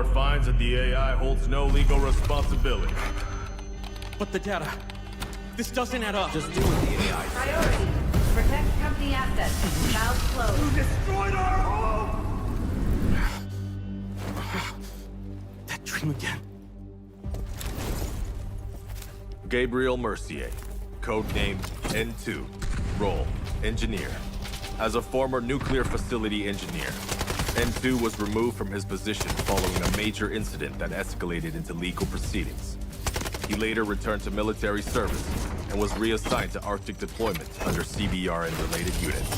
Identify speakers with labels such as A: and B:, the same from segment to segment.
A: Tower finds that the AI holds no legal responsibility.
B: But the data... This doesn't add up.
C: Just do what the AI says.
D: Priority. Protect company assets. Valve closed.
A: You destroyed our home!
B: That dream again.
A: Gabriel Mercier, codename N2, role, engineer. As a former nuclear facility engineer, N2 was removed from his position following a major incident that escalated into legal proceedings. He later returned to military service and was reassigned to Arctic deployment under CBR and related units.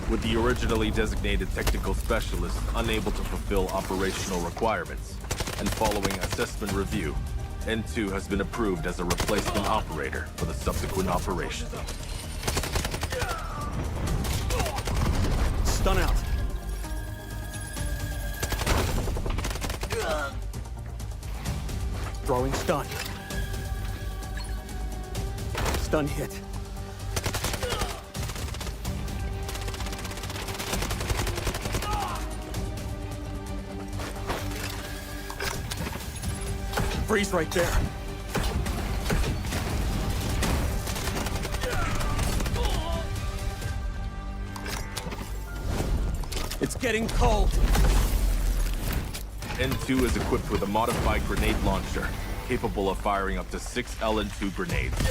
A: With the originally designated technical specialist unable to fulfill operational requirements, and following assessment review, N2 has been approved as a replacement operator for the subsequent operation.
B: Stun out. Throwing stun. Stun hit. Freeze right there. It's getting cold.
A: N2 is equipped with a modified grenade launcher, capable of firing up to 6 LN2 grenades.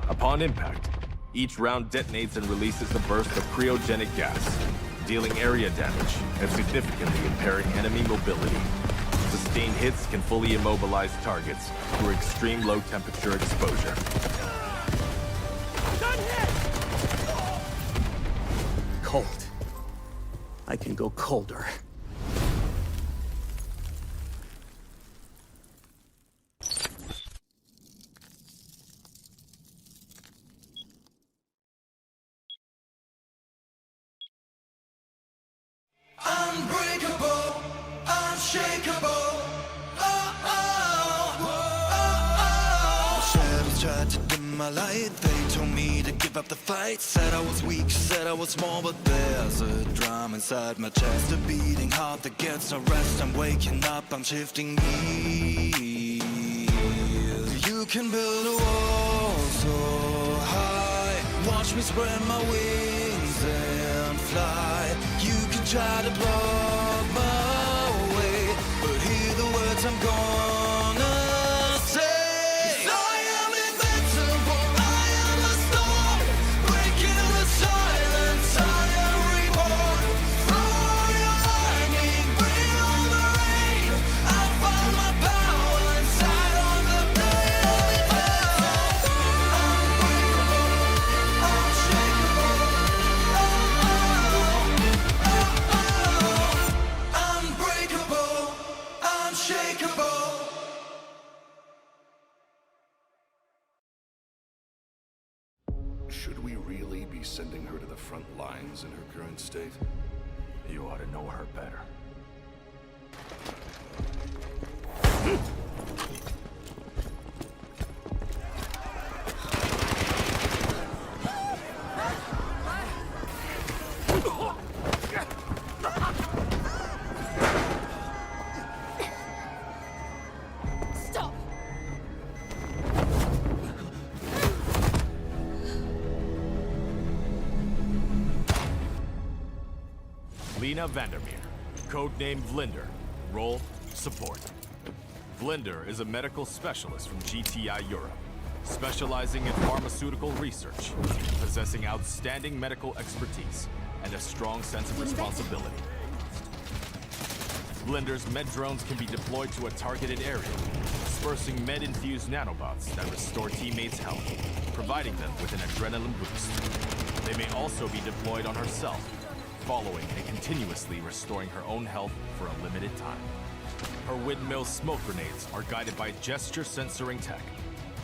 A: Upon impact, each round detonates and releases a burst of cryogenic gas, dealing area damage and significantly impairing enemy mobility. Sustained hits can fully immobilize targets through extreme low temperature exposure.
B: Cold. I can go colder.
E: Unbreakable, unshakeable. Shadows tried to dim my light. They told me to give up the fight. Said I was weak, said I was small, but there's a drum inside my chest, a beating heart that gets no rest. I'm waking up, I'm shifting gears. You can build a wall so high. Watch me spread my wings and fly. You can try to block my way, but hear the words I'm gonna say. 'Cause I am invincible, I am a storm, breaking the silence, I am reborn. Through your lightning, bring on the rain. I found my power inside of the blade. Unbreakable, unshakable. Unbreakable, unshakeable.
F: Should we really be sending her to the front lines in her current state?
A: You ought to know her better.
G: Stop!
A: Lena Vandermeer, codename Vlinder, role, support. Vlinder is a medical specialist from GTI Europe, specializing in pharmaceutical research, possessing outstanding medical expertise, and a strong sense of responsibility. Vlinder's med drones can be deployed to a targeted area, dispersing med-infused nanobots that restore teammates' health, providing them with an adrenaline boost. They may also be deployed on herself, following and continuously restoring her own health for a limited time. Her windmill smoke grenades are guided by gesture censoring tech.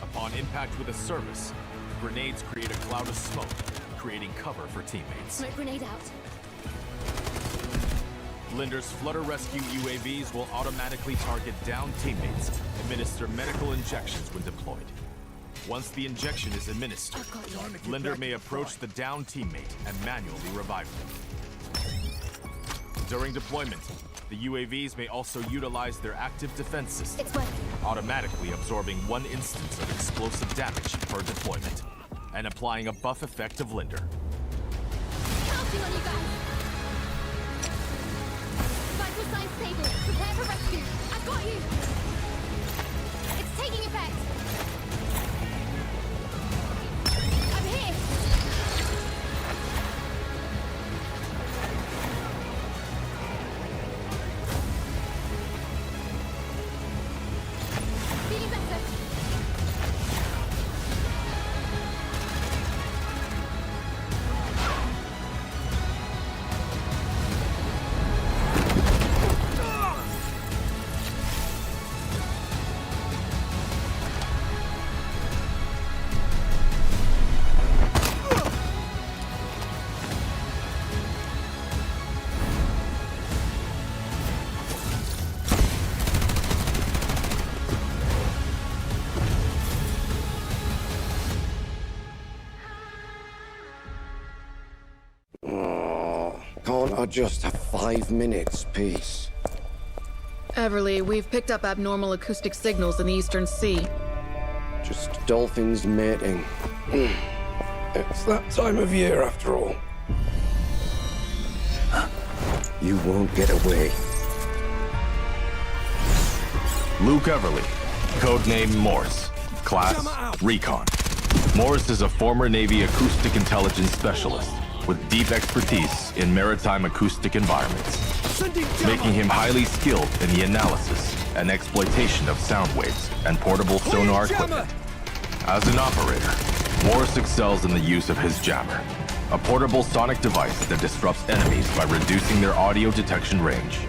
A: Upon impact with a service, the grenades create a cloud of smoke, creating cover for teammates.
G: Smoke grenade out.
A: Vlinder's Flutter Rescue UAVs will automatically target downed teammates, administer medical injections when deployed. Once the injection is administered, Vlinder may approach the downed teammate and manually revive them. During deployment, The UAVs may also utilize their active defense system,
G: It's working.
A: automatically absorbing 1 instance of explosive damage per deployment, and applying a buff effect of Linder.
G: Counting on you guys. Vital signs stable. Prepare for rescue. I've got you. It's taking effect. I'm here. Feeling better.
C: Can't I just have 5 minutes, peace?
H: Everly, we've picked up abnormal acoustic signals in the Eastern Sea.
C: Just dolphins mating. It's that time of year, after all. You won't get away.
A: Luke Everly, codename Morse, class Recon. Morse is a former Navy acoustic intelligence specialist with deep expertise in maritime acoustic environments, making him highly skilled in the analysis and exploitation of sound waves and portable sonar equipment. As an operator, Morse excels in the use of his jammer, a portable sonic device that disrupts enemies by reducing their audio detection range.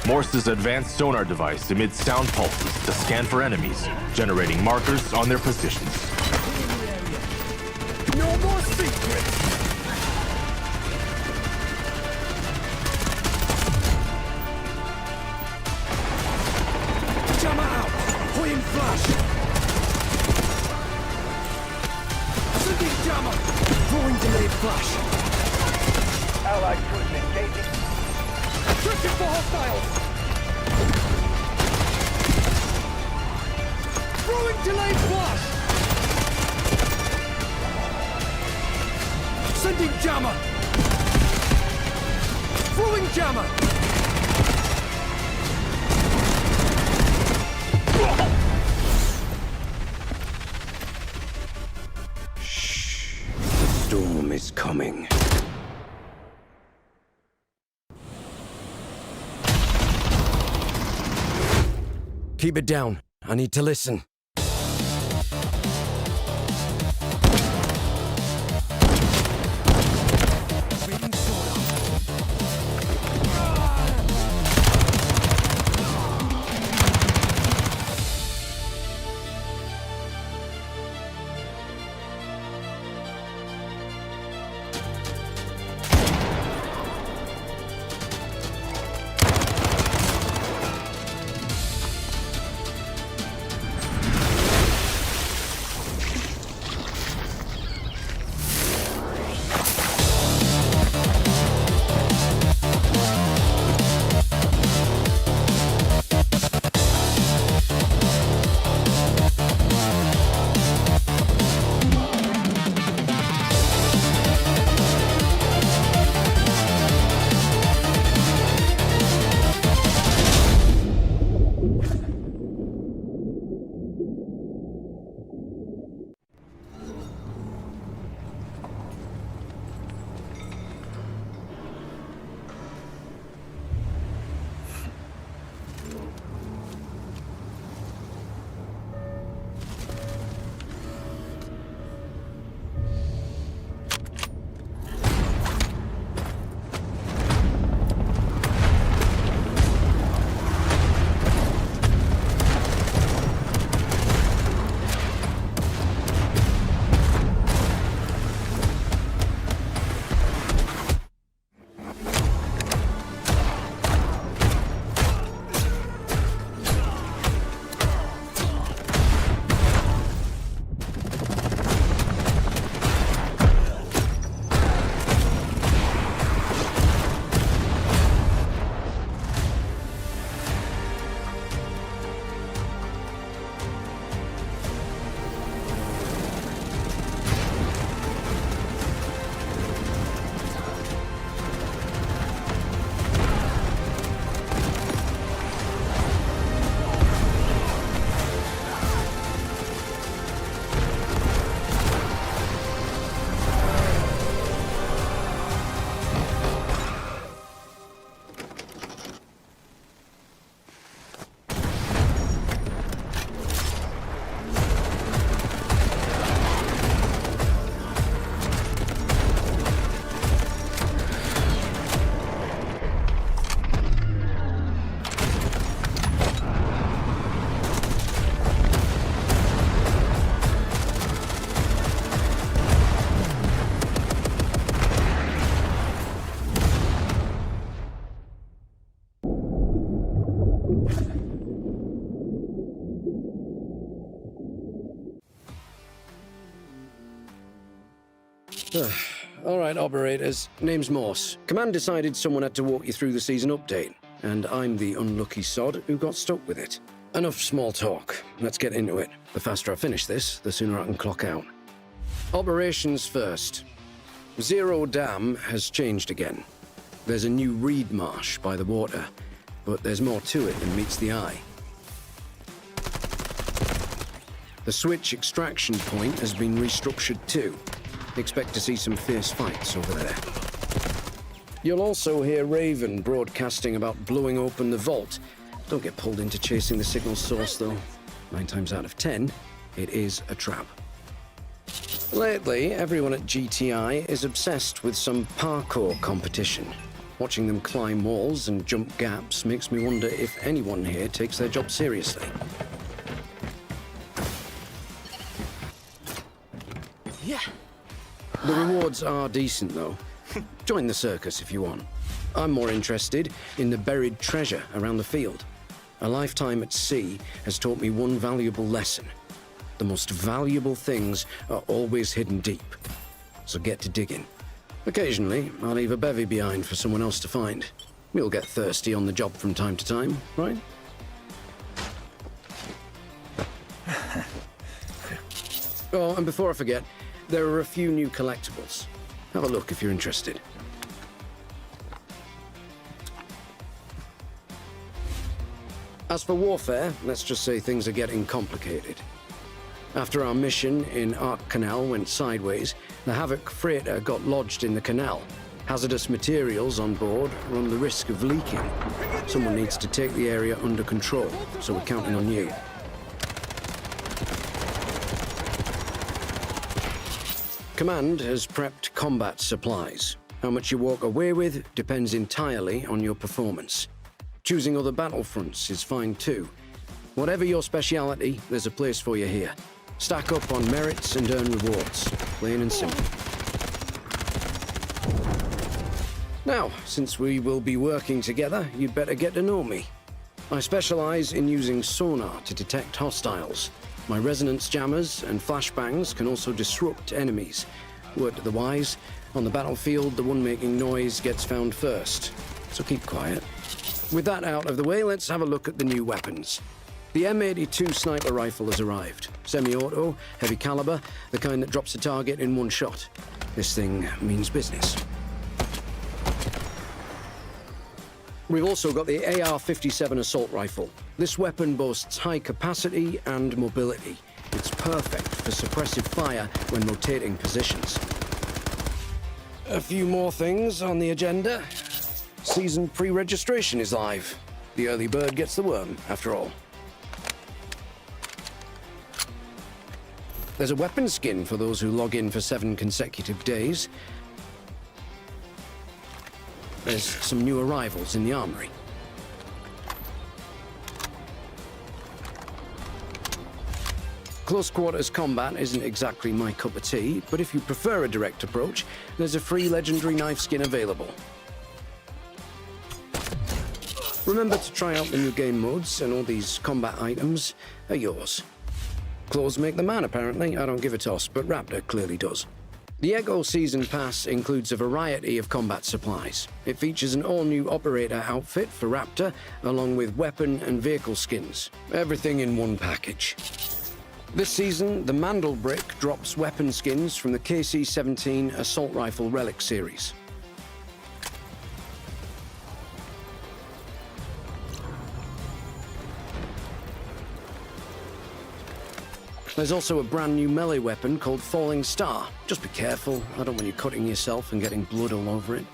A: Morse's advanced sonar device emits sound pulses to scan for enemies, generating markers on their positions.
B: No more secrets! Jammer out! Point flash! Sending jammer! Throwing delayed flash! Allied troops engaging. Searching for hostiles! Throwing delayed flash! Sending jammer! Throwing jammer!
C: Shh. The storm is coming. Keep it down. I need to listen. All right, operators. Name's Morse. Command decided someone had to walk you through the season update, and I'm the unlucky sod who got stuck with it. Enough small talk. Let's get into it. The faster I finish this, the sooner I can clock out. Operations first. Zero Dam has changed again. There's a new reed marsh by the water, but there's more to it than meets the eye. The switch extraction point has been restructured too. Expect to see some fierce fights over there. You'll also hear Raven broadcasting about blowing open the vault. Don't get pulled into chasing the signal source, though. 9 times out of 10, it is a trap. Lately, everyone at GTI is obsessed with some parkour competition. Watching them climb walls and jump gaps makes me wonder if anyone here takes their job seriously.
B: Yeah.
C: The rewards are decent, though. Join the circus if you want. I'm more interested in the buried treasure around the field. A lifetime at sea has taught me one valuable lesson. The most valuable things are always hidden deep. So get to digging. Occasionally, I'll leave a bevy behind for someone else to find. We'll get thirsty on the job from time to time, right? Oh, and before I forget, there are a few new collectibles. Have a look if you're interested. As for warfare, let's just say things are getting complicated. After our mission in Ark Canal went sideways, the Havoc freighter got lodged in the canal. Hazardous materials on board run the risk of leaking. Someone needs to take the area under control, so we're counting on you. Command has prepped combat supplies. How much you walk away with depends entirely on your performance. Choosing other battlefronts is fine too. Whatever your speciality, there's a place for you here. Stack up on merits and earn rewards. Plain and simple. Now, since we will be working together, you'd better get to know me. I specialize in using sonar to detect hostiles. My resonance jammers and flashbangs can also disrupt enemies. Word to the wise, on the battlefield, the one making noise gets found first. So keep quiet. With that out of the way, let's have a look at the new weapons. The M82 sniper rifle has arrived. Semi-auto, heavy caliber, the kind that drops a target in one shot. This thing means business. We've also got the AR-57 assault rifle. This weapon boasts high capacity and mobility. It's perfect for suppressive fire when rotating positions. A few more things on the agenda. Season pre-registration is live. The early bird gets the worm, after all. There's a weapon skin for those who log in for 7 consecutive days. There's some new arrivals in the armory. Close quarters combat isn't exactly my cup of tea, but if you prefer a direct approach, there's a free legendary knife skin available. Remember to try out the new game modes, and all these combat items are yours. Clothes make the man, apparently. I don't give a toss, but Raptor clearly does. The Echo Season Pass includes a variety of combat supplies. It features an all-new operator outfit for Raptor, along with weapon and vehicle skins. Everything in one package. This season, the Mandelbrick drops weapon skins from the KC-17 Assault Rifle Relic series. There's also a brand new melee weapon called Falling Star. Just be careful. I don't want you cutting yourself and getting blood all over it.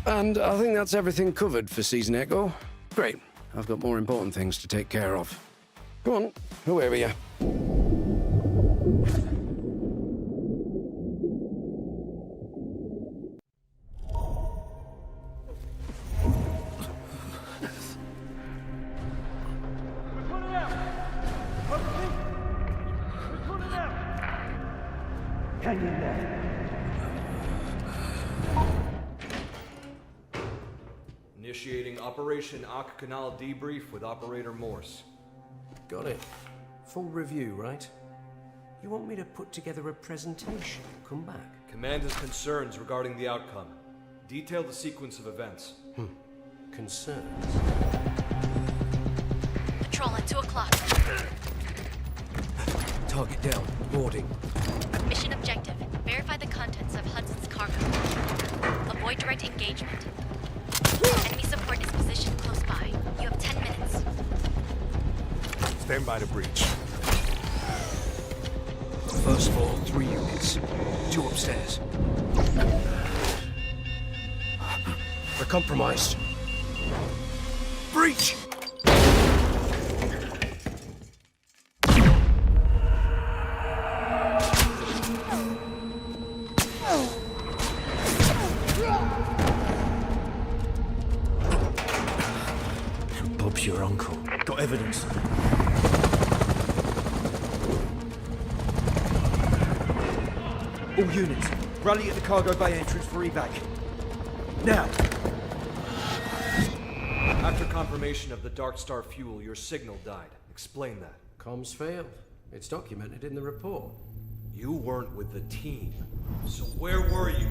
C: And I think that's everything covered for Season Echo. Great. I've got more important things to take care of. Go on, away with you.
I: Initiating Operation Ak Canal debrief with Operator Morse.
J: Got it. Full review, right? You want me to put together a presentation? Come back.
I: Command has concerns regarding the outcome. Detail the sequence of events.
J: Concerns?
G: Patrol at 2 o'clock.
J: Target down. Boarding.
G: Mission objective. Verify the contents of Hudson's cargo. Avoid direct engagement. Enemy support is positioned close by. You have 10 minutes.
F: Stand by to breach.
J: First floor, 3 units. 2 upstairs. We're compromised. Breach! Bob's your uncle. Got evidence.
K: All units, rally at the cargo bay entrance for evac. Now!
I: After confirmation of the Dark Star fuel, your signal died. Explain that.
C: Comms failed. It's documented in the report.
I: You weren't with the team. So where were you?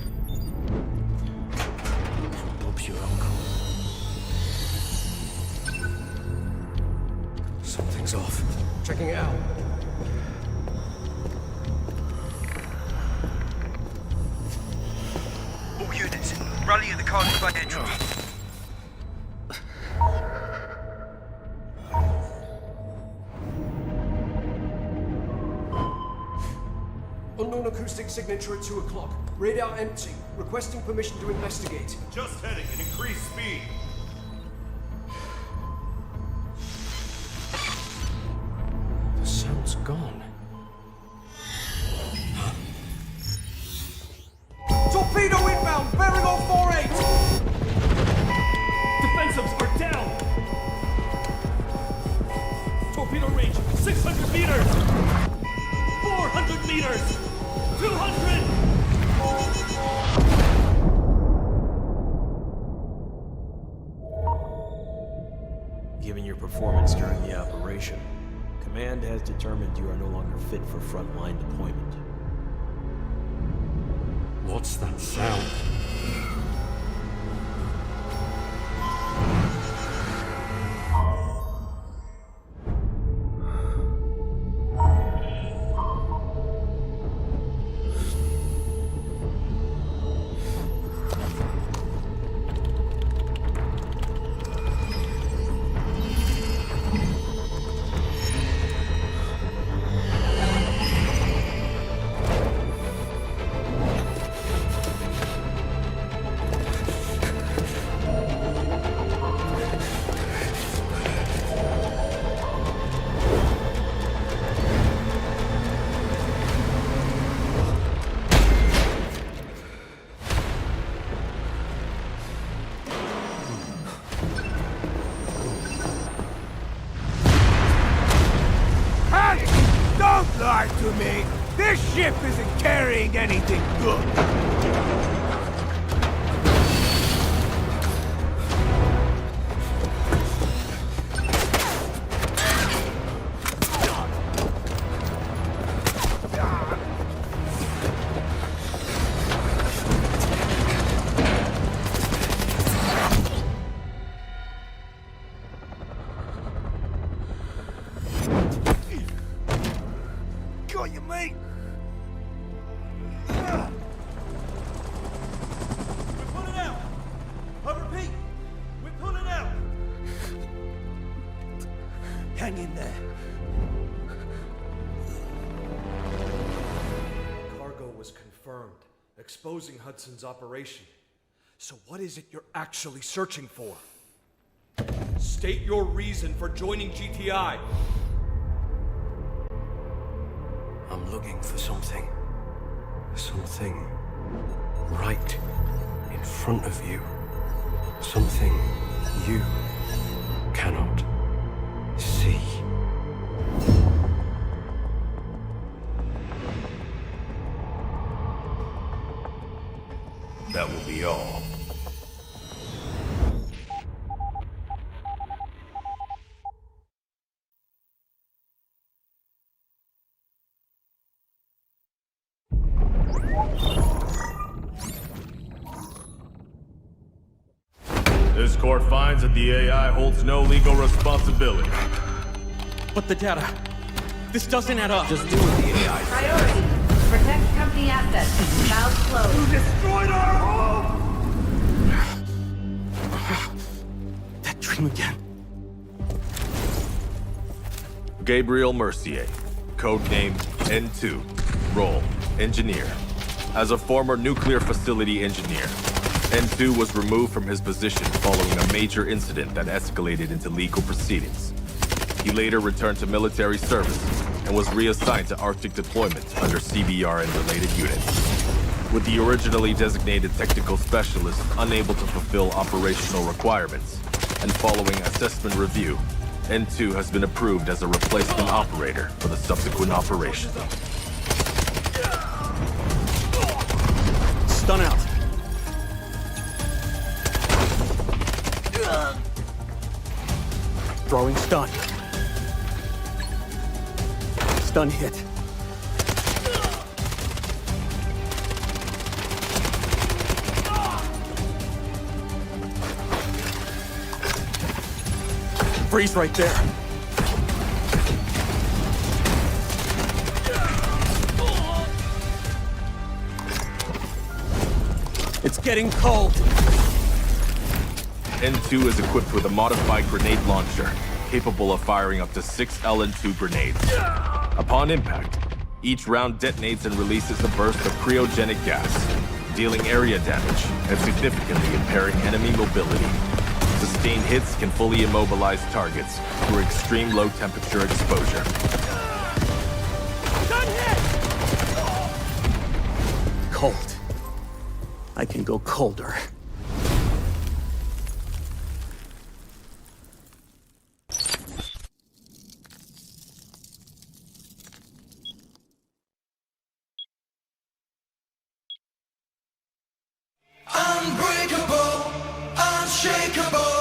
J: Bob's your uncle. Something's off.
C: Checking it out.
K: All units, rally at the cargo bay entrance.
J: Unknown acoustic signature at 2 o'clock. Radar empty. Requesting permission to investigate.
F: Just heading at increased speed.
C: The sound's gone.
K: Torpedo inbound, bearing on 48!
B: Defensives are down! Torpedo range, 600 meters! 400 meters! 200!
L: Given your performance during the operation, Command has determined you are no longer fit for frontline deployment.
C: What's that sound?
K: Don't lie to me! This ship isn't carrying anything good! Got you, mate!
B: We're pulling out! I repeat, we're pulling out!
K: Hang in there.
I: Cargo was confirmed, exposing Hudson's operation. So what is it you're actually searching for? State your reason for joining GTI.
J: I'm looking for something. Something right in front of you. Something you cannot see.
F: That will be all.
A: court finds that the AI holds no legal responsibility.
B: But the data... This doesn't add up.
J: Just do with the AI.
D: Priority. Protect company assets. Valve closed.
K: You destroyed our home!
B: That dream again.
A: Gabriel Mercier, codename N2, role engineer. As a former nuclear facility engineer, N2 was removed from his position following a major incident that escalated into legal proceedings. He later returned to military service and was reassigned to Arctic deployments under CBR and related units. With the originally designated technical specialist unable to fulfill operational requirements, and following assessment review, N2 has been approved as a replacement operator for the subsequent operation.
B: Stun out. Throwing stun. Stun hit. Freeze right there. It's getting cold.
A: N2 is equipped with a modified grenade launcher, capable of firing up to 6 LN2 grenades. Upon impact, each round detonates and releases a burst of cryogenic gas, dealing area damage and significantly impairing enemy mobility. Sustained hits can fully immobilize targets through extreme low temperature exposure.
B: Cold. I can go colder.
E: Unbreakable, unshakeable.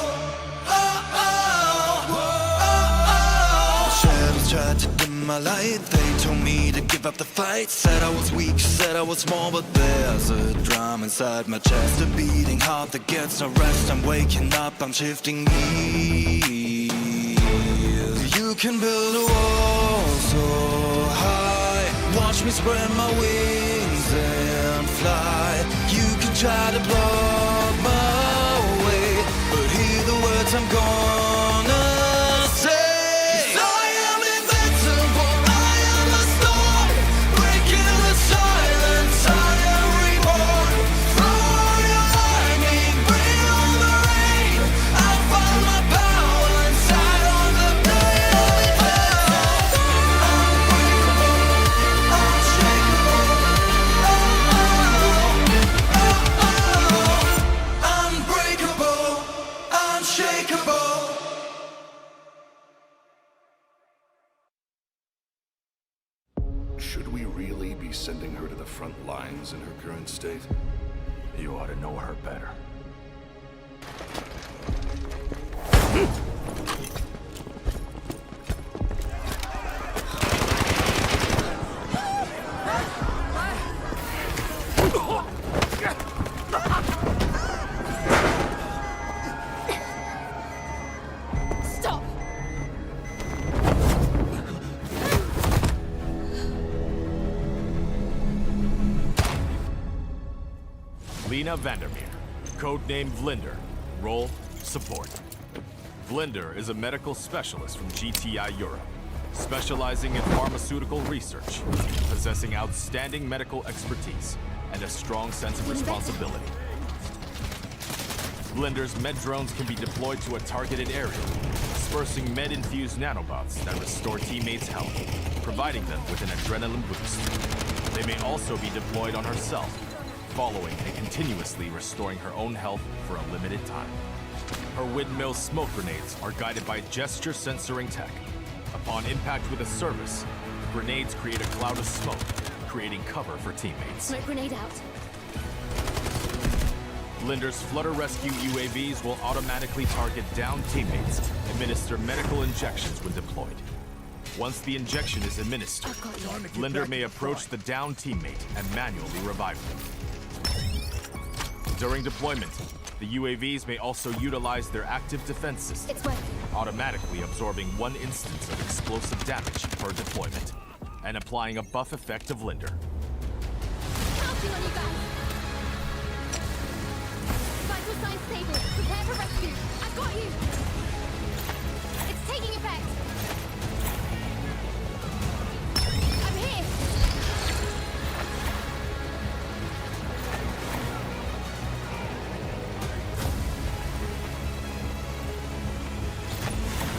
E: Shadows tried to dim my light. They told me to give up the fight. Said I was weak, said I was small, but there's a drum inside my chest, a beating heart that gets no rest. I'm waking up, I'm shifting gears. You can build a wall so high. Watch me spread my wings and fly. You can try to block my way, but hear the words I'm gonna say. 'Cause I am invincible, I am a storm, breaking the silence, I am reborn. Throw your lightning, bring on the rain. I found my power inside on the blade. Unbreakable, unshakable. Unbreakable, unshakeable.
F: Should we really be sending her to the front lines in her current state?
A: You ought to know her better.
G: Stop!
A: Lena Vandermeer, codename Vlinder, role support. Vlinder is a medical specialist from GTI Europe, specializing in pharmaceutical research, possessing outstanding medical expertise and a strong sense of responsibility. Vlinder's med drones can be deployed to a targeted area, dispersing med-infused nanobots that restore teammates' health, providing them with an adrenaline boost. They may also be deployed on herself, following and continuously restoring her own health for a limited time. Her windmill smoke grenades are guided by gesture censoring tech. Upon impact with a service, the grenades create a cloud of smoke, creating cover for teammates.
G: Smoke grenade out.
A: Vlinder's Flutter Rescue UAVs will automatically target downed teammates, administer medical injections when deployed. Once the injection is administered, Vlinder may approach the downed teammate and manually revive them. During deployment, The UAVs may also utilize their active defense system,
G: It's working.
A: automatically absorbing 1 instance of explosive damage per deployment, and applying a buff effect of Linder.
G: Counting on you guys. Vital signs stable. Prepare for rescue. I've got you. It's taking effect. I'm here.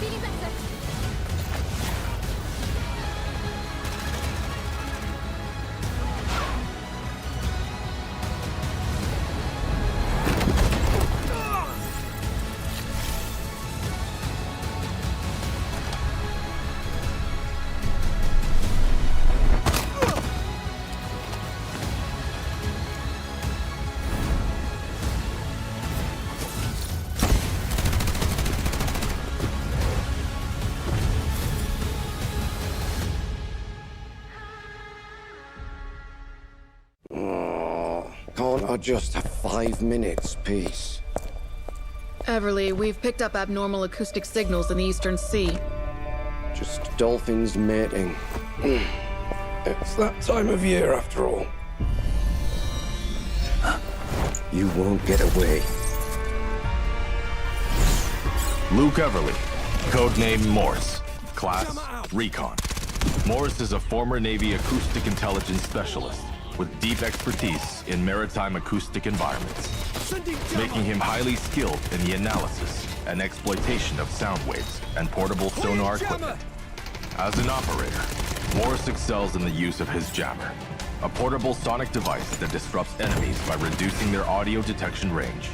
G: Feeling better.
C: Can't I just have 5 minutes, peace?
H: Everly, we've picked up abnormal acoustic signals in the Eastern Sea.
C: Just dolphins mating. It's that time of year, after all. You won't get away.
A: Luke Everly, codename Morse, class Recon. Morse is a former Navy acoustic intelligence specialist with deep expertise in maritime acoustic environments, making him highly skilled in the analysis and exploitation of sound waves and portable sonar equipment. As an operator, Morse excels in the use of his jammer, a portable sonic device that disrupts enemies by reducing their audio detection range.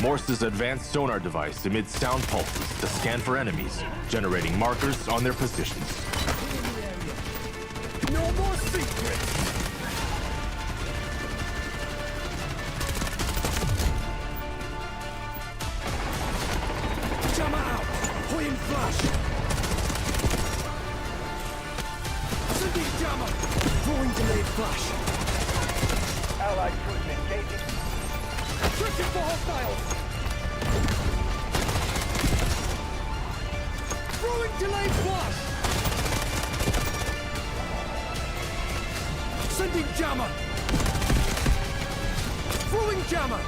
A: Morse's advanced sonar device emits sound pulses to scan for enemies, generating markers on their positions.
K: No more secrets! Jammer out! Point flash! Sending jammer! Throwing delayed flash! Allied troops engaging. Searching for hostiles! Throwing delayed flash! Sending jammer! Throwing jammer!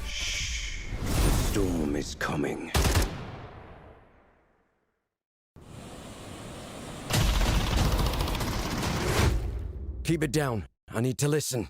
C: Shh. The storm is coming. Keep it down. I need to listen.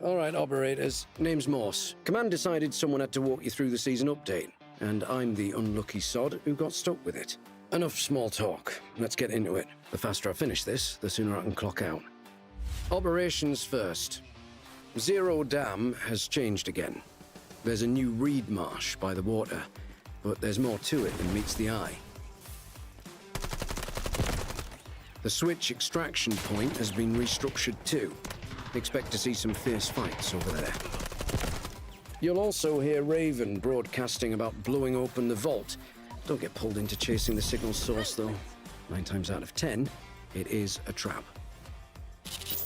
C: All right, operators. Name's Morse. Command decided someone had to walk you through the season update, and I'm the unlucky sod who got stuck with it. Enough small talk. Let's get into it. The faster I finish this, the sooner I can clock out. Operations first. Zero Dam has changed again. There's a new reed marsh by the water, but there's more to it than meets the eye. The switch extraction point has been restructured too. Expect to see some fierce fights over there. You'll also hear Raven broadcasting about blowing open the vault. Don't get pulled into chasing the signal source, though. 9 times out of 10, it is a trap.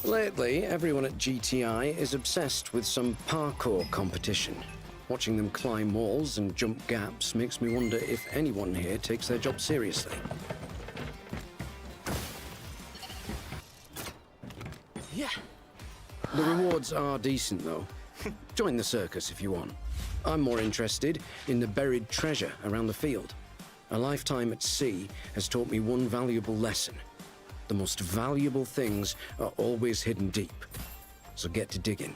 C: Lately, everyone at GTI is obsessed with some parkour competition. Watching them climb walls and jump gaps makes me wonder if anyone here takes their job seriously.
B: Yeah.
C: The rewards are decent, though. Join the circus if you want. I'm more interested in the buried treasure around the field. A lifetime at sea has taught me one valuable lesson. The most valuable things are always hidden deep. So get to digging.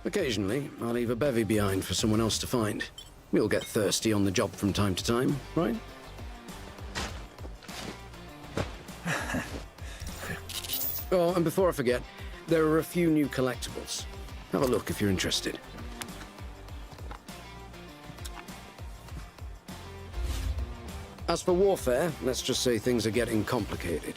C: Occasionally, I'll leave a bevy behind for someone else to find. We'll get thirsty on the job from time to time, right? Oh, and before I forget, there are a few new collectibles. Have a look if you're interested. As for warfare, let's just say things are getting complicated.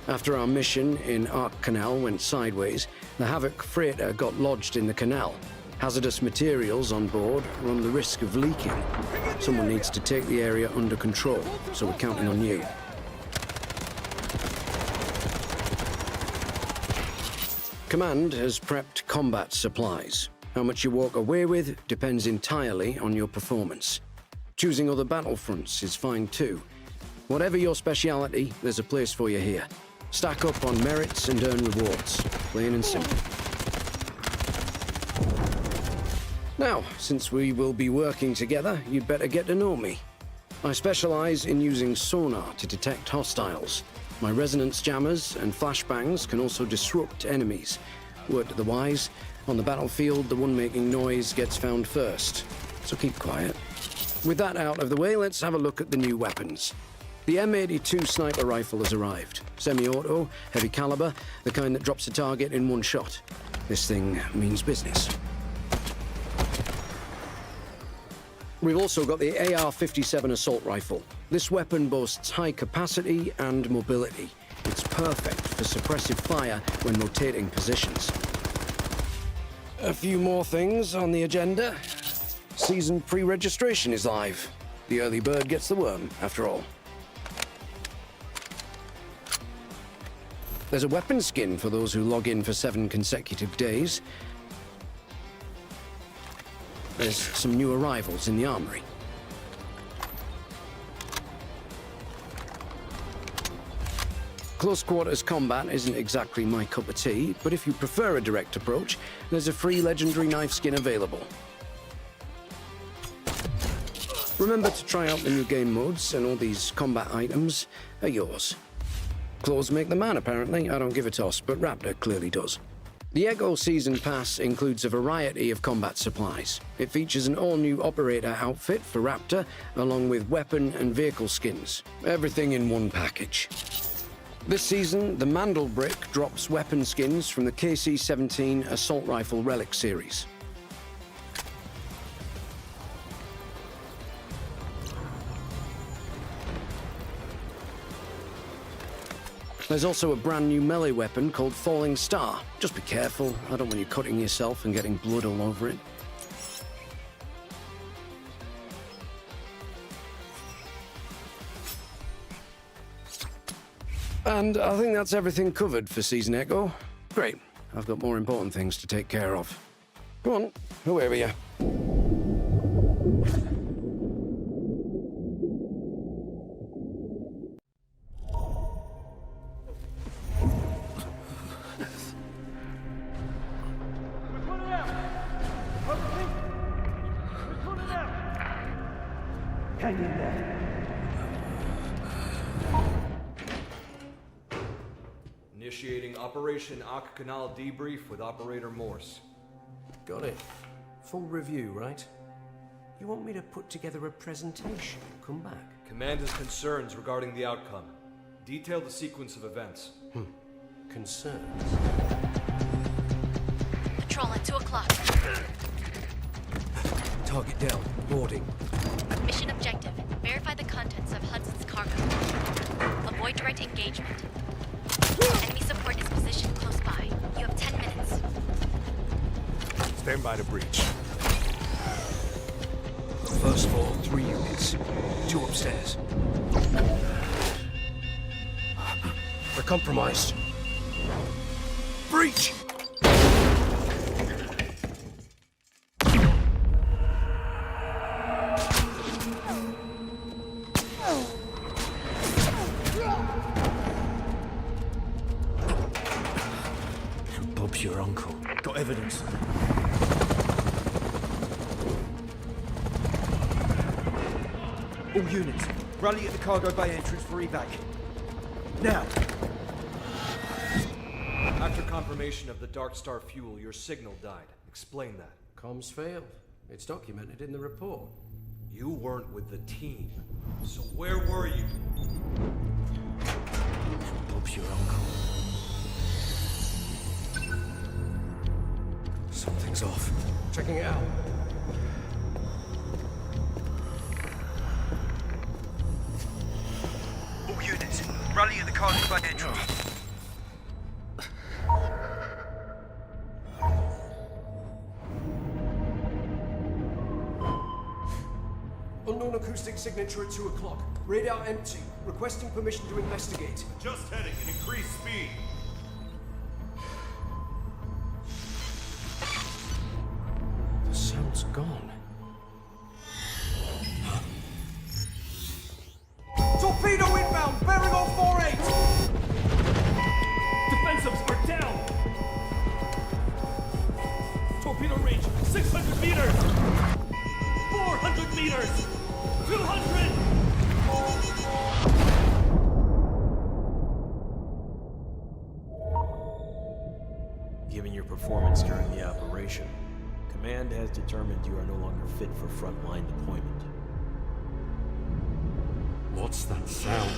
C: After our mission in Ark Canal went sideways, the Havoc freighter got lodged in the canal. Hazardous materials on board run the risk of leaking. Someone needs to take the area under control, so we're counting on you. Command has prepped combat supplies. How much you walk away with depends entirely on your performance. Choosing other battlefronts is fine too. Whatever your speciality, there's a place for you here. Stack up on merits and earn rewards. Plain and simple. Now, since we will be working together, you'd better get to know me. I specialize in using sonar to detect hostiles. My resonance jammers and flashbangs can also disrupt enemies. Word to the wise, on the battlefield, the one making noise gets found first. So keep quiet. With that out of the way, let's have a look at the new weapons. The M82 sniper rifle has arrived. Semi-auto, heavy caliber, the kind that drops a target in one shot. This thing means business. We've also got the AR-57 assault rifle. This weapon boasts high capacity and mobility. It's perfect for suppressive fire when rotating positions. A few more things on the agenda. Season pre-registration is live. The early bird gets the worm, after all. There's a weapon skin for those who log in for 7 consecutive days. There's some new arrivals in the armory. Close quarters combat isn't exactly my cup of tea, but if you prefer a direct approach, there's a free legendary knife skin available. Remember to try out the new game modes, and all these combat items are yours. Clothes make the man, apparently. I don't give a toss, but Raptor clearly does. The Echo Season Pass includes a variety of combat supplies. It features an all-new operator outfit for Raptor, along with weapon and vehicle skins. Everything in one package. This season, the Mandel Brick drops weapon skins from the KC-17 Assault Rifle Relic series. There's also a brand new melee weapon called Falling Star. Just be careful, I don't want you cutting yourself and getting blood all over it. And I think that's everything covered for Season Echo. Great, I've got more important things to take care of. Go on, away with you.
K: Hang in there.
I: Initiating Operation Ak Canal debrief with Operator Morse.
J: Got it. Full review, right? You want me to put together a presentation? Come back.
I: Command has concerns regarding the outcome. Detail the sequence of events.
J: Concerns?
G: Patrol at 2 o'clock.
J: Target down. Boarding.
G: Mission objective. Verify the contents of Hudson's cargo. Avoid direct engagement. Enemy support is positioned close by. You have 10 minutes.
F: Stand by to breach.
J: First floor, 3 units. 2 upstairs. We're compromised. Breach! Bob's your uncle. Got evidence.
K: All units, rally at the cargo bay entrance for evac. Now!
I: After confirmation of the Dark Star fuel, your signal died. Explain that.
J: Comms failed. It's documented in the report.
I: You weren't with the team. So where were you?
J: Bob's your uncle. Something's off. Checking it out.
K: All units, rally at the cargo bay entrance.
J: Unknown acoustic signature at 2 o'clock. Radar empty. Requesting permission to investigate.
F: Just heading at increased speed.
J: The sound's gone.
K: Torpedo inbound, bearing on 48!
B: Defensives are down! Torpedo range, 600 meters! 400 meters! 200!
L: Given your performance during the operation, Command has determined you are no longer fit for frontline deployment.
C: What's that sound?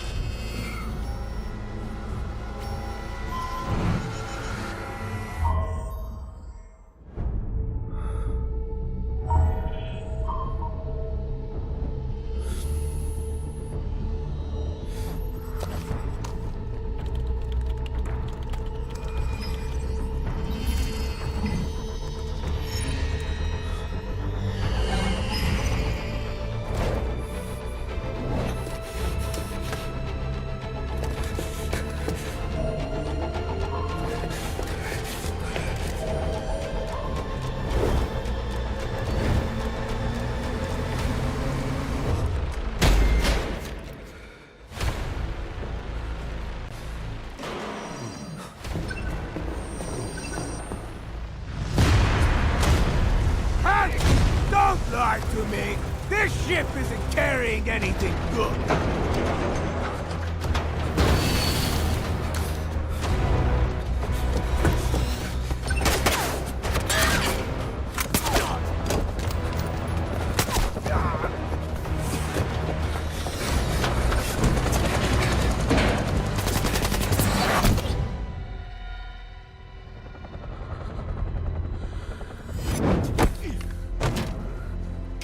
K: Don't lie to me! This ship isn't carrying anything good!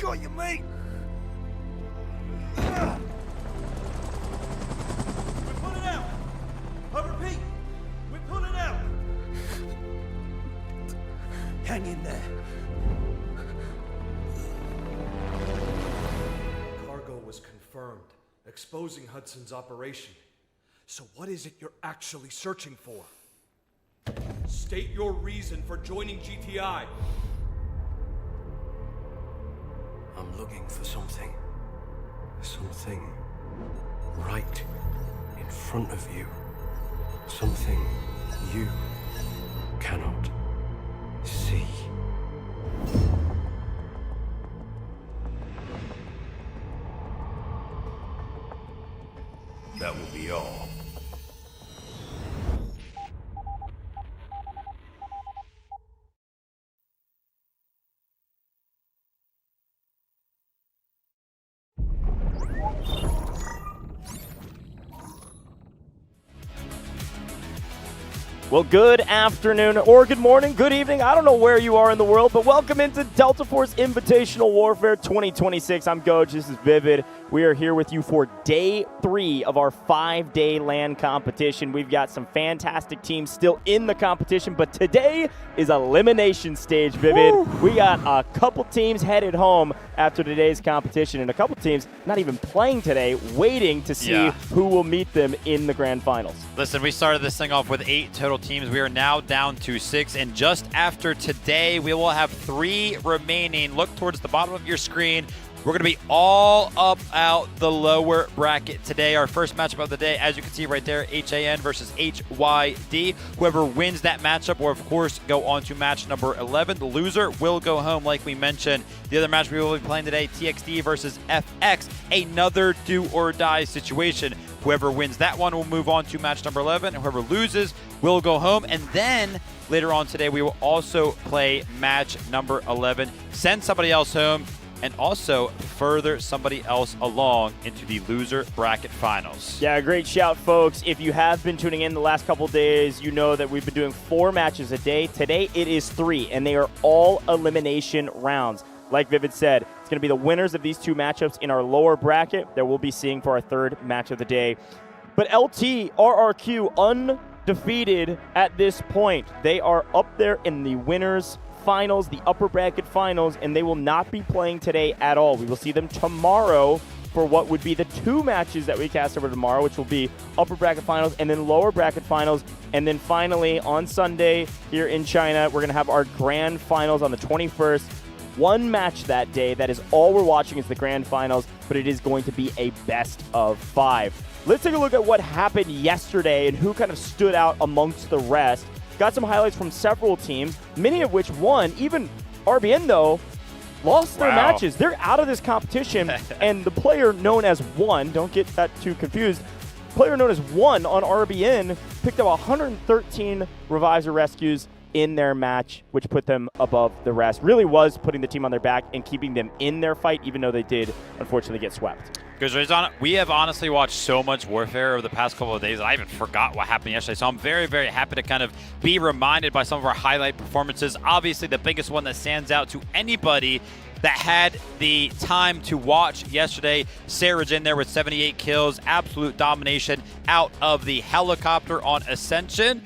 K: Got you, mate!
B: We're pulling out! I repeat, we're pulling out!
K: Hang in there.
I: Cargo was confirmed, exposing Hudson's operation. So what is it you're actually searching for? State your reason for joining GTI.
C: I'm looking for something. Something right in front of you. Something you cannot see.
F: That will be all.
M: Well, good afternoon, or good morning, good evening. I don't know where you are in the world, but welcome into Delta Force Invitational Warfare 2026. I'm Goj, this is Vivid. We are here with you for day 3 of our 5-day LAN competition. We've got some fantastic teams still in the competition, but today is elimination stage, Vivid. Woo! We got a couple teams headed home after today's competition, and a couple teams not even playing today, waiting to see who will meet them in the grand finals.
N: Listen, we started this thing off with 8 total teams. We are now down to 6, and just after today, we will have 3 remaining. Look towards the bottom of your screen. We're going to be all up out the lower bracket today. Our first matchup of the day, as you can see right there, HAN versus HYD. Whoever wins that matchup will, of course, go on to match number 11. The loser will go home, like we mentioned. The other match we will be playing today, TXD versus FX, another do-or-die situation. Whoever wins that one will move on to match number 11, and whoever loses will go home. And then later on today, we will also play match number 11, send somebody else home, and also further somebody else along into the loser bracket finals.
M: Yeah, great shout, folks. If you have been tuning in the last couple days, you know that we've been doing 4 matches a day. Today it is 3, and they are all elimination rounds. Like Vivid said, it's going to be the winners of these 2 matchups in our lower bracket that we'll be seeing for our 3rd match of the day. But LT, RRQ, undefeated at this point. They are up there in the winners finals, the upper bracket finals, and they will not be playing today at all. We will see them tomorrow for what would be the 2 matches that we cast over tomorrow, which will be upper bracket finals and then lower bracket finals. And then finally on Sunday here in China, we're going to have our grand finals on the 21st. 1 match that day. That is all we're watching is the grand finals, but it is going to be a best of 5. Let's take a look at what happened yesterday and who kind of stood out amongst the rest. Got some highlights from several teams, many of which won. Even RBN, though, lost their matches. They're out of this competition, and the player known as One, don't get that too confused, player known as One on RBN picked up 113 revives or rescues in their match, which put them above the rest. Really was putting the team on their back and keeping them in their fight, even though they did unfortunately get swept.
N: Because we have honestly watched so much Warfare over the past couple of days that I even forgot what happened yesterday. So I'm very, very happy to kind of be reminded by some of our highlight performances. Obviously, the biggest one that stands out to anybody that had the time to watch yesterday, Saraj in there with 78 kills, absolute domination out of the helicopter on Ascension.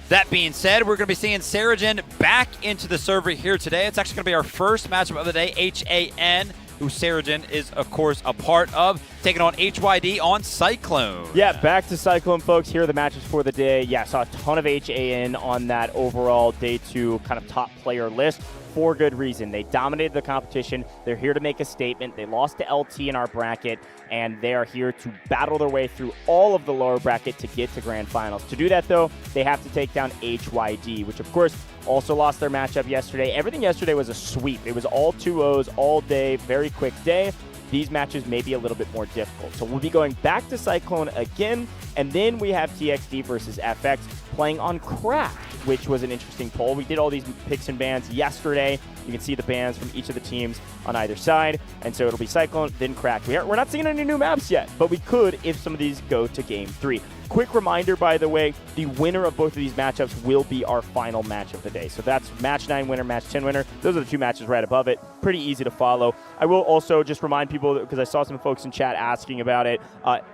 N: That being said, we're going to be seeing Sarajin back into the server here today. It's actually going to be our first matchup of the day, HAN, who Sarajin is, of course, a part of, taking on HYD on Cyclone.
M: Yeah, back to Cyclone, folks. Here are the matches for the day. Yeah, saw a ton of HAN on that overall day 2 kind of top player list. For good reason. They dominated the competition. They're here to make a statement. They lost to LT in our bracket, and they are here to battle their way through all of the lower bracket to get to grand finals. To do that, though, they have to take down HYD, which, of course, also lost their matchup yesterday. Everything yesterday was a sweep. It was all 2-0s all day, very quick day. These matches may be a little bit more difficult. So we'll be going back to Cyclone again, and then we have TXD versus FX playing on Craft, which was an interesting poll. We did all these picks and bans yesterday. You can see the bans from each of the teams on either side, and so it'll be Cyclone, then Craft. We're not seeing any new maps yet, but we could if some of these go to Game 3. Quick reminder, by the way, the winner of both of these matchups will be our final match of the day. So that's match 9 winner, match 10 winner. Those are the 2 matches right above it. Pretty easy to follow. I will also just remind people, because I saw some folks in chat asking about it,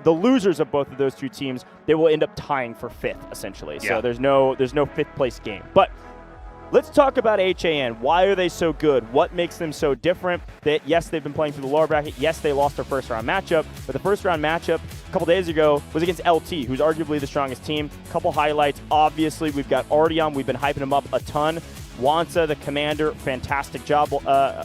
M: the losers of both of those 2 teams, they will end up tying for 5th, essentially. Yeah. So there's no 5th place game. But let's talk about HAN. Why are they so good? What makes them so different? That yes, they've been playing through the lower bracket. Yes, they lost their first round matchup, but the first round matchup a couple days ago was against LT, who's arguably the strongest team. Couple highlights. Obviously, we've got Artyom. We've been hyping him up a ton. Wansa, the commander, fantastic job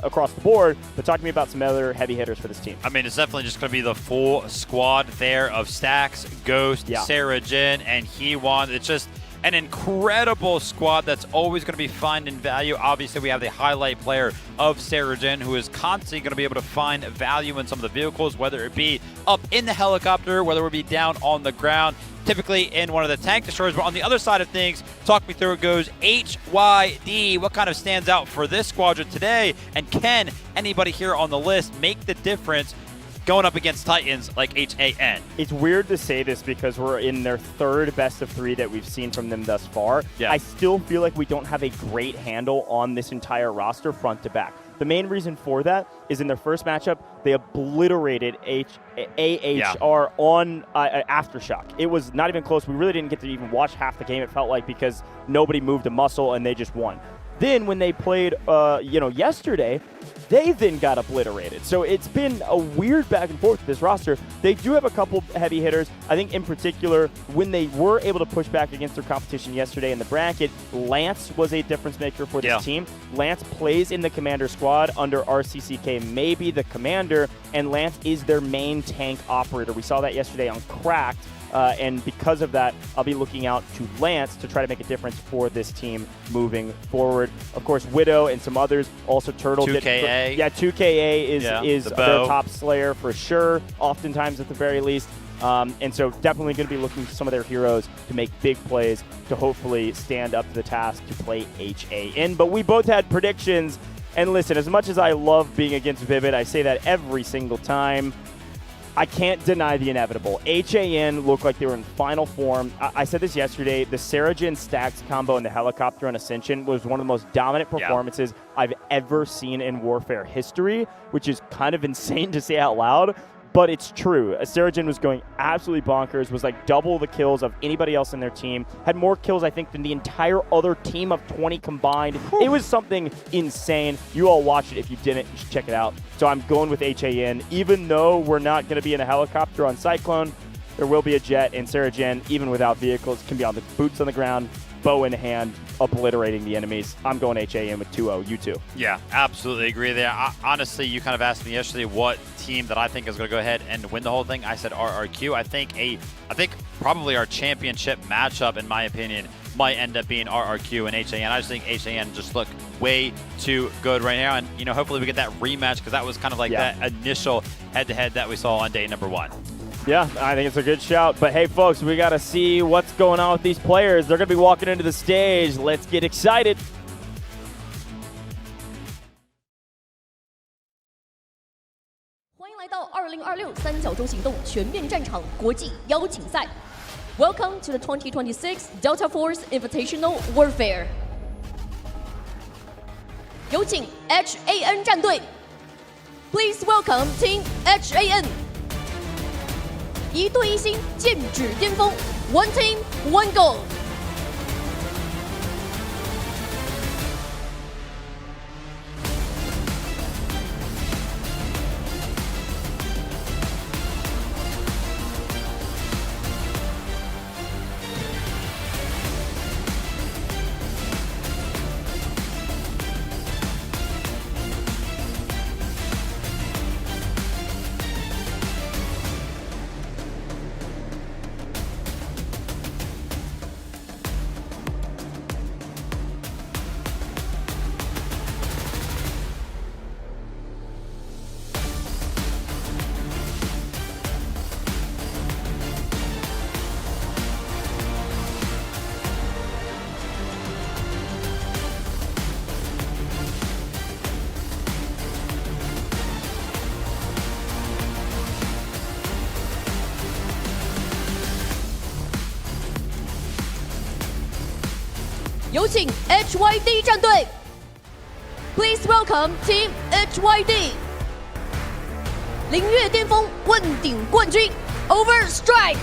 M: across the board. But talk to me about some other heavy hitters for this team.
N: I mean, it's definitely just going to be the full squad there of Stacks, Ghost, Sarajin, and Hewon. It's just an incredible squad that's always going to be finding value. Obviously, we have the highlight player of Saragen, who is constantly going to be able to find value in some of the vehicles, whether it be up in the helicopter, whether it be down on the ground, typically in one of the tank destroyers. But on the other side of things, talk me through it goes HYD. What kind of stands out for this squadron today? And can anybody here on the list make the difference going up against Titans like HAN?
M: It's weird to say this because we're in their third best of 3 that we've seen from them thus far.
N: Yeah.
M: I still feel like we don't have a great handle on this entire roster front to back. The main reason for that is in their first matchup, they obliterated AHR on Aftershock. It was not even close. We really didn't get to even watch half the game, it felt like, because nobody moved a muscle and they just won. Then when they played, yesterday, they then got obliterated. So it's been a weird back and forth with this roster. They do have a couple heavy hitters. I think in particular, when they were able to push back against their competition yesterday in the bracket, Lance was a difference maker for this team. Lance plays in the commander squad under RCCK, maybe the commander, and Lance is their main tank operator. We saw that yesterday on Cracked. And because of that, I'll be looking out to Lance to try to make a difference for this team moving forward. Of course, Widow and some others, also Turtle.
N: 2KA.
M: 2KA is their top slayer for sure, oftentimes at the very least. And so definitely going to be looking to some of their heroes to make big plays to hopefully stand up to the task to play HAN. But we both had predictions. And listen, as much as I love being against Vivid, I say that every single time. I can't deny the inevitable. HAN looked like they were in final form. I said this yesterday. The Saragen Stax combo in the helicopter on Ascension was one of the most dominant performances I've ever seen in Warfare history, which is kind of insane to say out loud. But it's true. Saragen was going absolutely bonkers, was like double the kills of anybody else in their team, had more kills, I think, than the entire other team of 20 combined. Whew. It was something insane. You all watched it. If you didn't, you should check it out. So I'm going with HAN. Even though we're not going to be in a helicopter on Cyclone, there will be a jet, and Saragen, even without vehicles, can be on the boots on the ground, bow in hand, obliterating the enemies. I'm going HAN with 2-0. You too.
N: Yeah, absolutely agree there. Honestly, you kind of asked me yesterday what team that I think is going to go ahead and win the whole thing. I said RRQ. I think probably our championship matchup, in my opinion, might end up being RRQ and HAN. I just think HAN just look way too good right now. And, hopefully we get that rematch because that was kind of like that initial head-to-head that we saw on day number 1.
M: Yeah, I think it's a good shout. But hey, folks, we got to see what's going on with these players. They're going to be walking into the stage. Let's get excited.
O: Welcome to the 2026 Delta Force Invitational Warfare. 有请 HAN 战队 Please welcome Team HAN. 一队一星，剑指巅峰 ，One team, one goal。有请 HYD 战队 ，Please welcome Team HYD。凌越巅峰，问鼎冠军 ，Overstrike。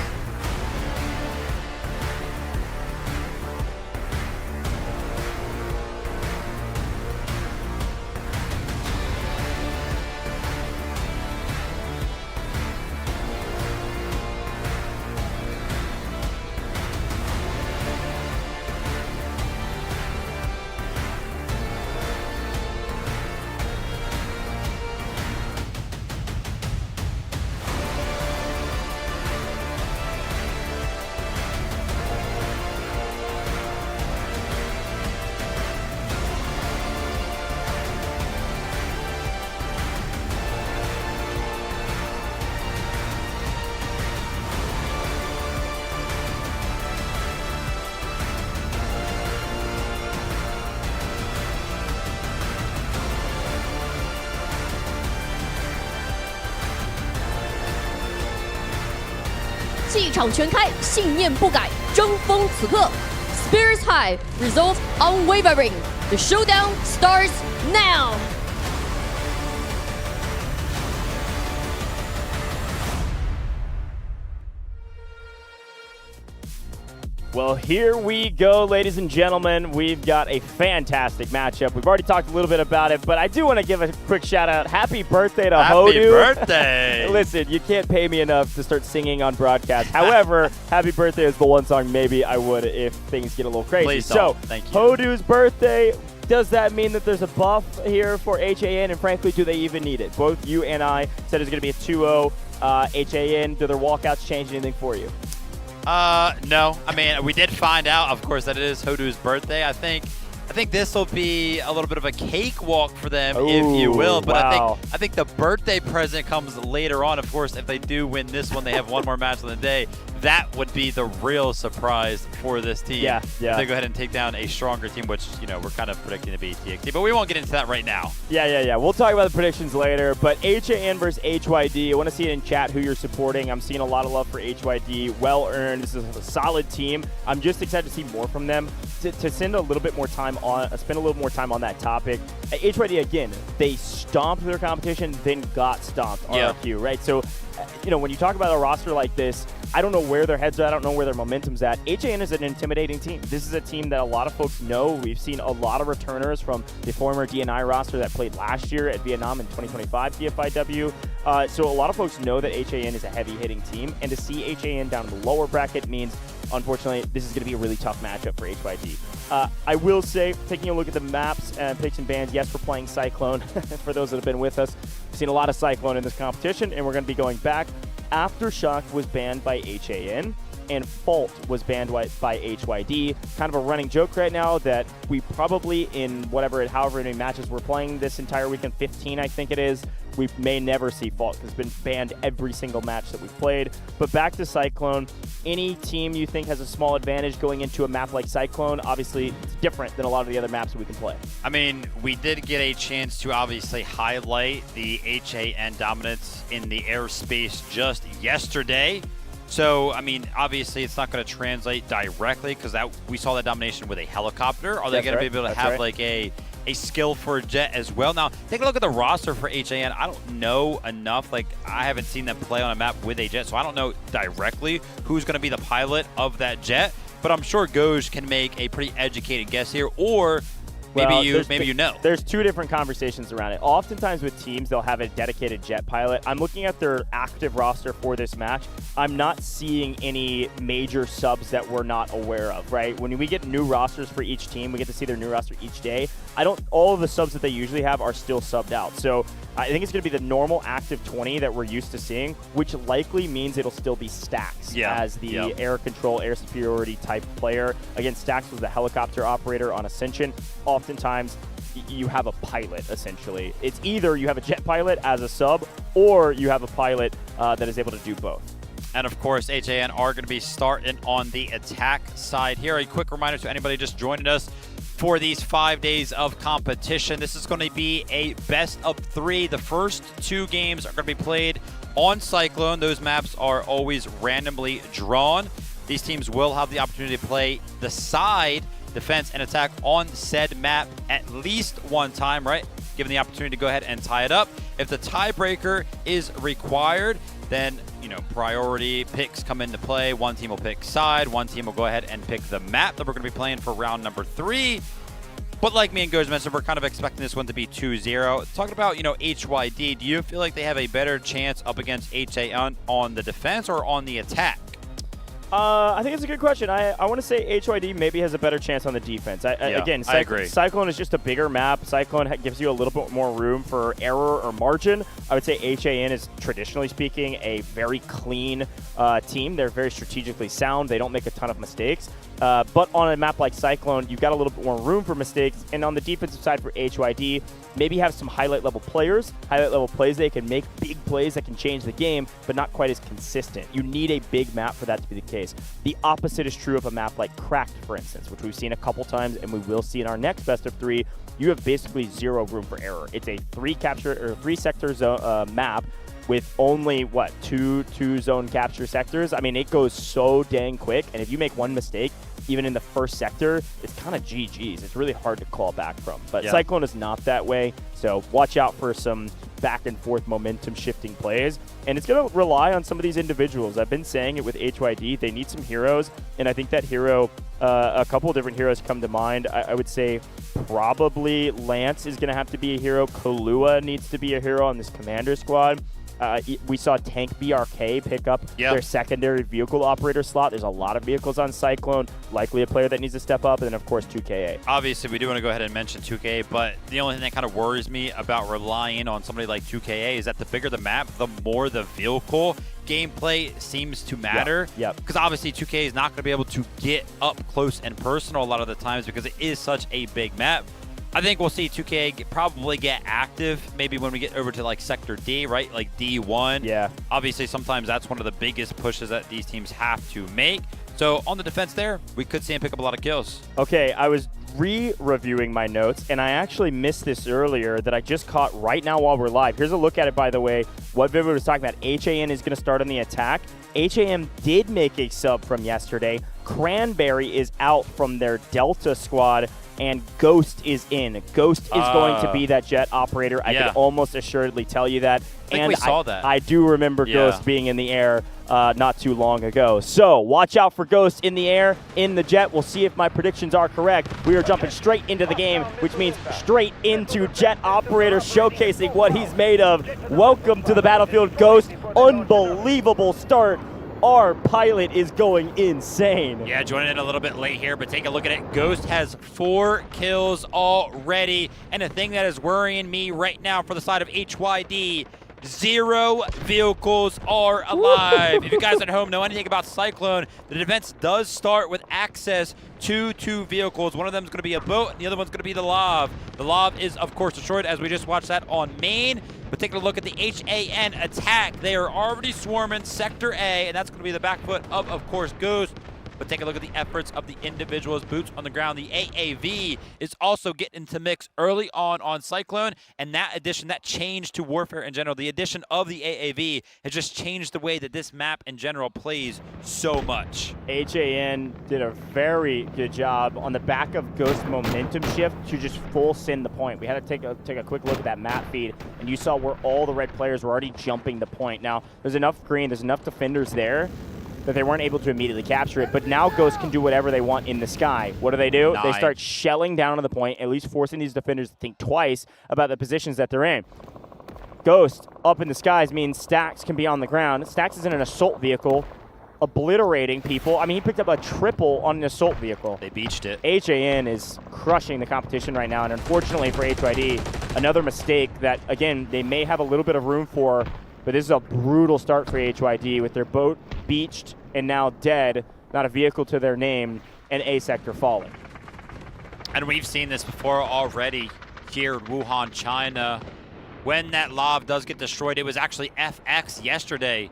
O: 气场全开，信念不改，争锋此刻。Spirits high, results unwavering. The showdown starts now.
M: Well, here we go, ladies and gentlemen. We've got a fantastic matchup. We've already talked a little bit about it, but I do want to give a quick shout-out. Happy birthday to Hodu.
N: Happy birthday!
M: Listen, you can't pay me enough to start singing on broadcast. However, happy birthday is the one song maybe I would if things get a little crazy.
N: Please
M: don't.
N: Thank you.
M: Hodu's birthday. Does that mean that there's a buff here for HAN? And frankly, do they even need it? Both you and I said it's going to be a 2-0 HAN. Do their walkouts change anything for you?
N: No. I mean, we did find out, of course, that it is Hodu's birthday. I think this will be a little bit of a cakewalk for them, if you will. But
M: wow.
N: I think the birthday present comes later on. Of course, if they do win this one, they have one more match on the day. That would be the real surprise for this team.
M: Yeah.
N: If they go ahead and take down a stronger team, which, you know, we're kind of predicting to be TXT. But we won't get into that right now.
M: Yeah. We'll talk about the predictions later. But HAN versus HYD, I want to see it in chat who you're supporting. I'm seeing a lot of love for HYD. Well earned. This is a solid team. I'm just excited to see more from them. To spend a little bit more time on that topic. HYD, again, they stomped their competition, then got stomped. RRQ, right? So, you know, when you talk about a roster like this, I don't know where their heads are. I don't know where their momentum's at. HAN is an intimidating team. This is a team that a lot of folks know. We've seen a lot of returners from the former DNI roster that played last year at Vietnam in 2025 Dfiw. So a lot of folks know that HAN is a heavy-hitting team. And to see HAN down in the lower bracket means, unfortunately, this is going to be a really tough matchup for HYD. I will say, taking a look at the maps and picks and bans, yes, we're playing Cyclone. For those that have been with us, we've seen a lot of Cyclone in this competition, and we're going to be going back. Aftershock was banned by HAN, and Fault was banned by HYD. Kind of a running joke right now that we probably, in however many matches we're playing this entire weekend, 15 I think it is, we may never see Fault because it's been banned every single match that we've played. But back to Cyclone, any team you think has a small advantage going into a map like Cyclone? Obviously, it's different than a lot of the other maps that we can play.
N: I mean, we did get a chance to obviously highlight the HAN dominance in the airspace just yesterday. So, I mean, obviously it's not going to translate directly because we saw that domination with a helicopter. Are they going to be able to have like a skill for a jet as well? Now, take a look at the roster for HAN. I don't know enough. Like, I haven't seen them play on a map with a jet, so I don't know directly who's going to be the pilot of that jet. But I'm sure Goj can make a pretty educated guess here, or maybe you know.
M: There's two different conversations around it. Oftentimes with teams, they'll have a dedicated jet pilot. I'm looking at their active roster for this match. I'm not seeing any major subs that we're not aware of, right? When we get new rosters for each team, we get to see their new roster each day. All of the subs that they usually have are still subbed out. So I think it's going to be the normal active 20 that we're used to seeing, which likely means it'll still be Stax as the air control, air superiority type player. Again, Stax was the helicopter operator on Ascension. Oftentimes, you have a pilot, essentially. It's either you have a jet pilot as a sub, or you have a pilot that is able to do both.
N: And of course, HAN are going to be starting on the attack side here. A quick reminder to anybody just joining us for these 5 days of competition. This is going to be a best of 3. The first 2 games are going to be played on Cyclone. Those maps are always randomly drawn. These teams will have the opportunity to play the side, defense, and attack on said map at least one time, right? Given the opportunity to go ahead and tie it up. If the tiebreaker is required, then, you know, priority picks come into play. One team will pick side, one team will go ahead and pick the map that we're going to be playing for round number 3. But like me and Goj mentioned, we're kind of expecting this one to be 2-0. Talking about, you know, HYD, do you feel like they have a better chance up against HAN on the defense or on the attack?
M: I think it's a good question. I want to say HYD maybe has a better chance on the defense. Again,
N: I agree.
M: Cyclone is just a bigger map. Cyclone gives you a little bit more room for error or margin. I would say HAN is, traditionally speaking, a very clean team. They're very strategically sound. They don't make a ton of mistakes. But on a map like Cyclone, you've got a little bit more room for mistakes. And on the defensive side for HYD, maybe have some highlight-level players, highlight-level plays they can make, big plays that can change the game, but not quite as consistent. You need a big map for that to be the case. The opposite is true of a map like Cracked, for instance, which we've seen a couple times, and we will see in our next best of 3. You have basically zero room for error. It's a 3-sector map. with only, what, two zone capture sectors. I mean, it goes so dang quick, and if you make one mistake, even in the first sector, it's kind of GG's. It's really hard to call back from. But
N: yeah.
M: Cyclone is not that way, so watch out for some back and forth momentum shifting plays. And it's going to rely on some of these individuals. I've been saying it with HYD. They need some heroes, and I think that hero, a couple of different heroes come to mind. I would say probably Lance is going to have to be a hero. Kahlua needs to be a hero on this commander squad. We saw Tank BRK pick up their secondary vehicle operator slot. There's a lot of vehicles on Cyclone, likely a player that needs to step up, and then, of course, 2KA.
N: Obviously, we do want to go ahead and mention 2KA, but the only thing that kind of worries me about relying on somebody like 2KA is that the bigger the map, the more the vehicle gameplay seems to matter. Because obviously 2KA is not going to be able to get up close and personal a lot of the times because it is such a big map. I think we'll see 2K probably get active maybe when we get over to like Sector D, right? Like D1.
M: Yeah.
N: Obviously, sometimes that's one of the biggest pushes that these teams have to make. So on the defense there, we could see him pick up a lot of kills.
M: Okay, I was re-reviewing my notes, and I actually missed this earlier that I just caught right now while we're live. Here's a look at it, by the way. What Vivid was talking about, HAN is going to start on the attack. HAM did make a sub from yesterday. Cranberry is out from their Delta squad, and Ghost is in. Ghost is going to be that jet operator. I can almost assuredly tell you that.
N: I think we saw that.
M: I do remember Ghost being in the air not too long ago. So watch out for Ghost in the air, in the jet. We'll see if my predictions are correct. We are jumping straight into the game, which means straight into jet operator showcasing what he's made of. Welcome to the battlefield, Ghost. Unbelievable start. Our pilot is going insane.
N: Yeah, joining in a little bit late here, but take a look at it. Ghost has 4 kills already. And the thing that is worrying me right now for the side of HYD, 0 vehicles are alive. If you guys at home know anything about Cyclone, the defense does start with access to 2 vehicles. One of them is going to be a boat, and the other one's going to be the Lav. The Lav is, of course, destroyed, as we just watched that on main. But taking a look at the HAN attack, they are already swarming Sector A, and that's going to be the back foot of course, Ghost. But take a look at the efforts of the individuals, boots on the ground. The AAV is also getting into mix early on Cyclone, and that addition, that change to Warfare in general, the addition of the AAV has just changed the way that this map in general plays so much.
M: HAN did a very good job on the back of Ghost momentum shift to just full send the point. We had to take a quick look at that map feed, and you saw where all the red players were already jumping the point. Now, there's enough green, there's enough defenders there that they weren't able to immediately capture it, but now Ghost can do whatever they want in the sky. What do? They start shelling down on the point, at least forcing these defenders to think twice about the positions that they're in. Ghost up in the skies means Stax can be on the ground. Stax is in an assault vehicle, obliterating people. I mean, he picked up a triple on an assault vehicle.
N: They beached it.
M: HAN is crushing the competition right now, and unfortunately for HYD, another mistake that, again, they may have a little bit of room for, but this is a brutal start for HYD with their boat beached and now dead, not a vehicle to their name, and A sector falling.
N: And we've seen this before already here in Wuhan, China. When that Lav does get destroyed, it was actually FX yesterday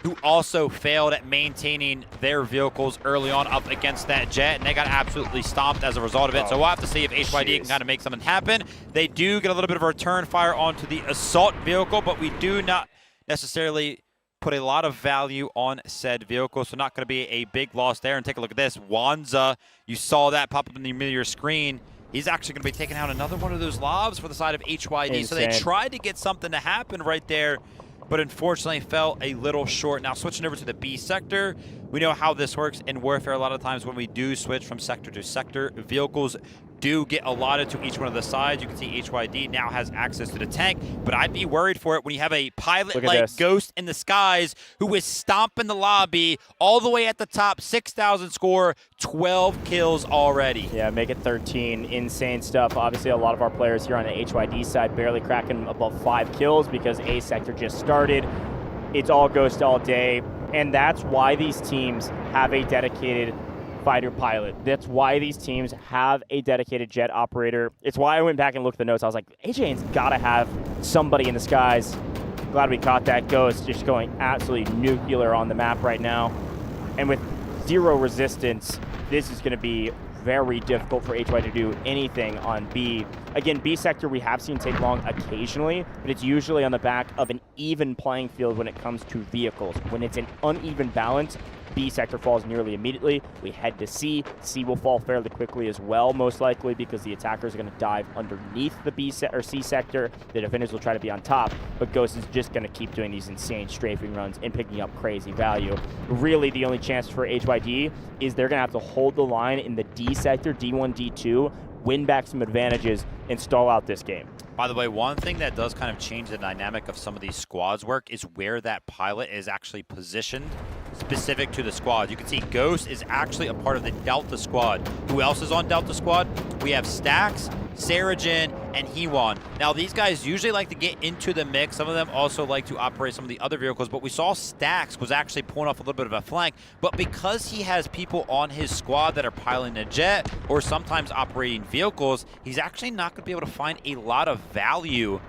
N: who also failed at maintaining their vehicles early on up against that jet, and they got absolutely stomped as a result of it. So we'll have to see if HYD can kind of make something happen. They do get a little bit of a return fire onto the assault vehicle, but we do not necessarily put a lot of value on said vehicle, so not going to be a big loss there. And take a look at this. Wanza, you saw that pop up in the middle of your screen. He's actually going to be taking out another one of those Lavs for the side of HYD.
M: Insane.
N: So they tried to get something to happen right there, but unfortunately fell a little short. Now switching over to the B sector, we know how this works in Warfare. A lot of times when we do switch from sector to sector, vehicles do get allotted to each one of the sides. You can see HYD now has access to the tank, but I'd be worried for it when you have a pilot like Ghost in the skies who is stomping the lobby all the way at the top, 6,000 score, 12 kills already.
M: Yeah, make it 13. Insane stuff. Obviously, a lot of our players here on the HYD side barely cracking above 5 kills because A sector just started. It's all Ghost all day, and that's why these teams have a dedicated fighter pilot. That's why these teams have a dedicated jet operator. It's why I went back and looked at the notes. I was like, HAN's got to have somebody in the skies. Glad we caught that. Ghost just going absolutely nuclear on the map right now. And with 0 resistance, this is going to be very difficult for HY to do anything on B. Again, B sector we have seen take long occasionally, but it's usually on the back of an even playing field when it comes to vehicles. When it's an uneven balance, B sector falls nearly immediately. We head to C. C will fall fairly quickly as well, most likely, because the attackers are going to dive underneath the C sector. The defenders will try to be on top, but Ghost is just going to keep doing these insane strafing runs and picking up crazy value. Really, the only chance for HYD is they're going to have to hold the line in the D sector, D1, D2, win back some advantages, and stall out this game.
N: By the way, one thing that does kind of change the dynamic of some of these squads work is where that pilot is actually positioned specific to the squad. You can see Ghost is actually a part of the Delta squad. Who else is on Delta squad? We have Stax, Sarajin, and Hewan. Now, these guys usually like to get into the mix. Some of them also like to operate some of the other vehicles, but we saw Stax was actually pulling off a little bit of a flank, but because he has people on his squad that are piloting a jet or sometimes operating vehicles, he's actually not going to be able to find a lot of value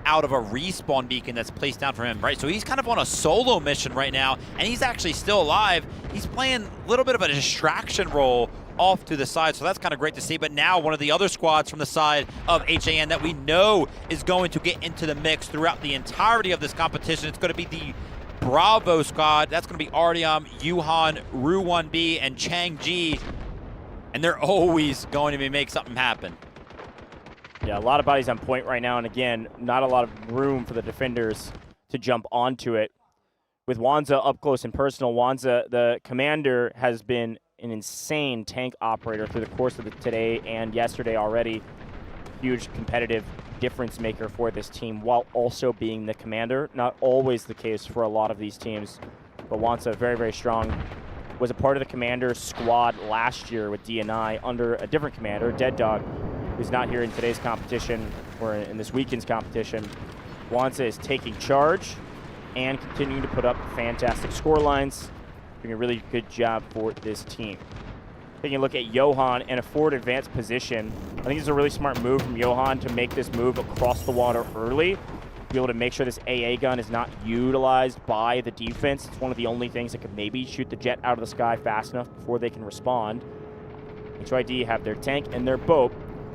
N: out of a respawn beacon that's placed down for him, right? So he's kind of on a solo mission right now, and he's actually still alive. He's playing a little bit of a distraction role off to the side, so that's kind of great to see. But now one of the other squads from the side of HAN that we know is going to get into the mix throughout the entirety of this competition, it's going to be the Bravo squad. That's going to be Artyom, Yuhan, Ru1B, and Chang Ji, and they're always going to make something happen.
M: Yeah, a lot of bodies on point right now, and again, not a lot of room for the defenders to jump onto it. With Wanza up close and personal, Wanza, the commander, has been an insane tank operator through the course of today and yesterday already. Huge competitive difference maker for this team while also being the commander. Not always the case for a lot of these teams, but Wanza, very, very strong. Was a part of the commander squad last year with DNI under a different commander, Dead Dog, who's not here in today's competition or in this weekend's competition. Wanza is taking charge and continuing to put up fantastic score lines, doing a really good job for this team. Taking a look at Johan and a forward advanced position. I think it's a really smart move from Johan to make this move across the water early, be able to make sure this AA gun is not utilized by the defense. It's one of the only things that could maybe shoot the jet out of the sky fast enough before they can respond. HYD have their tank and their boat.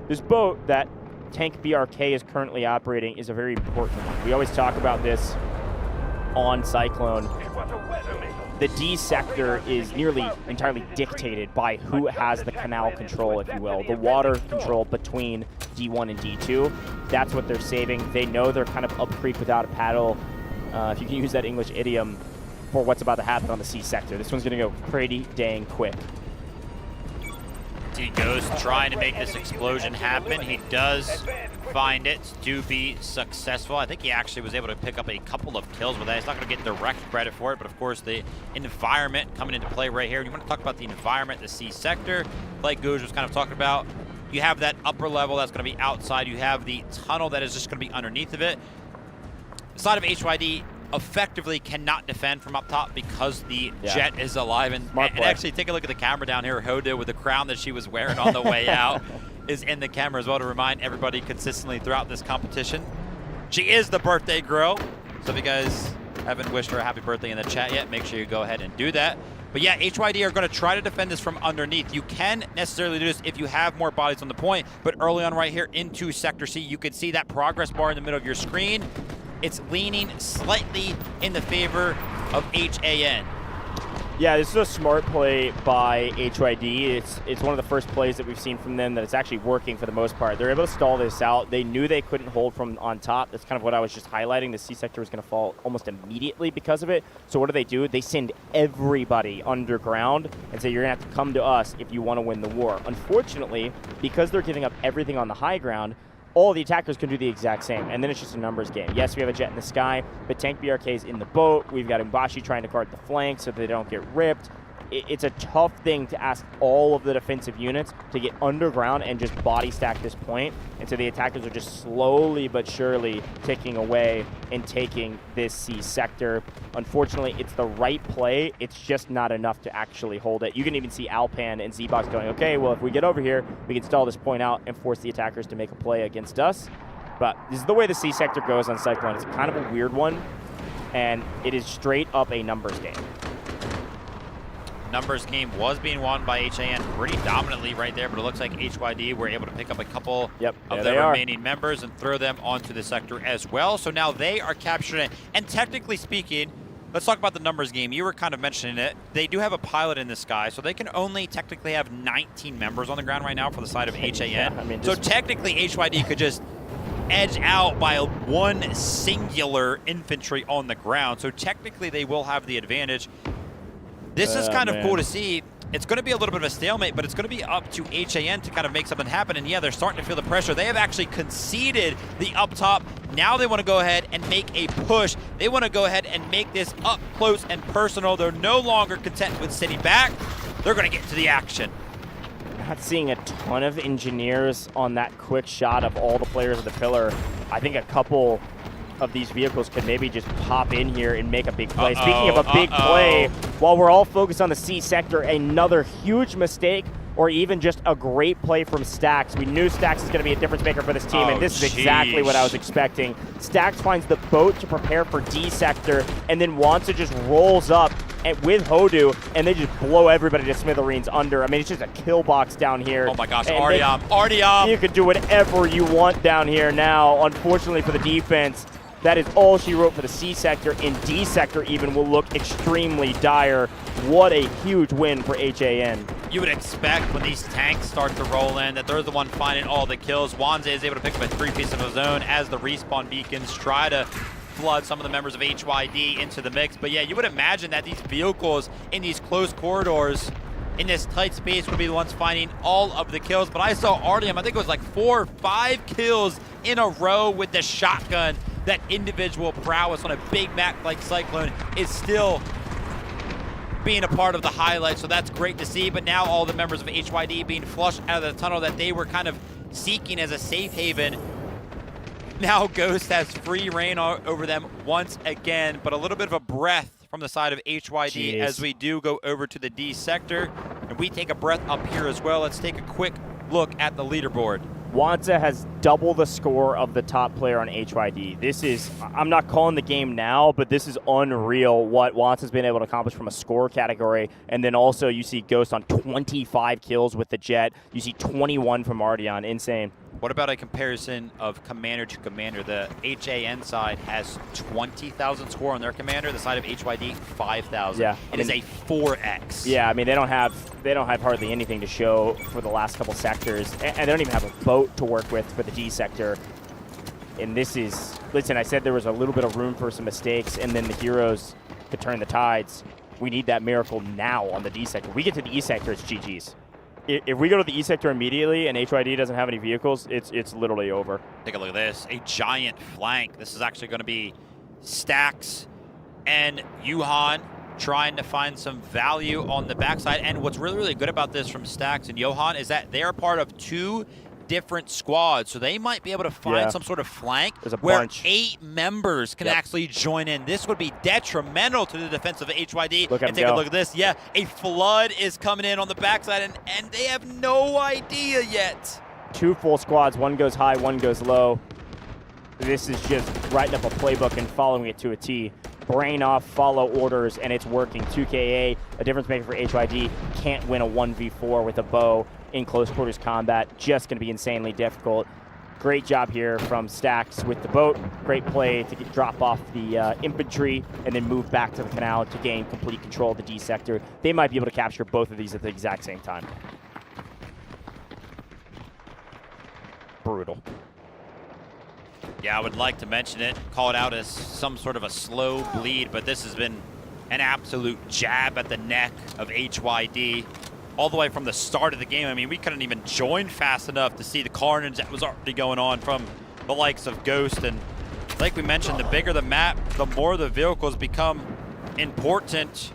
M: This boat that Tank BRK is currently operating is a very important one. We always talk about this on Cyclone. The D sector is nearly entirely dictated by who has the canal control, if you will, the water control between D1 and D2. That's what they're saving. They know they're kind of up creek without a paddle, if you can use that English idiom, for what's about to happen on the C sector. This one's going to go pretty dang quick.
N: He goes trying to make this explosion happen. He does find it to be successful. I think he actually was able to pick up a couple of kills with that. He's not going to get direct credit for it, but of course the environment coming into play right here. And you want to talk about the environment, the C sector, like Gouge was kind of talking about. You have that upper level that's going to be outside. You have the tunnel that is just going to be underneath of it. The side of HYD effectively cannot defend from up top because the jet is alive. And actually, take a look at the camera down here. Hoda, with the crown that she was wearing on the way out, is in the camera as well to remind everybody consistently throughout this competition. She is the birthday girl. So if you guys haven't wished her a happy birthday in the chat yet, make sure you go ahead and do that. But yeah, HYD are going to try to defend this from underneath. You can necessarily do this if you have more bodies on the point, but early on right here into Sector C, you can see that progress bar in the middle of your screen. It's leaning slightly in the favor of HAN.
M: Yeah, this is a smart play by HYD. It's one of the first plays that we've seen from them that it's actually working for the most part. They're able to stall this out. They knew they couldn't hold from on top. That's kind of what I was just highlighting. The C sector was going to fall almost immediately because of it. So what do? They send everybody underground and say, you're going to have to come to us if you want to win the war. Unfortunately, because they're giving up everything on the high ground, all the attackers can do the exact same, and then it's just a numbers game. Yes, we have a jet in the sky, but Tank BRK is in the boat. We've got Umbashi trying to guard the flank so they don't get ripped. It's a tough thing to ask all of the defensive units to get underground and just body stack this point. And so the attackers are just slowly but surely ticking away and taking this C sector. Unfortunately, it's the right play. It's just not enough to actually hold it. You can even see Alpan and Z-Box going, okay, well, if we get over here, we can stall this point out and force the attackers to make a play against us. But this is the way the C sector goes on Cyclone. It's kind of a weird one, and it is straight up a numbers game.
N: numbers game was being won by HAN pretty dominantly right there, but it looks like HYD were able to pick up a couple of their remaining members and throw them onto the sector as well. So now they are capturing it. And technically speaking, let's talk about the numbers game. You were kind of mentioning it. They do have a pilot in the sky, so they can only technically have 19 members on the ground right now for the side of HAN.
M: Yeah, I mean,
N: so technically HYD could just edge out by one singular infantry on the ground. So technically they will have the advantage. This is kind of cool to see. It's going to be a little bit of a stalemate, but it's going to be up to HAN to kind of make something happen. And yeah, they're starting to feel the pressure. They have actually conceded the up top. Now they want to go ahead and make a push. They want to go ahead and make this up close and personal. They're no longer content with sitting back. They're going to get to the action.
M: Not seeing a ton of engineers on that quick shot of all the players of the pillar. I think a couple of these vehicles could maybe just pop in here and make a big play. Speaking of a big play, while we're all focused on the C sector, another huge mistake or even just a great play from Stax. We knew Stax is going to be a difference maker for this team, and this is exactly what I was expecting. Stax finds the boat to prepare for D sector, and then Wansa just rolls up with Hodu, and they just blow everybody to smithereens under. I mean, it's just a kill box down here.
N: Oh my gosh, Artyom.
M: You could do whatever you want down here now. Unfortunately for the defense, that is all she wrote for the C sector, and D sector even will look extremely dire. What a huge win for HAN.
N: You would expect when these tanks start to roll in that they're the one finding all the kills. Wanza is able to pick up a 3-piece of his own as the respawn beacons try to flood some of the members of HYD into the mix. But yeah, you would imagine that these vehicles in these close corridors in this tight space would be the ones finding all of the kills. But I saw Artyom, I think it was like 4 or 5 kills in a row with the shotgun. That individual prowess on a big map like Cyclone is still being a part of the highlight, so that's great to see. But now all the members of HYD being flushed out of the tunnel that they were kind of seeking as a safe haven. Now Ghost has free reign over them once again, but a little bit of a breath from the side of HYD as we do go over to the D sector. And we take a breath up here as well. Let's take a quick look at the leaderboard.
M: Wansa has double the score of the top player on HYD. This is, I'm not calling the game now, but this is unreal what Wansa's been able to accomplish from a score category. And then also you see Ghost on 25 kills with the Jet. You see 21 from Artyom. Insane.
N: What about a comparison of commander to commander? The HAN side has 20,000 score on their commander. The side of HYD, 5,000.
M: Yeah,
N: it is a 4x.
M: Yeah, I mean they don't have hardly anything to show for the last couple sectors, and they don't even have a boat to work with for the D sector. And this is, listen, I said there was a little bit of room for some mistakes, and then the heroes could turn the tides. We need that miracle now on the D sector. We get to the E sector, it's GG's. If we go to the E sector immediately and HYD doesn't have any vehicles, it's literally over.
N: Take a look at this, a giant flank. This is actually going to be Stax and Wuhan trying to find some value on the backside. And what's really, really good about this from Stax and Johan is that they are part of 2 different squads, so they might be able to find some sort of flank where
M: bunch.
N: 8 members can actually join in. This would be detrimental to the defense of HYD.
M: Look at
N: and take a look at this. Yeah, a flood is coming in on the backside, and they have no idea yet.
M: 2 full squads, one goes high, one goes low. This is just writing up a playbook and following it to a T. Brain off, follow orders, and it's working. 2KA, a difference maker for HYD, can't win a 1v4 with a bow in close quarters combat. Just going to be insanely difficult. Great job here from Stax with the boat. Great play to drop off the infantry and then move back to the canal to gain complete control of the D sector. They might be able to capture both of these at the exact same time. Brutal.
N: Yeah, I would like to mention it, call it out as some sort of a slow bleed, but this has been an absolute jab at the neck of HYD all the way from the start of the game. I mean, we couldn't even join fast enough to see the carnage that was already going on from the likes of Ghost. And like we mentioned, the bigger the map, the more the vehicles become important.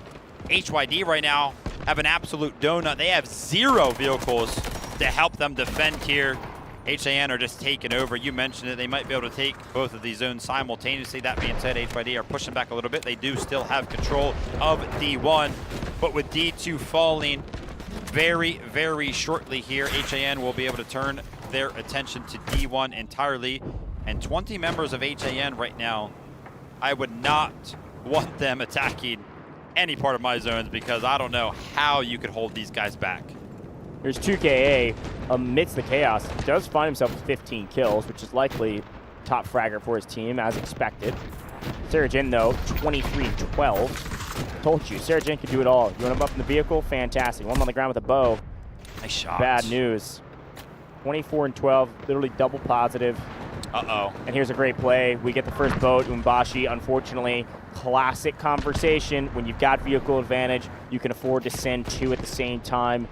N: HYD right now have an absolute donut. They have 0 vehicles to help them defend here. HAN are just taking over. You mentioned it. They might be able to take both of these zones simultaneously. That being said, HYD are pushing back a little bit. They do still have control of D1, but with D2 falling very, very shortly here, HAN will be able to turn their attention to D1 entirely. And 20 members of HAN right now, I would not want them attacking any part of my zones because I don't know how you could hold these guys back.
M: There's 2KA amidst the chaos. Does find himself with 15 kills, which is likely top fragger for his team, as expected. Sarajin, though, 23-12. Told you, Sarajin could do it all. You want him up in the vehicle? Fantastic. One on the ground with a bow.
N: Nice shot.
M: Bad news. 24-12, literally double positive.
N: Uh-oh.
M: And here's a great play. We get the first boat. Umbashi, unfortunately, classic conversation. When you've got vehicle advantage, you can afford to send two at the same time.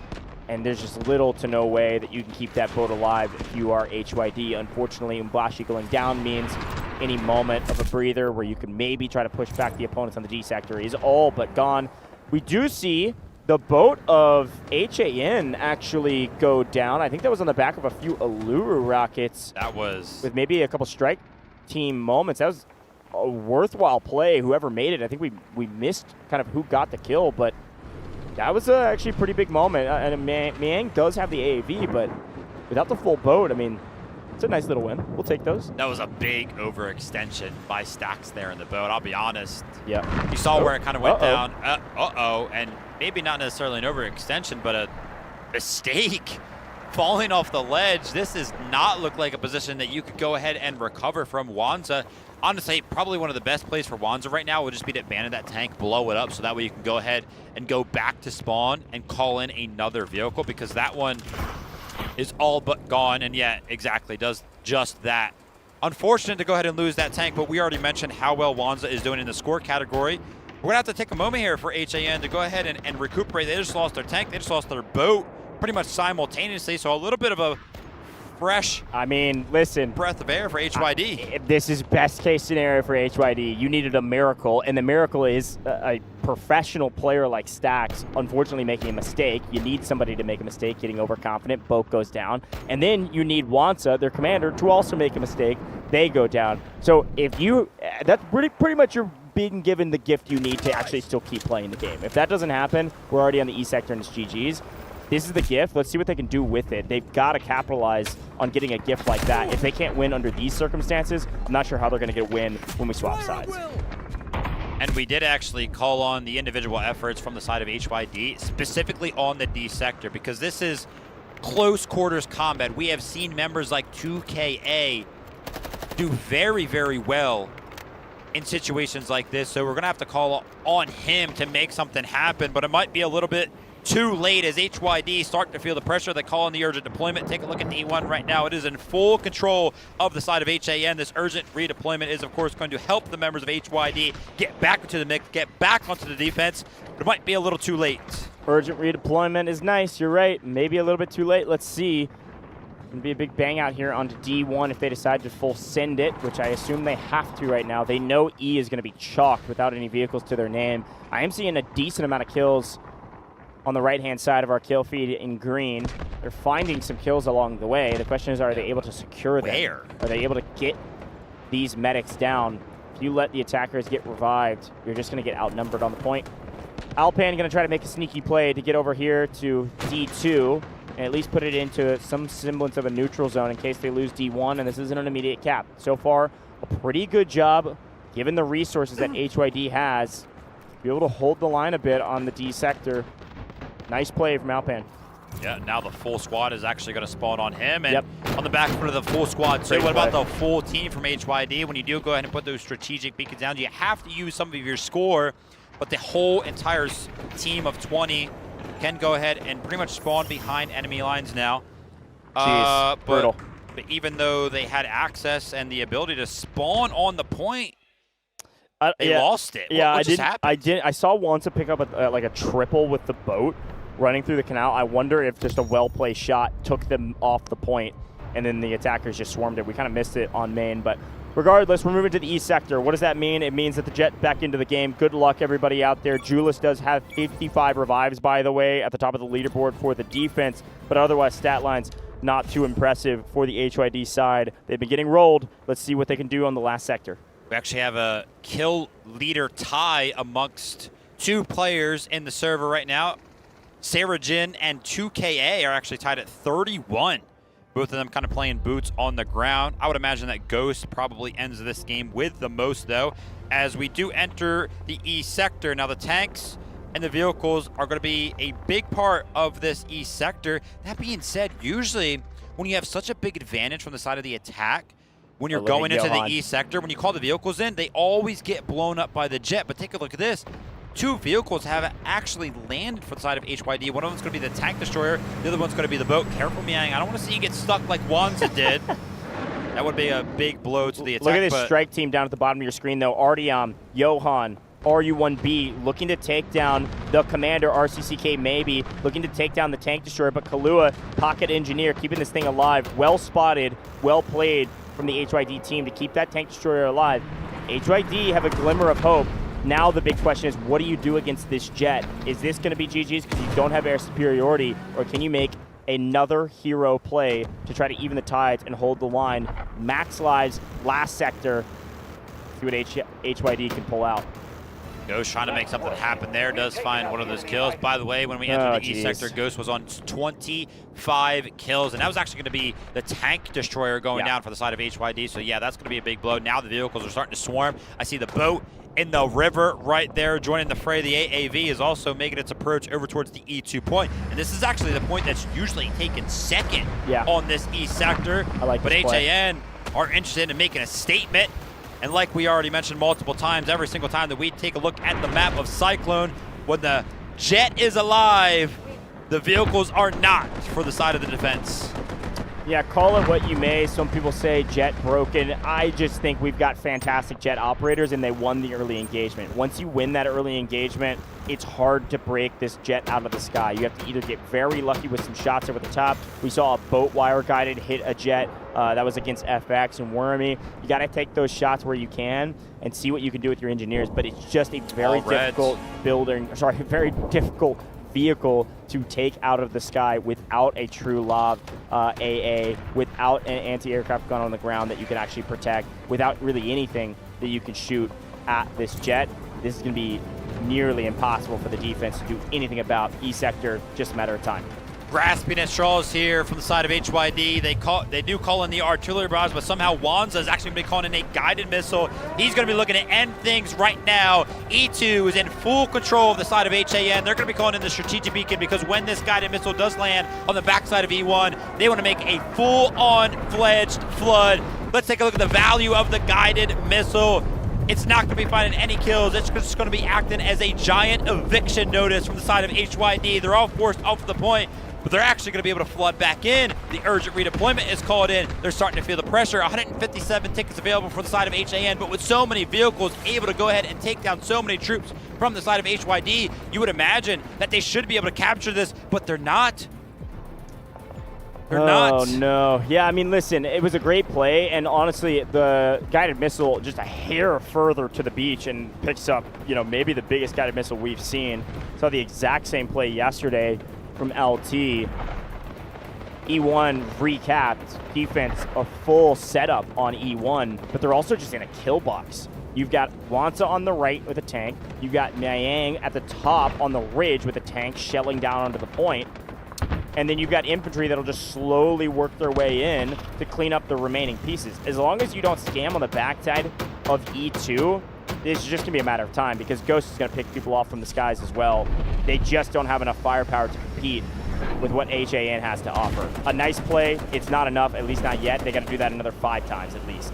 M: And there's just little to no way that you can keep that boat alive if you are HYD. Unfortunately, Umbashi going down means any moment of a breather where you can maybe try to push back the opponents on the D sector is all but gone. We do see the boat of HAN actually go down. I think that was on the back of a few Allura rockets.
N: That was...
M: with maybe a couple strike team moments. That was a worthwhile play, whoever made it. I think we missed kind of who got the kill, but that was actually a pretty big moment. And Miang does have the AAV, but without the full boat, I mean, it's a nice little win. We'll take those.
N: That was a big overextension by Stacks there in the boat, I'll be honest.
M: Yeah.
N: You saw where it kind of went down. And maybe not necessarily an overextension, but a mistake. Falling off the ledge. This does not look like a position that you could go ahead and recover from Wanza. Honestly, probably one of the best plays for Wanza right now would just be to abandon that tank, blow it up, so that way you can go ahead and go back to spawn and call in another vehicle, because that one is all but gone, and yeah, exactly, does just that. Unfortunate to go ahead and lose that tank, but we already mentioned how well Wanza is doing in the score category. We're going to have to take a moment here for HAN to go ahead and recuperate. They just lost their tank, they just lost their boat pretty much simultaneously, so a little bit of a fresh,
M: I mean, listen,
N: breath of air for HYD.
M: This is best case scenario for HYD. You needed a miracle, and the miracle is a professional player like Stacks unfortunately making a mistake. You need somebody to make a mistake, getting overconfident, boat goes down. And then you need Wanza, their commander, to also make a mistake. They go down. So if you, that's pretty much you're being given the gift you need to actually still keep playing the game. If that doesn't happen, we're already on the E sector and it's GG's. This is the gift. Let's see what they can do with it. They've got to capitalize on getting a gift like that. If they can't win under these circumstances, I'm not sure how they're going to get a win when we swap sides.
N: And we did actually call on the individual efforts from the side of HYD, specifically on the D sector, because this is close quarters combat. We have seen members like 2KA do very, very well in situations like this, so we're going to have to call on him to make something happen, but it might be a little bit too late as HYD start to feel the pressure. They call in the urgent deployment. Take a look at D1 right now. It is in full control of the side of HAN. This urgent redeployment is, of course, going to help the members of HYD get back into the mix, get back onto the defense, but it might be a little too late.
M: Urgent redeployment is nice. You're right. Maybe a little bit too late. Let's see. Going to be a big bang out here onto D1 if they decide to full send it, which I assume they have to right now. They know E is going to be chalked without any vehicles to their name. I am seeing a decent amount of kills on the right-hand side of our kill feed in green. They're finding some kills along the way. The question is, are they able to secure them?
N: Where?
M: Are they able to get these medics down? If you let the attackers get revived, you're just going to get outnumbered on the point. Alpan going to try to make a sneaky play to get over here to D2 and at least put it into some semblance of a neutral zone in case they lose D1, and this isn't an immediate cap. So far, a pretty good job, given the resources that HYD has, to be able to hold the line a bit on the D sector. Nice play from Alpan.
N: Yeah, now the full squad is actually going to spawn on him, and on the back foot of the full squad too. What about the full team from HYD? When you do go ahead and put those strategic beacons down, you have to use some of your score, but the whole entire team of 20 can go ahead and pretty much spawn behind enemy lines now.
M: Jeez, brutal.
N: But even though they had access and the ability to spawn on the point, they lost it.
M: Yeah,
N: what just happened?
M: I saw Wanza pick up like a triple with the boat running through the canal. I wonder if just a well-placed shot took them off the point, and then the attackers just swarmed it. We kind of missed it on main, but regardless, we're moving to the east sector. What does that mean? It means that the Jet back into the game. Good luck, everybody out there. Julius does have 55 revives, by the way, at the top of the leaderboard for the defense, but otherwise stat lines not too impressive for the HYD side. They've been getting rolled. Let's see what they can do on the last sector.
N: We actually have a kill leader tie amongst two players in the server right now. Sarajin and 2KA are actually tied at 31. Both of them kind of playing boots on the ground. I would imagine that Ghost probably ends this game with the most, though. as we do enter the E sector. Now the tanks and the vehicles are going to be a big part of this E sector. That being said, usually when you have such a big advantage from the side of the attack, when you're going into the E sector, when you call the vehicles in, they always get blown up by the jet. But take a look at this. 2 vehicles have actually landed for the side of HYD. One of them's going to be the tank destroyer. The other one's going to be the boat. Careful, Miang. I don't want to see you get stuck like Wanza did. That would be a big blow to the attack.
M: Look at this strike team down at the bottom of your screen, though. Artyom, Johan, RU-1B looking to take down the commander, RCCK maybe, looking to take down the tank destroyer, but Kalua, pocket engineer, keeping this thing alive. Well spotted, well played from the HYD team to keep that tank destroyer alive. HYD have a glimmer of hope. Now the big question is, what do you do against this jet? Is this going to be GG's because you don't have air superiority, or can you make another hero play to try to even the tides and hold the line? Max lives, last sector. See what HYD can pull out.
N: Ghost trying to make something happen there, does find one of those kills. By the way, when we entered the E sector, Ghost was on 25 kills, and that was actually going to be the tank destroyer going down for the side of HYD. So yeah, that's going to be a big blow. Now the vehicles are starting to swarm. I see the boat in the river right there joining the fray. The AAV is also making its approach over towards the E2 point, and this is actually the point that's usually taken second on this E sector.
M: I like
N: but
M: this play.
N: HAN are interested in making a statement. And like we already mentioned multiple times, every single time that we take a look at the map of Cyclone, when the jet is alive, the vehicles are not for the side of the defense.
M: Yeah, call it what you may. Some people say jet broken. I just think we've got fantastic jet operators, and they won the early engagement. Once you win that early engagement, it's hard to break this jet out of the sky. You have to either get very lucky with some shots over the top. We saw a boat wire guided hit a jet. That was against FX and Wormy. You got to take those shots where you can and see what you can do with your engineers. But it's just a very difficult very difficult vehicle to take out of the sky without a true lob AA, without an anti-aircraft gun on the ground that you can actually protect, without really anything that you can shoot at this jet. This is going to be nearly impossible for the defense to do anything about. E sector, just a matter of time.
N: Grasping at straws here from the side of HYD. They do call in the artillery barrage, but somehow Wanza is actually going to be calling in a guided missile. He's going to be looking to end things right now. E2 is in full control of the side of HAN. They're going to be calling in the strategic beacon because when this guided missile does land on the backside of E1, they want to make a full-on fledged flood. Let's take a look at the value of the guided missile. It's not going to be finding any kills. It's just going to be acting as a giant eviction notice from the side of HYD. They're all forced off the point, but they're actually going to be able to flood back in. The urgent redeployment is called in. They're starting to feel the pressure. 157 tickets available for the side of HAN, but with so many vehicles able to go ahead and take down so many troops from the side of HYD, you would imagine that they should be able to capture this, but they're not. They're not.
M: Oh, no. Yeah, I mean, listen, it was a great play, and honestly, the guided missile just a hair further to the beach and picks up, maybe the biggest guided missile we've seen. Saw the exact same play yesterday from LT. E1 recapped defense, a full setup on E1, but they're also just in a kill box. You've got Wanza on the right with a tank. You've got Nyang at the top on the ridge with a tank shelling down onto the point. And then you've got infantry that'll just slowly work their way in to clean up the remaining pieces. As long as you don't scam on the backside of E2, this is just going to be a matter of time because Ghost is going to pick people off from the skies as well. They just don't have enough firepower to compete with what HAN has to offer. A nice play, it's not enough, at least not yet. They got to do that another 5 times at least.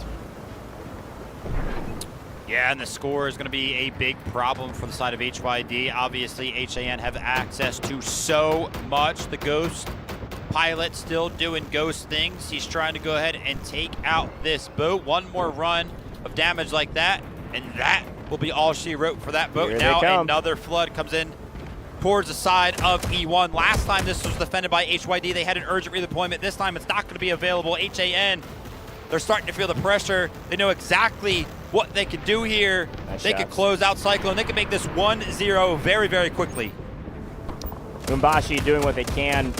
N: Yeah, and the score is going to be a big problem for the side of HYD. Obviously, HAN have access to so much. The Ghost pilot still doing Ghost things. He's trying to go ahead and take out this boat. One more run of damage like that, and that will be all she wrote for that boat.
M: Here
N: now another flood comes in towards the side of E1. Last time this was defended by HYD, they had an urgent redeployment. This time it's not going to be available. HAN, they're starting to feel the pressure. They know exactly what they can do here.
M: Nice
N: they
M: shots.
N: can close out Cyclone. They can make this 1-0 very, very quickly.
M: Umbashi doing what they can.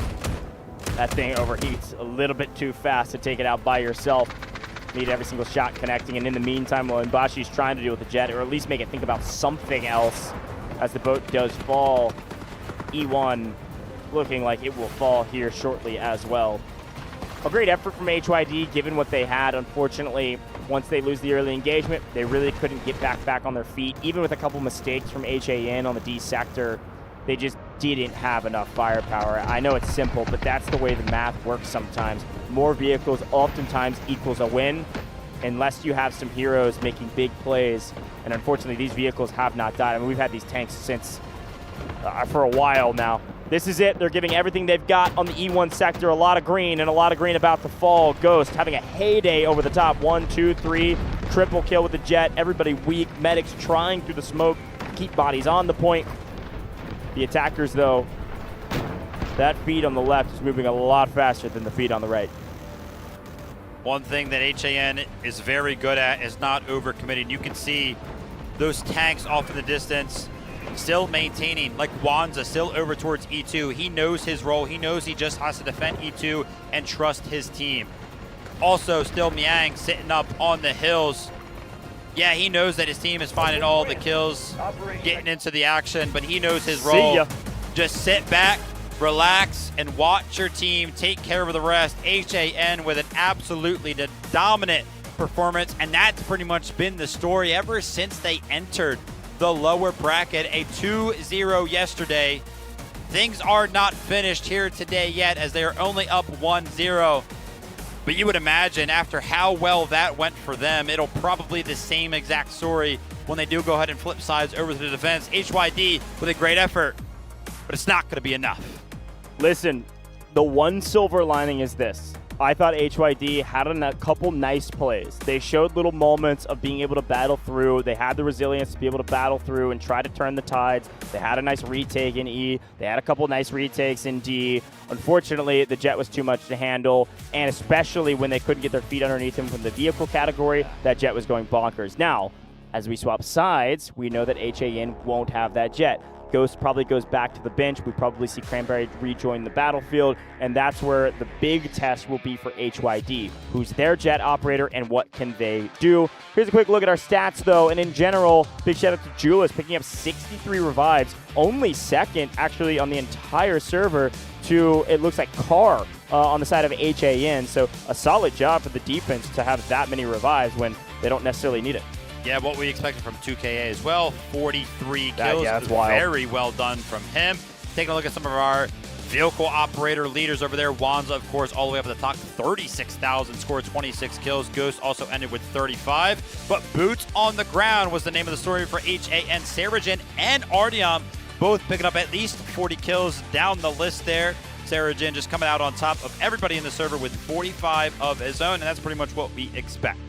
M: That thing overheats a little bit too fast to take it out by yourself. Need every single shot connecting, and in the meantime, while Umbashi's trying to deal with the jet, or at least make it think about something else as the boat does fall, E1 looking like it will fall here shortly as well. A great effort from HYD given what they had. Unfortunately, once they lose the early engagement, they really couldn't get back on their feet. Even with a couple mistakes from HAN on the D sector, they just didn't have enough firepower. I know it's simple, but that's the way the math works sometimes. More vehicles oftentimes equals a win, unless you have some heroes making big plays. And unfortunately, these vehicles have not died. I mean, we've had these tanks since for a while now. This is it. They're giving everything they've got on the E1 sector. A lot of green, and a lot of green about to fall. Ghost having a heyday over the top. 1, 2, 3. Triple kill with the jet. Everybody weak. Medics trying through the smoke to keep bodies on the point. The attackers, though, that feed on the left is moving a lot faster than the feed on the right.
N: One thing that HAN is very good at is not overcommitting. You can see those tanks off in the distance still maintaining, like Wanza still over towards E2. He knows his role. He knows he just has to defend E2 and trust his team. Also, still Miang sitting up on the hills. Yeah, he knows that his team is finding all the kills, getting into the action, but he knows his role.
M: See ya.
N: Just sit back, relax, and watch your team take care of the rest. HAN with an absolutely dominant performance, and that's pretty much been the story ever since they entered the lower bracket. A 2-0 yesterday. Things are not finished here today yet, as they are only up 1-0. But you would imagine after how well that went for them, it'll probably be the same exact story when they do go ahead and flip sides over to the defense. HYD with a great effort, but it's not going to be enough.
M: Listen, the one silver lining is this. I thought HYD had a couple nice plays. They showed little moments of being able to battle through. They had the resilience to be able to battle through and try to turn the tides. They had a nice retake in E. They had a couple nice retakes in D. Unfortunately, the jet was too much to handle, and especially when they couldn't get their feet underneath him from the vehicle category, that jet was going bonkers. Now, as we swap sides, we know that HAN won't have that jet. Ghost probably goes back to the bench. We probably see Cranberry rejoin the battlefield, and that's where the big test will be for HYD. Who's their jet operator, and what can they do? Here's a quick look at our stats, though, and in general, big shout out to Julius picking up 63 revives, only second, actually, on the entire server to, it looks like, Carr on the side of HAN, so a solid job for the defense to have that many revives when they don't necessarily need it.
N: Yeah, what we expected from 2KA as well. 43 kills.
M: Yeah, that's wild.
N: Very well done from him. Taking a look at some of our vehicle operator leaders over there. Wanza, of course, all the way up at the top. 36,000, scored 26 kills. Ghost also ended with 35. But Boots on the Ground was the name of the story for HAN. Sarajin and Artyom both picking up at least 40 kills down the list there. Sarajin just coming out on top of everybody in the server with 45 of his own, and that's pretty much what we expect.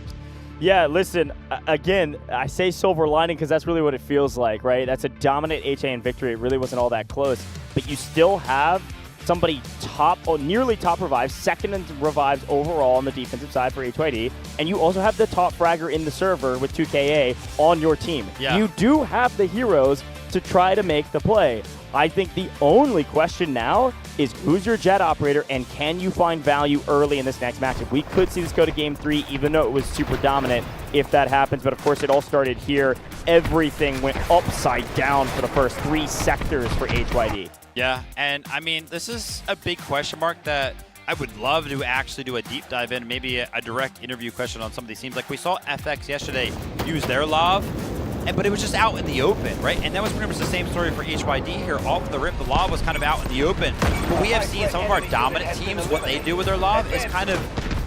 M: Yeah, listen, again, I say silver lining because that's really what it feels like, right? That's a dominant HAN victory. It really wasn't all that close. But you still have somebody nearly top revives, second in revives overall on the defensive side for HYD, and you also have the top fragger in the server with 2KA on your team.
N: Yeah.
M: You do have the heroes to try to make the play. I think the only question now is who's your jet operator, and can you find value early in this next matchup? We could see this go to game 3, even though it was super dominant if that happens. But of course, it all started here. Everything went upside down for the first 3 sectors for HYD.
N: Yeah, and I mean, this is a big question mark that I would love to actually do a deep dive in, maybe a direct interview question on some of these teams. Like we saw FX yesterday use their LOV, but it was just out in the open, right? And that was pretty much the same story for HYD here. Off the rip, the LOV was kind of out in the open. But we have seen some of our dominant teams, what they do with their LOV is kind of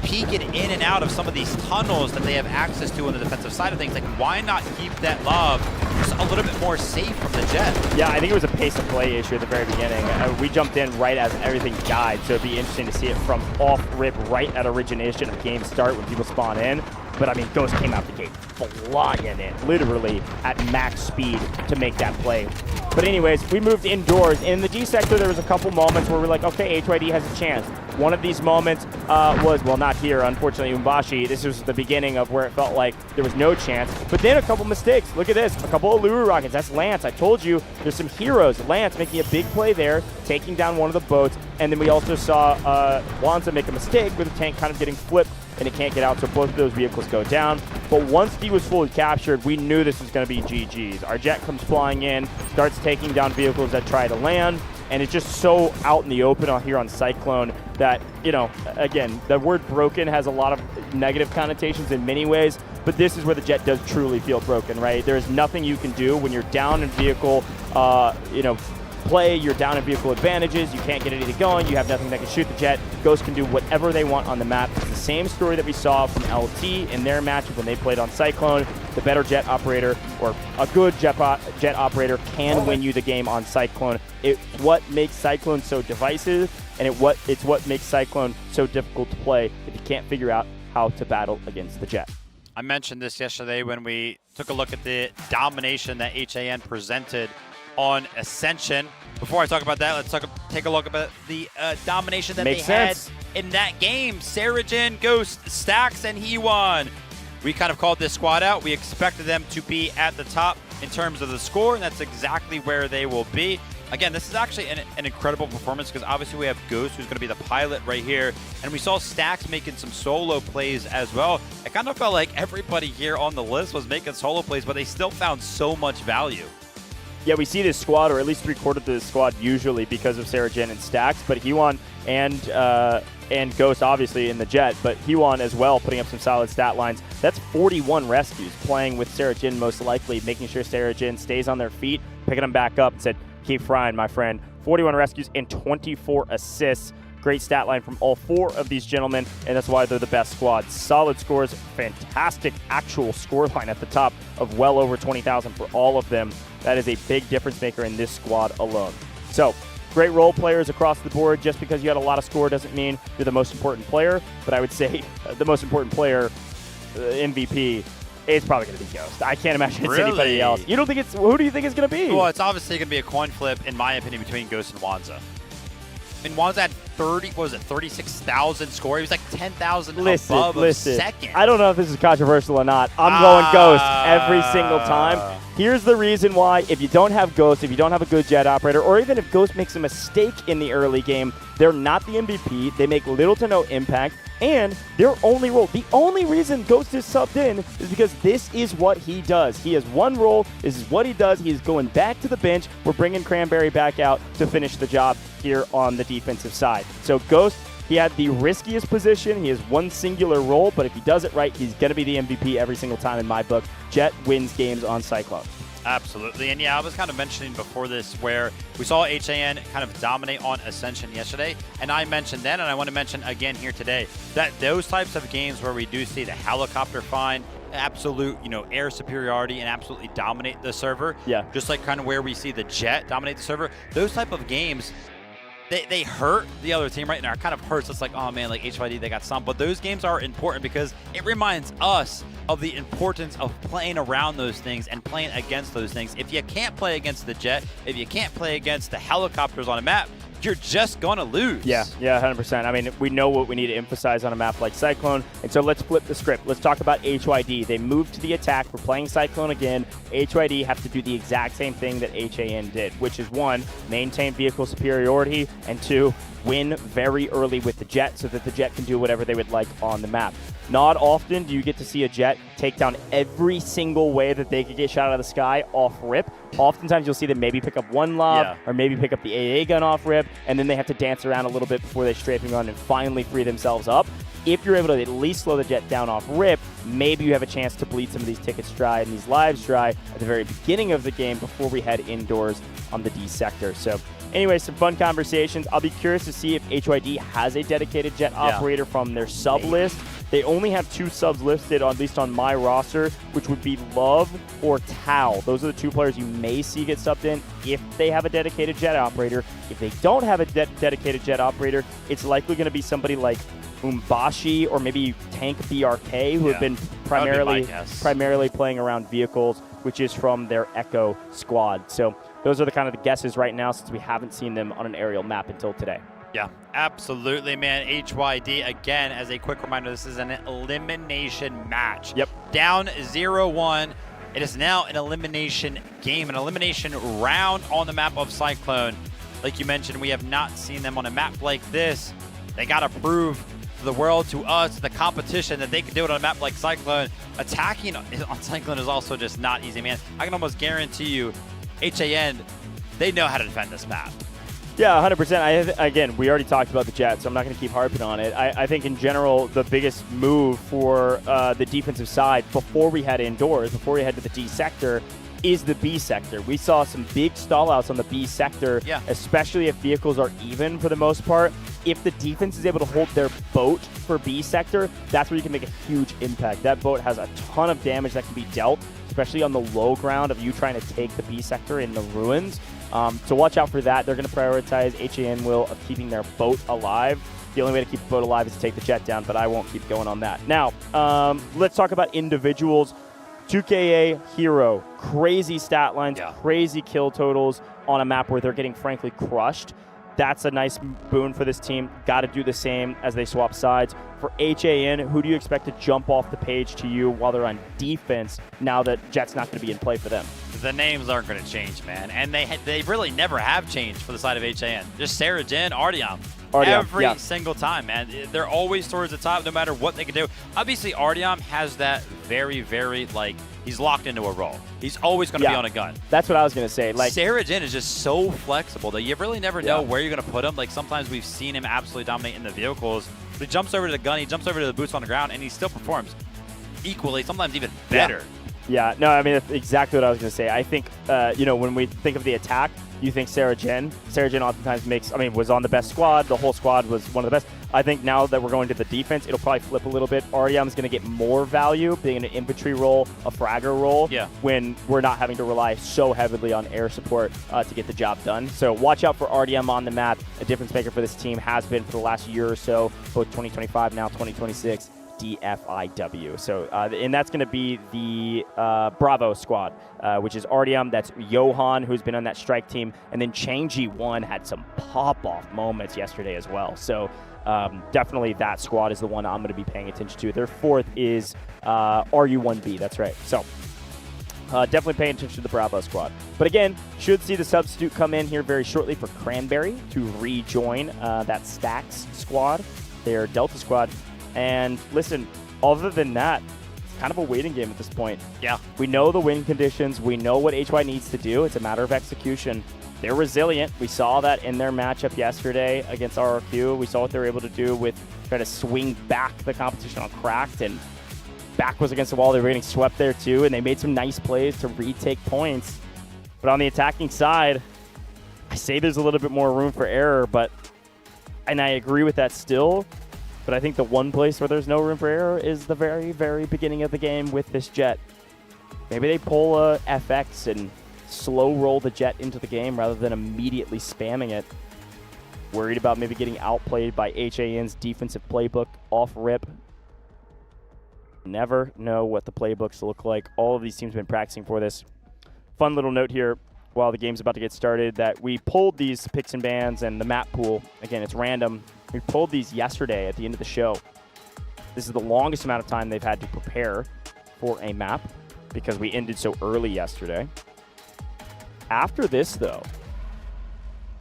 N: peeking in and out of some of these tunnels that they have access to on the defensive side of things. Like, why not keep that LOV just a little bit more safe from the jet?
M: Yeah, I think it was a pace of play issue at the very beginning. We jumped in right as everything died, so it'd be interesting to see it from off rip right at origination of game start when people spawn in. But I mean, Ghost came out the gate flying in, literally at max speed to make that play. But anyways, we moved indoors. In the D sector, there was a couple moments where we're like, okay, HYD has a chance. One of these moments was, well, not here, unfortunately, Umbashi. This was the beginning of where it felt like there was no chance. But then a couple mistakes. Look at this, a couple of Luru rockets. That's Lance. I told you, there's some heroes. Lance making a big play there, taking down one of the boats. And then we also saw Wanza make a mistake with the tank kind of getting flipped, and it can't get out, so both of those vehicles go down. But once D was fully captured, we knew this was going to be GG's. Our jet comes flying in, starts taking down vehicles that try to land, and it's just so out in the open out here on Cyclone that, you know, again, the word broken has a lot of, negative connotations in many ways, but this is where the jet does truly feel broken, right? There's nothing you can do when you're down in vehicle, play, you're down in vehicle advantages, you can't get anything going, you have nothing that can shoot the jet. Ghost can do whatever they want on the map. It's the same story that we saw from LT in their match when they played on Cyclone. The better jet operator, or a good jet operator, can win you the game on Cyclone. It's what makes Cyclone so divisive, and it's what makes Cyclone so difficult to play if you can't figure out how to battle against the jet.
N: I mentioned this yesterday when we took a look at the domination that HAN presented on Ascension. Before I talk about that, let's take a look at the domination that they had in that game. Sarajin, Ghost, Stax, and Hewon. We kind of called this squad out. We expected them to be at the top in terms of the score, and that's exactly where they will be. Again, this is actually an incredible performance because obviously we have Ghost, who's going to be the pilot right here, and we saw Stax making some solo plays as well. I kind of felt like everybody here on the list was making solo plays, but they still found so much value.
M: Yeah, we see this squad, or at least three-quarters of this squad, usually because of Sarajin and Stax, but Hewon and Ghost obviously in the jet, but Hewon as well putting up some solid stat lines. That's 41 rescues, playing with Sarajin most likely, making sure Sarajin stays on their feet, picking them back up and said, keep frying, my friend. 41 rescues and 24 assists. Great stat line from all four of these gentlemen, and that's why they're the best squad. Solid scores, fantastic actual score line at the top of well over 20,000 for all of them. That is a big difference maker in this squad alone. So, great role players across the board. Just because you had a lot of score doesn't mean you're the most important player, but I would say the most important player, MVP, it's probably going to be Ghost. I can't imagine it's anybody else. You don't think it's, who do you think it's going to be?
N: Well, it's obviously going to be a coin flip, in my opinion, between Ghost and Wanza. I mean, Wanza had 36,000 score. He was like 10,000 above a second.
M: I don't know if this is controversial or not. I'm going Ghost every single time. Here's the reason why. If you don't have Ghost, if you don't have a good jet operator, or even if Ghost makes a mistake in the early game, they're not the MVP. They make little to no impact. And their only role, the only reason Ghost is subbed in is because this is what he does. He has one role. This is what he does. He is going back to the bench. We're bringing Cranberry back out to finish the job here on the defensive side. So Ghost, he had the riskiest position. He has one singular role, but if he does it right, he's going to be the MVP every single time in my book. Jet wins games on Cyclone.
N: Absolutely. And yeah, I was kind of mentioning before this where we saw HAN kind of dominate on Ascension yesterday. And I mentioned then, and I want to mention again here today, that those types of games where we do see the helicopter find absolute, air superiority and absolutely dominate the server.
M: Yeah.
N: Just like kind of where we see the jet dominate the server. Those type of games, they hurt the other team right now. It kind of hurts. It's like, oh man, like HYD, they got some. But those games are important because it reminds us of the importance of playing around those things and playing against those things. If you can't play against the jet, if you can't play against the helicopters on a map, you're just going to lose.
M: Yeah, 100%. I mean, we know what we need to emphasize on a map like Cyclone, and so let's flip the script. Let's talk about HYD. They moved to the attack. We're playing Cyclone again. HYD have to do the exact same thing that HAN did, which is 1, maintain vehicle superiority, and 2, win very early with the jet so that the jet can do whatever they would like on the map. Not often do you get to see a jet take down every single way that they could get shot out of the sky off rip. Oftentimes you'll see them maybe pick up one lob or maybe pick up the AA gun off rip, and then they have to dance around a little bit before they strafing run and finally free themselves up. If you're able to at least slow the jet down off rip, maybe you have a chance to bleed some of these tickets dry and these lives dry at the very beginning of the game before we head indoors on the D sector. So anyway, some fun conversations. I'll be curious to see if HYD has a dedicated jet operator from their sub list. They only have 2 subs listed, at least on my roster, which would be Love or Tao. Those are the 2 players you may see get subbed in if they have a dedicated jet operator. If they don't have a dedicated jet operator, it's likely going to be somebody like Umbashi or maybe Tank BRK, who have been primarily playing around vehicles, which is from their Echo squad. So those are the kind of the guesses right now, since we haven't seen them on an aerial map until today.
N: Yeah, absolutely, man. HYD, again, as a quick reminder, this is an elimination match.
M: Yep.
N: Down 0-1. It is now an elimination game, an elimination round on the map of Cyclone. Like you mentioned, we have not seen them on a map like this. They got to prove to the world, to us, the competition, that they can do it on a map like Cyclone. Attacking on Cyclone is also just not easy, man. I can almost guarantee you, HAN, they know how to defend this map.
M: Yeah, 100%. Again, we already talked about the Jets, so I'm not going to keep harping on it. I think in general, the biggest move for the defensive side before we head indoors, before we head to the D sector, is the B sector. We saw some big stallouts on the B sector, especially if vehicles are even for the most part. If the defense is able to hold their boat for B sector, that's where you can make a huge impact. That boat has a ton of damage that can be dealt, especially on the low ground of you trying to take the B sector in the ruins. So watch out for that. They're going to prioritize, HAN will, of keeping their boat alive. The only way to keep the boat alive is to take the jet down, but I won't keep going on that. Now, let's talk about individuals. 2KA Hero, crazy stat lines, crazy kill totals on a map where they're getting, frankly, crushed. That's a nice boon for this team. Got to do the same as they swap sides. For HAN, who do you expect to jump off the page to you while they're on defense now that Jet's not going to be in play for them?
N: The names aren't going to change, man. And they really never have changed for the side of HAN. Just Sarah Jin, Artyom. Every single time, man. They're always towards the top no matter what they can do. Obviously, Artyom has that very, very, he's locked into a role. He's always going to be on a gun.
M: That's what I was going to say.
N: Sarah Jin is just so flexible that you really never know where you're going to put him. Sometimes we've seen him absolutely dominate in the vehicles. But he jumps over to the gun, he jumps over to the boots on the ground, and he still performs equally, sometimes even better.
M: Yeah, no, I mean, that's exactly what I was going to say. I think, when we think of the attack, you think Sarah Jin. Sarah Jin oftentimes was on the best squad. The whole squad was one of the best. I think now that we're going to the defense, it'll probably flip a little bit. Artyom's going to get more value being in an infantry role, a fragger role, when we're not having to rely so heavily on air support to get the job done. So watch out for Artyom on the map. A difference maker for this team has been for the last year or so, both 2025, now 2026. Dfiw. So, and that's going to be the Bravo squad, which is Artyom. That's Johan, who's been on that strike team. And then Changji 1 had some pop-off moments yesterday as well. So, definitely that squad is the one I'm going to be paying attention to. Their fourth is RU1B. That's right. So, definitely paying attention to the Bravo squad. But again, should see the substitute come in here very shortly for Cranberry to rejoin that Stacks squad, their Delta squad. And listen, other than that, it's kind of a waiting game at this point.
N: Yeah.
M: We know the win conditions. We know what HY needs to do. It's a matter of execution. They're resilient. We saw that in their matchup yesterday against RRQ. We saw what they were able to do with trying to swing back the competition on Cracked, and back was against the wall. They were getting swept there too, and they made some nice plays to retake points. But on the attacking side, I say there's a little bit more room for error, and I agree with that still. But I think the one place where there's no room for error is the very, very beginning of the game with this jet. Maybe they pull a FX and slow roll the jet into the game rather than immediately spamming it. Worried about maybe getting outplayed by HAN's defensive playbook off rip. Never know what the playbooks look like. All of these teams have been practicing for this. Fun little note here while the game's about to get started that we pulled these picks and bans and the map pool. Again, it's random. We pulled these yesterday at the end of the show. This is the longest amount of time they've had to prepare for a map because we ended so early yesterday. After this, though,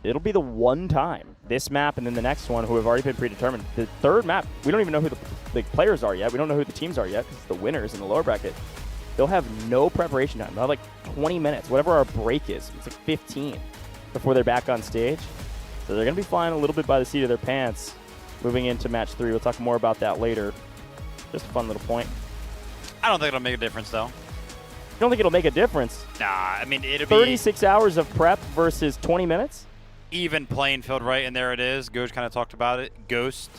M: it'll be the one time, this map and then the next one, who have already been predetermined. The third map, we don't even know who the players are yet. We don't know who the teams are yet because it's the winners in the lower bracket. They'll have no preparation time. They'll have 20 minutes, whatever our break is. It's 15 before they're back on stage. So they're going to be flying a little bit by the seat of their pants moving into match 3. We'll talk more about that later. Just a fun little point.
N: I don't think it'll make a difference, though.
M: You don't think it'll make a difference?
N: Nah, I mean, it'll
M: 36 hours of prep versus 20 minutes?
N: Even playing field, right? And there it is. Ghost kind of talked about it. Ghost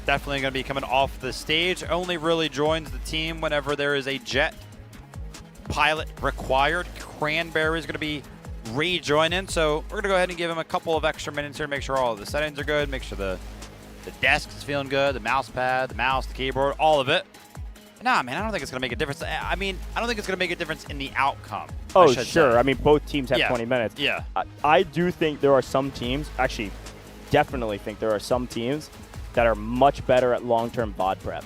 N: definitely going to be coming off the stage. Only really joins the team whenever there is a jet pilot required. Cranberry is going to be rejoining, so we're gonna go ahead and give him a couple of extra minutes here to make sure all of the settings are good, make sure the desk is feeling good, the mouse pad, the mouse, the keyboard, all of it. Nah, man, I don't think it's gonna make a difference. I mean, I don't think it's gonna make a difference in the outcome.
M: Oh, sure. I mean, both teams have 20 minutes.
N: Yeah.
M: I do think there are some teams, actually, definitely think there are some teams that are much better at long-term VOD prep.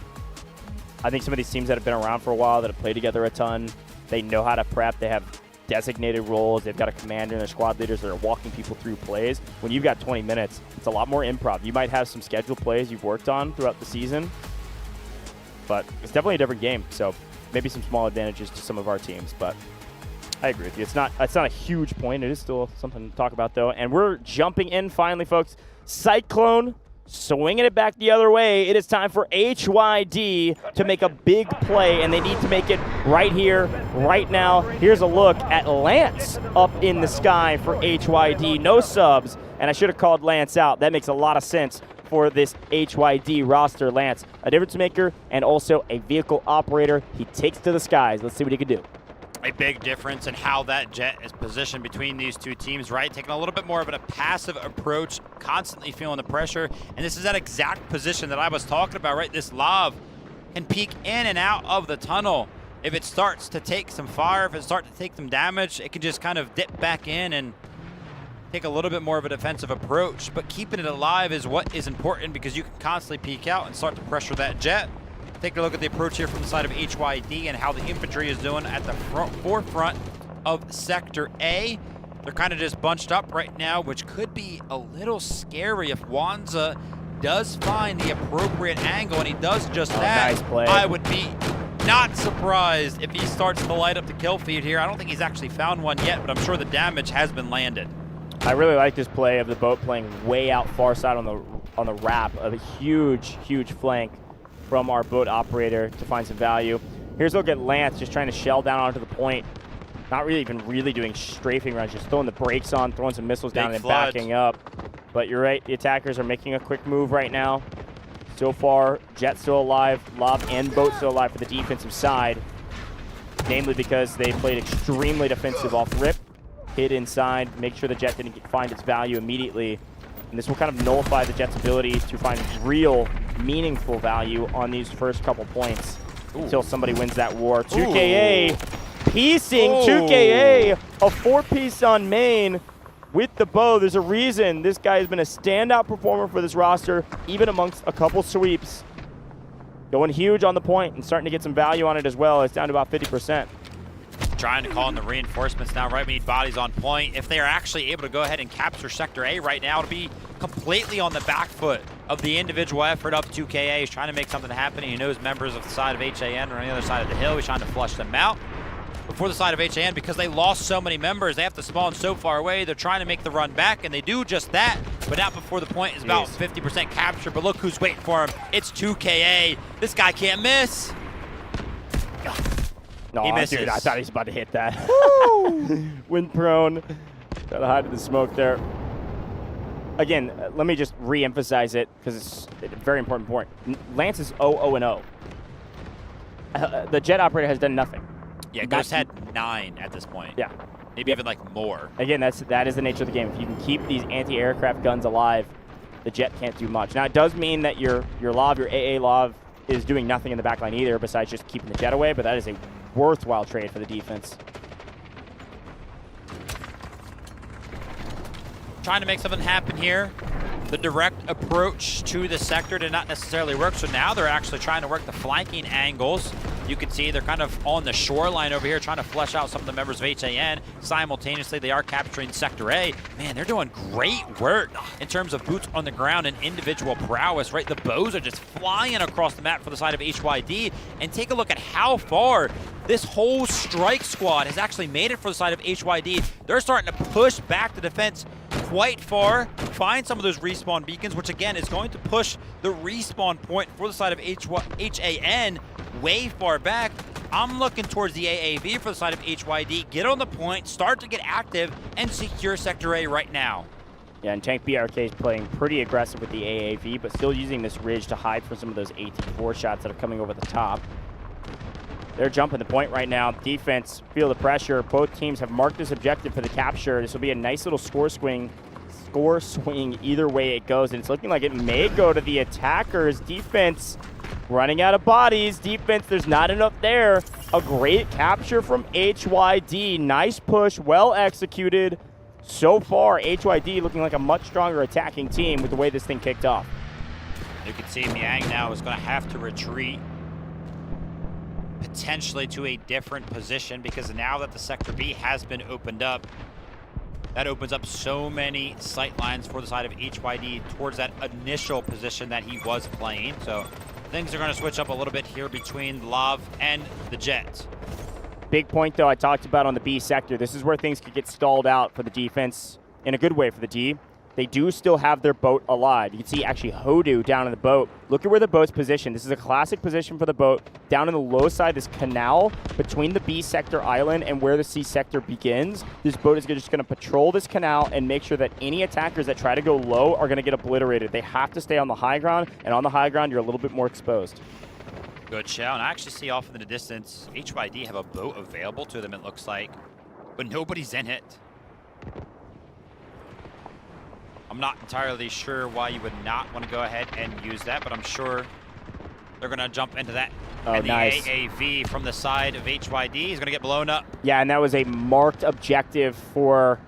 M: I think some of these teams that have been around for a while, that have played together a ton, they know how to prep, they have designated roles, they've got a commander and their squad leaders that are walking people through plays. When you've got 20 minutes, it's a lot more improv. You might have some scheduled plays you've worked on throughout the season, but it's definitely a different game, so maybe some small advantages to some of our teams. But I agree with you. It's not a huge point. It is still something to talk about, though. And we're jumping in finally, folks. Cyclone swinging it back the other way. It is time for HYD to make a big play, and they need to make it right here, right now. Here's a look at Lance up in the sky for HYD. No subs, and I should have called Lance out. That makes a lot of sense for this HYD roster. Lance, a difference maker and also a vehicle operator. He takes to the skies. Let's see what he can do.
N: A big difference in how that jet is positioned between these two teams, right? Taking a little bit more of a passive approach, constantly feeling the pressure. And this is that exact position that I was talking about, right? This Lav can peek in and out of the tunnel. If it starts to take some fire, if it starts to take some damage, it can just kind of dip back in and take a little bit more of a defensive approach. But keeping it alive is what is important, because you can constantly peek out and start to pressure that jet. Take a look at the approach here from the side of HYD and how the infantry is doing at the forefront of Sector A. They're kind of just bunched up right now, which could be a little scary if Wanza does find the appropriate angle, and he does just that.
M: Nice play.
N: I would be not surprised if he starts to light up the kill feed here. I don't think he's actually found one yet, but I'm sure the damage has been landed.
M: I really like this play of the boat playing way out far side on the wrap of a huge flank from our boat operator to find some value. Here's a look at Lance just trying to shell down onto the point. Not really even doing strafing runs, just throwing the brakes on, throwing some missiles down and backing up. But you're right, the attackers are making a quick move right now. So far, Jet still alive, Lob and Boat still alive for the defensive side. Namely because they played extremely defensive off rip, hid inside, make sure the Jet didn't find its value immediately. And this will kind of nullify the Jet's ability to find real, meaningful value on these first couple points until somebody wins that war. 2KA piecing 2KA, a 4-piece on main with the bow. There's a reason this guy has been a standout performer for this roster, even amongst a couple sweeps. Going huge on the point and starting to get some value on it as well. It's down to about 50%.
N: Trying to call in the reinforcements now, right? We need bodies on point. If they are actually able to go ahead and capture Sector A right now, it'll be completely on the back foot of the individual effort of 2KA. He's trying to make something happen. He knows members of the side of HAN are on the other side of the hill. He's trying to flush them out. Before the side of HAN, because they lost so many members, they have to spawn so far away. They're trying to make the run back, and they do just that, but not before the point is about 50% capture. But look who's waiting for him. It's 2KA. This guy can't miss.
M: No,
N: he misses.
M: Dude, I thought he was about to hit that. Wind prone. Got to hide in the smoke there. Again, let me just re-emphasize it because it's a very important point. Lance is 0-0-0. The Jet operator has done nothing.
N: Yeah, Ghost had 9 at this point.
M: Yeah.
N: Maybe even like more.
M: Again, that is the nature of the game. If you can keep these anti-aircraft guns alive, the Jet can't do much. Now, it does mean that your LOV, your AA LOV, is doing nothing in the backline either besides just keeping the Jet away, but that is a worthwhile trade for the defense.
N: Trying to make something happen here. The direct approach to the sector did not necessarily work, so now they're actually trying to work the flanking angles. You can see they're kind of on the shoreline over here trying to flesh out some of the members of HAN. Simultaneously, they are capturing Sector A. Man, they're doing great work in terms of boots on the ground and individual prowess, right? The bows are just flying across the map for the side of HYD. And take a look at how far this whole strike squad has actually made it for the side of HYD. They're starting to push back the defense quite far, find some of those respawn beacons, which again is going to push the respawn point for the side of HAN way far back. I'm looking towards the AAV for the side of HYD. Get on the point, start to get active, and secure Sector A right now.
M: Yeah, and Tank BRK is playing pretty aggressive with the AAV, but still using this ridge to hide from some of those AT4 shots that are coming over the top. They're jumping the point right now. Defense, feel the pressure. Both teams have marked this objective for the capture. This will be a nice little score swing either way it goes, and it's looking like it may go to the attackers. Defense running out of bodies. Defense, there's not enough there. A great capture from HYD. Nice push, well executed. So far, HYD looking like a much stronger attacking team with the way this thing kicked off.
N: You can see Miang now is going to have to retreat potentially to a different position, because now that the Sector B has been opened up, that opens up so many sight lines for the side of HYD towards that initial position that he was playing. So things are going to switch up a little bit here between Lav and the Jet.
M: Big point, though, I talked about on the B sector. This is where things could get stalled out for the defense in a good way for the D. They do still have their boat alive. You can see actually Hodu down in the boat. Look at where the boat's positioned. This is a classic position for the boat. Down in the low side, this canal between the B sector island and where the C sector begins. This boat is just going to patrol this canal and make sure that any attackers that try to go low are going to get obliterated. They have to stay on the high ground, and on the high ground, you're a little bit more exposed.
N: Good shout. And I actually see off in the distance, HYD have a boat available to them, it looks like, but nobody's in it. I'm not entirely sure why you would not want to go ahead and use that, but I'm sure they're going to jump into that.
M: Oh,
N: and the
M: nice.
N: AAV from the side of HYD is going to get blown up.
M: Yeah, and that was a marked objective for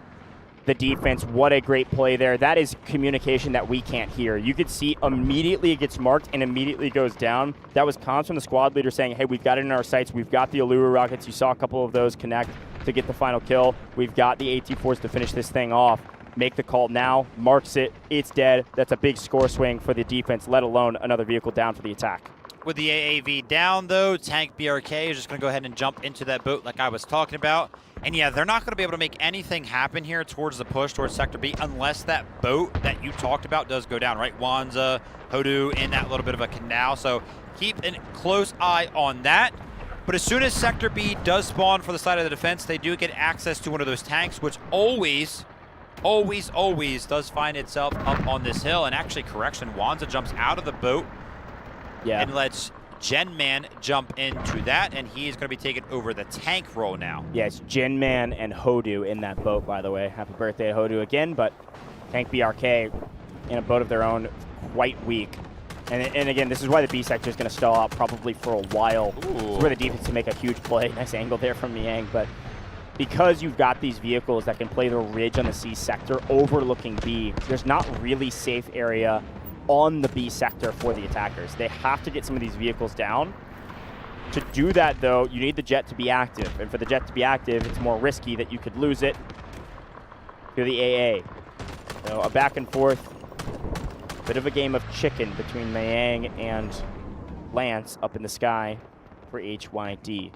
M: the defense. What a great play there. That is communication that we can't hear. You could see immediately it gets marked and immediately goes down. That was comms from the squad leader saying, hey, we've got it in our sights. We've got the Allura rockets. You saw a couple of those connect to get the final kill. We've got the AT-4s to finish this thing off. Make the call now, marks it, it's dead. That's a big score swing for the defense, let alone another vehicle down for the attack.
N: With the AAV down, though, Tank BRK is just going to go ahead and jump into that boat like I was talking about. And yeah, they're not going to be able to make anything happen here towards the push towards Sector B unless that boat that you talked about does go down, right? Wanza, Hodu in that little bit of a canal. So keep a close eye on that. But as soon as Sector B does spawn for the side of the defense, they do get access to one of those tanks, which always does find itself up on this hill. And actually, correction, Wanza jumps out of the boat and lets Genman jump into that, and he is going to be taking over the tank role now.
M: Yeah, it's Genman and Hodu in that boat, by the way. Happy birthday to Hodu again, but Tank BRK in a boat of their own, quite weak. And again, this is why the B sector is going to stall out probably for a while. This is where the defense can make a huge play. Nice angle there from Niang, but because you've got these vehicles that can play the ridge on the C sector overlooking B, there's not really safe area on the B sector for the attackers. They have to get some of these vehicles down. To do that, though, you need the jet to be active. And for the jet to be active, it's more risky that you could lose it to the AA. So a back and forth, bit of a game of chicken between Niang and Lance up in the sky for HYD.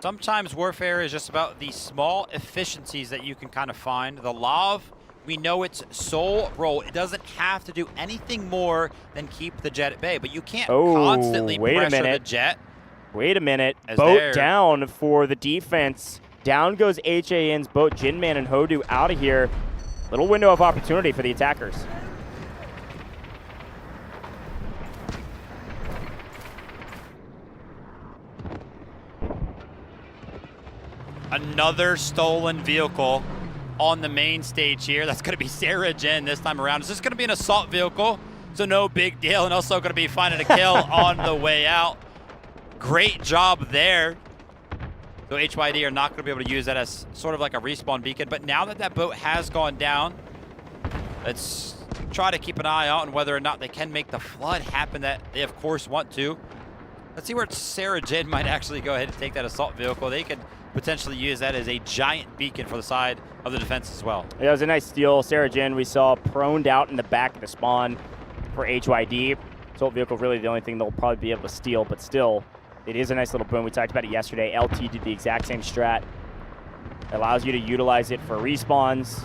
N: Sometimes warfare is just about the small efficiencies that you can kind of find. The Lav, we know its sole role. It doesn't have to do anything more than keep the jet at bay, but you can't constantly pressure the jet.
M: Wait a minute. Boat down for the defense. Down goes HAN's boat. Jinman and Hodu out of here. Little window of opportunity for the attackers.
N: Another stolen vehicle on the main stage here. That's going to be Sarah Jen this time around. It's just going to be an assault vehicle, so no big deal, and also going to be finding a kill on the way out. Great job there. So HYD are not going to be able to use that as sort of like a respawn beacon, but now that that boat has gone down, let's try to keep an eye out on whether or not they can make the flood happen that they, of course, want to. Let's see where Sarah Jen might actually go ahead and take that assault vehicle. They could potentially use that as a giant beacon for the side of the defense as well.
M: Yeah, it was a nice steal. Sarah Jen, we saw proned out in the back of the spawn for HYD. Assault vehicle really the only thing they'll probably be able to steal, but still, it is a nice little boom. We talked about it yesterday. LT did the exact same strat. It allows you to utilize it for respawns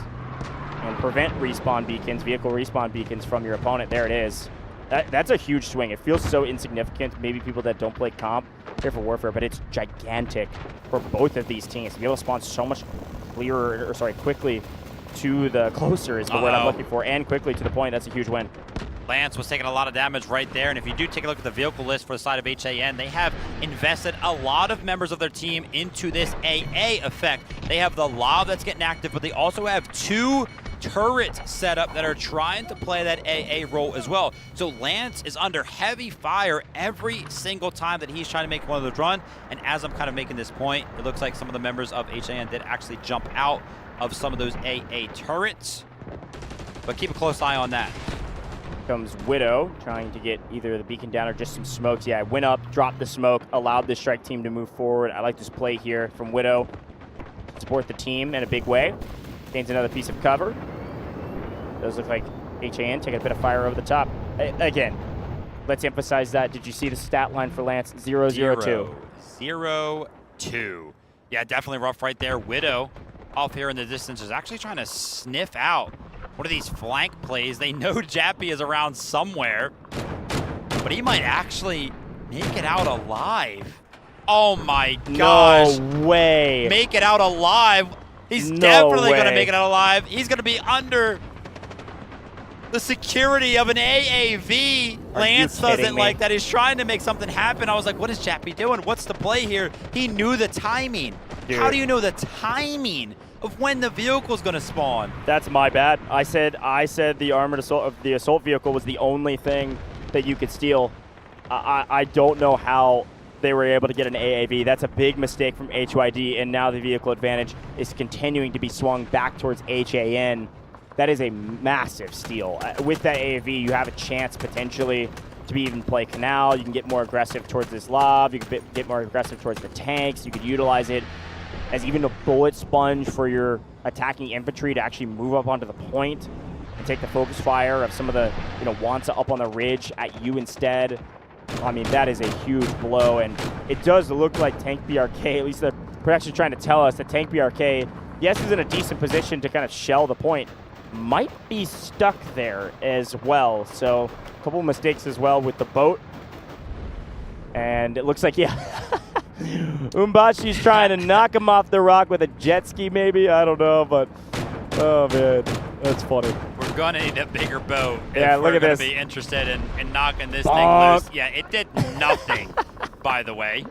M: and prevent respawn beacons, vehicle respawn beacons from your opponent. There it is. That's a huge swing. It feels so insignificant. Maybe people that don't play comp here for Warfare, but it's gigantic for both of these teams to be able to spawn so much quickly to the closer is the word I'm looking for, and quickly to the point. That's a huge win.
N: Lance was taking a lot of damage right there, and if you do take a look at the vehicle list for the side of HAN, they have invested a lot of members of their team into this AA effect. They have the Lav that's getting active, but they also have 2 turrets set up that are trying to play that AA role as well. So Lance is under heavy fire every single time that he's trying to make one of those run, and as I'm kind of making this point, it looks like some of the members of HAN did actually jump out of some of those AA turrets, but keep a close eye on that.
M: Comes Widow, trying to get either the beacon down or just some smokes. Yeah, went up, dropped the smoke, allowed the strike team to move forward. I like this play here from Widow. Support the team in a big way. Gains another piece of cover. Does look like HAN taking a bit of fire over the top. Again, let's emphasize that. Did you see the stat line for Lance? 0-0-2.
N: 0-2. Yeah, definitely rough right there. Widow off here in the distance is actually trying to sniff out one of these flank plays. They know Jappy is around somewhere, but he might actually make it out alive. Oh my gosh.
M: No way.
N: Make it out alive. He's definitely going to make it out alive. He's going to be under the security of an AAV. Lance doesn't like that. He's trying to make something happen. I was like, what is Jappy doing? What's the play here? He knew the timing. Dude. How do you know the timing of when the vehicle's going to spawn?
M: That's my bad. I said the armored assault, the assault vehicle was the only thing that you could steal. I don't know how they were able to get an AAV. That's a big mistake from HYD, and now the vehicle advantage is continuing to be swung back towards HAN. That is a massive steal. With that AAV, you have a chance potentially to even play Canal. You can get more aggressive towards this lob. You can get more aggressive towards the tanks. You could utilize it as even a bullet sponge for your attacking infantry to actually move up onto the point and take the focus fire of some of the, Wansa up on the ridge at you instead. I mean, that is a huge blow, and it does look like Tank BRK, at least the production trying to tell us that Tank BRK, yes, is in a decent position to kind of shell the point, might be stuck there as well. So a couple of mistakes as well with the boat. And it looks like, yeah, Umbashi's trying to knock him off the rock with a jet ski maybe. I don't know, but oh, man, that's funny.
N: We're going to need a bigger boat
M: if
N: we're
M: going
N: to be interested in knocking this thing loose. Yeah, it did nothing, by the way.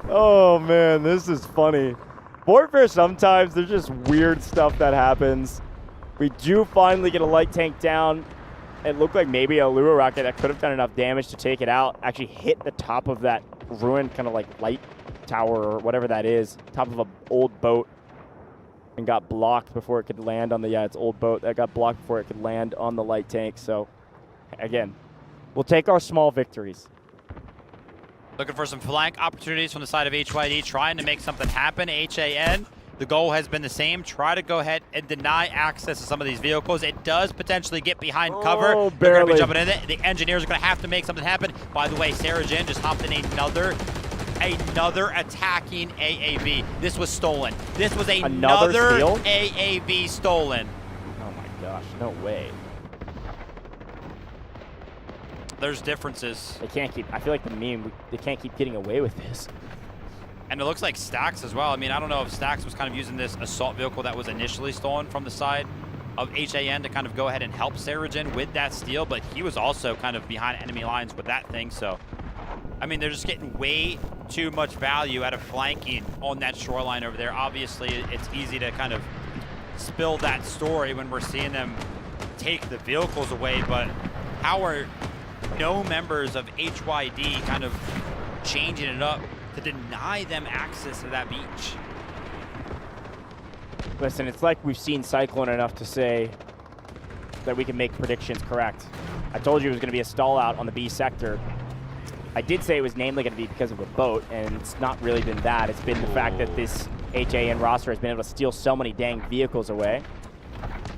M: Oh, man, this is funny. Warfare, sometimes there's just weird stuff that happens. We do finally get a light tank down. It looked like maybe a Lua rocket that could have done enough damage to take it out actually hit the top of that ruined kind of like light tower or whatever that is, top of an old boat, and got blocked before it could land on the, it's old boat that got blocked before it could land on the light tank. So, again, we'll take our small victories.
N: Looking for some flank opportunities from the side of HYD, trying to make something happen. HAN, the goal has been the same. Try to go ahead and deny access to some of these vehicles. It does potentially get behind cover.
M: Oh,
N: They're going to
M: barely.
N: be jumping in it. The engineers are going to have to make something happen. By the way, Sarah Jin just hopped in another attacking AAV. This was stolen. This was another AAV stolen.
M: Oh my gosh, no way.
N: There's differences.
M: They can't keep, I feel like they can't keep getting away with this.
N: And it looks like Stax as well. I mean, I don't know if Stax was kind of using this assault vehicle that was initially stolen from the side of HAN to kind of go ahead and help Sarajin with that steal, but he was also kind of behind enemy lines with that thing. So, I mean, they're just getting way too much value out of flanking on that shoreline over there. Obviously, it's easy to kind of spill that story when we're seeing them take the vehicles away, but how are no members of HYD kind of changing it up to deny them access to that beach?
M: Listen, it's like we've seen Cyclone enough to say that we can make predictions correct. I told you it was going to be a stall out on the B sector. I did say it was namely going to be because of a boat, and it's not really been that. It's been the fact that this HAN roster has been able to steal so many dang vehicles away.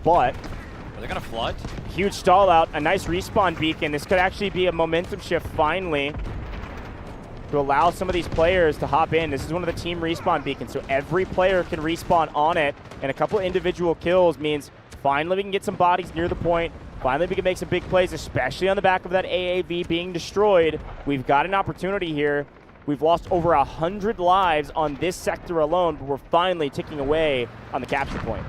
M: But
N: are they going to flood?
M: Huge stall out, a nice respawn beacon. This could actually be a momentum shift finally to allow some of these players to hop in. This is one of the team respawn beacons, so every player can respawn on it, and a couple individual kills means finally we can get some bodies near the point. Finally we can make some big plays, especially on the back of that AAV being destroyed. We've got an opportunity here. We've lost over 100 lives on this sector alone, but we're finally ticking away on the capture point.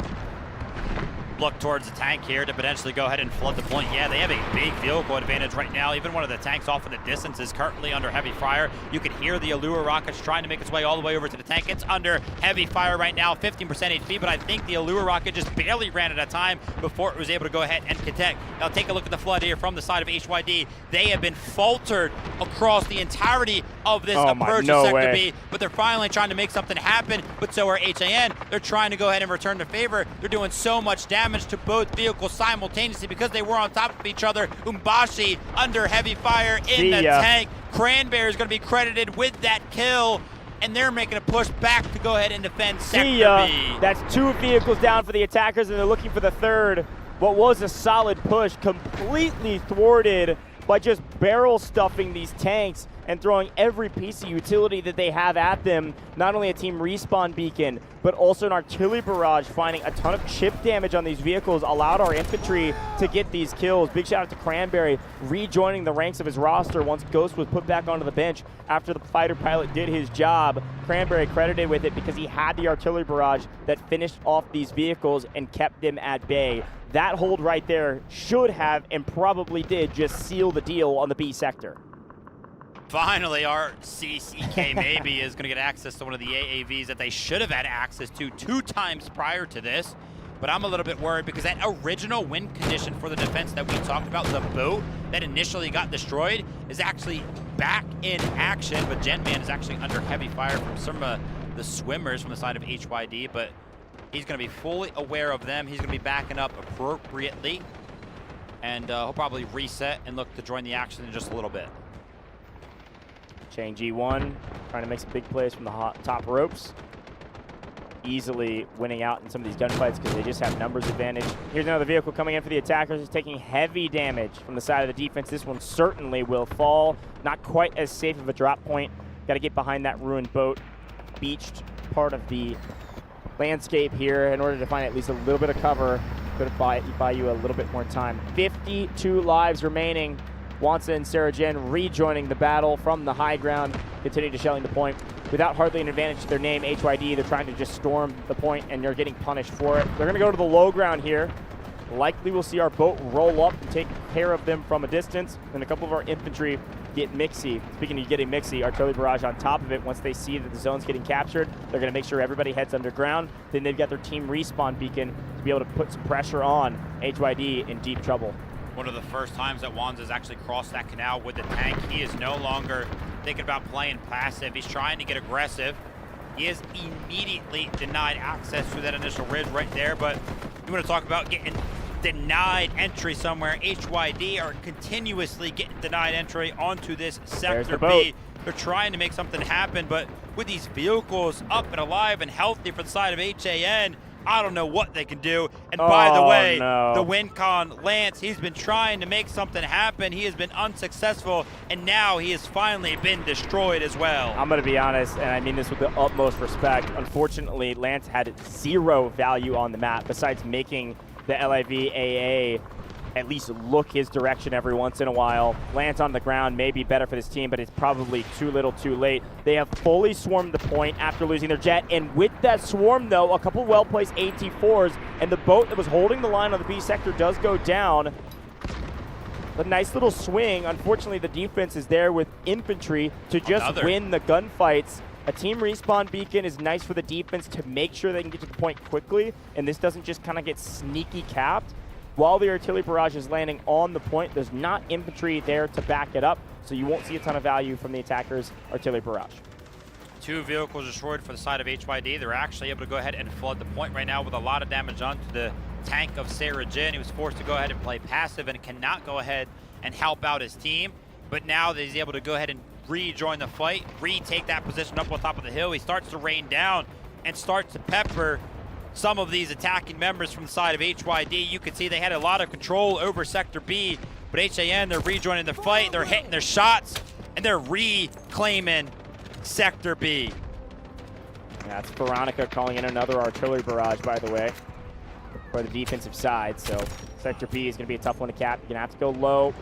N: Look towards the tank here to potentially go ahead and flood the point. Yeah, they have a big vehicle advantage right now. Even one of the tanks off in the distance is currently under heavy fire. You can hear the Allure rockets trying to make its way all the way over to the tank. It's under heavy fire right now, 15% HP, but I think the Allure rocket just barely ran out of time before it was able to go ahead and connect. Now take a look at the flood here from the side of HYD. They have been faltered across the entirety of this approach to Sector B, but they're finally trying to make something happen, but so are HAN. They're trying to go ahead and return the favor. They're doing so much damage to both vehicles simultaneously because they were on top of each other. Umbashi under heavy fire in the tank. Cranberry is going to be credited with that kill, and they're making a push back to go ahead and defend Sector B.
M: That's 2 vehicles down for the attackers, and they're looking for the third. What was a solid push, completely thwarted by just barrel stuffing these tanks and throwing every piece of utility that they have at them. Not only a team respawn beacon, but also an artillery barrage, finding a ton of chip damage on these vehicles, allowed our infantry to get these kills. Big shout out to Cranberry, rejoining the ranks of his roster once Ghost was put back onto the bench after the fighter pilot did his job. Cranberry credited with it because he had the artillery barrage that finished off these vehicles and kept them at bay. That hold right there should have and probably did just seal the deal on the B sector.
N: Finally, our CCK maybe is going to get access to one of the AAVs that they should have had access to 2 times prior to this. But I'm a little bit worried because that original win condition for the defense that we talked about, the boat that initially got destroyed, is actually back in action. But Gentman is actually under heavy fire from some of the swimmers from the side of HYD. But he's going to be fully aware of them. He's going to be backing up appropriately. And he'll probably reset and look to join the action in just a little bit.
M: Chain G1 trying to make some big plays from the top ropes. Easily winning out in some of these gunfights because they just have numbers advantage. Here's another vehicle coming in for the attackers. It's taking heavy damage from the side of the defense. This one certainly will fall. Not quite as safe of a drop point. Got to get behind that ruined boat. Beached part of the landscape here in order to find at least a little bit of cover. Could buy you a little bit more time. 52 lives remaining. Wansa and Sarah Jen rejoining the battle from the high ground, continue to shelling the point. Without hardly an advantage to their name, HYD, they're trying to just storm the point, and they're getting punished for it. They're going to go to the low ground here. Likely we'll see our boat roll up and take care of them from a distance, and a couple of our infantry get mixy. Speaking of getting mixy, artillery barrage on top of it. Once they see that the zone's getting captured, they're going to make sure everybody heads underground. Then they've got their team respawn beacon to be able to put some pressure on HYD in deep trouble.
N: One of the first times that Wands has actually crossed that canal with the tank. He is no longer thinking about playing passive. He's trying to get aggressive. He is immediately denied access to that initial ridge right there, but you want to talk about getting denied entry somewhere. HYD are continuously getting denied entry onto this sector B. They're trying to make something happen, but with these vehicles up and alive and healthy for the side of HAN, I don't know what they can do. And by the way, the WinCon Lance, he's been trying to make something happen. He has been unsuccessful, and now he has finally been destroyed as well.
M: I'm going to be honest, and I mean this with the utmost respect. Unfortunately, Lance had 0 value on the map besides making the LIV AA at least look his direction every once in a while. Lance on the ground may be better for this team, but it's probably too little too late. They have fully swarmed the point after losing their jet, and with that swarm though, a couple well-placed AT-4s, and the boat that was holding the line on the B sector does go down. A nice little swing. Unfortunately, the defense is there with infantry to just win the gunfights. A team respawn beacon is nice for the defense to make sure they can get to the point quickly, and this doesn't just kind of get sneaky capped. While the artillery barrage is landing on the point, there's not infantry there to back it up, so you won't see a ton of value from the attackers' artillery barrage.
N: 2 vehicles destroyed for the side of HYD. They're actually able to go ahead and flood the point right now with a lot of damage onto the tank of Sarah Jin. He was forced to go ahead and play passive and cannot go ahead and help out his team. But now that he's able to go ahead and rejoin the fight, retake that position up on top of the hill, he starts to rain down and starts to pepper some of these attacking members from the side of HYD. You can see they had a lot of control over Sector B, but HAN, they're rejoining the fight, they're hitting their shots, and they're reclaiming Sector B.
M: That's Veronica calling in another artillery barrage, by the way, for the defensive side. So Sector B is going to be a tough one to cap. You're going to have to go low.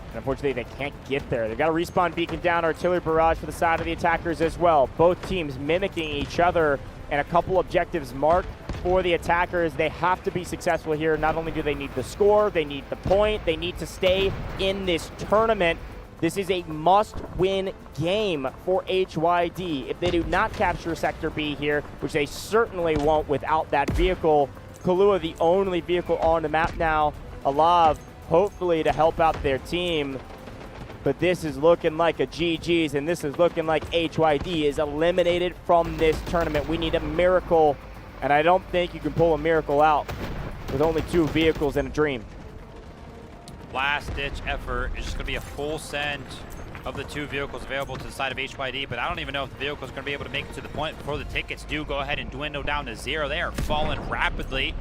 M: And unfortunately, they can't get there. They've got a respawn beacon down, artillery barrage for the side of the attackers as well. Both teams mimicking each other, and a couple objectives marked for the attackers. They have to be successful here. Not only do they need the score, they need the point, they need to stay in this tournament. This is a must-win game for HYD. If they do not capture Sector B here, which they certainly won't without that vehicle, Kahlua the only vehicle on the map now, Alav hopefully to help out their team. But this is looking like a GG's, and this is looking like HYD is eliminated from this tournament. We need a miracle, and I don't think you can pull a miracle out with only 2 vehicles and a dream.
N: Last-ditch effort is just going to be a full send of the 2 vehicles available to the side of HYD, but I don't even know if the vehicle is going to be able to make it to the point before the tickets do go ahead and dwindle down to 0. They are falling rapidly.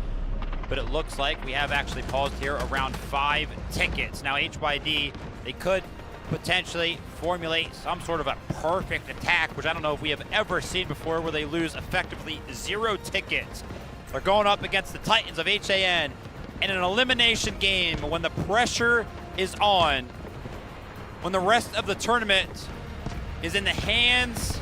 N: but it looks like we have actually paused here around 5 tickets. Now HYD, they could potentially formulate some sort of a perfect attack, which I don't know if we have ever seen before, where they lose effectively 0 tickets. They're going up against the Titans of HAN in an elimination game when the pressure is on, when the rest of the tournament is in the hands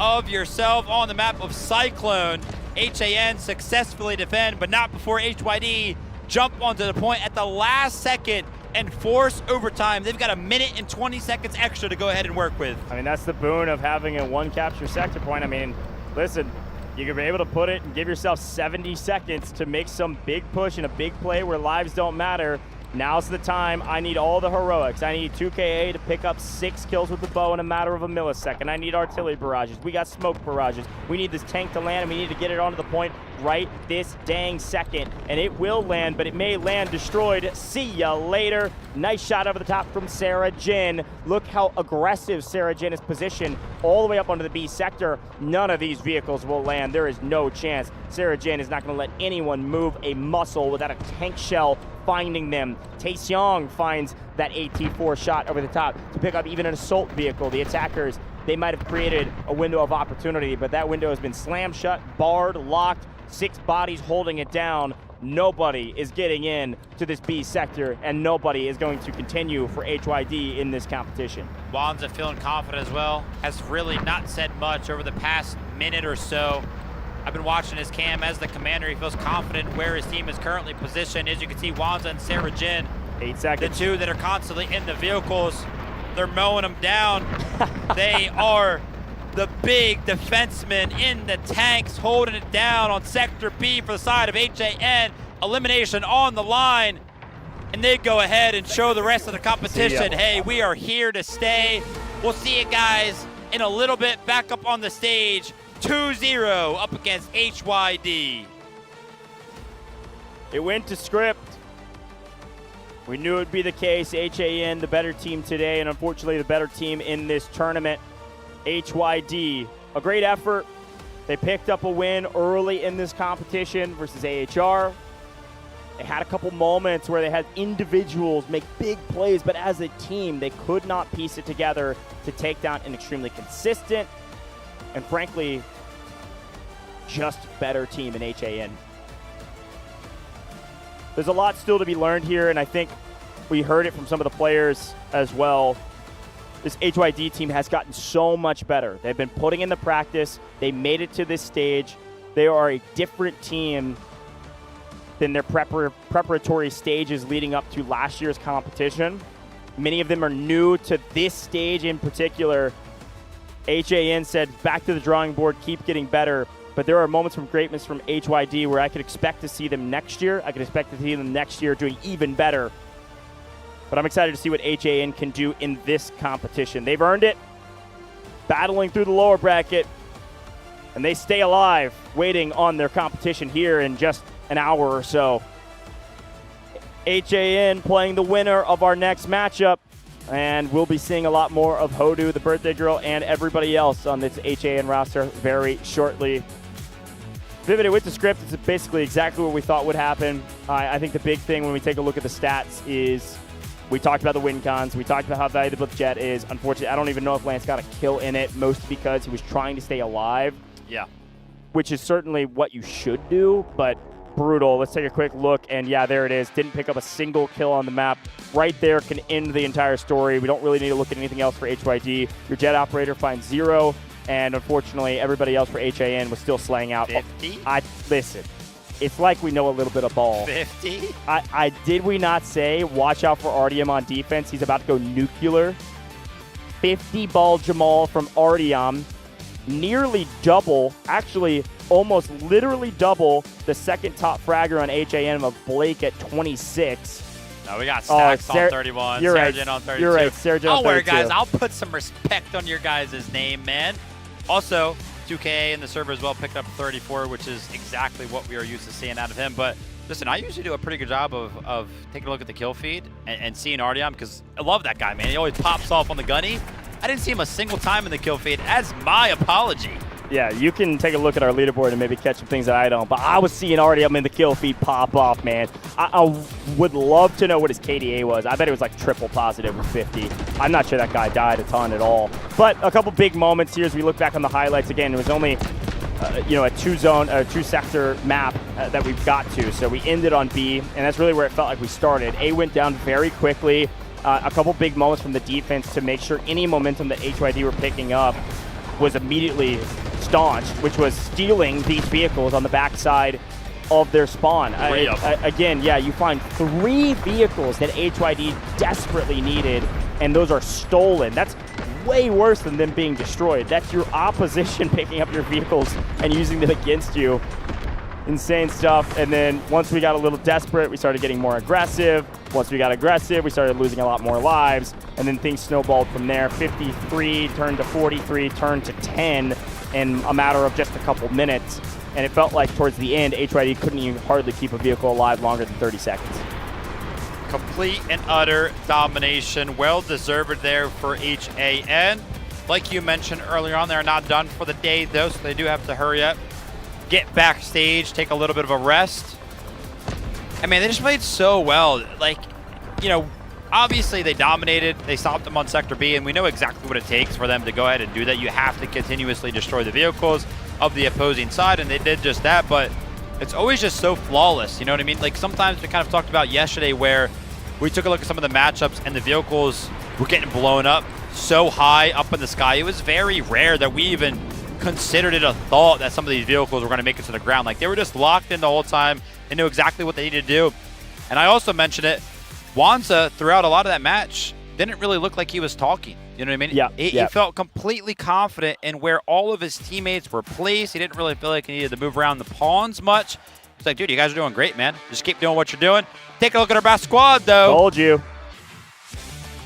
N: of yourself on the map of Cyclone. HAN successfully defend, but not before HYD jump onto the point at the last second and force overtime. They've got 1 minute and 20 seconds extra to go ahead and work with.
M: I mean, that's the boon of having a 1 capture sector point. I mean, listen, you can be able to put it and give yourself 70 seconds to make some big push and a big play where lives don't matter. Now's the time. I need all the heroics. I need 2KA to pick up 6 kills with the bow in a matter of a millisecond. I need artillery barrages. We got smoke barrages. We need this tank to land, and we need to get it onto the point right this dang second. And it will land, but it may land destroyed. See ya later. Nice shot over the top from Sarah Jin. Look how aggressive Sarah Jin is positioned all the way up onto the B sector. None of these vehicles will land. There is no chance. Sarah Jin is not going to let anyone move a muscle without a tank shell finding them. Taeseong finds that AT4 shot over the top to pick up even an assault vehicle. The attackers, they might have created a window of opportunity, but that window has been slammed shut, barred, locked, 6 bodies holding it down. Nobody is getting in to this B sector, and nobody is going to continue for HYD in this competition.
N: Wanza feeling confident as well, has really not said much over the past minute or so. I've been watching his cam as the commander. He feels confident where his team is currently positioned. As you can see, Wanza and Sarah Jin,
M: 8 seconds.
N: The 2 that are constantly in the vehicles, they're mowing them down. They are the big defensemen in the tanks, holding it down on Sector B for the side of HAN. Elimination on the line. And they go ahead and show the rest of the competition, hey, we are here to stay. We'll see you guys in a little bit back up on the stage. 2-0 up against HYD.
M: It went to script. We knew it would be the case. HAN, the better team today, and unfortunately the better team in this tournament. HYD, a great effort. They picked up a win early in this competition versus AHR. They had a couple moments where they had individuals make big plays, but as a team, they could not piece it together to take down an extremely consistent and frankly, just better team in HAN. There's a lot still to be learned here, and I think we heard it from some of the players as well. This HYD team has gotten so much better. They've been putting in the practice. They made it to this stage. They are a different team than their preparatory stages leading up to last year's competition. Many of them are new to this stage in particular. HAN said, back to the drawing board, keep getting better. But there are moments from greatness from HYD where I could expect to see them next year. I could expect to see them next year doing even better. But I'm excited to see what HAN can do in this competition. They've earned it, battling through the lower bracket, and they stay alive, waiting on their competition here in just an hour or so. HAN playing the winner of our next matchup. And we'll be seeing a lot more of Hodu, the birthday girl, and everybody else on this HAN roster very shortly. Vivid, with the script, it's basically exactly what we thought would happen. I think the big thing when we take a look at the stats is we talked about the win cons. We talked about how valuable the jet is. Unfortunately, I don't even know if Lance got a kill in it, mostly because he was trying to stay alive.
N: Yeah.
M: Which is certainly what you should do, but brutal. Let's take a quick look, and yeah, there it is. Didn't pick up a single kill on the map. Right there can end the entire story. We don't really need to look at anything else for HYD. Your jet operator finds 0, and unfortunately, everybody else for HAN was still slaying out.
N: 50?
M: Listen, it's like we know a little bit of ball.
N: 50?
M: Did we not say, watch out for Artyom on defense? He's about to go nuclear. 50 ball Jamal from Artyom. Nearly double, actually almost literally double the second top fragger on HAN of Blake at 26.
N: No, we got Stacks on 31,
M: You're
N: Sergeant on 32.
M: You're right, Sergeant on 32.
N: Don't worry, guys. I'll put some respect on your guys' name, man. Also, 2K in the server as well picked up 34, which is exactly what we are used to seeing out of him. But listen, I usually do a pretty good job of taking a look at the kill feed and seeing Artyom, because I love that guy, man. He always pops off on the gunny. I didn't see him a single time in the kill feed. As my apology.
M: Yeah, you can take a look at our leaderboard and maybe catch some things that I don't. But I was seeing already I'm in the kill feed pop off, man. I would love to know what his KDA was. I bet it was like triple positive with 50. I'm not sure that guy died a ton at all. But a couple big moments here as we look back on the highlights. Again, it was only a two-sector map that we've got to. So we ended on B, and that's really where it felt like we started. A went down very quickly. A couple big moments from the defense to make sure any momentum that HYD were picking up was immediately staunched, which was stealing these vehicles on the backside of their spawn. Again, yeah, you find 3 vehicles that HYD desperately needed, and those are stolen. That's way worse than them being destroyed. That's your opposition picking up your vehicles and using them against you. Insane stuff. And then once we got a little desperate, we started getting more aggressive. Once we got aggressive, we started losing a lot more lives. And then things snowballed from there. 53 turned to 43, turned to 10 in a matter of just a couple minutes. And it felt like towards the end, HYD couldn't even hardly keep a vehicle alive longer than 30 seconds.
N: Complete and utter domination. Well deserved there for HAN. Like you mentioned earlier on, they're not done for the day though, so they do have to hurry up, get backstage, take a little bit of a rest. I mean, they just played so well. Like, you know, obviously they dominated. They stopped them on Sector B, and we know exactly what it takes for them to go ahead and do that. You have to continuously destroy the vehicles of the opposing side, and they did just that, but it's always just so flawless, you know what I mean? Like, sometimes we kind of talked about yesterday where we took a look at some of the matchups and the vehicles were getting blown up so high up in the sky. It was very rare that we even considered it a thought that some of these vehicles were going to make it to the ground. Like, they were just locked in the whole time and knew exactly what they needed to do. And I also mentioned it, Wanza, throughout a lot of that match, didn't really look like he was talking. You know what I mean?
M: Yeah.
N: He felt completely confident in where all of his teammates were placed. He didn't really feel like he needed to move around the pawns much. It's like, dude, you guys are doing great, man. Just keep doing what you're doing. Take a look at our best squad, though.
M: Told you.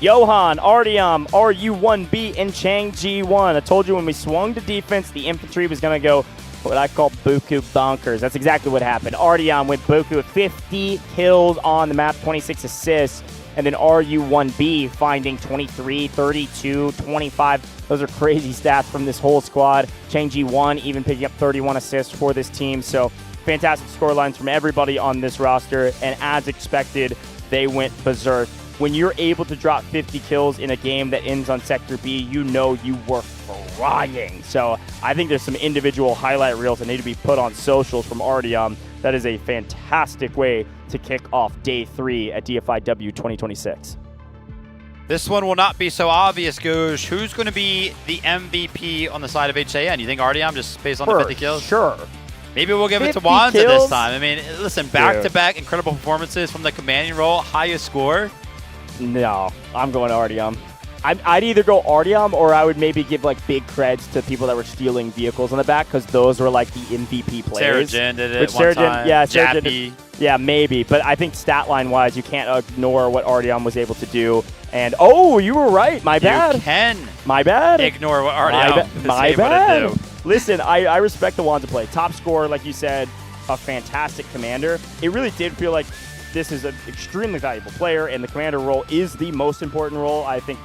M: Johan, Artyom, RU1B, and Chang G1. I told you when we swung to defense, the infantry was going to go what I call buku bonkers. That's exactly what happened. Artyom went buku with 50 kills on the map, 26 assists. And then RU1B finding 23, 32, 25. Those are crazy stats from this whole squad. Chang G1 even picking up 31 assists for this team. So fantastic score lines from everybody on this roster. And as expected, they went berserk. When you're able to drop 50 kills in a game that ends on Sector B, you know you were flying. So I think there's some individual highlight reels that need to be put on socials from Artyom. That is a fantastic way to kick off day 3 at Dfiw 2026.
N: This one will not be so obvious, Goosh. Who's going to be the MVP on the side of HAN? You think Artyom just based on the 50 kills?
M: Sure.
N: Maybe we'll give it to Wanza this time. I mean, listen, back-to-back incredible performances from the commanding role, highest score.
M: No, I'm going Artyom. I'd either go Artyom or I would maybe give like big creds to people that were stealing vehicles on the back because those were like the MVP players.
N: Sarah did it one time.
M: Yeah,
N: Jappy.
M: Yeah, maybe. But I think stat line wise, you can't ignore what Artyom was able to do. And oh, you were right. My bad.
N: You can.
M: My bad.
N: Ignore what Artyom is able to do.
M: Listen, I respect the Wanza play. Top scorer, like you said, a fantastic commander. It really did feel like this is an extremely valuable player, and the commander role is the most important role, I think,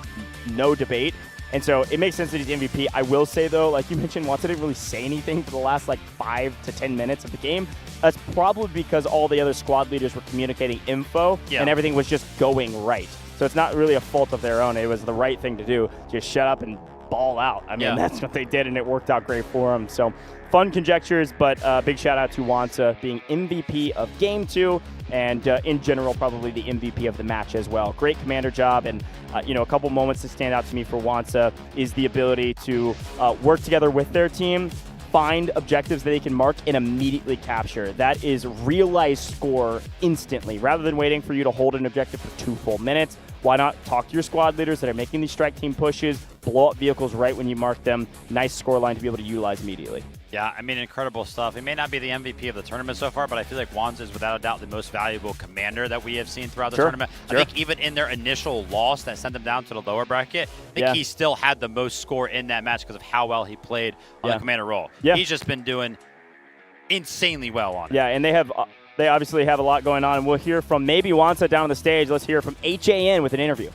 M: no debate. And so it makes sense that he's MVP. I will say, though, like you mentioned, Wanza didn't really say anything for the last, like, 5 to 10 minutes of the game. That's probably because all the other squad leaders were communicating info, and everything was just going right. So it's not really a fault of their own. It was the right thing to do. Just shut up and ball out. I mean, that's what they did, and it worked out great for them. So fun conjectures, but big shout out to Wanza being MVP of Game 2, and in general, probably the MVP of the match as well. Great commander job, and a couple moments that stand out to me for Wanza is the ability to work together with their team, find objectives that they can mark, and immediately capture. That is realized score instantly. Rather than waiting for you to hold an objective for 2 full minutes, why not talk to your squad leaders that are making these strike team pushes, blow up vehicles right when you mark them. Nice score line to be able to utilize immediately.
N: Yeah, I mean, incredible stuff. He may not be the MVP of the tournament so far, but I feel like Wanza is without a doubt the most valuable commander that we have seen throughout the tournament. I think even in their initial loss that sent them down to the lower bracket, I think he still had the most score in that match because of how well he played on the commander role. He's just been doing insanely well on it.
M: Yeah, and they obviously have a lot going on, and we'll hear from maybe Wanza down on the stage. Let's hear from HAN with an interview.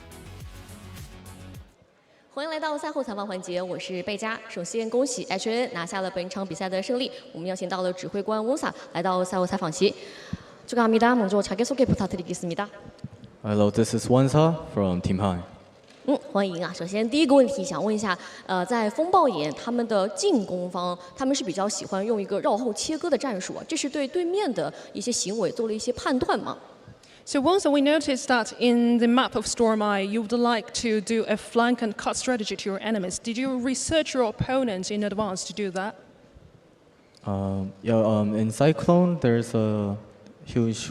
O: 欢迎来到赛后采访环节，我是贝佳。首先恭喜 HN 拿下了本场比赛的胜利。我们邀请到了指挥官翁萨来到赛后采访席。축하합니다. 먼저 자기소개 부탁드리겠습니다.
P: Hello, this is Wansa from Team High.
O: 欢迎啊！首先第一个问题想问一下，在风暴眼他们的进攻方，他们是比较喜欢用一个绕后切割的战术啊，这是对对面的一些行为做了一些判断吗？
Q: So once we noticed that in the map of Storm Eye, you would like to do a flank and cut strategy to your enemies. Did you research your opponents in advance to do that?
P: In Cyclone, there's a huge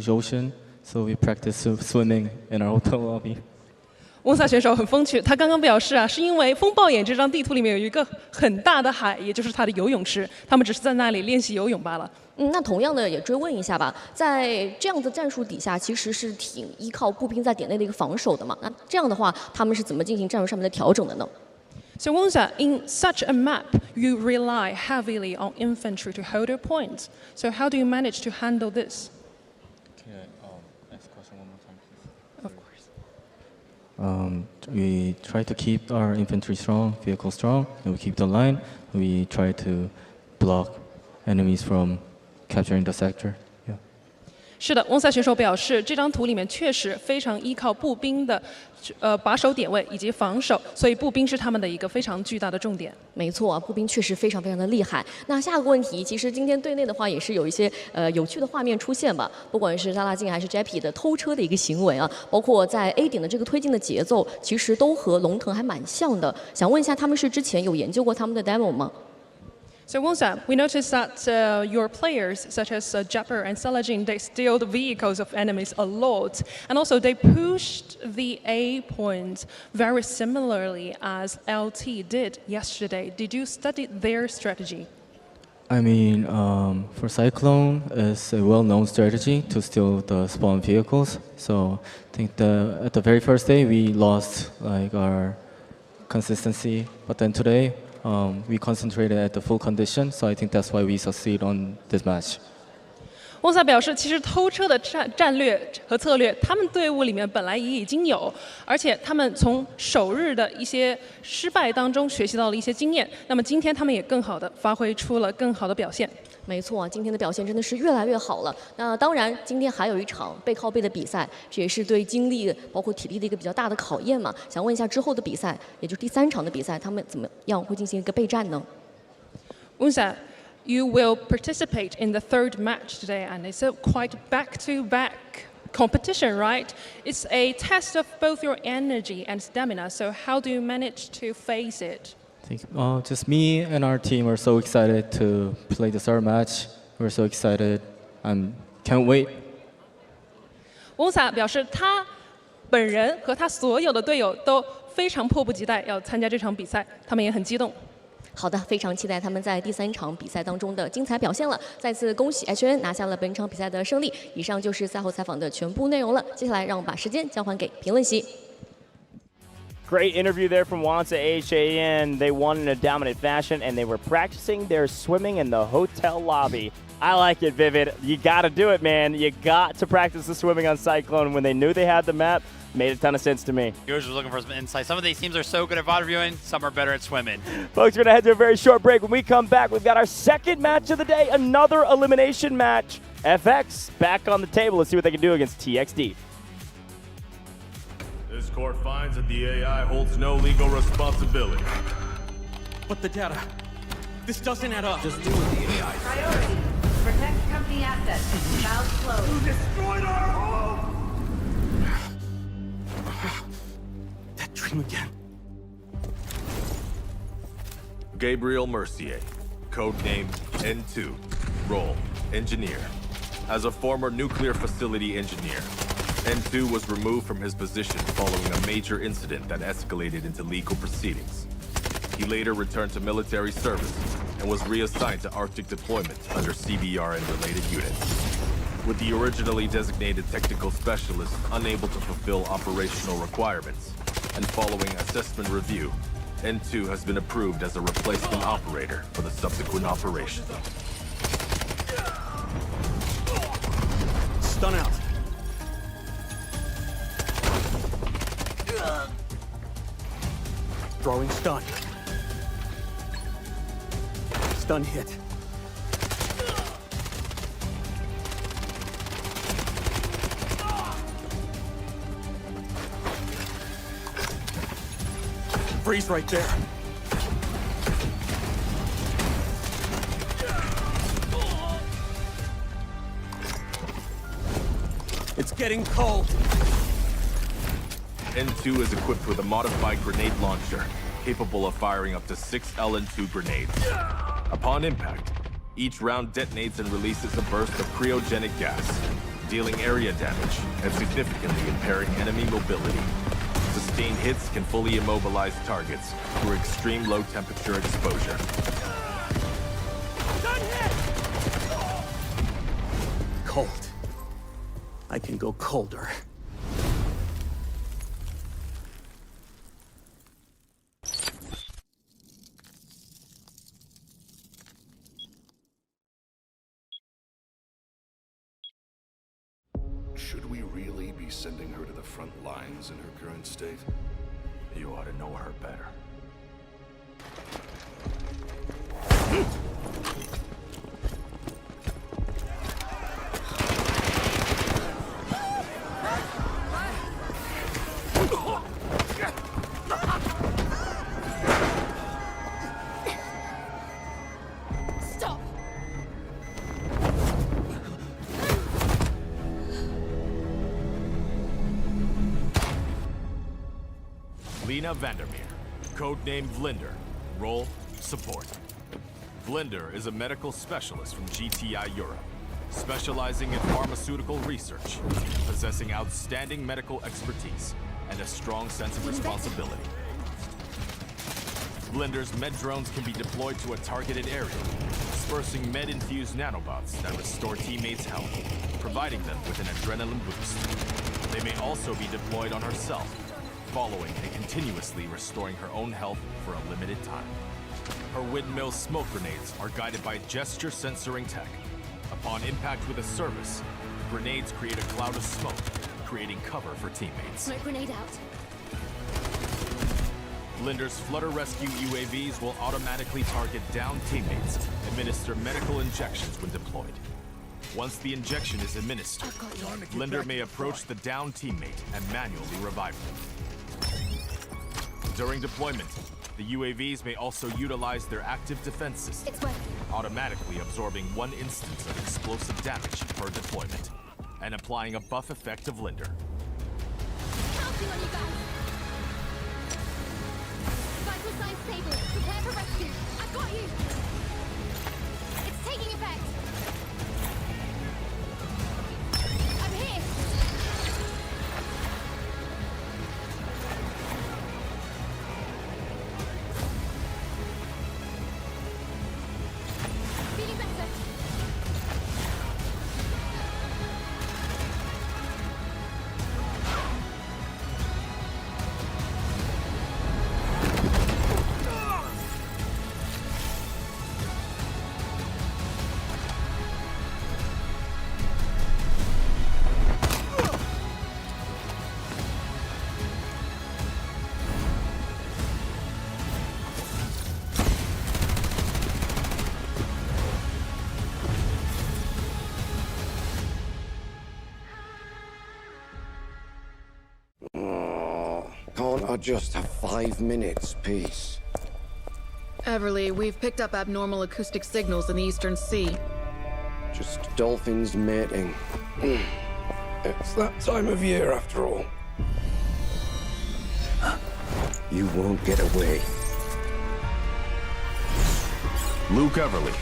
P: ocean, so we practice swimming in our hotel lobby.
Q: 翁萨选手很风趣，他刚刚表示啊，是因为风暴眼这张地图里面有一个很大的海，也就是他的游泳池，他们只是在那里练习游泳罢了。
O: 那同样的也追问一下吧，在这样的战术底下，其实是挺依靠步兵在点内的一个防守的嘛。那这样的话，他们是怎么进行战术上面的调整的呢？
Q: So Wonsa, in such a map, you rely heavily on infantry to hold your points. So how do you manage to handle this?
P: Next question one more time, please. Of course. We try to keep our infantry strong, vehicle strong, and we keep the line. We try to block enemies from capturing the sector.
Q: 是的，翁萨选手表示，这张图里面确实非常依靠步兵的把守点位以及防守，所以步兵是他们的一个非常巨大的重点。
O: 没错，步兵确实非常非常的厉害。那下个问题，其实今天队内的话也是有一些有趣的画面出现吧，不管是扎拉金还是 Jappy 的偷车的一个行为啊，包括在 A 点的这个推进的节奏，其实都和龙腾还蛮像的。想问一下，他们是之前有研究过他们的 demo 吗？
Q: So Wonsa, we noticed that your players, such as Japper and Salajin, they steal the vehicles of enemies a lot. And also they pushed the A point very similarly as LT did yesterday. Did you study their strategy?
P: I mean, for Cyclone, it's a well-known strategy to steal the spawn vehicles. So I think at the very first day, we lost like our consistency. But then today, we concentrated at the full condition, so I think that's why we succeed on this match.
Q: 翁萨表示，其实偷车的战略和策略，他们队伍里面本来也已经有，而且他们从首日的一些失败当中学习到了一些经验。那么今天他们也更好的发挥出了更好的表现。
O: 没错，今天的表现真的是越来越好了。那当然，今天还有一场背靠背的比赛，这也是对精力包括体力的一个比较大的考验嘛。想问一下之后的比赛，也就是第3场的比赛，他们怎么样会进行一个备战呢？
Q: Wonsa, you will participate in the 3rd match today, and it's a quite back-to-back competition, right? It's a test of both your energy and stamina. So how do you manage to face it?
P: I think just me and our team are so excited to play the third match. We're so excited. Can't wait.
Q: 翁萨表示，他本人和他所有的队友都非常迫不及待要参加这场比赛，他们也很激动。
O: 好的，非常期待他们在第3场比赛当中的精彩表现了。再次恭喜 HN 拿下了本场比赛的胜利。以上就是赛后采访的全部内容了。接下来让我们把时间交还给评论席。
M: Great interview there from Wansa HAN. They won in a dominant fashion, and they were practicing their swimming in the hotel lobby. I like it, Vivid. You got to do it, man. You got to practice the swimming on Cyclone. When they knew they had the map, made a ton of sense to me.
N: Viewers are looking for some insight. Some of these teams are so good at VOD viewing, some are better at swimming.
M: Folks, we're going to head to a very short break. When we come back, we've got our second match of the day, another elimination match. FX back on the table. Let's see what they can do against TXD.
A: This court finds that the AI holds no legal responsibility.
B: But the data, this doesn't add up.
F: Just deal with the AI.
D: Priority. Protect company assets. Valve closed.
F: You destroyed our home!
B: That dream again.
A: Gabriel Mercier, codenamed N2, role, engineer. As a former nuclear facility engineer, N2 was removed from his position following a major incident that escalated into legal proceedings. He later returned to military service and was reassigned to Arctic deployment under CBR and related units. With the originally designated technical specialist unable to fulfill operational requirements, and following assessment review, N2 has been approved as a replacement operator for the subsequent operation.
B: Stun out. Throwing stun. Stun hit. Freeze right there. It's getting cold.
A: N2 is equipped with a modified grenade launcher, capable of firing up to 6 LN2 grenades. Upon impact, each round detonates and releases a burst of cryogenic gas, dealing area damage and significantly impairing enemy mobility. Sustained hits can fully immobilize targets through extreme low temperature exposure.
B: Cold. I can go colder.
F: Should we really be sending her to the front lines in her current state?
A: You ought to know her better.
G: Stop!
A: Lena Vandermeer, codenamed Vlinder. Role, support. Vlinder is a medical specialist from GTI Europe, specializing in pharmaceutical research, possessing outstanding medical expertise, and a strong sense of responsibility. Vlinder's med drones can be deployed to a targeted area, dispersing med-infused nanobots that restore teammates' health, providing them with an adrenaline boost. They may also be deployed on herself, following and continuously restoring her own health for a limited time. Her windmill smoke grenades are guided by gesture sensoring tech. Upon impact with a service, grenades create a cloud of smoke, creating cover for teammates.
G: Smoke grenade out.
A: Vlinder's Flutter Rescue UAVs will automatically target downed teammates, administer medical injections when deployed. Once the injection is administered, Vlinder may approach the downed teammate and manually revive them. During deployment, the UAVs may also utilize their active defense system, automatically absorbing 1 instance of explosive damage per deployment, and applying a buff effect of Vlinder.
G: Counting on you guys! Vital signs stable. Prepare for rescue. I've got you! It's taking effect! I'm here! Feeling better.
C: Can't I just have 5 minutes, peace?
H: Everly, we've picked up abnormal acoustic signals in the Eastern Sea.
C: Just dolphins mating. It's that time of year, after all. You won't get away.
A: Luke Everly,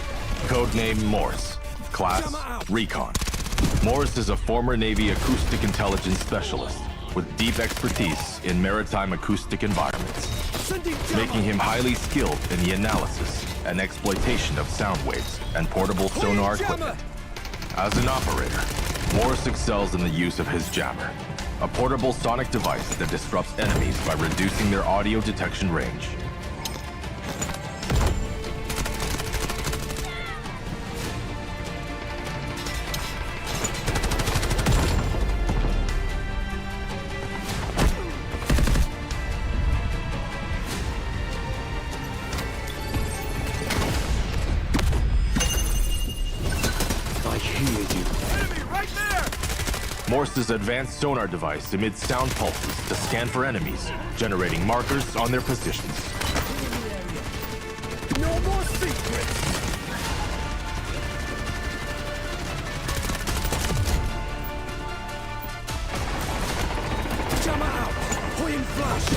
A: codename Morse, class Recon. Morse is a former Navy acoustic intelligence specialist with deep expertise in maritime acoustic environments, making him highly skilled in the analysis and exploitation of sound waves and portable sonar equipment. As an operator, Morse excels in the use of his jammer, a portable sonic device that disrupts enemies by reducing their audio detection range. Morse's advanced sonar device emits sound pulses to scan for enemies, generating markers on their positions.
E: No more secrets!
C: Jammer out! Point flash!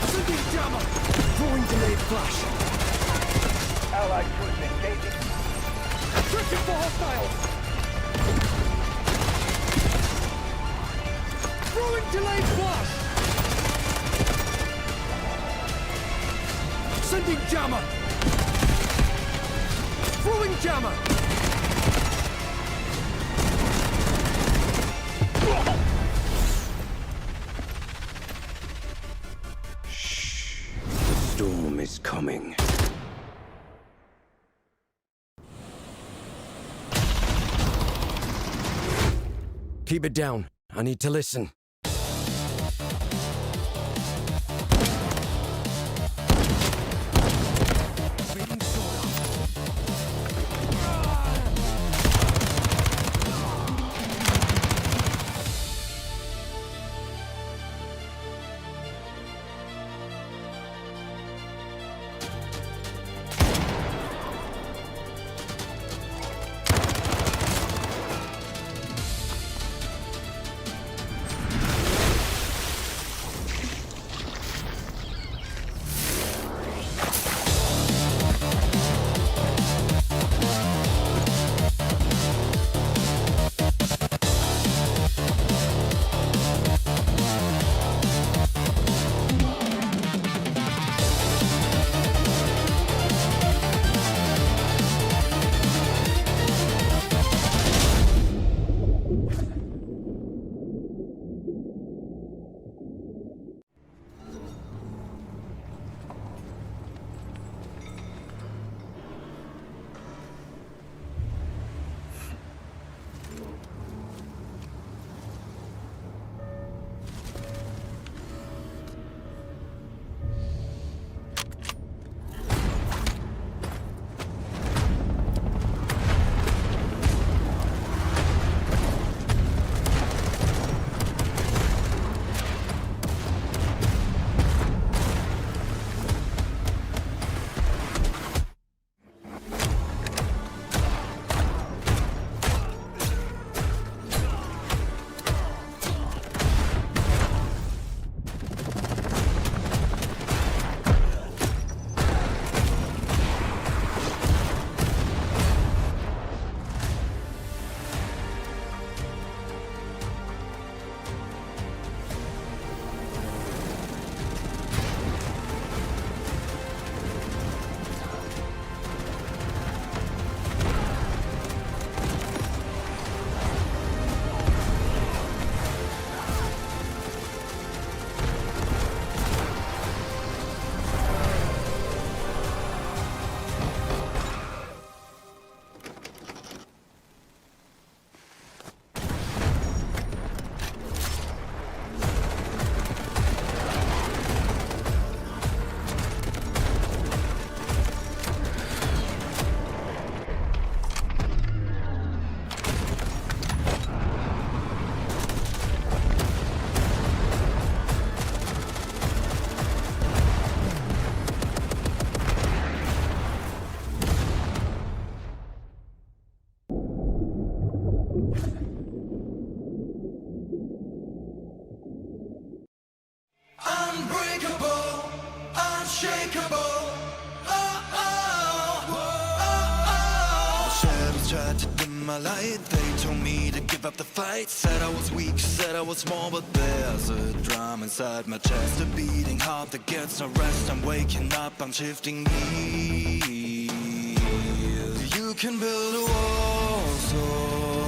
C: Sending jammer! Throwing delayed flash!
E: Allied troops engaging.
C: Searching for hostiles! Throwing delayed flash! Sending jammer! Throwing jammer! Shh. The storm is coming. Keep it down. I need to listen.
E: Unbreakable, unshakeable. Shadows tried to dim my light. They told me to give up the fight. Said I was weak, said I was small, but there's a drum inside my chest, a beating heart that gets no rest. I'm waking up, I'm shifting gears. You can build a wall so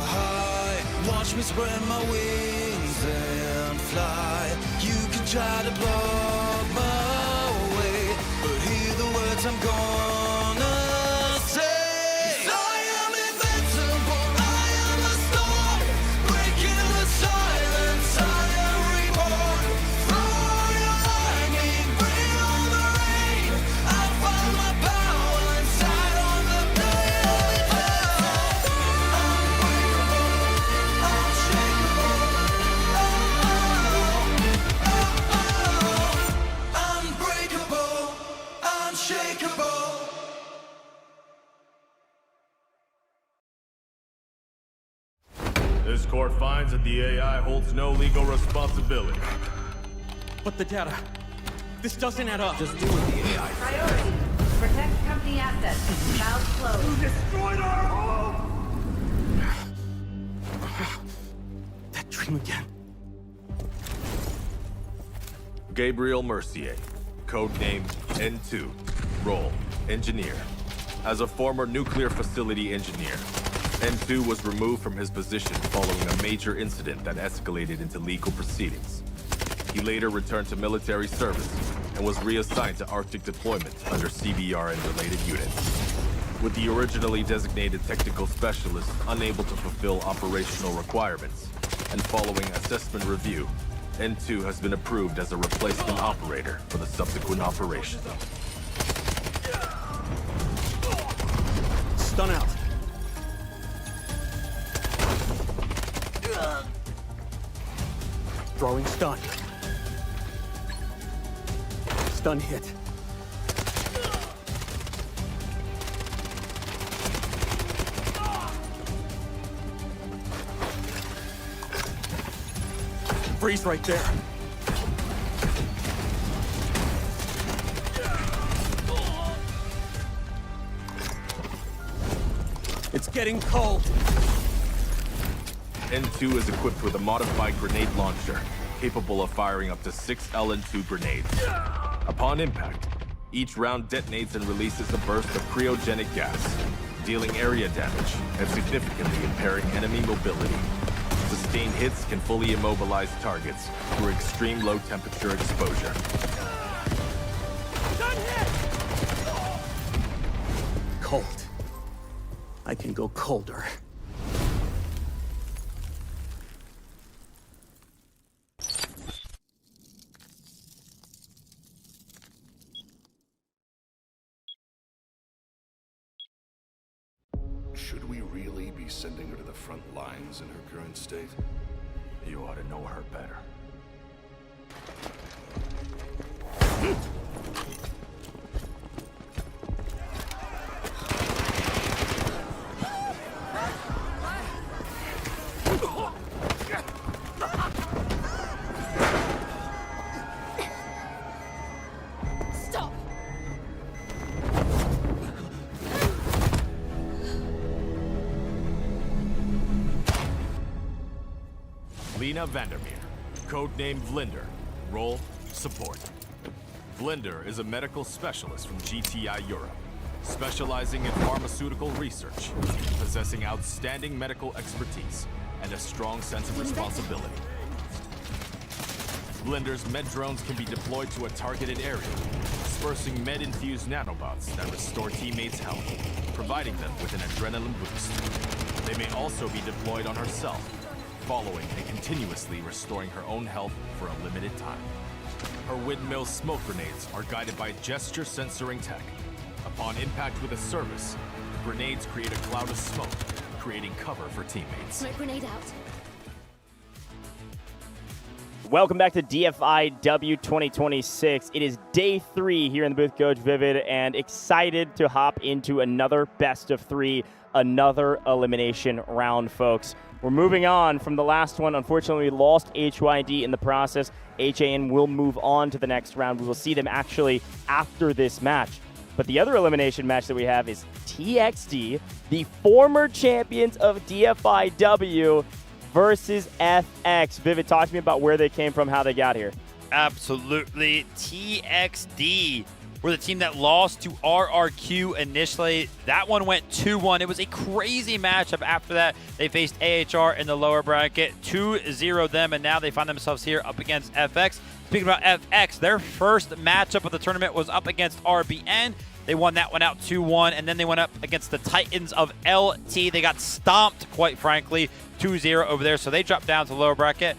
E: high. Watch me spread my wings and fly. You can try to block my way, but hear the words I'm gonna say. 'Cause I am invincible, I am a storm, breaking the silence, I am reborn. Throw your lightning, bring on the rain. I found my power inside on the day I fell.
A: This court finds that the AI holds no legal responsibility.
B: But the data, this doesn't add up.
J: Just do what the AI says.
D: Priority. Protect company assets. Valve closed.
B: You destroyed our home! That dream again.
A: Gabriel Mercier, codenamed N2, role, engineer. As a former nuclear facility engineer, N2 was removed from his position following a major incident that escalated into legal proceedings. He later returned to military service and was reassigned to Arctic deployment under CBR and related units. With the originally designated technical specialist unable to fulfill operational requirements, and following assessment review, N2 has been approved as a replacement operator for the subsequent operation.
B: Stun out. Throwing stun. Stun hit. Freeze right there. It's getting cold.
A: N2 is equipped with a modified grenade launcher, capable of firing up to 6 LN2 grenades. Upon impact, each round detonates and releases a burst of cryogenic gas, dealing area damage and significantly impairing enemy mobility. Sustained hits can fully immobilize targets through extreme low temperature exposure.
B: Cold. I can go colder.
F: Should we really be sending her to the front lines in her current state?
A: You ought to know her better. Lena Vandermeer, codenamed Vlinder, role, support. Vlinder is a medical specialist from GTI Europe, specializing in pharmaceutical research, possessing outstanding medical expertise, and a strong sense of responsibility. Vlinder's med drones can be deployed to a targeted area, dispersing med-infused nanobots that restore teammates' health, providing them with an adrenaline boost. They may also be deployed on herself, following and continuously restoring her own health for a limited time. Her windmill smoke grenades are guided by gesture censoring tech. Upon impact with a service, grenades create a cloud of smoke, creating cover for teammates.
G: Smoke grenade out.
M: Welcome back to Dfiw 2026. It is day 3 here in the booth, Coach Vivid, and excited to hop into another best of 3, another elimination round, folks. We're moving on from the last one. Unfortunately, we lost HYD in the process. HAN will move on to the next round. We will see them actually after this match. But the other elimination match that we have is TXD, the former champions of DFIW, versus FX. Vivid, talk to me about where they came from, how they got here.
N: Absolutely. TXD were the team that lost to RRQ initially. That one went 2-1. It was a crazy matchup after that. They faced AHR in the lower bracket, 2-0 them, and now they find themselves here up against FX. Speaking about FX, their first matchup of the tournament was up against RBN. They won that one out 2-1, and then they went up against the Titans of LT. They got stomped, quite frankly, 2-0 over there, so they dropped down to the lower bracket.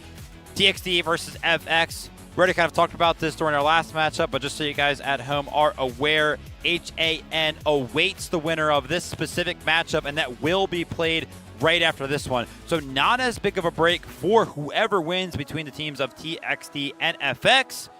N: TXD versus FX. We already kind of talked about this during our last matchup, but just so you guys at home are aware, HAN awaits the winner of this specific matchup, and that will be played right after this one. So not as big of a break for whoever wins between the teams of TXD and FX.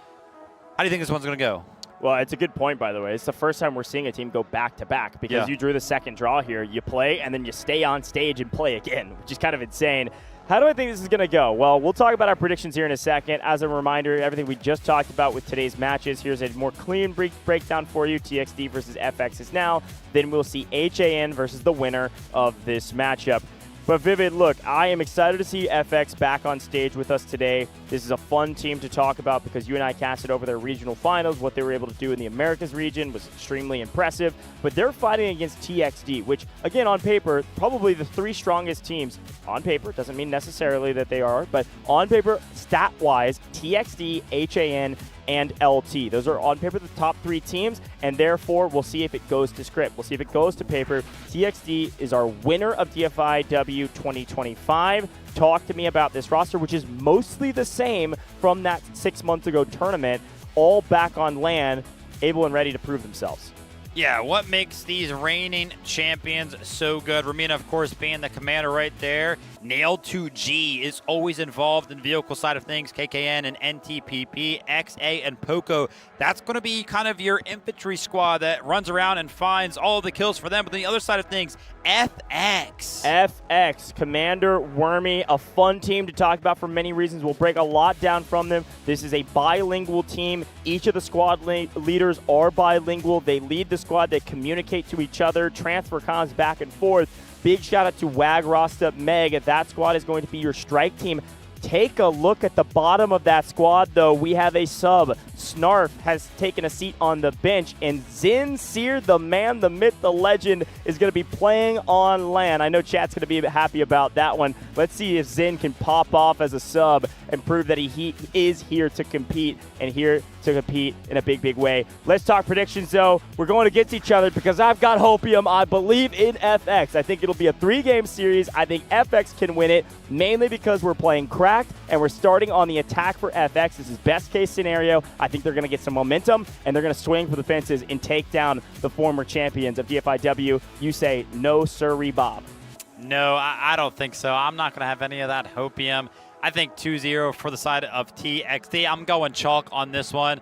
N: How do you think this one's going to go?
M: Well, it's a good point, by the way. It's the first time we're seeing a team go back-to-back because you drew the second draw here. You play, and then you stay on stage and play again, which is kind of insane. How do I think this is going to go? Well, we'll talk about our predictions here in a second. As a reminder, everything we just talked about with today's matches, here's a more clean breakdown for you. TXD versus FX is now. Then we'll see HAN versus the winner of this matchup. But Vivid, look, I am excited to see FX back on stage with us today. This is a fun team to talk about because you and I casted over their regional finals. What they were able to do in the Americas region was extremely impressive. But they're fighting against TXD, which, again, on paper, probably the 3 strongest teams. On paper, doesn't mean necessarily that they are, but on paper, stat-wise, TXD, HAN, and LT. Those are on paper the top 3 teams, and therefore we'll see if it goes to script. We'll see if it goes to paper. TXD is our winner of Dfiw 2025. Talk to me about this roster, which is mostly the same from that 6 months ago tournament, all back on LAN, able and ready to prove themselves.
N: Yeah, what makes these reigning champions so good? Ramina, of course, being the commander right there. Nail2G is always involved in the vehicle side of things. KKN and NTPP, XA and Poco. That's going to be kind of your infantry squad that runs around and finds all of the kills for them. But on the other side of things, FX, Commander Wormy, a fun team to talk about for many reasons. We'll break a lot down from them. This is a bilingual team. Each of the squad leaders are bilingual. They lead the squad. They communicate to each other, transfer comms back and forth. Big shout out to Wag Rasta Meg. That squad is going to be your strike team. Take a look at the bottom of that squad, though. We have a sub. Snarf has taken a seat on the bench, and Zinseer, the man, the myth, the legend, is going to be playing on LAN. I know chat's going to be happy about that one. Let's see if Zin can pop off as a sub and prove that he is here to compete and here to compete in a big, big way. Let's talk predictions, though. We're going against each other because I've got Hopium. I believe in FX. I think it'll be a 3-game series. I think FX can win it, mainly because we're playing cracked and we're starting on the attack for FX. This is best case scenario. I think they're going to get some momentum and they're going to swing for the fences and take down the former champions of Dfiw. You say no, sirree, Bob. No, I don't think so. I'm not going to have any of that Hopium. I think 2-0 for the side of TXD. I'm going chalk on this one.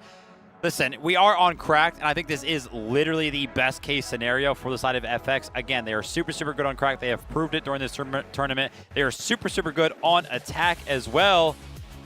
N: Listen, we are on cracked, and I think this is literally the best case scenario for the side of FX. Again, they are super, super good on cracked. They have proved it during this tournament. They are super, super good on attack as well.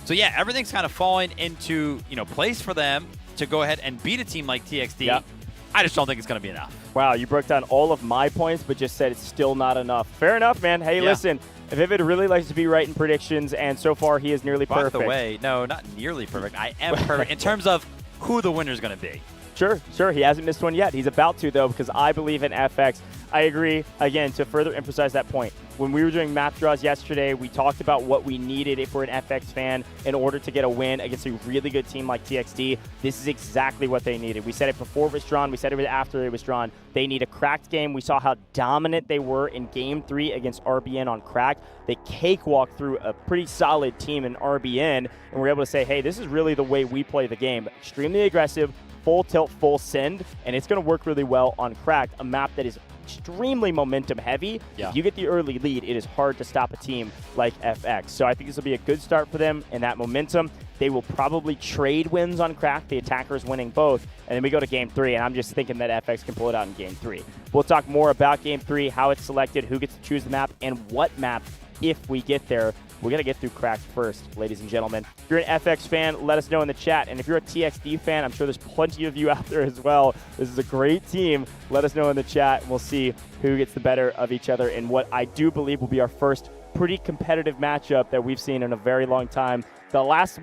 N: So yeah, everything's kind of falling into place for them to go ahead and beat a team like TXD. Yep. I just don't think it's going to be enough.
M: Wow, you broke down all of my points, but just said it's still not enough. Fair enough, man. Hey, listen, Vivid really likes to be right in predictions, and so far he is nearly perfect.
N: By the way, no, not nearly perfect. I am perfect in terms of who the winner's going to be.
M: Sure. He hasn't missed one yet. He's about to, though, because I believe in FX. I agree. Again, to further emphasize that point, when we were doing map draws yesterday, we talked about what we needed if we're an FX fan in order to get a win against a really good team like TXD. This is exactly what they needed. We said it before it was drawn. We said it after it was drawn. They need a cracked game. We saw how dominant they were in Game 3 against RBN on cracked. They cakewalked through a pretty solid team in RBN, and we're able to say, hey, this is really the way we play the game. Extremely aggressive, full tilt, full send, and it's going to work really well on cracked, a map that is extremely momentum heavy. Yeah. If you get the early lead, it is hard to stop a team like FX. So I think this will be a good start for them in that momentum. They will probably trade wins on crack, the attackers winning both, and then we go to Game 3, and I'm just thinking that FX can pull it out in Game 3. We'll talk more about Game 3, how it's selected, who gets to choose the map, and what map if we get there. We're going to get through cracked first, ladies and gentlemen. If you're an FX fan, let us know in the chat. And if you're a TXD fan, I'm sure there's plenty of you out there as well. This is a great team. Let us know in the chat, and we'll see who gets the better of each other in what I do believe will be our first pretty competitive matchup that we've seen in a very long time. The last,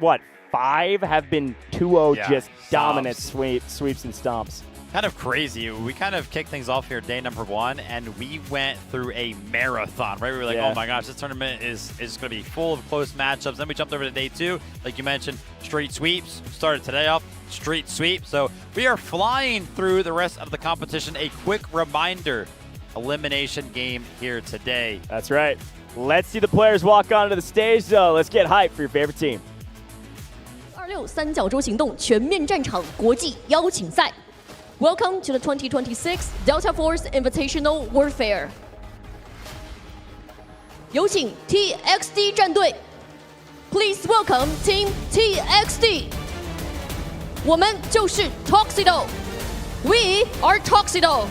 M: 5 have been 2-0 just dominant sweeps and stomps.
N: Kind of crazy. We kind of kicked things off here day number 1, and we went through a marathon, right? We were like, oh my gosh, this tournament is going to be full of close matchups. Then we jumped over to day 2. Like you mentioned, straight sweeps. Started today off, straight sweep. So we are flying through the rest of the competition. A quick reminder, elimination game here today.
M: That's right. Let's see the players walk onto the stage, though. Let's get hyped for your favorite team.
O: 26三角洲行动全面战场国际邀请赛。Welcome to the 2026 Delta Force Invitational Warfare. 有请 TXD 战队 ，Please welcome Team TXD. 我们就是 Tuxedo. We are Tuxedo.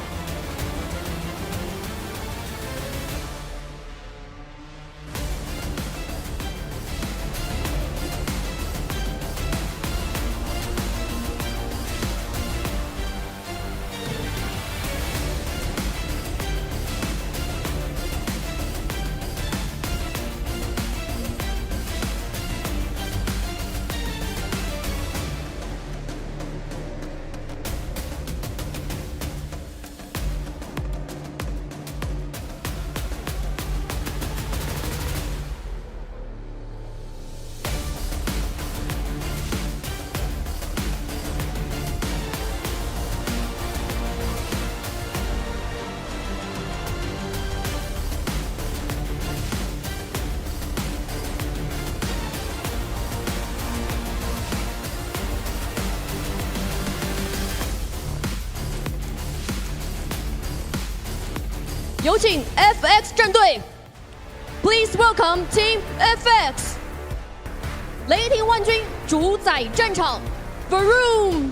O: 有请 FX 战队 ，Please welcome Team FX， 雷霆万军主宰战场 ，Vroom。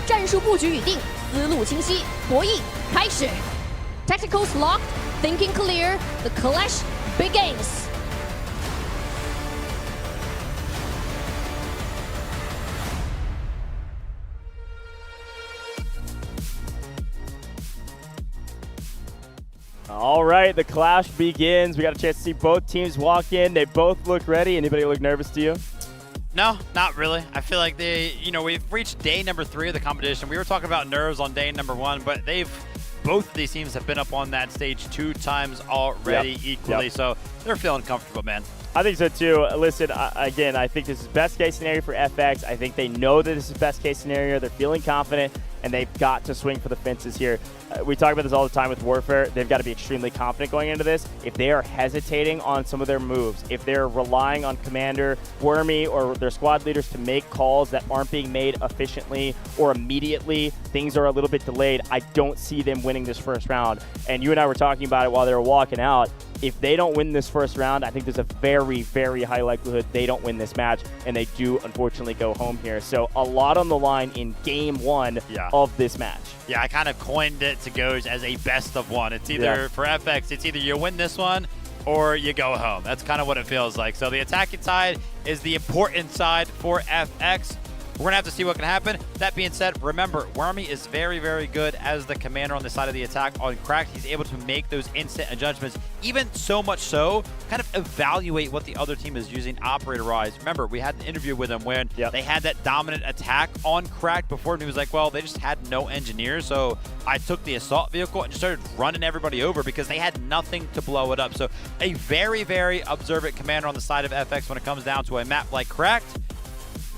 O: 战术布局已定，思路清晰，博弈开始。Tacticals locked, thinking clear. The clash begins.
M: All right, the clash begins. We got a chance to see both teams walk in. They both look ready. Anybody look nervous to you?
N: No, not really. I feel like we've reached day number 3 of the competition. We were talking about nerves on day number 1, but both of these teams have been up on that stage 2 times already equally, so they're feeling comfortable, man.
M: I think so too. Listen, again, I think this is best case scenario for FX. I think they know that this is best case scenario. They're feeling confident, and they've got to swing for the fences here. We talk about this all the time with Warfare. They've got to be extremely confident going into this. If they are hesitating on some of their moves, if they're relying on Commander, Wormy, or their squad leaders to make calls that aren't being made efficiently or immediately, things are a little bit delayed, I don't see them winning this first round. And you and I were talking about it while they were walking out. If they don't win this first round, I think there's a very, very high likelihood they don't win this match, and they do unfortunately go home here. So a lot on the line in game 1 of this match.
N: Yeah, I kind of coined it to Goge as a best of 1. It's either, for FX, it's either you win this one or you go home. That's kind of what it feels like. So the attacking side is the important side for FX. We're going to have to see what can happen. That being said, remember, Wormy is very, very good as the commander on the side of the attack. On Cracked, he's able to make those instant adjustments, even so much so, kind of evaluate what the other team is using operator-wise. Remember, we had an interview with him when they had that dominant attack on Cracked before, and he was like, well, they just had no engineers, so I took the assault vehicle and just started running everybody over because they had nothing to blow it up. So a very, very observant commander on the side of FX when it comes down to a map like Cracked.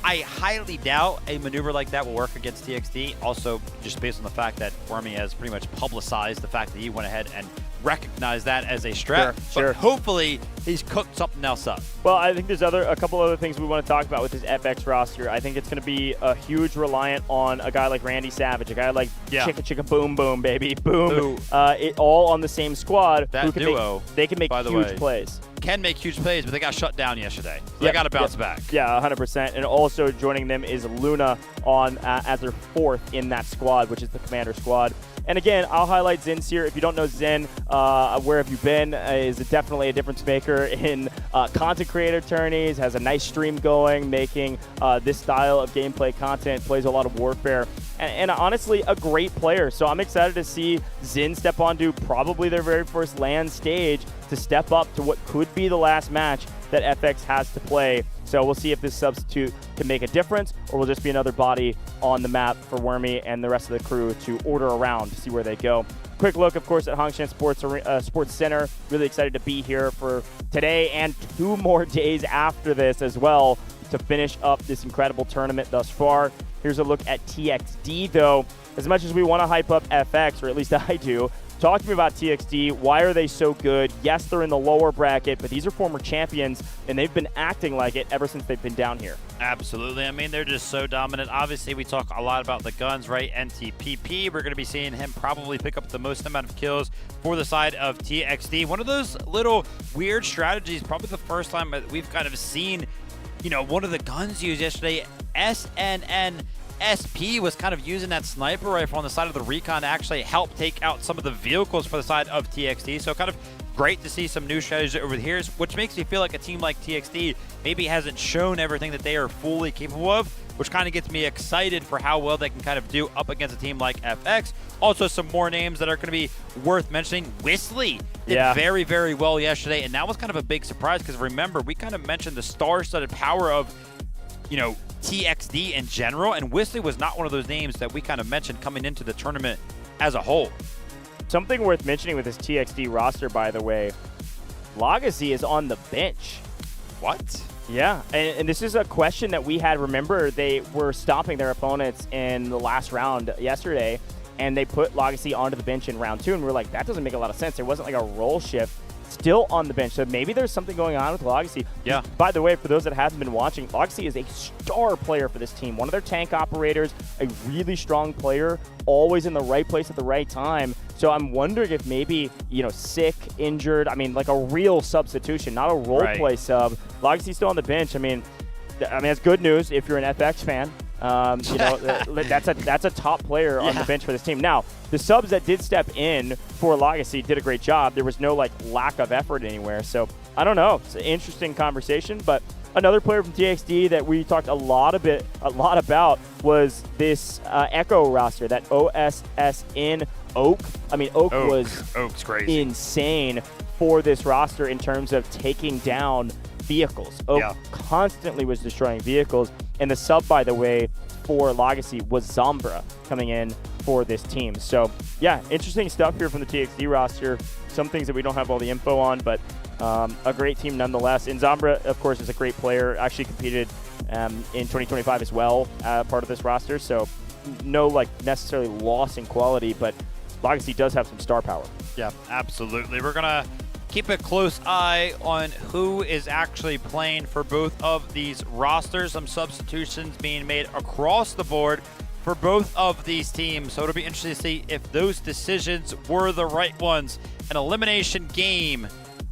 N: I highly doubt a maneuver like that will work against TXT. Also, just based on the fact that Wormy has pretty much publicized the fact that he went ahead and recognized that as a strat. But hopefully, he's cooked something else up.
M: Well, I think there's a couple other things we want to talk about with this FX roster. I think it's going to be a huge reliant on a guy like Randy Savage, a guy like Chicka Chicka Boom Boom, baby. Boom. It all on the same squad.
N: That duo,
M: they can make huge plays.
N: Can make huge plays, but they got shut down yesterday. So they got to bounce back.
M: Yeah, 100%. And also joining them is Luna on as their 4th in that squad, which is the commander squad. And again, I'll highlight Zin's here. If you don't know Zin, where have you been? Is definitely a difference maker in content creator tourneys, has a nice stream going, making this style of gameplay content, plays a lot of Warfare, and honestly, a great player. So I'm excited to see Zin step onto probably their very first LAN stage to step up to what could be the last match that FX has to play. So we'll see if this substitute can make a difference, or will just be another body on the map for Wormy and the rest of the crew to order around to see where they go. Quick look, of course, at Hongshan Sports Center. Really excited to be here for today and 2 more days after this as well to finish up this incredible tournament thus far. Here's a look at TXD, though. As much as we want to hype up FX, or at least I do, talk to me about TXD. Why are they so good? Yes, they're in the lower bracket, but these are former champions, and they've been acting like it ever since they've been down here.
N: Absolutely. I mean, they're just so dominant. Obviously, we talk a lot about the guns, right? NTPP. We're going to be seeing him probably pick up the most amount of kills for the side of TXD. One of those little weird strategies, probably the first time that we've kind of seen, one of the guns used yesterday, SNN SP was kind of using that sniper rifle on the side of the recon to actually help take out some of the vehicles for the side of TXT. So kind of great to see some new strategies over here, which makes me feel like a team like TXT maybe hasn't shown everything that they are fully capable of, which kind of gets me excited for how well they can kind of do up against a team like FX. Also, some more names that are going to be worth mentioning. Whistly did very, very well yesterday, and that was kind of a big surprise because remember, we kind of mentioned the star-studded power of, you know, TXD in general, and Whistly was not one of those names that we kind of mentioned coming into the tournament as a whole.
M: Something worth mentioning with this TXD roster, by the way, Legacy is on the bench.
N: What?
M: Yeah, and this is a question that we had. Remember, they were stomping their opponents in the last round yesterday, and they put Legacy onto the bench in round 2, and we're like, that doesn't make a lot of sense. There wasn't like a role shift. Still on the bench, so maybe there's something going on with Legacy.
N: Yeah.
M: By the way, for those that haven't been watching, Legacy is a star player for this team. One of their tank operators, a really strong player, always in the right place at the right time. So I'm wondering if maybe, you know, sick, injured, I mean, like a real substitution, not a role play sub. Legacy's still on the bench. I mean, that's good news if you're an FX fan. You know, that's a top player on the bench for this team. Now, the subs that did step in for Legacy did a great job. There was no like lack of effort anywhere. So I don't know. It's an interesting conversation. But another player from TXD that we talked a lot about was this Echo roster, that OSSN Oak. I mean, Oak's
N: crazy,
M: insane for this roster in terms of taking down vehicles. Oak constantly was destroying vehicles. And the sub, by the way, for Legacy was Zombra coming in for this team. So, yeah, interesting stuff here from the TXD roster. Some things that we don't have all the info on, but a great team nonetheless. And Zombra, of course, is a great player. Actually competed in 2025 as well, part of this roster. So, no, like, necessarily loss in quality, but Legacy does have some star power.
N: Yeah, absolutely. We're going to keep a close eye on who is actually playing for both of these rosters. Some substitutions being made across the board for both of these teams. So it'll be interesting to see if those decisions were the right ones. An elimination game.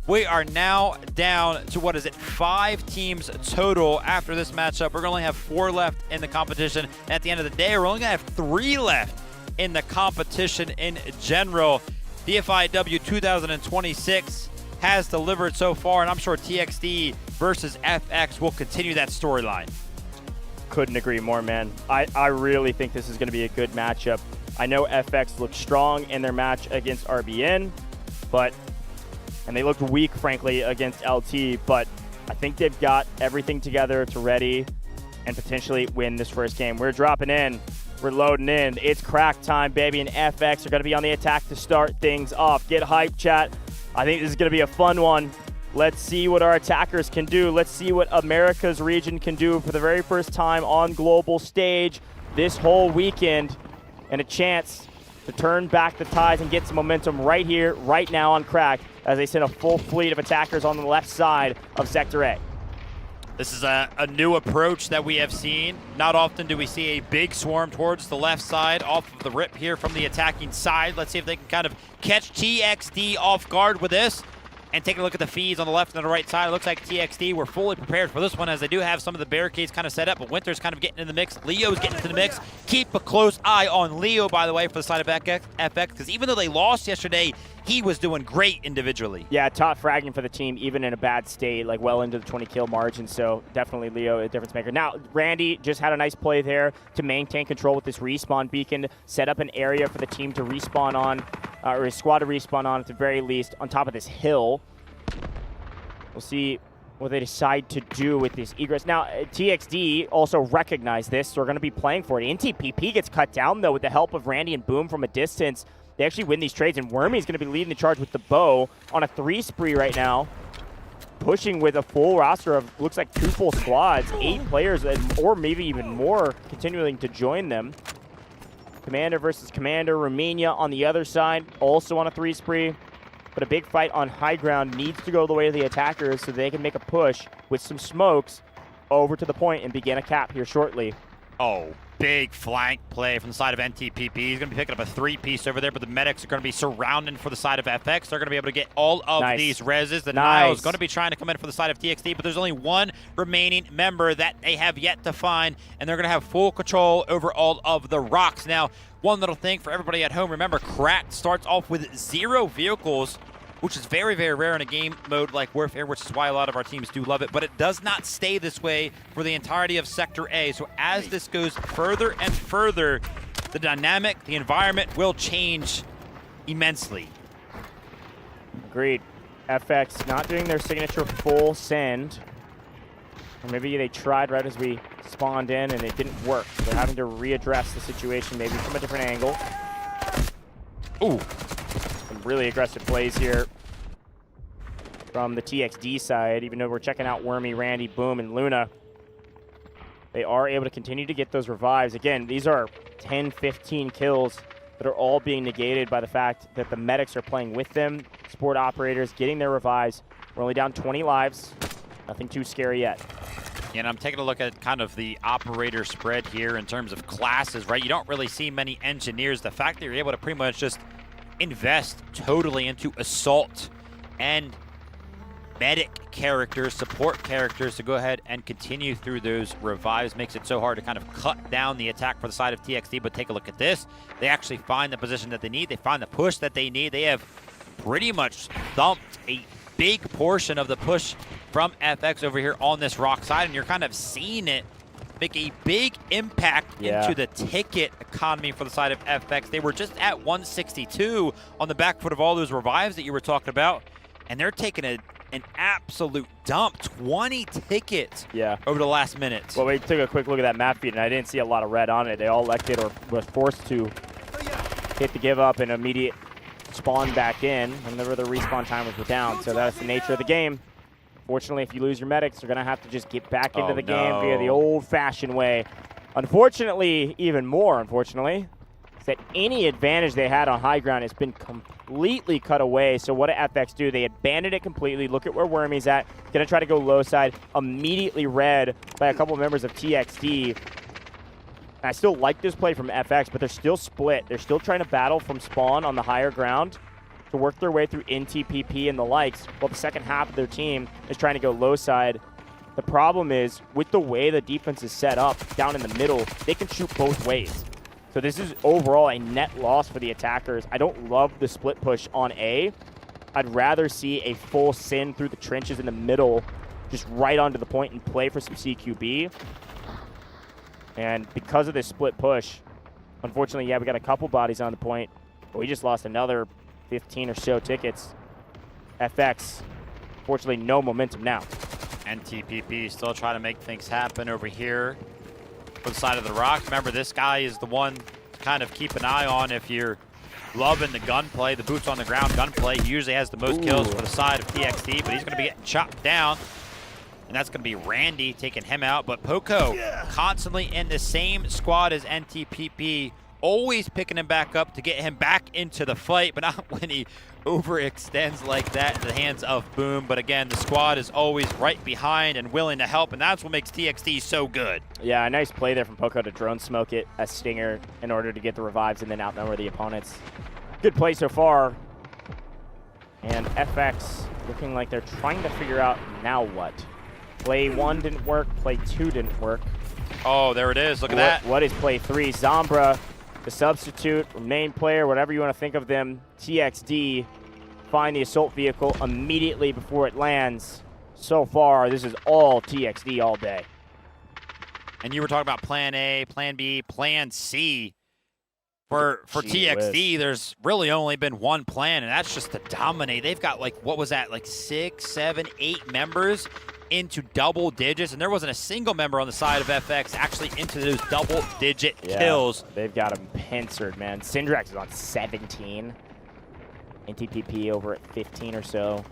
N: We are now down to, 5 teams total after this matchup. We're going to only have 4 left in the competition. And at the end of the day, we're only going to have 3 left in the competition in general. Dfiw 2026 has delivered so far, and I'm sure TXD versus FX will continue that storyline.
M: Couldn't agree more, man. I really think this is going to be a good matchup. I know FX looked strong in their match against RBN, and they looked weak, frankly, against LT, but I think they've got everything together to ready and potentially win this first game. We're dropping in. We're loading in. It's crack time, baby, and FX are going to be on the attack to start things off. Get hyped, chat. I think this is going to be a fun one. Let's see what our attackers can do. Let's see what America's region can do for the very first time on global stage this whole weekend, and a chance to turn back the tides and get some momentum right here, right now on Crack, as they send a full fleet of attackers on the left side of Sector A.
N: This is a new approach that we have seen. Not often do we see a big swarm towards the left side off of the rip here from the attacking side. Let's see if they can kind of catch TXD off guard with this. And taking a look at the feeds on the left and the right side, it looks like TXD were fully prepared for this one, as they do have some of the barricades kind of set up, but Winter's kind of getting in the mix. Leo's getting into the mix. Keep a close eye on Leo, by the way, for the side of FX, because even though they lost yesterday, he was doing great individually.
M: Yeah, top fragging for the team, even in a bad state, like well into the 20-kill margin, so definitely Leo, a difference maker. Now, Randy just had a nice play there to maintain control with this respawn beacon, set up an area for the team to respawn on, or his squad to respawn on at the very least, on top of this hill. We'll see what they decide to do with this egress. Now, TXD also recognized this, so we're going to be playing for it. NTPP gets cut down, though, with the help of Randy and Boom from a distance. They actually win these trades, and Wormy's going to be leading the charge with the bow on a 3 spree right now, pushing with a full roster of, looks like 2 full squads, 8 players, or maybe even more, continuing to join them. Commander versus Commander. Romania on the other side, also on a 3 spree. But a big fight on high ground needs to go the way of the attackers so they can make a push with some smokes over to the point and begin a cap here shortly.
N: Oh, big flank play from the side of NTPP. He's going to be picking up a 3-piece over there, but the medics are going to be surrounding for the side of FX. They're going to be able to get all of these reses. The Nile is going to be trying to come in for the side of TXT, but there's only one remaining member that they have yet to find, and they're going to have full control over all of the rocks. Now, one little thing for everybody at home, remember, Cracked starts off with 0 vehicles, which is very, very rare in a game mode like Warfare, which is why a lot of our teams do love it, but it does not stay this way for the entirety of Sector A. So as this goes further and further, the dynamic, the environment will change immensely.
M: Agreed. FX not doing their signature full send. Or maybe they tried right as we spawned in and it didn't work. So they're having to readdress the situation maybe from a different angle. Ooh. Some really aggressive plays here from the TXD side, even though we're checking out Wormy, Randy, Boom, and Luna. They are able to continue to get those revives. Again, these are 10, 15 kills that are all being negated by the fact that the medics are playing with them, sport operators getting their revives. We're only down 20 lives. Nothing too scary yet.
N: And I'm taking a look at kind of the operator spread here in terms of classes, right? You don't really see many engineers. The fact that you're able to pretty much just invest totally into assault and medic characters, support characters to go ahead and continue through those revives makes it so hard to kind of cut down the attack for the side of TXT. But take a look at this. They actually find the position that they need. They find the push that they need. They have pretty much thumped a big portion of the push from FX over here on this rock side, and you're kind of seeing it make a big impact into the ticket economy for the side of FX. They were just at 162 on the back foot of all those revives that you were talking about, and they're taking an absolute dump. 20 tickets over the last minute.
M: Well, we took a quick look at that map feed, and I didn't see a lot of red on it. They all elected or was forced to hit the give up and immediate spawn back in whenever the respawn timers were down. So that's the nature of the game. Fortunately, if you lose your medics, you're going to have to just get back into the game via the old-fashioned way. Unfortunately, even more unfortunately, is that any advantage they had on high ground has been completely cut away. So what did FX do? They abandoned it completely. Look at where Wormy's at. Going to try to go low side. Immediately read by a couple of members of TXD. I still like this play from FX, but they're still split. They're still trying to battle from spawn on the higher ground to work their way through NTPP and the likes, while the second half of their team is trying to go low side. The problem is, with the way the defense is set up down in the middle, they can shoot both ways. So this is overall a net loss for the attackers. I don't love the split push on A. I'd rather see a full sin through the trenches in the middle, just right onto the point and play for some CQB. And because of this split push, unfortunately, we got a couple bodies on the point, but we just lost another 15 or so tickets. FX, fortunately, no momentum now.
N: NTPP still trying to make things happen over here for the side of the rock. Remember, this guy is the one to kind of keep an eye on if you're loving the gunplay, the boots on the ground gunplay. He usually has the most kills for the side of TXT, but he's going to be getting chopped down. And that's going to be Randy taking him out. But Poco constantly in the same squad as NTPP, always picking him back up to get him back into the fight, but not when he overextends like that in the hands of Boom. But again, the squad is always right behind and willing to help, and that's what makes TXT so good.
M: Yeah, a nice play there from Poco to drone smoke it as Stinger in order to get the revives and then outnumber the opponents. Good play so far. And FX looking like they're trying to figure out now what. Play 1 didn't work, play 2 didn't work.
N: Oh, there it is, look at that.
M: What is play 3? Zombra, the substitute, main player, whatever you want to think of them, TXD, find the assault vehicle immediately before it lands. So far, this is all TXD all day.
N: And you were talking about plan A, plan B, plan C. For TXD, there's really only been one plan, and that's just to dominate. They've got, like, what was that, like 6, 7, 8 members into double digits, and there wasn't a single member on the side of FX actually into those double-digit kills.
M: They've got them pincered, man. Syndrax is on 17. NTPP over at 15 or so.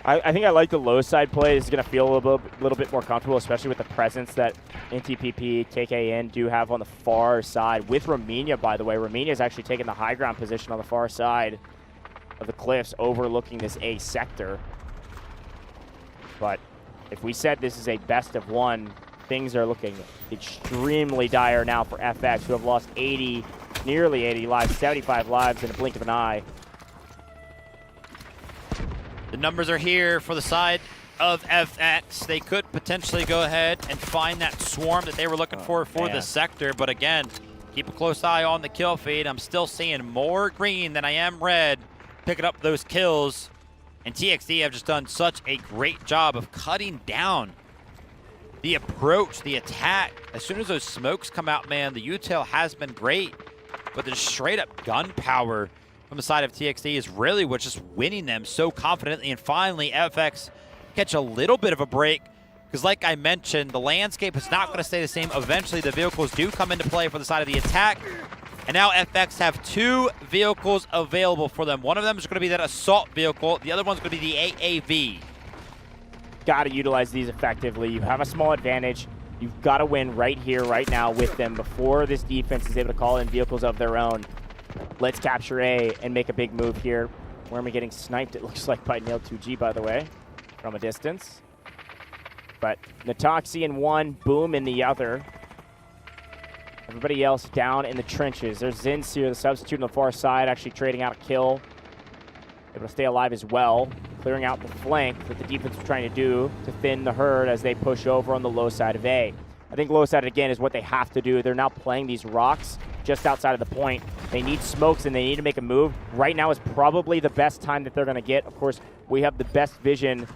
M: I think I like the low side play. It's going to feel a little bit more comfortable, especially with the presence that NTPP, KKN do have on the far side. With Romania, by the way. Romania is actually taking the high ground position on the far side of the cliffs, overlooking this A sector. But if we said this is a best of one, things are looking extremely dire now for FX, who have lost 80, nearly 80 lives, 75 lives in a blink of an eye.
N: The numbers are here for the side of FX. They could potentially go ahead and find that swarm that they were looking for the sector, but again, keep a close eye on the kill feed. I'm still seeing more green than I am red picking up those kills, and TXD have just done such a great job of cutting down the approach, the attack. As soon as those smokes come out, man, the util has been great, but the straight up gunpowder from the side of TXD is really what's just winning them so confidently. And finally, FX catch a little bit of a break, because like I mentioned, the landscape is not going to stay the same. Eventually, the vehicles do come into play for the side of the attack. And now FX have 2 vehicles available for them. One of them is going to be that assault vehicle. The other one's going to be the AAV.
M: Got to utilize these effectively. You have a small advantage. You've got to win right here, right now with them before this defense is able to call in vehicles of their own. Let's capture A and make a big move here. Where am I getting sniped? It looks like by Nail2G, by the way, from a distance. But Natoxi in one, Boom in the other. Everybody else down in the trenches. There's Zinz here, the substitute on the far side, actually trading out a kill. Able to stay alive as well. Clearing out the flank that the defense was trying to do to thin the herd as they push over on the low side of A. I think low side, again, is what they have to do. They're now playing these rocks just outside of the point. They need smokes and they need to make a move. Right now is probably the best time that they're going to get. Of course, we have the best vision,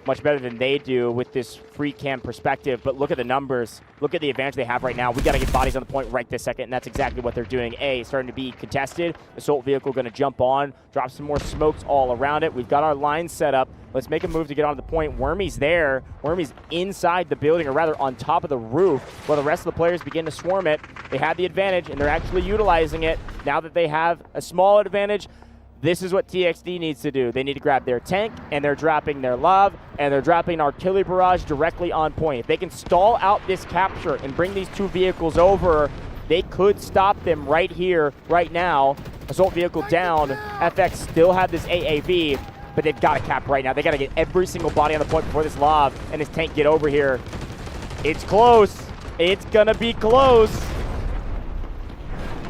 M: much better than they do with this free cam perspective, but look at the numbers. Look at the advantage they have right now. We got to get bodies on the point right this second, and that's exactly what they're doing. A, starting to be contested. Assault vehicle going to jump on, drop some more smokes all around it. We've got our line set up. Let's make a move to get onto the point. Wormy's there. Wormy's inside the building, or rather on top of the roof, while the rest of the players begin to swarm it. They have the advantage, and they're actually utilizing it. Now that they have a small advantage, this is what TXD needs to do. They need to grab their tank, and they're dropping their love, and they're dropping artillery barrage directly on point. If they can stall out this capture and bring these 2 vehicles over, they could stop them right here, right now. Assault vehicle down. FX still have this AAV, but they've got to cap right now. They got to get every single body on the point before this love and this tank get over here. It's close. It's going to be close.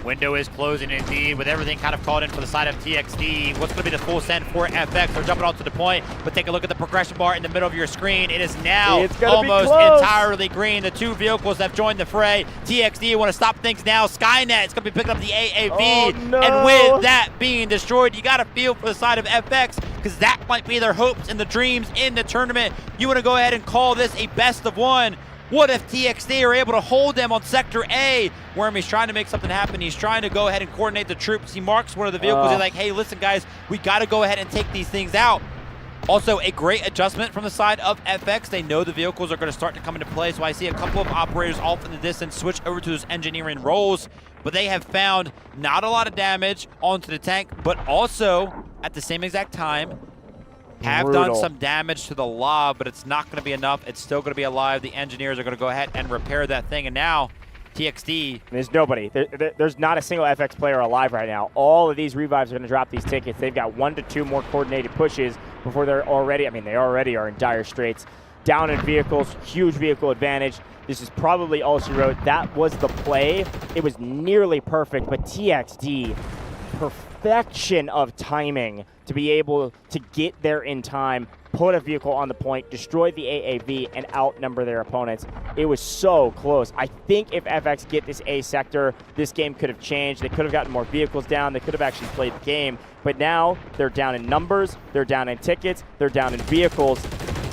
N: Window is closing indeed, with everything kind of called in for the side of TXD. What's going to be the full send for FX? They're jumping onto the point, but take a look at the progression bar in the middle of your screen. It is now almost entirely green. The 2 vehicles have joined the fray. TXD want to stop things now. Skynet is going to be picking up the AAV, and with that being destroyed, you got to feel for the side of FX, because that might be their hopes and the dreams in the tournament. You want to go ahead and call this a best of 1. What if TXD are able to hold them on Sector A? Wormy's trying to make something happen. He's trying to go ahead and coordinate the troops. He marks one of the vehicles. He's like, hey, listen, guys, we got to go ahead and take these things out. Also, a great adjustment from the side of FX. They know the vehicles are going to start to come into play, so I see a couple of operators off in the distance switch over to those engineering roles, but they have found not a lot of damage onto the tank, but also, at the same exact time, have done some damage to the lob, but it's not going to be enough. It's still going to be alive. The engineers are going to go ahead and repair that thing, and now TXD.
M: There's nobody. There's not a single FX player alive right now. All of these revives are going to drop these tickets. They've got 1 to 2 more coordinated pushes before they're already, I mean, they already are in dire straits. Down in vehicles, huge vehicle advantage. This is probably all she wrote. That was the play. It was nearly perfect, but TXD, perfection of timing to be able to get there in time, put a vehicle on the point, destroy the AAV, and outnumber their opponents. It was so close. I think if FX get this A sector, this game could have changed. They could have gotten more vehicles down. They could have actually played the game. But now they're down in numbers, they're down in tickets, they're down in vehicles,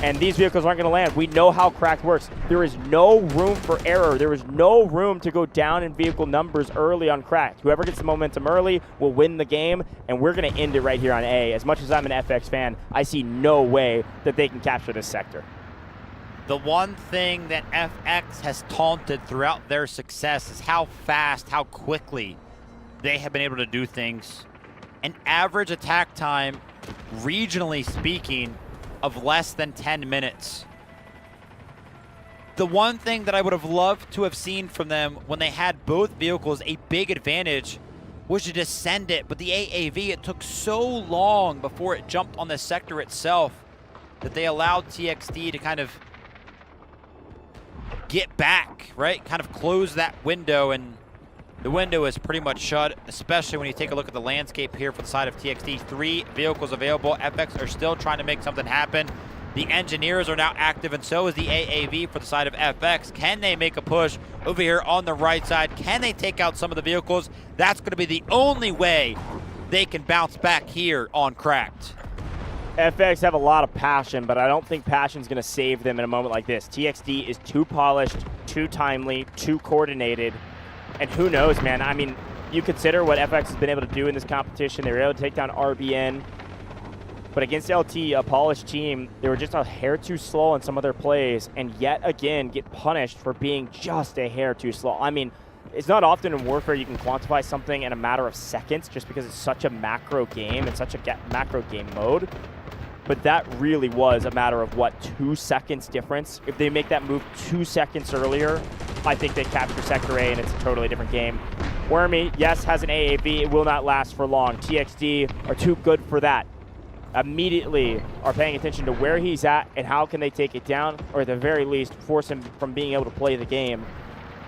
M: and these vehicles aren't going to land. We know how cracked works. There is no room for error. There is no room to go down in vehicle numbers early on cracked. Whoever gets the momentum early will win the game, and we're going to end it right here on A. As much as I'm an FX fan, I see no way that they can capture this sector.
N: The one thing that FX has taunted throughout their success is how fast, how quickly they have been able to do things. An average attack time, regionally speaking, of less than 10 minutes. The one thing that I would have loved to have seen from them when they had both vehicles a big advantage was to just send it, but the AAV, it took so long before it jumped on the sector itself that they allowed TXD to kind of get back, right? Kind of close that window, and the window is pretty much shut, especially when you take a look at the landscape here for the side of TXT. 3 vehicles available. FX are still trying to make something happen. The engineers are now active, and so is the AAV for the side of FX. Can they make a push over here on the right side? Can they take out some of the vehicles? That's going to be the only way they can bounce back here on Cracked.
M: FX have a lot of passion, but I don't think passion's going to save them in a moment like this. TXD is too polished, too timely, too coordinated, and who knows, man. I mean, you consider what FX has been able to do in this competition. They were able to take down RBN, but against LT, a polished team, they were just a hair too slow on some of their plays, and yet again get punished for being just a hair too slow. I mean, it's not often in Warfare you can quantify something in a matter of seconds just because it's such a macro game and such a macro game mode. But that really was a matter of, what, 2 seconds difference? If they make that move 2 seconds earlier, I think they capture Sector A and it's a totally different game. Wormy, yes, has an AAV. It will not last for long. TXD are too good for that. Immediately are paying attention to where he's at and how can they take it down, or at the very least, force him from being able to play the game.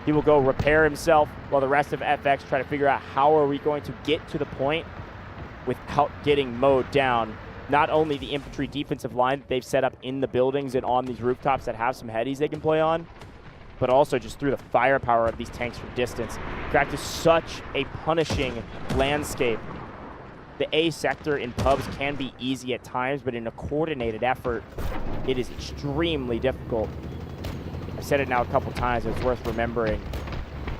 M: He will go repair himself while the rest of FX try to figure out how are we going to get to the point without getting mowed down. Not only the infantry defensive line that they've set up in the buildings and on these rooftops that have some headies they can play on, but also just through the firepower of these tanks from distance. Cracked is such a punishing landscape. The A sector in pubs can be easy at times, but in a coordinated effort, it is extremely difficult. I've said it now a couple times, but it's worth remembering.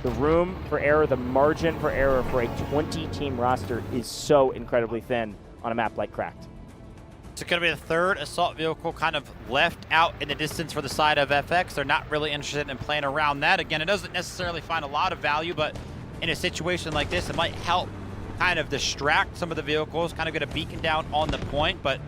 M: The room for error, the margin for error for a 20-team roster is so incredibly thin on a map like Cracked.
N: It's going to be the third assault vehicle kind of left out in the distance for the side of FX. They're not really interested in playing around that. Again, it doesn't necessarily find a lot of value, but in a situation like this, it might help kind of distract some of the vehicles, kind of get a beacon down on the point, but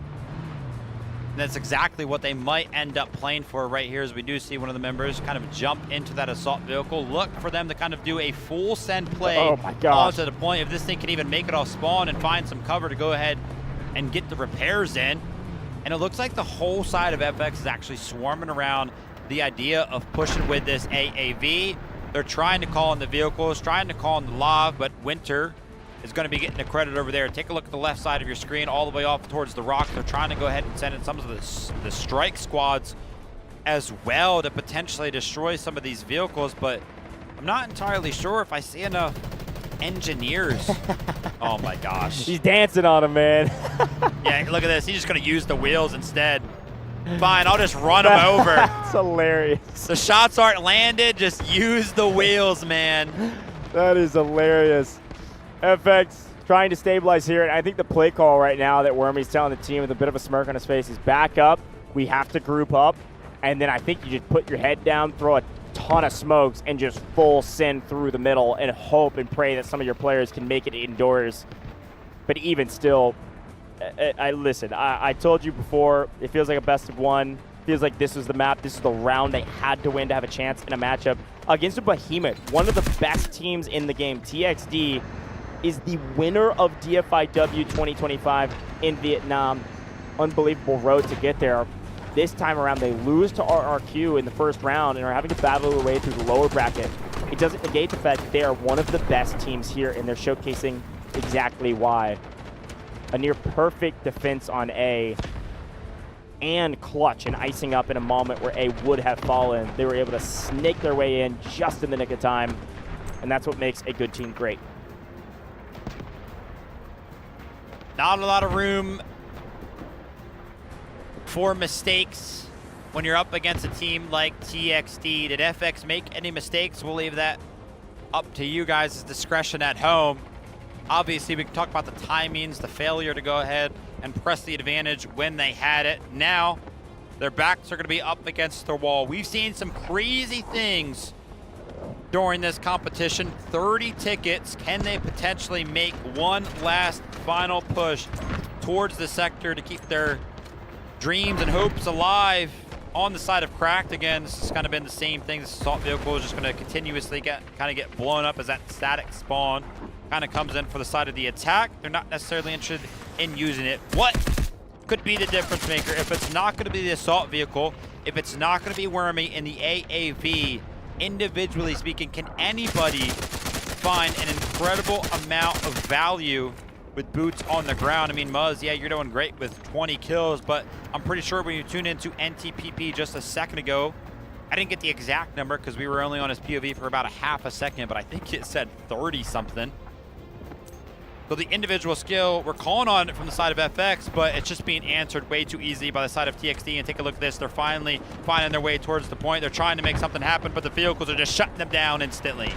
N: that's exactly what they might end up playing for right here, as we do see one of the members kind of jump into that assault vehicle. Look for them to kind of do a full send play onto the point. If this thing can even make it off spawn and find some cover to go ahead and get the repairs in. And it looks like the whole side of FX is actually swarming around the idea of pushing with this AAV. They're trying to call in the vehicles, trying to call in the Lav, but Winter is going to be getting the credit over there. Take a look at the left side of your screen, all the way off towards the rock. They're trying to go ahead and send in some of the strike squads as well to potentially destroy some of these vehicles, but I'm not entirely sure if I see enough engineers. Oh my gosh.
M: He's dancing on him, man.
N: Yeah, look at this. He's just going to use the wheels instead. Fine, I'll just run him over.
M: That's hilarious.
N: The shots aren't landed. Just use the wheels, man.
M: That is hilarious. FX trying to stabilize here, and I think the play call right now that Wormy's telling the team with a bit of a smirk on his face is back up. We have to group up, and then I think you just put your head down, throw a ton of smokes, and just full send through the middle and hope and pray that some of your players can make it indoors. But even still, listen, I told you before, it feels like a best of one. It feels like this is the map, this is the round they had to win to have a chance in a matchup against a behemoth, one of the best teams in the game. TXD is the winner of Dfiw 2025 in Vietnam. Unbelievable road to get there. This time around, they lose to RRQ in the first round and are having to battle their way through the lower bracket. It doesn't negate the fact that they are one of the best teams here, and they're showcasing exactly why. A near perfect defense on A, and clutch and icing up in a moment where A would have fallen. They were able to snake their way in just in the nick of time, and that's what makes a good team great.
N: Not a lot of room for mistakes when you're up against a team like TXD. Did FX make any mistakes? We'll leave that up to you guys' discretion at home. Obviously, we can talk about the timings, the failure to go ahead and press the advantage when they had it. Now, their backs are going to be up against the wall. We've seen some crazy things during this competition. 30 tickets. Can they potentially make one last final push towards the sector to keep their dreams and hopes alive on the side of Cracked? Again, this has kind of been the same thing. This assault vehicle is just going to continuously get blown up as that static spawn kind of comes in for the side of the attack. They're not necessarily interested in using it. What could be the difference maker if it's not going to be the assault vehicle, if it's not going to be Wormy in the AAV? individually speaking, can anybody find an incredible amount of value with boots on the ground? I mean, Muzz, yeah, you're doing great with 20 kills, but I'm pretty sure when you tuned into NTPP just a second ago, I didn't get the exact number because we were only on his POV for about a half a second, but I think it said 30 something. So the individual skill, we're calling on it from the side of FX, but it's just being answered way too easy by the side of TXD. And take a look at this. They're finally finding their way towards the point. They're trying to make something happen, but the vehicles are just shutting them down instantly.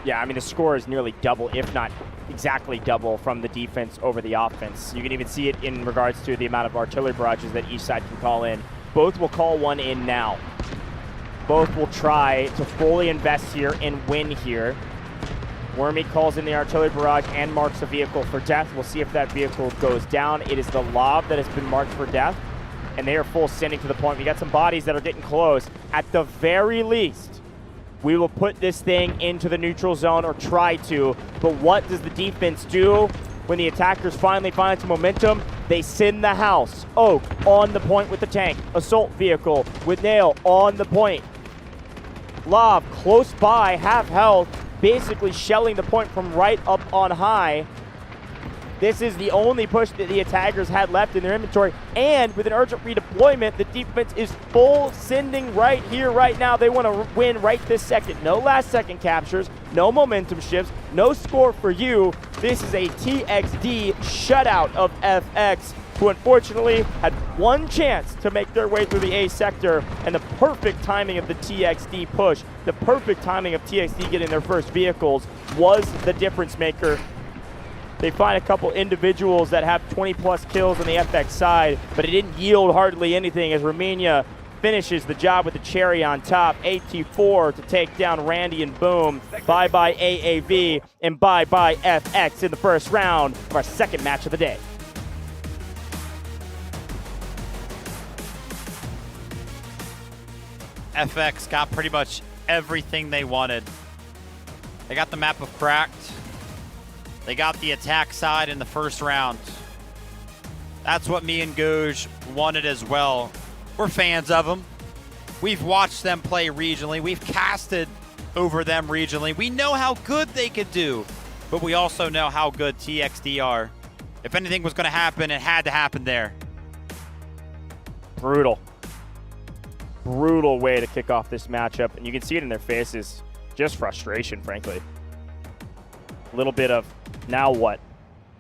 M: Yeah, I mean, the score is nearly double, if not exactly double, from the defense over the offense. You can even see it in regards to the amount of artillery barrages that each side can call in. Both will call one in now. Both will try to fully invest here and win here. Wormy calls in the artillery barrage and marks a vehicle for death. We'll see if that vehicle goes down. It is the Lob that has been marked for death, and they are full sending to the point. We got some bodies that are getting close. At the very least, we will put this thing into the neutral zone, or try to. But what does the defense do when the attackers finally find some momentum? They send the house. Oak on the point with the tank. Assault vehicle with Nail on the point. Lob close by, half health, basically shelling the point from right up on high. This is the only push that the attackers had left in their inventory, and with an urgent redeployment, the defense is full sending right here, right now. They want to win right this second. No last second captures, no momentum shifts, no score for you. This is a TXD shutout of FX, who unfortunately had one chance to make their way through the A sector, and the perfect timing of the TXD push, the perfect timing of TXD getting their first vehicles was the difference maker. They find a couple individuals that have 20+ kills on the FX side, but it didn't yield hardly anything as Romania finishes the job with the cherry on top. AT4 to take down Randy and Boom. Bye-bye AAV, and bye-bye FX in the first round of our second match of the day.
N: FX got pretty much everything they wanted. They got the map of Cracked. They got the attack side in the first round. That's what me and Goj wanted as well. We're fans of them. We've watched them play regionally. We've casted over them regionally. We know how good they could do, but we also know how good TXD are. If anything was going to happen, it had to happen there.
M: Brutal. Brutal way to kick off this matchup, and you can see it in their faces. Just frustration, frankly. A little bit of, now what?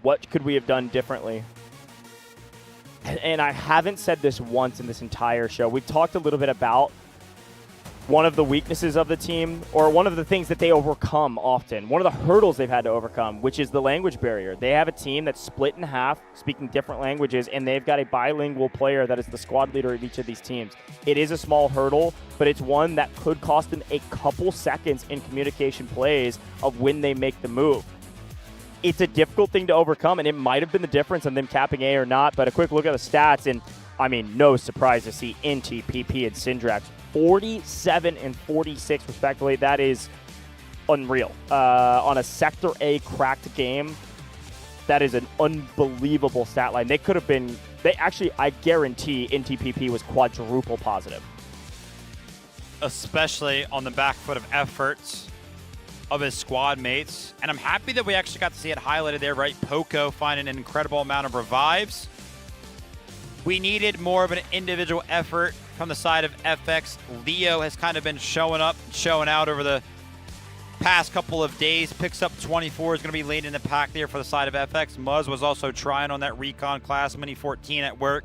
M: What could we have done differently? And I haven't said this once in this entire show. We've talked a little bit about one of the weaknesses of the team, or one of the things that they overcome often, one of the hurdles they've had to overcome, which is the language barrier. They have a team that's split in half, speaking different languages, and they've got a bilingual player that is the squad leader of each of these teams. It is a small hurdle, but it's one that could cost them a couple seconds in communication plays of when they make the move. It's a difficult thing to overcome, and it might have been the difference on them capping A or not, but a quick look at the stats, and I mean, no surprise to see NTPP and Syndrax 47 and 46 respectively. That is unreal. On a Sector A cracked game, that is an unbelievable stat line. They could have been, I guarantee NTPP was quadruple positive.
N: Especially on the back foot of efforts of his squad mates. And I'm happy that we actually got to see it highlighted there, right? Poco finding an incredible amount of revives. We needed more of an individual effort from the side of FX. Leo has kind of been showing up, showing out over the past couple of days. Picks up 24, is going to be leading the pack there for the side of FX. Muzz was also trying on that Recon class, Mini 14 at work.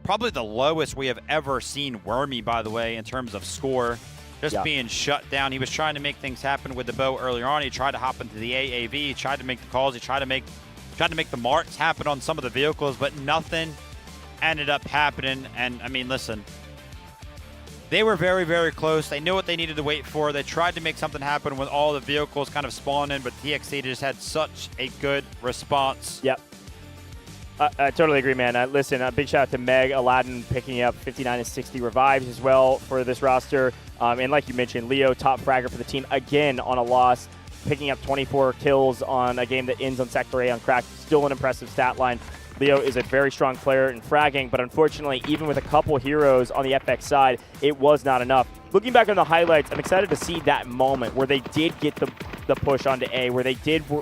N: Probably the lowest we have ever seen Wormy, by the way, in terms of score. Just being shut down. He was trying to make things happen with the bow earlier on. He tried to hop into the AAV. He tried to make the calls. He tried to make the marks happen on some of the vehicles, but nothing ended up happening. And I mean, listen, they were very, very close. They knew what they needed to wait for. They tried to make something happen with all the vehicles kind of spawning, but TXD just had such a good response.
M: Yep. I totally agree, man. Listen, a big shout out to Meg, Aladdin picking up 59 and 60 revives as well for this roster. And like you mentioned, Leo, top fragger for the team again on a loss, picking up 24 kills on a game that ends on Sector A on Crack. Still an impressive stat line. Leo is a very strong player in fragging, but unfortunately, even with a couple heroes on the FX side, it was not enough. Looking back on the highlights, I'm excited to see that moment where they did get the push onto A, where they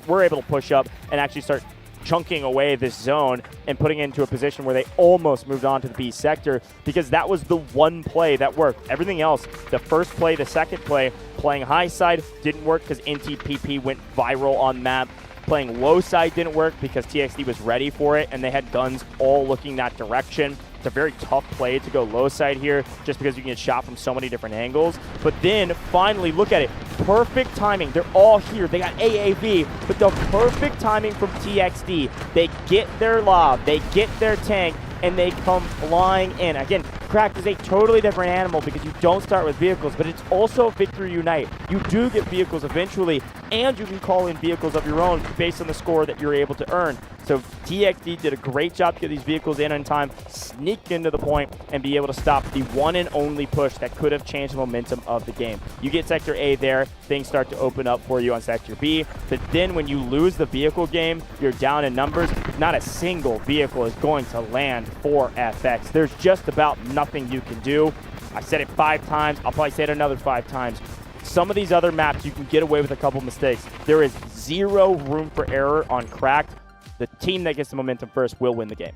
M: were able to push up and actually start chunking away this zone and putting it into a position where they almost moved on to the B sector, because that was the one play that worked. Everything else, the first play, the second play, playing high side didn't work because NTPP went viral on map. Playing low side didn't work because TXD was ready for it and they had guns all looking that direction. It's a very tough play to go low side here just because you can get shot from so many different angles. But then finally, look at it. Perfect timing. They're all here. They got AAV, but the perfect timing from TXD. They get their lob, they get their tank, and they come flying in. Again, Cracked is a totally different animal because you don't start with vehicles, but it's also Victory Unite. You do get vehicles eventually, and you can call in vehicles of your own based on the score that you're able to earn. So TXD did a great job to get these vehicles in time, sneak into the point, and be able to stop the one and only push that could have changed the momentum of the game. You get Sector A there, things start to open up for you on Sector B, but then when you lose the vehicle game, you're down in numbers, not a single vehicle is going to land for FX. There's just about nothing you can do. I said it 5 times, I'll probably say it another 5 times. Some of these other maps, you can get away with a couple mistakes. There is zero room for error on Cracked. The team that gets the momentum first will win the game.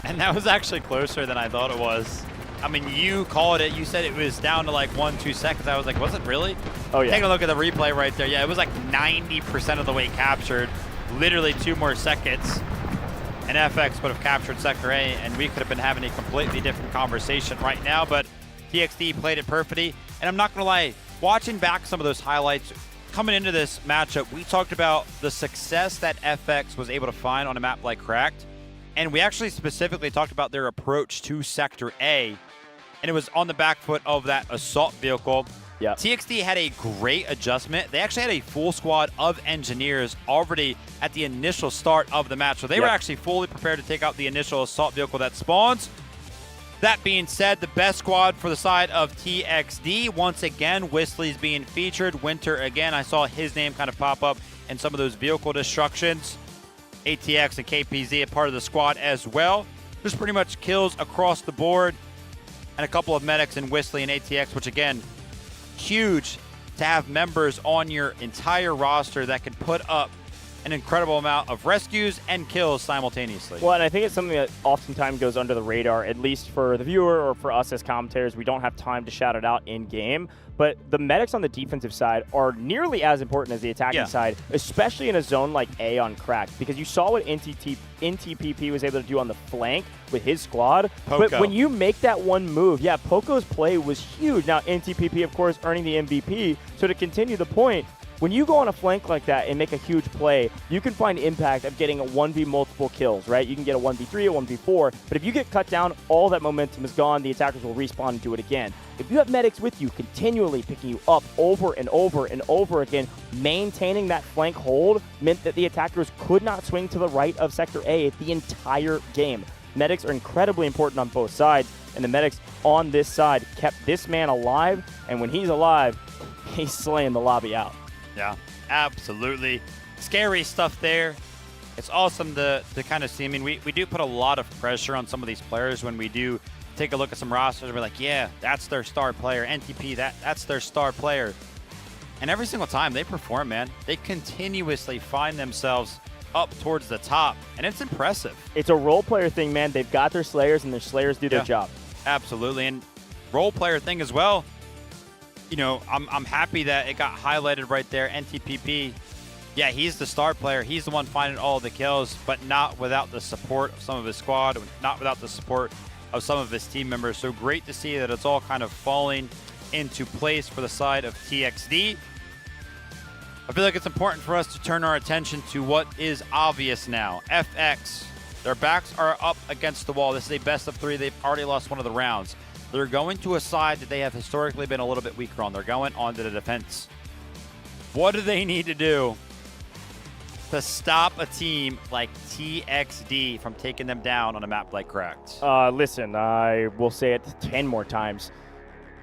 N: And that was actually closer than I thought it was. I mean, you called it. You said it was down to like 1-2 seconds. I was like, was it really?
M: Oh, yeah.
N: Take a look at the replay right there. Yeah, it was like 90% of the way captured. Literally 2 more seconds. And FX would have captured Sector A, and we could have been having a completely different conversation right now. But TXD played it perfectly. And I'm not going to lie, watching back some of those highlights, coming into this matchup, we talked about the success that FX was able to find on a map like Cracked. And we actually specifically talked about their approach to Sector A. And it was on the back foot of that assault vehicle.
M: Yeah.
N: TXD had a great adjustment. They actually had a full squad of engineers already at the initial start of the match. So they were actually fully prepared to take out the initial assault vehicle that spawns. That being said, the best squad for the side of TXD, once again, Whistly's being featured. Winter, again, I saw his name kind of pop up in some of those vehicle destructions. ATX and KPZ a part of the squad as well. There's pretty much kills across the board. And a couple of medics in Whistly and ATX, which again, huge to have members on your entire roster that can put up an incredible amount of rescues and kills simultaneously.
M: Well, and I think it's something that oftentimes goes under the radar, at least for the viewer or for us as commentators. We don't have time to shout it out in-game, but the medics on the defensive side are nearly as important as the attacking side, especially in a zone like A on Cracked, because you saw what NTPP was able to do on the flank with his squad.
N: Poco.
M: But when you make that one move, Poco's play was huge. Now, NTPP, of course, earning the MVP, so to continue the point, when you go on a flank like that and make a huge play, you can find impact of getting a 1v multiple kills, right? You can get a 1v3, a 1v4, but if you get cut down, all that momentum is gone. The attackers will respawn and do it again. If you have medics with you, continually picking you up over and over and over again, maintaining that flank hold meant that the attackers could not swing to the right of Sector A the entire game. Medics are incredibly important on both sides, and the medics on this side kept this man alive, and when he's alive, he's slaying the lobby out.
N: Yeah, absolutely. Scary stuff there. It's awesome to kind of see. I mean, we do put a lot of pressure on some of these players when we do take a look at some rosters. We're like, yeah, that's their star player. NTP, that's their star player. And every single time they perform, man, they continuously find themselves up towards the top, and it's impressive.
M: It's a role player thing, man. They've got their Slayers, and their Slayers do their job.
N: Absolutely, and role player thing as well. You know, I'm happy that it got highlighted right there. NTPP, yeah, he's the star player. He's the one finding all the kills, but not without the support of some of his squad, not without the support of some of his team members. So great to see that it's all kind of falling into place for the side of TXD. I feel like it's important for us to turn our attention to what is obvious now. FX, their backs are up against the wall. This is a best of 3. They've already lost one of the rounds. They're going to a side that they have historically been a little bit weaker on. They're going onto the defense. What do they need to do to stop a team like TXD from taking them down on a map like Cracked?
M: Listen, I will say it 10 more times.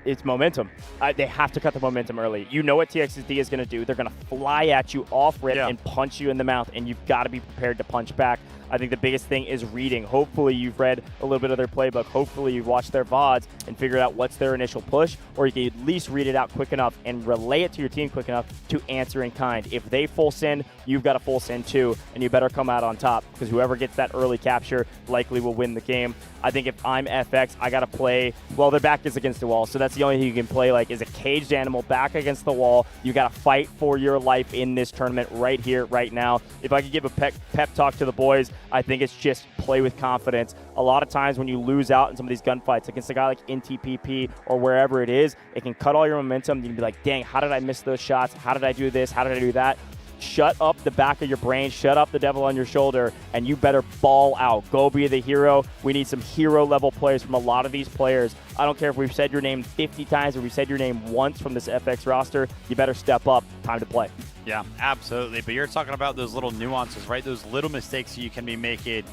M: It's momentum. They have to cut the momentum early. You know what TXD is going to do. They're going to fly at you off rip and punch you in the mouth, and you've got to be prepared to punch back. I think the biggest thing is reading. Hopefully you've read a little bit of their playbook. Hopefully you've watched their VODs and figured out what's their initial push, or you can at least read it out quick enough and relay it to your team quick enough to answer in kind. If they full send, you've got a full send too, and you better come out on top, because whoever gets that early capture likely will win the game. I think if I'm FX, I got to play, well, their back is against the wall, so that's the only thing you can play like is a caged animal back against the wall. You got to fight for your life in this tournament right here, right now. If I could give a pep talk to the boys, I think it's just play with confidence. A lot of times when you lose out in some of these gunfights against a guy like NTPP or wherever it is, it can cut all your momentum. You can be like, dang, how did I miss those shots? How did I do this? How did I do that? Shut up the back of your brain, shut up the devil on your shoulder, and you better ball out. Go be the hero. We need some hero-level players from a lot of these players. I don't care if we've said your name 50 times or we've said your name once from this FX roster. You better step up. Time to play.
N: Yeah, absolutely. But you're talking about those little nuances, right? Those little mistakes you can be making.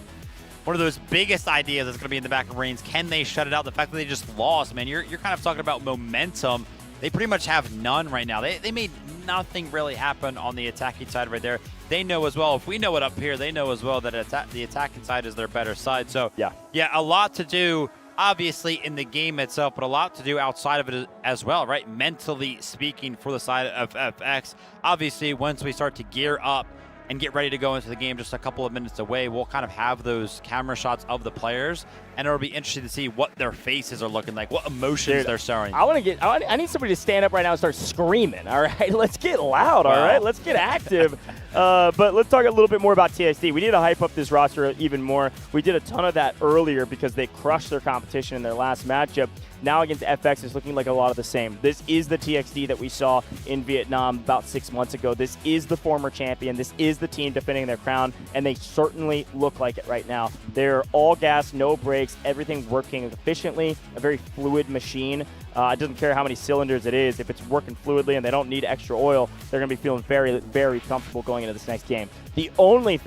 N: One of those biggest ideas that's going to be in the back of brains. Can they shut it out? The fact that they just lost, man, you're kind of talking about momentum. They pretty much have none right now. They made nothing really happen on the attacking side right there. They know as well, if we know it up here, they know as well that the attacking side is their better side. So, yeah, a lot to do, obviously, in the game itself, but a lot to do outside of it as well, right? Mentally speaking for the side of FX. Obviously, once we start to gear up and get ready to go into the game just a couple of minutes away, we'll kind of have those camera shots of the players, and it'll be interesting to see what their faces are looking like, what emotions they're showing.
M: I need somebody to stand up right now and start screaming, all right? Let's get loud, all right? Let's get active. But let's talk a little bit more about TXD. We need to hype up this roster even more. We did a ton of that earlier because they crushed their competition in their last matchup. Now against FX, it's looking like a lot of the same. This is the TXD that we saw in Vietnam about 6 months ago. This is the former champion. This is the team defending their crown, and they certainly look like it right now. They're all gas, no brakes, everything working efficiently, a very fluid machine. It doesn't care how many cylinders it is. If it's working fluidly and they don't need extra oil, they're going to be feeling very, very comfortable going into this next game. The only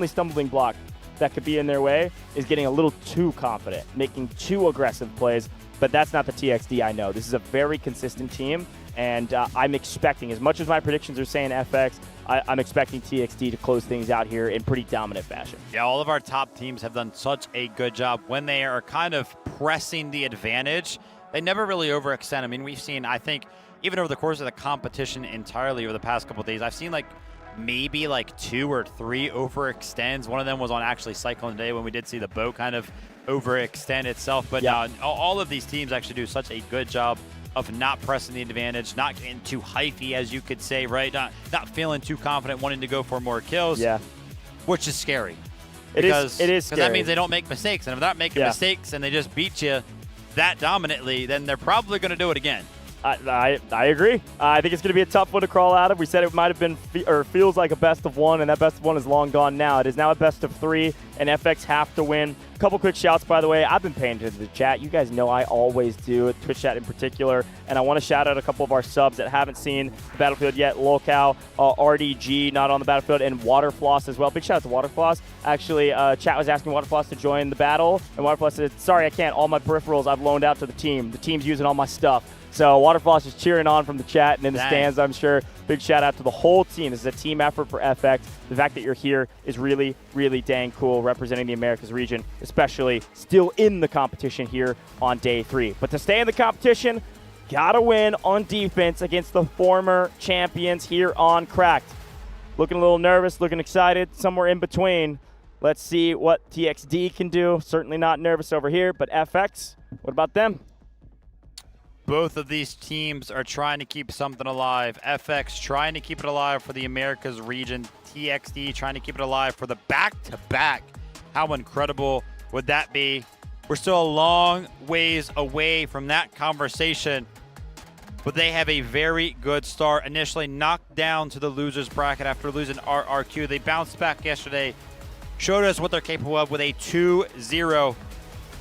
M: stumbling block that could be in their way is getting a little too confident, making too aggressive plays. But that's not the TXD I know. This is a very consistent team, and I'm expecting, as much as my predictions are saying FX, I'm expecting TXD to close things out here in pretty dominant fashion.
N: Yeah, all of our top teams have done such a good job when they are kind of pressing the advantage. They never really overextend. I mean, we've seen, I think, even over the course of the competition entirely over the past couple of days, I've seen maybe 2 or 3 overextends. One of them was on actually Cyclone Day when we did see the boat kind of overextend itself. But all of these teams actually do such a good job of not pressing the advantage, not getting too hypey, as you could say, right? Not feeling too confident, wanting to go for more kills. Yeah. Which is scary.
M: It is scary.
N: Because that means they don't make mistakes. And if they're not making mistakes and they just beat you that dominantly, then they're probably going to do it again.
M: I agree. I think it's going to be a tough one to crawl out of. We said it might have been or feels like a best of one, and that best of one is long gone now. It is now a best of 3, and FX have to win. A couple quick shouts, by the way. I've been paying attention to the chat. You guys know I always do, Twitch chat in particular. And I want to shout out a couple of our subs that haven't seen the Battlefield yet. Local, RDG, not on the Battlefield, and Waterfloss as well. Big shout out to Waterfloss. Actually, chat was asking Waterfloss to join the battle, and Waterfloss said, sorry, I can't. All my peripherals I've loaned out to the team. The team's using all my stuff. So Waterfloss is cheering on from the chat and in the stands, I'm sure. Big shout out to the whole team. This is a team effort for FX. The fact that you're here is really, really dang cool, representing the Americas region, especially still in the competition here on day 3. But to stay in the competition, gotta win on defense against the former champions here on Cracked. Looking a little nervous, looking excited, somewhere in between. Let's see what TXD can do. Certainly not nervous over here, but FX, what about them?
N: Both of these teams are trying to keep something alive. FX trying to keep it alive for the Americas region. TXD trying to keep it alive for the back-to-back. How incredible would that be? We're still a long ways away from that conversation, but they have a very good start. Initially knocked down to the losers bracket after losing RRQ. They bounced back yesterday, showed us what they're capable of with a 2-0.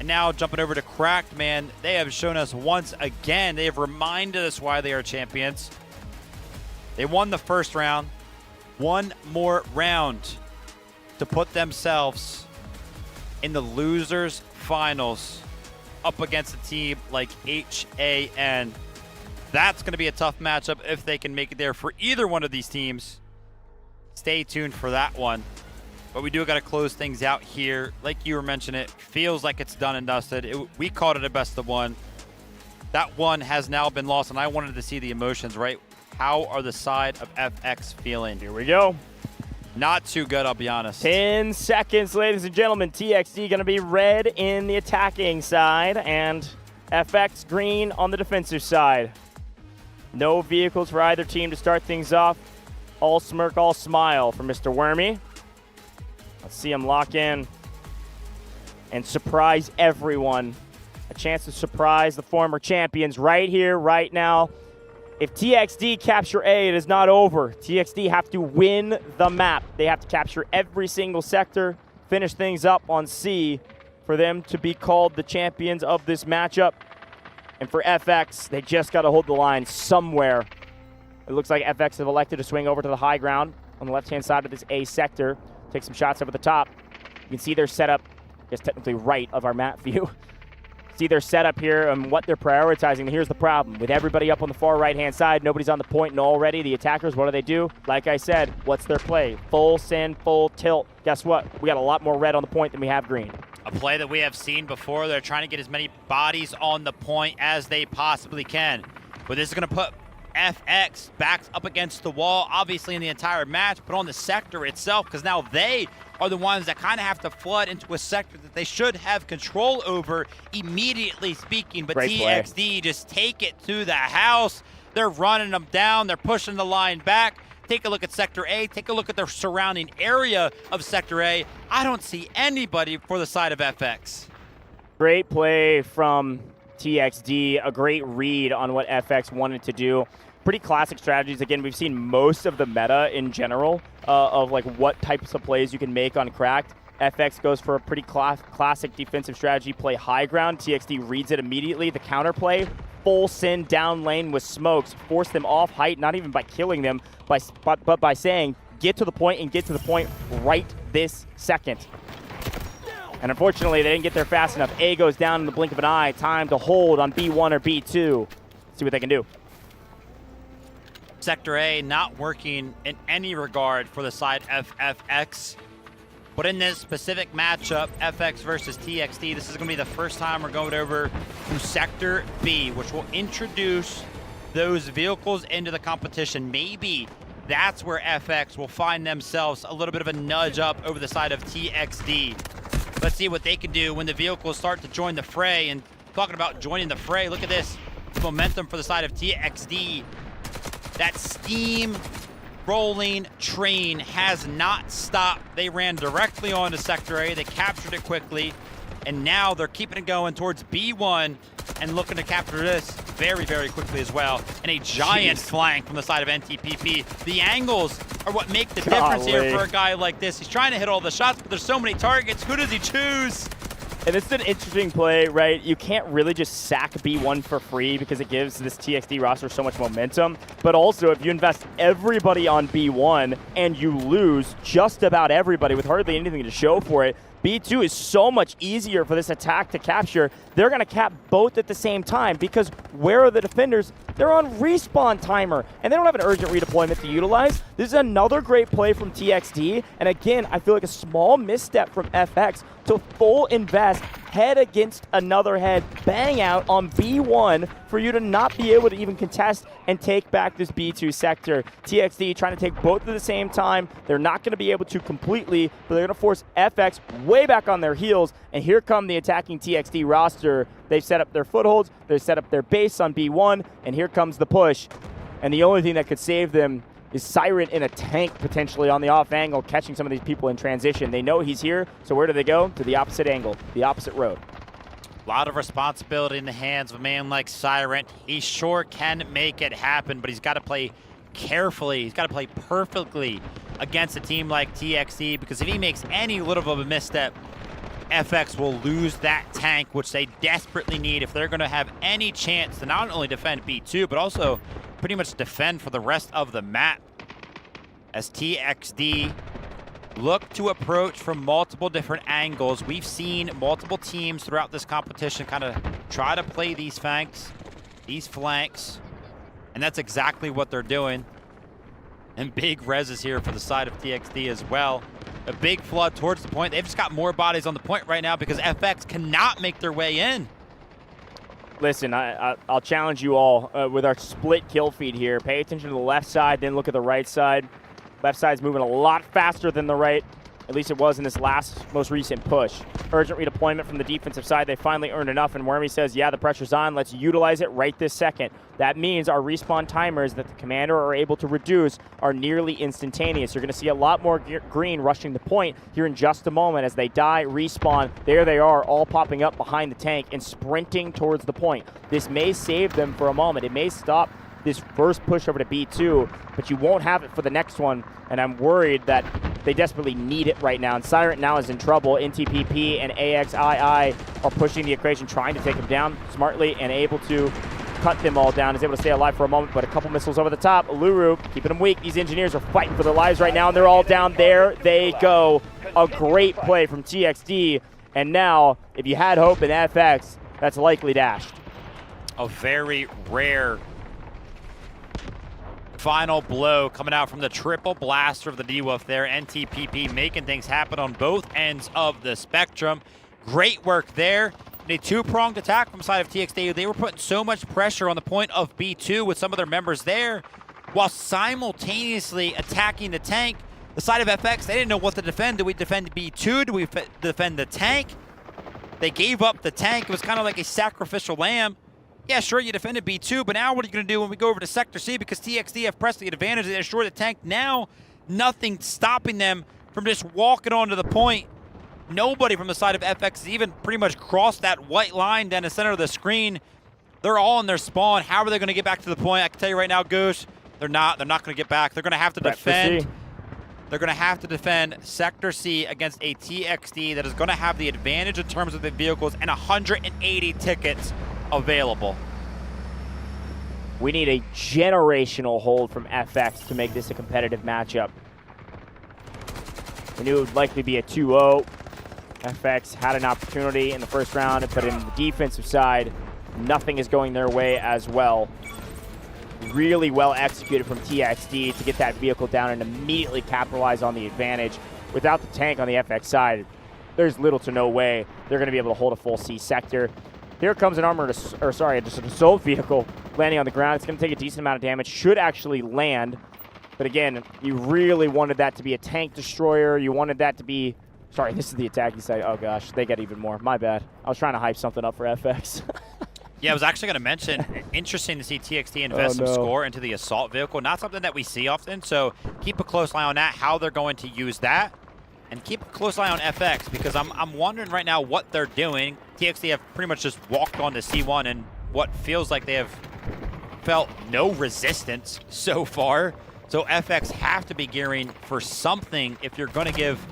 N: And now jumping over to Cracked, man, they have shown us once again, they have reminded us why they are champions. They won the first round. One more round to put themselves in the losers finals up against a team like HAN. That's going to be a tough matchup if they can make it there for either one of these teams. Stay tuned for that one. But we do got to close things out here. Like you were mentioning, it feels like it's done and dusted. We called it a best of one. That one has now been lost, and I wanted to see the emotions, right? How are the side of FX feeling?
M: Here we go.
N: Not too good, I'll be honest.
M: 10 seconds, ladies and gentlemen. TXD going to be red in the attacking side, and FX green on the defensive side. No vehicles for either team to start things off. All smirk, all smile for Mr. Wormy. Let's see him lock in and surprise everyone. A chance to surprise the former champions right here, right now. If TXD capture A, it is not over. TXD have to win the map. They have to capture every single sector, finish things up on C for them to be called the champions of this matchup. And for FX, they just got to hold the line somewhere. It looks like FX have elected to swing over to the high ground on the left-hand side of this A sector. Take some shots up at the top. You can see their setup, I guess technically right of our map view. See their setup here and what they're prioritizing. Here's the problem. With everybody up on the far right-hand side, nobody's on the point, and already the attackers, what do? Like I said, what's their play? Full send, full tilt. Guess what? We got a lot more red on the point than we have green.
N: A play that we have seen before. They're trying to get as many bodies on the point as they possibly can. But this is going to put FX back up against the wall, obviously in the entire match, but on the sector itself, because now they are the ones that kind of have to flood into a sector that they should have control over, immediately speaking. But TXD just take it to the house. They're running them down. They're pushing the line back. Take a look at Sector A. Take a look at the surrounding area of Sector A. I don't see anybody for the side of FX.
M: Great play from TXD. A great read on what FX wanted to do. Pretty classic strategies. Again, we've seen most of the meta in general of like what types of plays you can make on Cracked. FX goes for a pretty classic defensive strategy, play high ground. TXD reads it immediately. The counterplay, full send down lane with smokes, force them off height, not even by killing them, but by saying, get to the point and get to the point right this second. And unfortunately, they didn't get there fast enough. A goes down in the blink of an eye. Time to hold on B1 or B2. See what they can do.
N: Sector A not working in any regard for the side of FX. But in this specific matchup, FX versus TXD, this is going to be the first time we're going over to Sector B, which will introduce those vehicles into the competition. Maybe that's where FX will find themselves a little bit of a nudge up over the side of TXD. Let's see what they can do when the vehicles start to join the fray. And talking about joining the fray, look at this momentum for the side of TXD. That steam rolling train has not stopped. They ran directly onto Sector A. They captured it quickly. And now they're keeping it going towards B1 and looking to capture this very, very quickly as well. And a giant flank from the side of NTPP. The angles are what make the difference here for a guy like this. He's trying to hit all the shots, but there's so many targets. Who does he choose?
M: And it's an interesting play, right? You can't really just sack B1 for free because it gives this TXD roster so much momentum. But also, if you invest everybody on B1 and you lose just about everybody with hardly anything to show for it, B2 is so much easier for this attack to capture. They're going to cap both at the same time because where are the defenders? They're on respawn timer, and they don't have an urgent redeployment to utilize. This is another great play from TXD, and again, I feel like a small misstep from FX to full invest, head against another head, bang out on B1 for you to not be able to even contest and take back this B2 sector. TXD trying to take both at the same time. They're not going to be able to completely, but they're going to force FX way back on their heels, and here come the attacking TXD roster. They've set up their footholds, they've set up their base on B1, and here comes the push. And the only thing that could save them is Siren in a tank potentially on the off angle, catching some of these people in transition. They know he's here, so where do they go? To the opposite angle, the opposite road.
N: A lot of responsibility in the hands of a man like Siren. He sure can make it happen, but he's got to play carefully. He's got to play perfectly against a team like TXD, because if he makes any little of a misstep, FX will lose that tank, which they desperately need if they're going to have any chance to not only defend B2, but also pretty much defend for the rest of the map. As TXD look to approach from multiple different angles. We've seen multiple teams throughout this competition kind of try to play these flanks, and that's exactly what they're doing. And big res is here for the side of TXD as well. A big flood towards the point. They've just got more bodies on the point right now because FX cannot make their way in.
M: Listen, I'll challenge you all with our split kill feed here. Pay attention to the left side, then look at the right side. Left side's moving a lot faster than the right. At least it was in this most recent push. Urgent redeployment from the defensive side. They finally earned enough, and Wormy says, yeah, the pressure's on. Let's utilize it right this second. That means our respawn timers that the commander are able to reduce are nearly instantaneous. You're going to see a lot more green rushing the point here in just a moment as they die, respawn. There they are, all popping up behind the tank and sprinting towards the point. This may save them for a moment. It may stop this first push over to B2, but you won't have it for the next one, and I'm worried that they desperately need it right now, and Siren now is in trouble. NTPP and AXII are pushing the equation, trying to take him down smartly and able to cut them all down. Is able to stay alive for a moment, but a couple missiles over the top. Luru keeping them weak. These engineers are fighting for their lives right now, and they're all down. There they go. A great play from TXD, and now, if you had hope in FX, that's likely dashed.
N: A very rare final blow coming out from the triple blaster of the D-Wolf there. NTPP making things happen on both ends of the spectrum. Great work there. And a two-pronged attack from the side of TXD. They were putting so much pressure on the point of B2 with some of their members there, while simultaneously attacking the tank. The side of FX, they didn't know what to defend. Do we defend B2? Do we defend the tank? They gave up the tank. It was kind of like a sacrificial lamb. Yeah, sure, you defended B2, but now what are you going to do when we go over to Sector C? Because TXD have pressed the advantage. They destroy the tank. Now, nothing stopping them from just walking onto the point. Nobody from the side of FX has even pretty much crossed that white line down the center of the screen. They're all in their spawn. How are they going to get back to the point? I can tell you right now, Goose, they're not. They're not going to get back. They're going to have to defend. They're going to have to defend Sector C against a TXD that is going to have the advantage in terms of the vehicles and 180 tickets available.
M: We need a generational hold from FX to make this a competitive matchup. We knew it would likely be a 2-0. FX had an opportunity in the first round, but in the defensive side, nothing is going their way as well. Really well executed from TXD to get that vehicle down and immediately capitalize on the advantage. Without the tank on the FX side, there's little to no way they're going to be able to hold a full C sector. Here comes an just an assault vehicle landing on the ground. It's going to take a decent amount of damage. Should actually land. But again, you really wanted that to be a tank destroyer. You wanted that to be... Sorry, this is the attacking side. Oh, gosh. They get even more. My bad. I was trying to hype something up for FX.
N: Yeah, I was actually going to mention, interesting to see TXD invest some score into the assault vehicle. Not something that we see often, so keep a close eye on that, how they're going to use that. And keep a close eye on FX, because I'm wondering right now what they're doing. TXD have pretty much just walked on to C1 and what feels like they have felt no resistance so far. So FX have to be gearing for something if you're going to give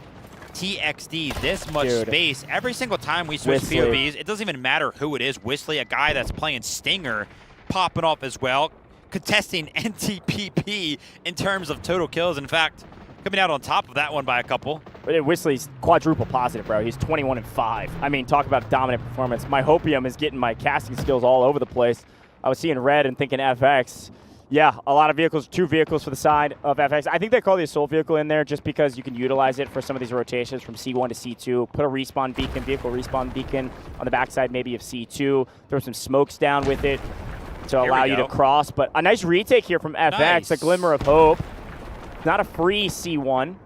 N: TXD this much space. Every single time we switch POVs, it doesn't even matter who it is. Whistly, a guy that's playing Stinger, popping off as well, contesting NTPP in terms of total kills. In fact, coming out on top of that one by a couple.
M: But Whistly's quadruple positive, bro. He's 21-5. I mean, talk about dominant performance. My Hopium is getting my casting skills all over the place. I was seeing red and thinking FX. Yeah, a lot of vehicles, 2 vehicles for the side of FX. I think they call the assault vehicle in there just because you can utilize it for some of these rotations from C1 to C2. Put a respawn beacon, vehicle respawn beacon on the backside maybe of C2. Throw some smokes down with it to allow you to cross. But a nice retake here from FX, a glimmer of hope. Not a free C1.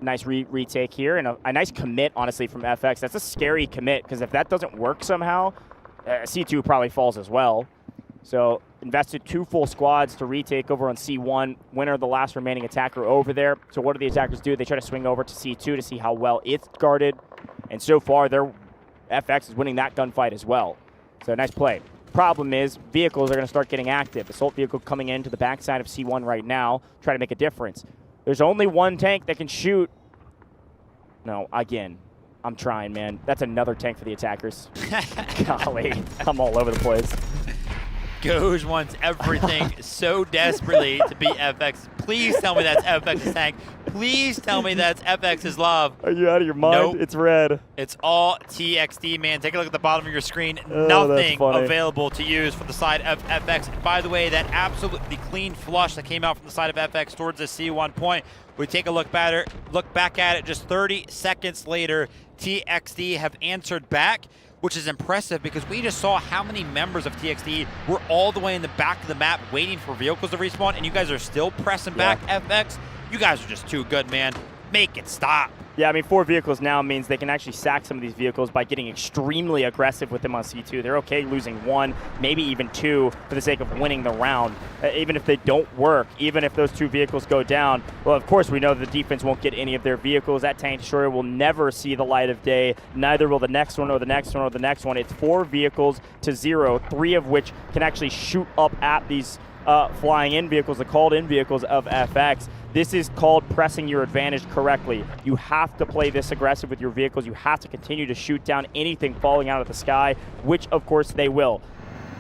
M: Nice retake here, and a nice commit, honestly, from FX. That's a scary commit, because if that doesn't work somehow, C2 probably falls as well. So invested 2 full squads to retake over on C1. Winner, the last remaining attacker over there. So what do the attackers do? They try to swing over to C2 to see how well it's guarded. And so far, FX is winning that gunfight as well. So nice play. Problem is, vehicles are going to start getting active. Assault vehicle coming into the backside of C1 right now, trying to make a difference. There's only one tank that can shoot. No, again, I'm trying, man. That's another tank for the attackers. Golly, I'm all over the place.
N: Goj wants everything so desperately to beat FX. Please tell me that's FX's tank. Please tell me that's FX's love.
M: Are you out of your mind?
N: Nope.
M: It's red.
N: It's all TXD, man. Take a look at the bottom of your screen.
M: Oh,
N: Nothing
M: that's funny.
N: available to use for the side of FX. And by the way, that absolutely clean flush that came out from the side of FX towards the C1 point. We take a look back at it just 30 seconds later. TXD have answered back, which is impressive because we just saw how many members of TXD were all the way in the back of the map waiting for vehicles to respawn, and you guys are still pressing back FX. You guys are just too good, man. Make it stop.
M: Yeah, I mean, 4 vehicles now means they can actually sack some of these vehicles by getting extremely aggressive with them on C2. They're okay losing 1, maybe even 2 for the sake of winning the round. Even if they don't work, even if those 2 vehicles go down, well, of course, we know the defense won't get any of their vehicles. That tank destroyer will never see the light of day. Neither will the next one or the next one or the next one. It's 4 vehicles to 0, 3 of which can actually shoot up at these flying in vehicles, the called in vehicles of FX. This is called pressing your advantage correctly. You have to play this aggressive with your vehicles. You have to continue to shoot down anything falling out of the sky, which of course they will.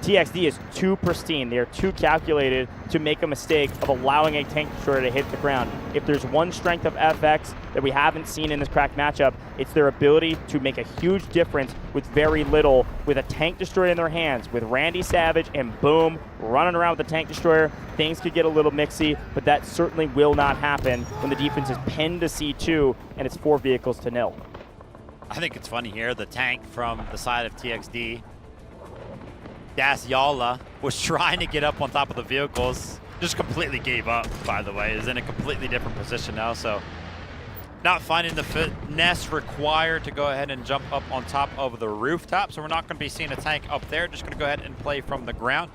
M: TXD is too pristine. They are too calculated to make a mistake of allowing a tank destroyer to hit the ground. If there's one strength of FX that we haven't seen in this cracked matchup, it's their ability to make a huge difference with very little, with a tank destroyer in their hands, with Randy Savage and boom, running around with the tank destroyer. Things could get a little mixy, but that certainly will not happen when the defense is pinned to C2 and it's 4 vehicles to 0.
N: I think it's funny here, the tank from the side of TXD, Das Yala, was trying to get up on top of the vehicles. Just completely gave up, by the way. Is in a completely different position now, so not finding the finesse required to go ahead and jump up on top of the rooftop. So we're not going to be seeing a tank up there. Just going to go ahead and play from the ground.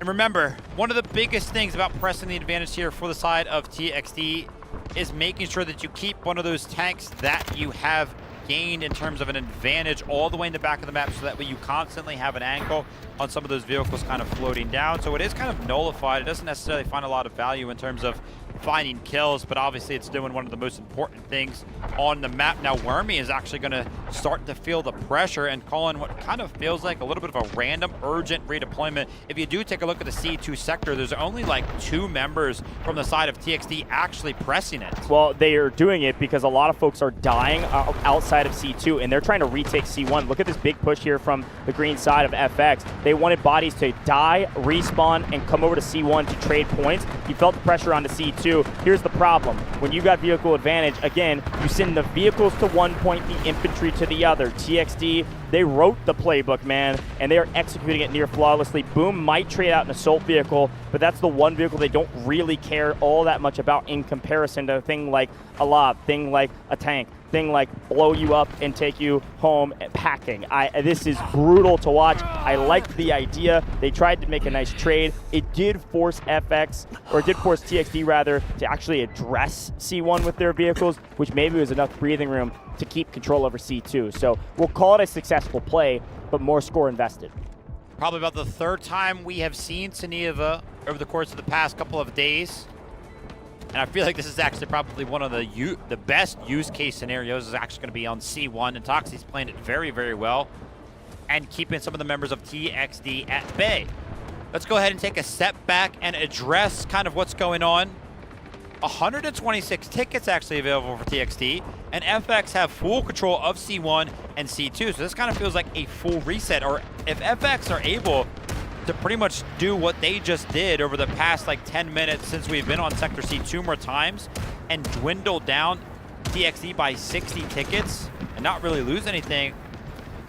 N: And remember, one of the biggest things about pressing the advantage here for the side of TXD is making sure that you keep one of those tanks that you have gained in terms of an advantage all the way in the back of the map, so that way you constantly have an angle on some of those vehicles kind of floating down. So it is kind of nullified. It doesn't necessarily find a lot of value in terms of finding kills, but obviously it's doing one of the most important things on the map. Now Wormy is actually going to start to feel the pressure and call in what kind of feels like a little bit of a random urgent redeployment. If you do take a look at the C2 sector, there's only like 2 members from the side of TXD actually pressing it.
M: Well, they are doing it because a lot of folks are dying outside of C2 and they're trying to retake C1. Look at this big push here from the green side of FX. They wanted bodies to die, respawn, and come over to C1 to trade points. You felt the pressure onto C2. Here's the problem. When you got vehicle advantage, again, you send the vehicles to one point, the infantry to the other. TXD, they wrote the playbook, man, and they are executing it near flawlessly. Boom might trade out an assault vehicle, but that's the one vehicle they don't really care all that much about in comparison to a thing like a lob, thing like a tank, thing like blow you up and take you home packing. This is brutal to watch. I liked the idea. They tried to make a nice trade. It did force FX, or it did force TXD rather, to actually address C1 with their vehicles, which maybe was enough breathing room to keep control over C2. So we'll call it a successful play, but more score invested.
N: Probably about the 3rd time we have seen Semifinals over the course of the past couple of days. And I feel like this is actually probably one of the best use case scenarios is actually going to be on C1. And Toxie's playing it very, very well and keeping some of the members of TXD at bay. Let's go ahead and take a step back and address kind of what's going on. 126 tickets actually available for TXD, and FX have full control of C1 and C2. So this kind of feels like a full reset. Or if FX are able to pretty much do what they just did over the past like 10 minutes since we've been on Sector C 2 more times and dwindle down TXD by 60 tickets and not really lose anything,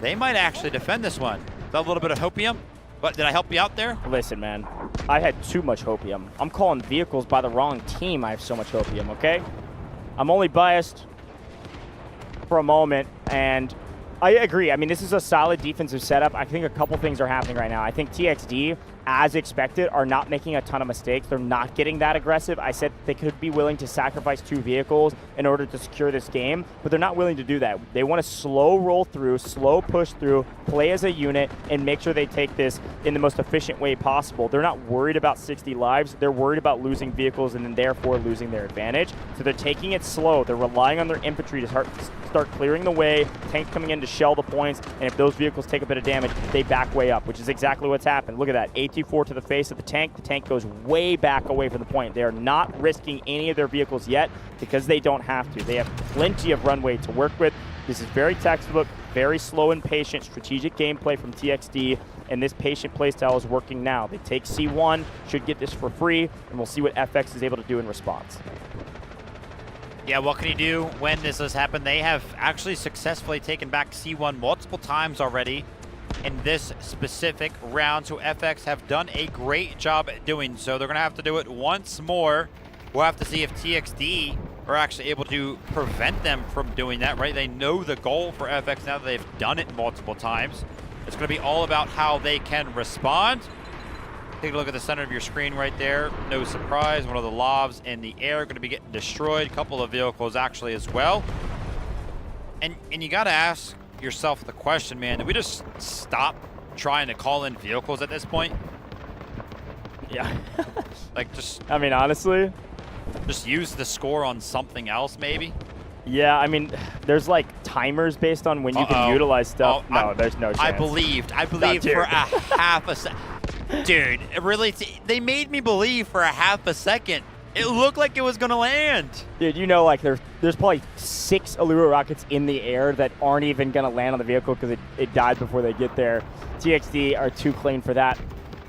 N: they might actually defend this one. Is that a little bit of hopium? But did I help you out there?
M: Listen, man, I had too much hopium. I'm calling vehicles by the wrong team. I have so much hopium, okay? I'm only biased for a moment, and I agree. I mean, this is a solid defensive setup. I think a couple things are happening right now. I think TXD as expected, are not making a ton of mistakes. They're not getting that aggressive. I said they could be willing to sacrifice 2 vehicles in order to secure this game, but they're not willing to do that. They want to slow roll through, slow push through, play as a unit, and make sure they take this in the most efficient way possible. They're not worried about 60 lives. They're worried about losing vehicles and then therefore losing their advantage. So they're taking it slow. They're relying on their infantry to start clearing the way, tanks coming in to shell the points, and if those vehicles take a bit of damage, they back way up, which is exactly what's happened. Look at that, AT4 to the face of the tank goes way back away from the point. They are not risking any of their vehicles yet because they don't have to. They have plenty of runway to work with. This is very textbook, very slow and patient, strategic gameplay from TXD, and this patient playstyle is working now. They take C1, should get this for free, and we'll see what FX is able to do in response.
N: Yeah, what can you do when this has happened? They have actually successfully taken back C1 multiple times already in this specific round, so FX have done a great job at doing so. They're going to have to do it once more. We'll have to see if TXD are actually able to prevent them from doing that, right? They know the goal for FX now that they've done it multiple times. It's going to be all about how they can respond. Take a look at the center of your screen right there. No surprise, one of the lavs in the air going to be getting destroyed. A couple of vehicles actually as well. And you got to ask yourself the question, man, did we just stop trying to call in vehicles at this point?
M: Yeah.
N: Like just...
M: I mean, honestly.
N: Just use the score on something else, maybe?
M: Yeah, I mean, there's like timers based on when you can utilize stuff. No, there's no chance.
N: I believed for a half a second. Dude, it really, they made me believe for a half a second. It looked like it was going to land.
M: Dude, you know, like there's probably 6 Allura rockets in the air that aren't even going to land on the vehicle because it died before they get there. TXD are too clean for that.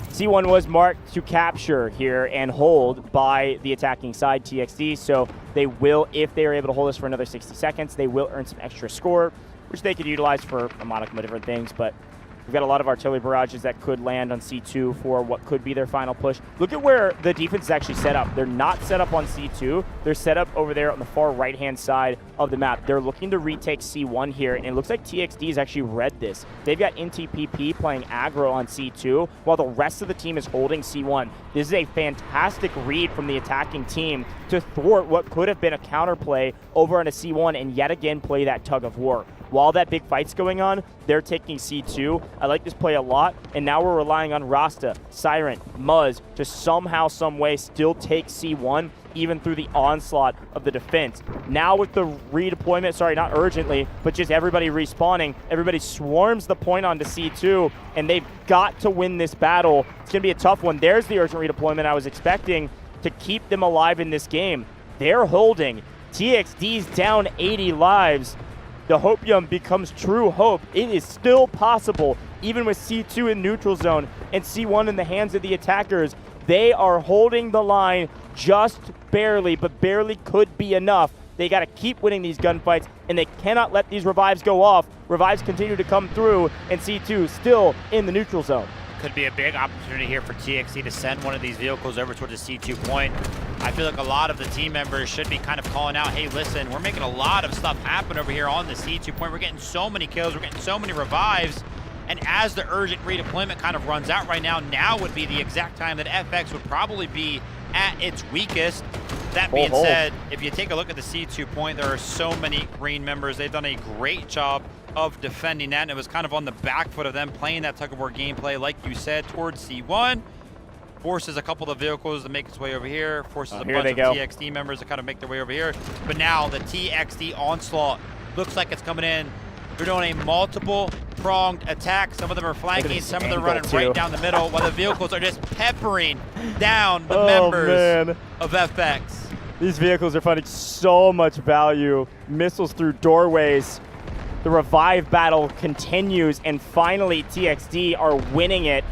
M: C1 was marked to capture here and hold by the attacking side, TXD, so they will, if they are able to hold this for another 60 seconds, they will earn some extra score, which they could utilize for a modicum of different things, but we've got a lot of artillery barrages that could land on C2 for what could be their final push. Look at where the defense is actually set up. They're not set up on C2. They're set up over there on the far right-hand side of the map. They're looking to retake C1 here, and it looks like TXD has actually read this. They've got NTPP playing aggro on C2, while the rest of the team is holding C1. This is a fantastic read from the attacking team to thwart what could have been a counterplay over on a C1 and yet again play that tug of war. While that big fight's going on, they're taking C2. I like this play a lot, and now we're relying on Rasta, Siren, Muzz to somehow, some way still take C1, even through the onslaught of the defense. Now with the redeployment, sorry, not urgently, but just everybody respawning, everybody swarms the point onto C2, and they've got to win this battle. It's going to be a tough one. There's the urgent redeployment I was expecting to keep them alive in this game. They're holding. TXD's down 80 lives. The hopium becomes true hope. It is still possible, even with C2 in neutral zone and C1 in the hands of the attackers. They are holding the line just barely, but barely could be enough. They got to keep winning these gunfights, and they cannot let these revives go off. Revives continue to come through, and C2 still in the neutral zone.
N: Could be a big opportunity here for TXD to send one of these vehicles over towards the C2 point. I feel like a lot of the team members should be kind of calling out, hey, listen, we're making a lot of stuff happen over here on the C2 point. We're getting so many kills. We're getting so many revives. And as the urgent redeployment kind of runs out right now would be the exact time that FX would probably be at its weakest. That being said, if you take a look at the C2 point, there are so many green members. They've done a great job of defending that, and it was kind of on the back foot of them playing that tug-of-war gameplay, like you said, towards C1. Forces a couple of the vehicles to make its way over here. Forces a bunch of TXD members to kind of make their way over here. But now the TXD onslaught looks like it's coming in. They're doing a multiple-pronged attack. Some of them are flanking, some of them running right down the middle, while the vehicles are just peppering down the members of FX.
M: These vehicles are finding so much value. Missiles through doorways. The revive battle continues, and finally TXD are winning it.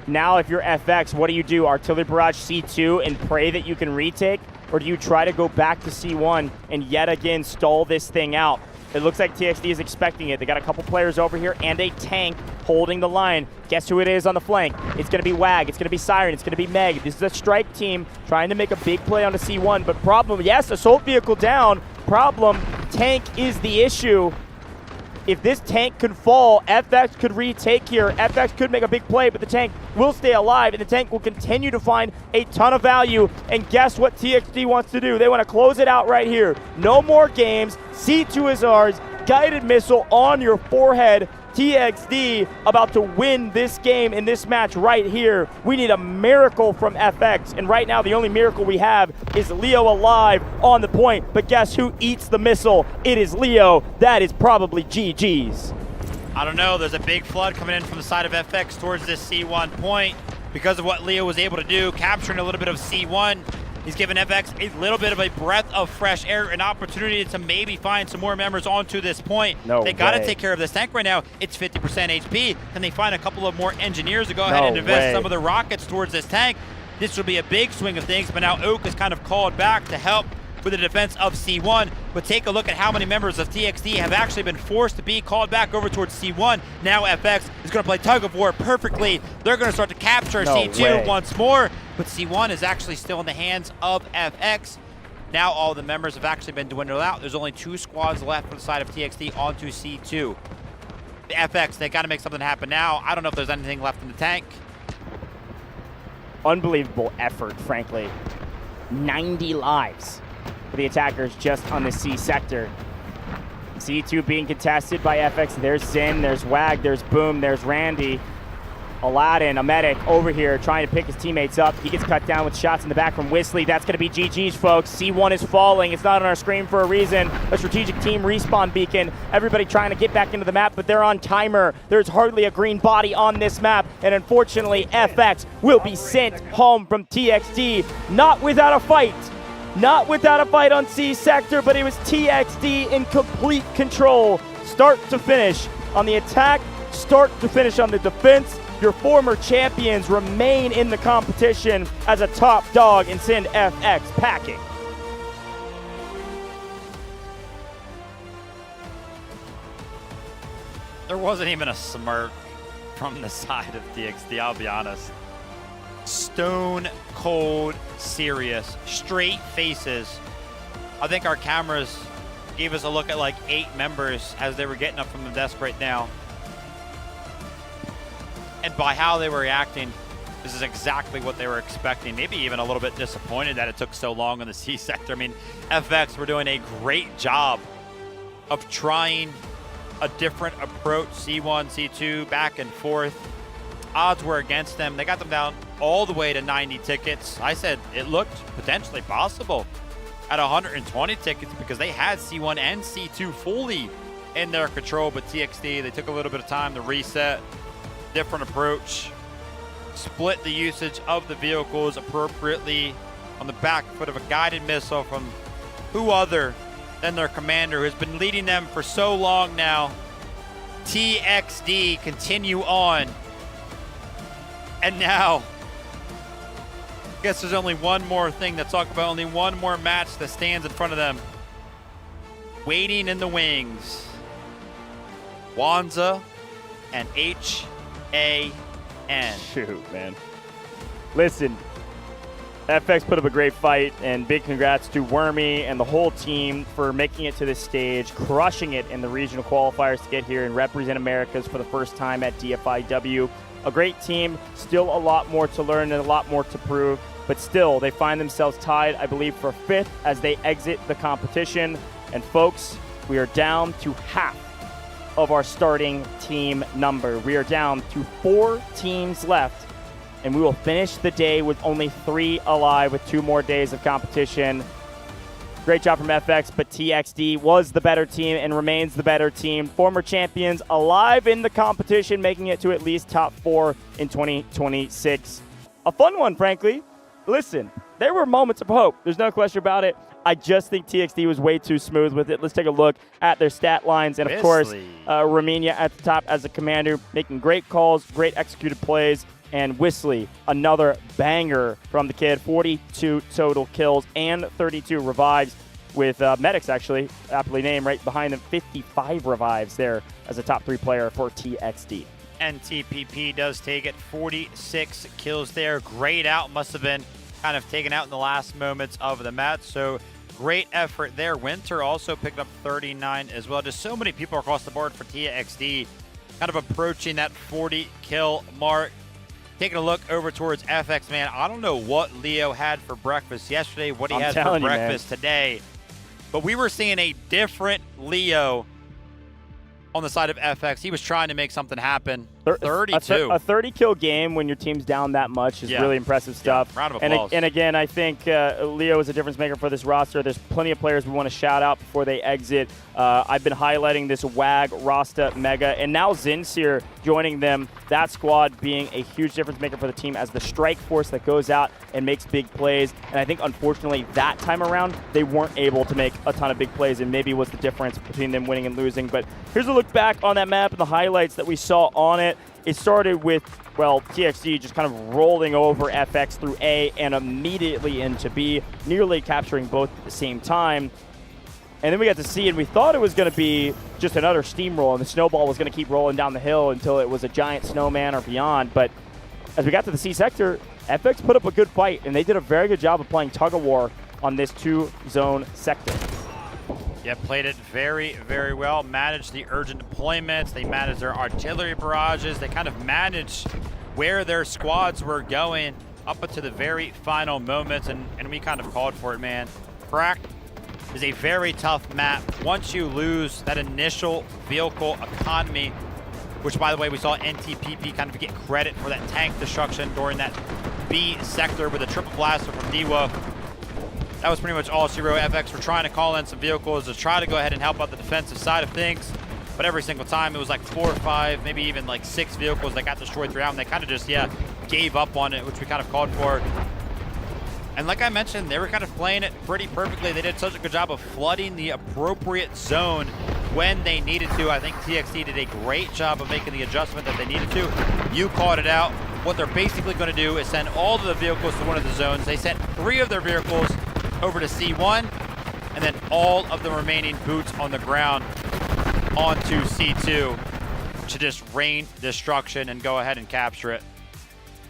M: Now if you're FX, what do? Artillery barrage C2 and pray that you can retake? Or do you try to go back to C1 and yet again stall this thing out? It looks like TXD is expecting it. They got a couple players over here and a tank holding the line. Guess who it is on the flank? It's going to be WAG. It's going to be Siren. It's going to be Meg. This is a strike team trying to make a big play onto C1. But problem, yes, assault vehicle down. Problem, tank is the issue. If this tank could fall, FX could retake here. FX could make a big play, but the tank will stay alive, and the tank will continue to find a ton of value. And guess what TXD wants to do? They want to close it out right here. No more games. C2 is ours. Guided missile on your forehead. TXD about to win this game in this match right here. We need a miracle from FX, and right now the only miracle we have is Leo alive on the point. But guess who eats the missile? It is Leo. That is probably GG's.
N: I don't know. There's a big flood coming in from the side of FX towards this C1 point because of what Leo was able to do, capturing a little bit of C1. He's given FX a little bit of a breath of fresh air, an opportunity to maybe find some more members onto this point. They got to take care of this tank right now. It's 50% HP. Can they find a couple of more engineers to go ahead and invest some of the rockets towards this tank? This will be a big swing of things, but now Oak is kind of called back to help with the defense of C1. But take a look at how many members of TXD have actually been forced to be called back over towards C1. Now FX is going to play tug of war perfectly. They're going to start to capture C2 once more. But C1 is actually still in the hands of FX. Now all the members have actually been dwindled out. There's only 2 squads left for the side of TXD onto C2. The FX, they got to make something happen now. I don't know if there's anything left in the tank.
M: Unbelievable effort, frankly. 90 lives for the attackers just on the C sector. C2 being contested by FX. There's Zin, there's Wag, there's Boom, there's Randy. Aladdin, a medic over here trying to pick his teammates up. He gets cut down with shots in the back from Whistly. That's going to be GG's, folks. C1 is falling. It's not on our screen for a reason. A strategic team respawn beacon. Everybody trying to get back into the map, but they're on timer. There's hardly a green body on this map, and unfortunately, FX will be sent home from TXD. Not without a fight. Not without a fight on C sector, but it was TXD in complete control. Start to finish on the attack, start to finish on the defense. Your former champions remain in the competition as a top dog and send FX packing.
N: There wasn't even a smirk from the side of TXD, I'll be honest. Stone cold serious, straight faces. I think our cameras gave us a look at like 8 members as they were getting up from the desk right now. And by how they were reacting, this is exactly what they were expecting. Maybe even a little bit disappointed that it took so long in the C sector. I mean, FX were doing a great job of trying a different approach. C1, C2, back and forth. Odds were against them. They got them down all the way to 90 tickets. I said it looked potentially possible at 120 tickets because they had C1 and C2 fully in their control. But TXD, they took a little bit of time to reset. Different approach, split the usage of the vehicles appropriately on the back foot of a guided missile from who other than their commander who has been leading them for so long now. TXD continue on. And now, I guess there's only one more thing to talk about, only one more match that stands in front of them. Waiting in the wings. Wanza and HAN.
M: Shoot, man. Listen, FX put up a great fight, and big congrats to Wormy and the whole team for making it to this stage, crushing it in the regional qualifiers to get here and represent Americas for the first time at Dfiw. A great team, still a lot more to learn and a lot more to prove, but still, they find themselves tied, I believe, for 5th as they exit the competition. And folks, we are down to half of our starting team number. We are down to 4 teams left, and we will finish the day with only 3 alive with 2 more days of competition. Great job from FX, but TXD was the better team and remains the better team. Former champions alive in the competition, making it to at least top 4 in 2026. A fun one, frankly. Listen, there were moments of hope. There's no question about it. I just think TXD was way too smooth with it. Let's take a look at their stat lines. And, of course, Raminia at the top as a commander, making great calls, great executed plays. And Whistly, another banger from the kid. 42 total kills and 32 revives with Medics, actually, aptly named, right behind him. 55 revives there as a top 3 player for TXD.
N: And TPP does take it. 46 kills there. Great out. Must have been kind of taken out in the last moments of the match. So great effort there. Winter also picked up 39 as well. Just so many people across the board for TXD, kind of approaching that 40 kill mark. Taking a look over towards FX, man, I don't know what Leo had for breakfast yesterday, what he had for breakfast today, but we were seeing a different Leo on the side of FX. He was trying to make something happen. 32.
M: A 30 kill game when your team's down that much is really impressive stuff.
N: Yeah, round of applause.
M: And again, I think Leo is a difference maker for this roster. There's plenty of players we want to shout out before they exit. I've been highlighting this WAG, Rasta, Mega, and now Zinseer joining them. That squad being a huge difference maker for the team as the strike force that goes out and makes big plays. And I think, unfortunately, that time around, they weren't able to make a ton of big plays, and maybe was the difference between them winning and losing. But here's a look back on that map and the highlights that we saw on it. It started with, well, TXD just kind of rolling over FX through A and immediately into B, nearly capturing both at the same time. And then we got to C, and we thought it was going to be just another steamroll, and the snowball was going to keep rolling down the hill until it was a giant snowman or beyond. But as we got to the C sector, FX put up a good fight, and they did a very good job of playing tug-of-war on this two-zone sector.
N: Yeah, played it very, very well. Managed the urgent deployments. They managed their artillery barrages. They kind of managed where their squads were going up until the very final moments, and we kind of called for it, man. Cracked is a very tough map. Once you lose that initial vehicle economy, which, by the way, we saw NTPP kind of get credit for that tank destruction during that B sector with a triple blaster from Dfiw. That was pretty much all she wrote. FX were trying to call in some vehicles to try to go ahead and help out the defensive side of things. But every single time it was like 4 or 5, maybe even like 6 vehicles that got destroyed throughout, and they kind of just, gave up on it, which we kind of called for. And like I mentioned, they were kind of playing it pretty perfectly. They did such a good job of flooding the appropriate zone when they needed to. I think TXT did a great job of making the adjustment that they needed to. You called it out. What they're basically going to do is send all of the vehicles to one of the zones. They sent 3 of their vehicles over to C1, and then all of the remaining boots on the ground onto C2 to just rain destruction and go ahead and capture it.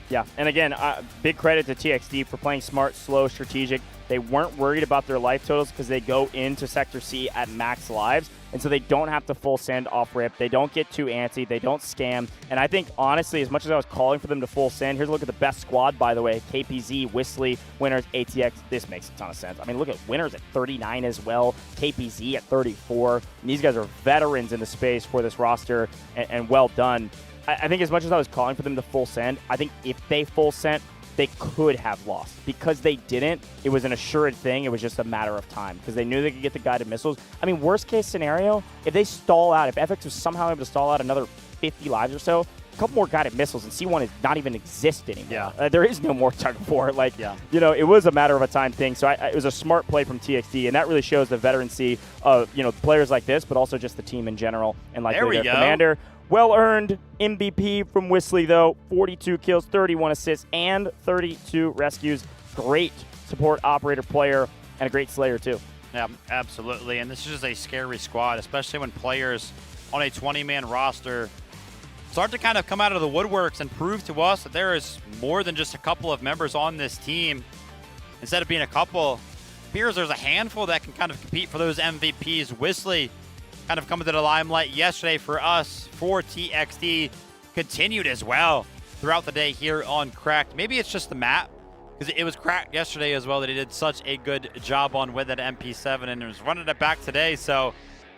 M: Yeah, and again, big credit to TXD for playing smart, slow, strategic. They weren't worried about their life totals because they go into Sector C at max lives, and so they don't have to full send off rip. They don't get too antsy. They don't scam. And I think, honestly, as much as I was calling for them to full send, here's a look at the best squad, by the way. KPZ, Whistly, Winners, ATX. This makes a ton of sense. I mean, look at Winners at 39 as well. KPZ at 34. And these guys are veterans in the space for this roster, and well done. I think as much as I was calling for them to full send, I think if they full sent, they could have lost. Because they didn't, it was an assured thing. It was just a matter of time because they knew they could get the guided missiles. I mean, worst case scenario, if they stall out, if FX was somehow able to stall out another 50 lives or so, a couple more guided missiles, and C1 is not even exist anymore.
N: Yeah.
M: There is no more tug of war. Like, you know, it was a matter of a time thing. So it was a smart play from TXD, and that really shows the veterancy of, you know, players like this, but also just the team in general. And like their commander. Well-earned MVP from Whistly, though. 42 kills, 31 assists, and 32 rescues. Great support operator player, and a great slayer, too.
N: Yeah, absolutely. And this is just a scary squad, especially when players on a 20-man roster start to kind of come out of the woodworks and prove to us that there is more than just a couple of members on this team. Instead of being a couple, it appears there's a handful that can kind of compete for those MVPs. Whistly kind of coming to the limelight yesterday for us, for TXD, continued as well throughout the day here on Cracked. Maybe it's just the map, because it was Cracked yesterday as well that he did such a good job on with that MP7 and was running it back today. So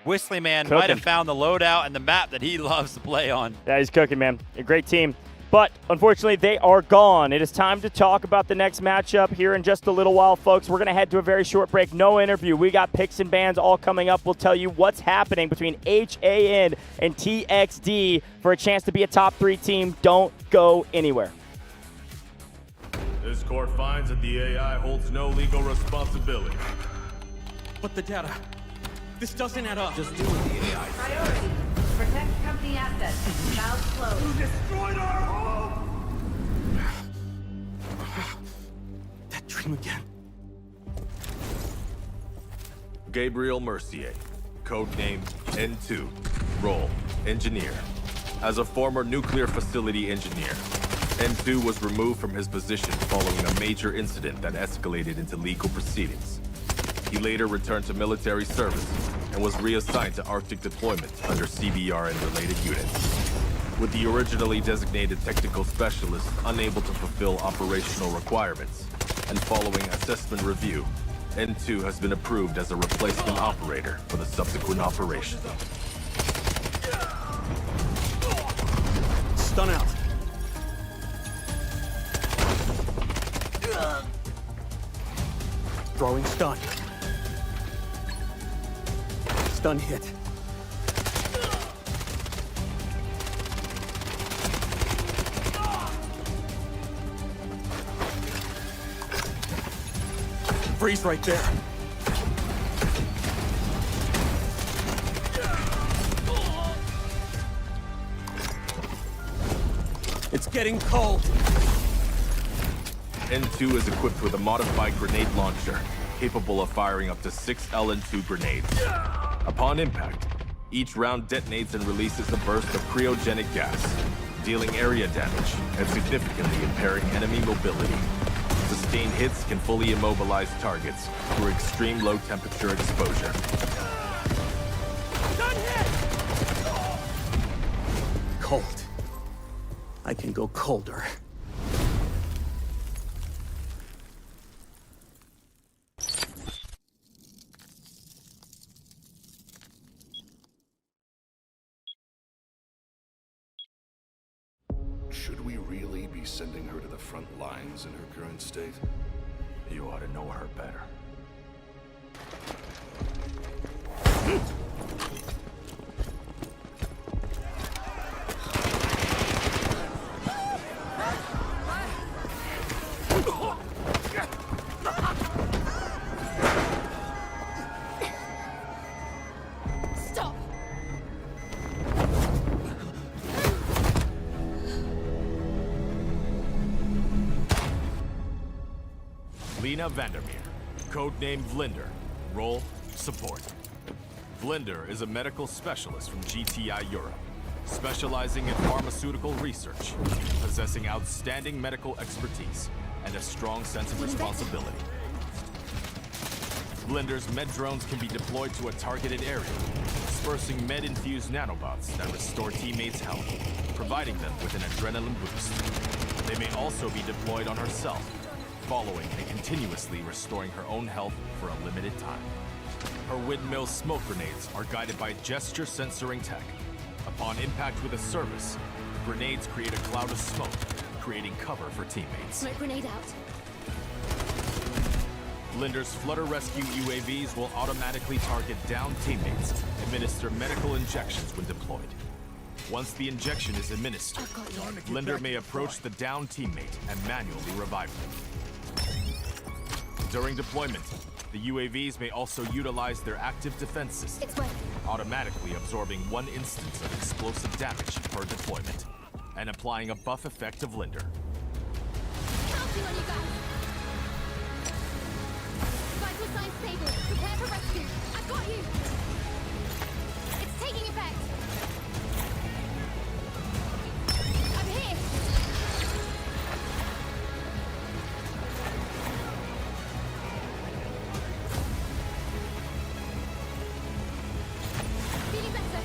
N: Whistly, man, might have found the loadout and the map that he loves to play on.
M: Yeah, he's cooking, man. A great team. But unfortunately, they are gone. It is time to talk about the next matchup here in just a little while, folks. We're going to head to a very short break. No interview. We got picks and bans all coming up. We'll tell you what's happening between HAN and TXD for a chance to be a top 3 team. Don't go anywhere.
A: This court finds that the AI holds no legal responsibility.
B: But the data, this doesn't add up.
K: Just do with the AI.
D: Priority. Protect company assets. Valve closed.
K: You destroyed our home!
B: That dream again.
A: Gabriel Mercier, codenamed N2, role, engineer. As a former nuclear facility engineer, N2 was removed from his position following a major incident that escalated into legal proceedings. He later returned to military service and was reassigned to Arctic deployment under CBR and related units. With the originally designated technical specialist unable to fulfill operational requirements, and following assessment review, N2 has been approved as a replacement operator for the subsequent operation.
B: Stun out. Throwing stun. Stun hit. Freeze right there. It's getting cold.
A: N2 is equipped with a modified grenade launcher, capable of firing up to 6 LN2 grenades. Upon impact, each round detonates and releases a burst of cryogenic gas, dealing area damage and significantly impairing enemy mobility. Sustained hits can fully immobilize targets through extreme low temperature exposure.
B: Cold. I can go colder.
F: Should we really be sending her to the front lines in her current state?
A: You ought to know her better.
G: Stop!
A: Lena Vandermeer, codenamed Vlinder, role support. Vlinder is a medical specialist from GTI Europe, specializing in pharmaceutical research, possessing outstanding medical expertise, and a strong sense of responsibility. Vlinder's med drones can be deployed to a targeted area, dispersing med-infused nanobots that restore teammates' health, providing them with an adrenaline boost. They may also be deployed on herself, following and continuously restoring her own health for a limited time. Her windmill smoke grenades are guided by gesture censoring tech. Upon impact with a service, grenades create a cloud of smoke, creating cover for teammates.
G: Smoke grenade out.
A: Vlinder's Flutter Rescue UAVs will automatically target downed teammates, administer medical injections when deployed. Once the injection is administered, Vlinder may approach the downed teammate and manually revive them. During deployment, the UAVs may also utilize their active defense system, automatically absorbing 1 instance of explosive damage per deployment, and applying a buff effect to Vlinder.
G: Vital signs stable. Prepare for rescue. I've got you. It's taking effect. I'm here. Feeling better.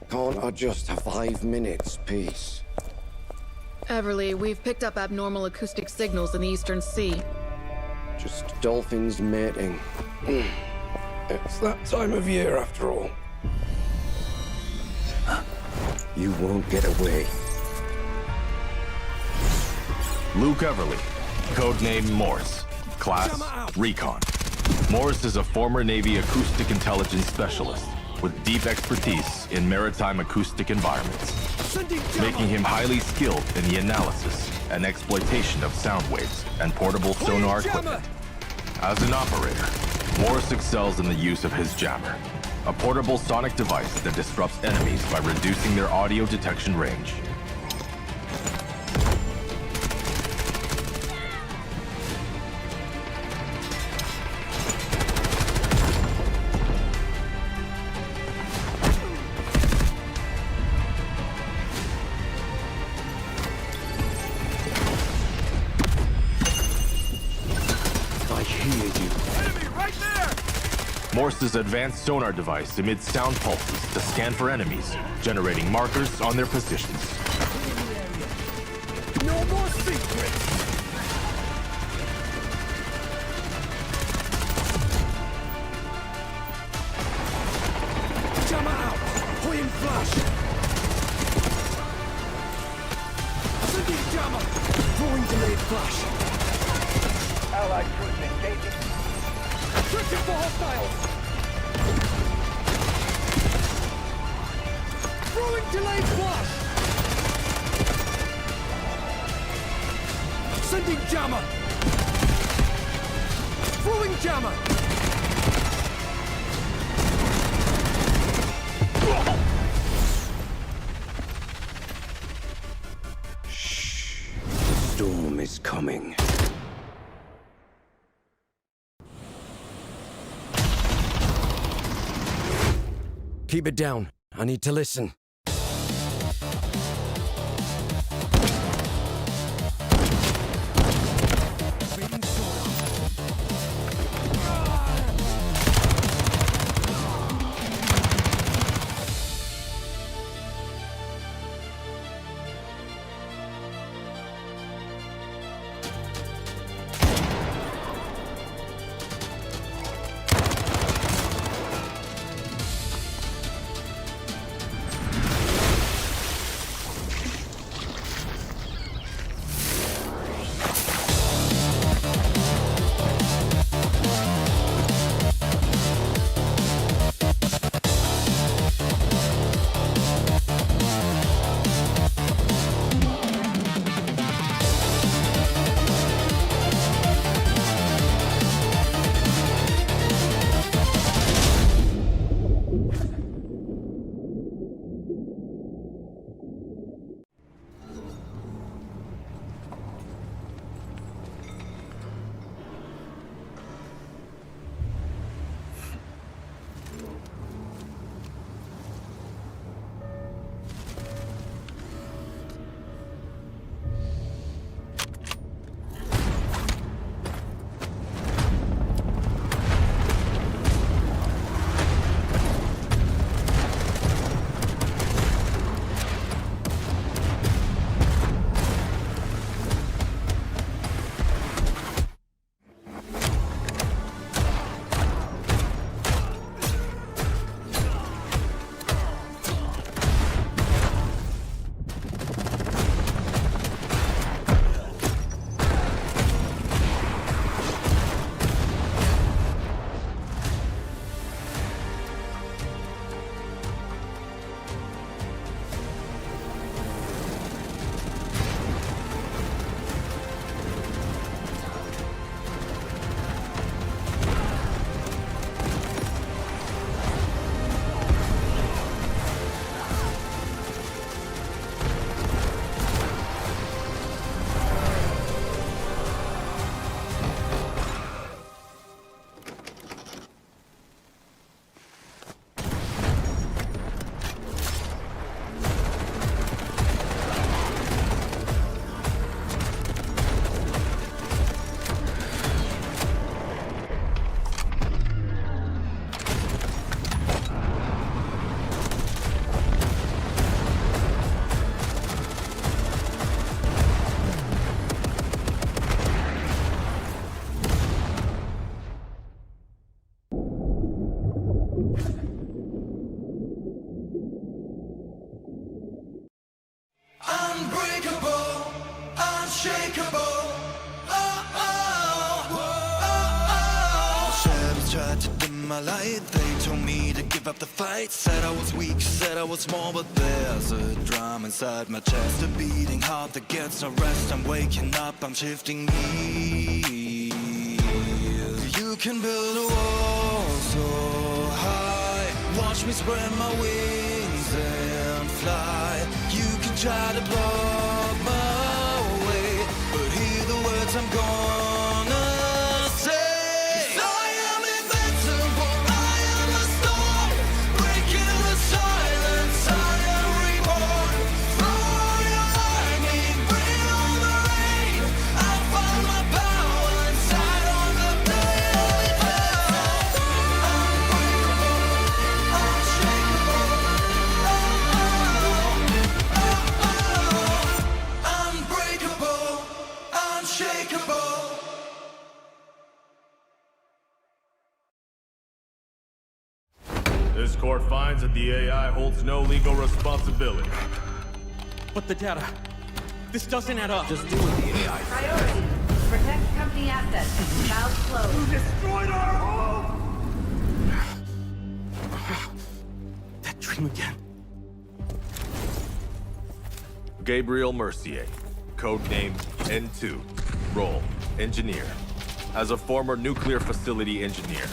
C: Can't I just have 5 minutes, peace?
H: Everly, we've picked up abnormal acoustic signals in the Eastern Sea.
C: Just dolphins mating. It's that time of year, after all. You won't get away.
A: Luke Everly, codename Morse, class Recon. Morse is a former Navy acoustic intelligence specialist, with deep expertise in maritime acoustic environments, making him highly skilled in the analysis and exploitation of sound waves and portable sonar equipment. As an operator, Morris excels in the use of his jammer, a portable sonic device that disrupts enemies by reducing their audio detection range. Morse's advanced sonar device emits sound pulses to scan for enemies, generating markers on their positions.
E: No more secrets! Jammer out! Point flash! Sending jammer! Throwing delayed flash! Allied troops engaging. Searching for hostiles! Throwing delayed flash! Sending jammer! Throwing jammer!
C: Shh. The storm is coming. Keep it down. I need to listen.
E: Unbreakable, unshakeable. Shadows tried to dim my light. They told me to give give up the fight. Said I was weak, said I was small, but there's a drum inside my chest, a beating heart that gets no rest. I'm waking up, I'm shifting gears. You can build a wall so high, watch me spread my wings and fly. You can try to block my way, but hear the words I'm gonna say. 'Cause I am invincible, I am a storm, breaking the silence, I am reborn. Throw your lightning, bring on the rain. I find my power inside on the daily path. Unbreakable, unshakeable. Unbreakable, unshakeable.
A: This court finds that the AI holds no legal responsibility.
B: But the data, this doesn't add up.
K: Just do with the AI.
D: Priority. Protect company assets. Valve closed. You destroyed our home!
B: That dream again.
A: Gabriel Mercier, codenamed N2, role, engineer. As a former nuclear facility engineer,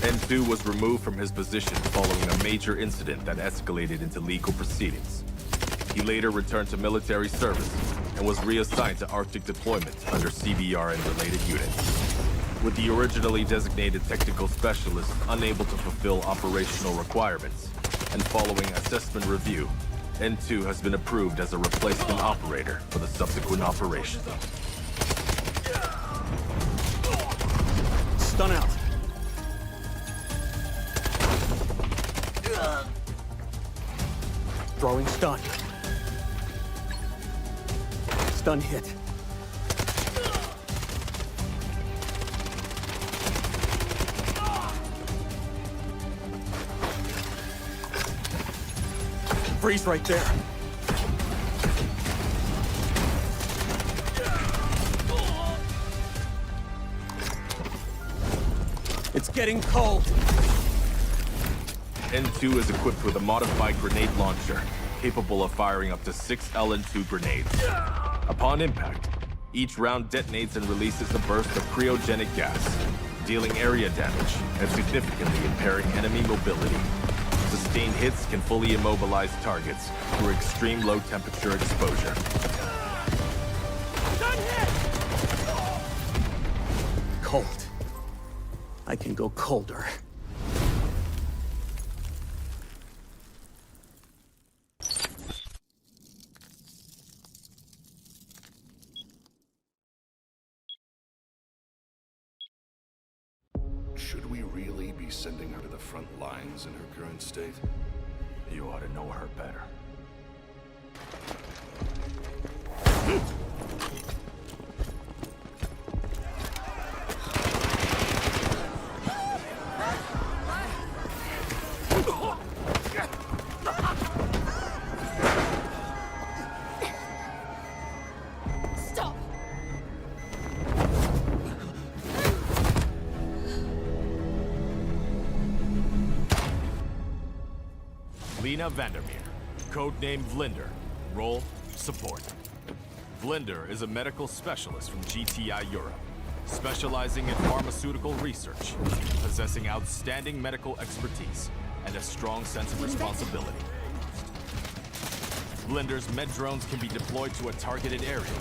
A: N2 was removed from his position following a major incident that escalated into legal proceedings. He later returned to military service and was reassigned to Arctic deployment under CBR and related units. With the originally designated technical specialist unable to fulfill operational requirements, and following assessment review, N2 has been approved as a replacement operator for the subsequent operation.
B: Stun out. Throwing stun. Stun hit. Freeze right there. It's getting cold.
A: N2 is equipped with a modified grenade launcher, capable of firing up to 6 LN2 grenades. Upon impact, each round detonates and releases a burst of cryogenic gas, dealing area damage and significantly impairing enemy mobility. Sustained hits can fully immobilize targets through extreme low temperature exposure.
B: Cold. I can go colder.
F: Should we really be sending her to the front lines in her current state?
A: You ought to know her better.
G: Stop!
A: Lena Vandermeer, codenamed Vlinder, role, support. Vlinder is a medical specialist from GTI Europe, specializing in pharmaceutical research, possessing outstanding medical expertise, and a strong sense of responsibility. Vlinder's med drones can be deployed to a targeted area,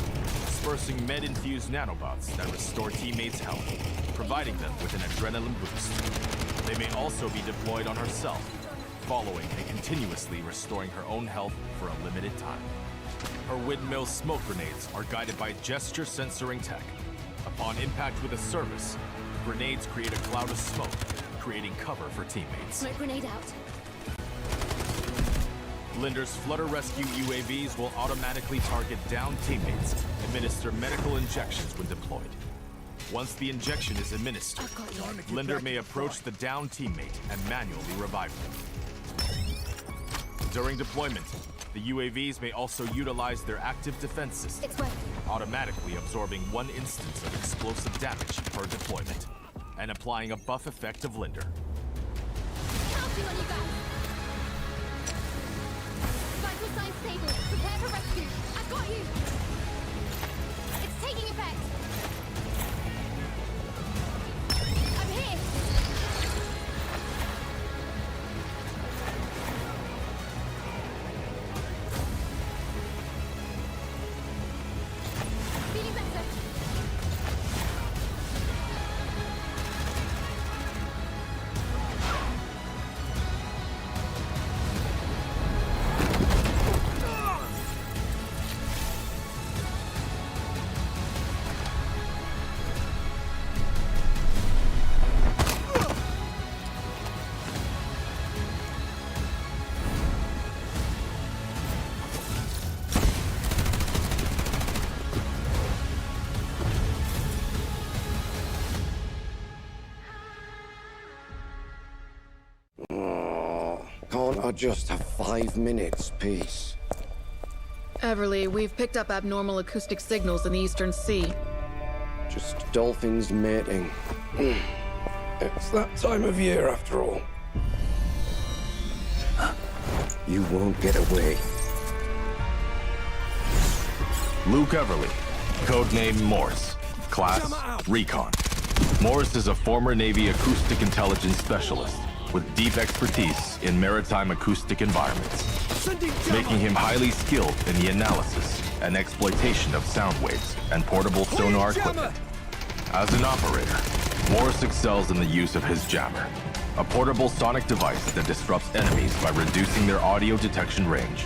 A: dispersing med-infused nanobots that restore teammates' health, providing them with an adrenaline boost. They may also be deployed on herself, following and continuously restoring her own health for a limited time. Her windmill smoke grenades are guided by gesture censoring tech. Upon impact with a service, grenades create a cloud of smoke, creating cover for teammates.
G: Smoke grenade out.
A: Vlinder's Flutter Rescue UAVs will automatically target downed teammates, administer medical injections when deployed. Once the injection is administered, Vlinder may approach the downed teammate and manually revive them. During deployment, the UAVs may also utilize their active defense system, automatically absorbing 1 instance of explosive damage per deployment, and applying a buff effect to Vlinder.
G: Pushing on you guys. Vital signs stable. Prepare for rescue. I've got you. It's taking effect. I'm here. Feeling better.
C: Can't I just have 5 minutes, peace?
H: Everly, we've picked up abnormal acoustic signals in the Eastern Sea.
C: Just dolphins mating. It's that time of year, after all. You won't get away.
A: Luke Everly, codename Morse, class Recon. Morse is a former Navy acoustic intelligence specialist with deep expertise in maritime acoustic environments, making him highly skilled in the analysis and exploitation of sound waves and portable sonar equipment. As an operator, Morse excels in the use of his jammer, a portable sonic device that disrupts enemies by reducing their audio detection range.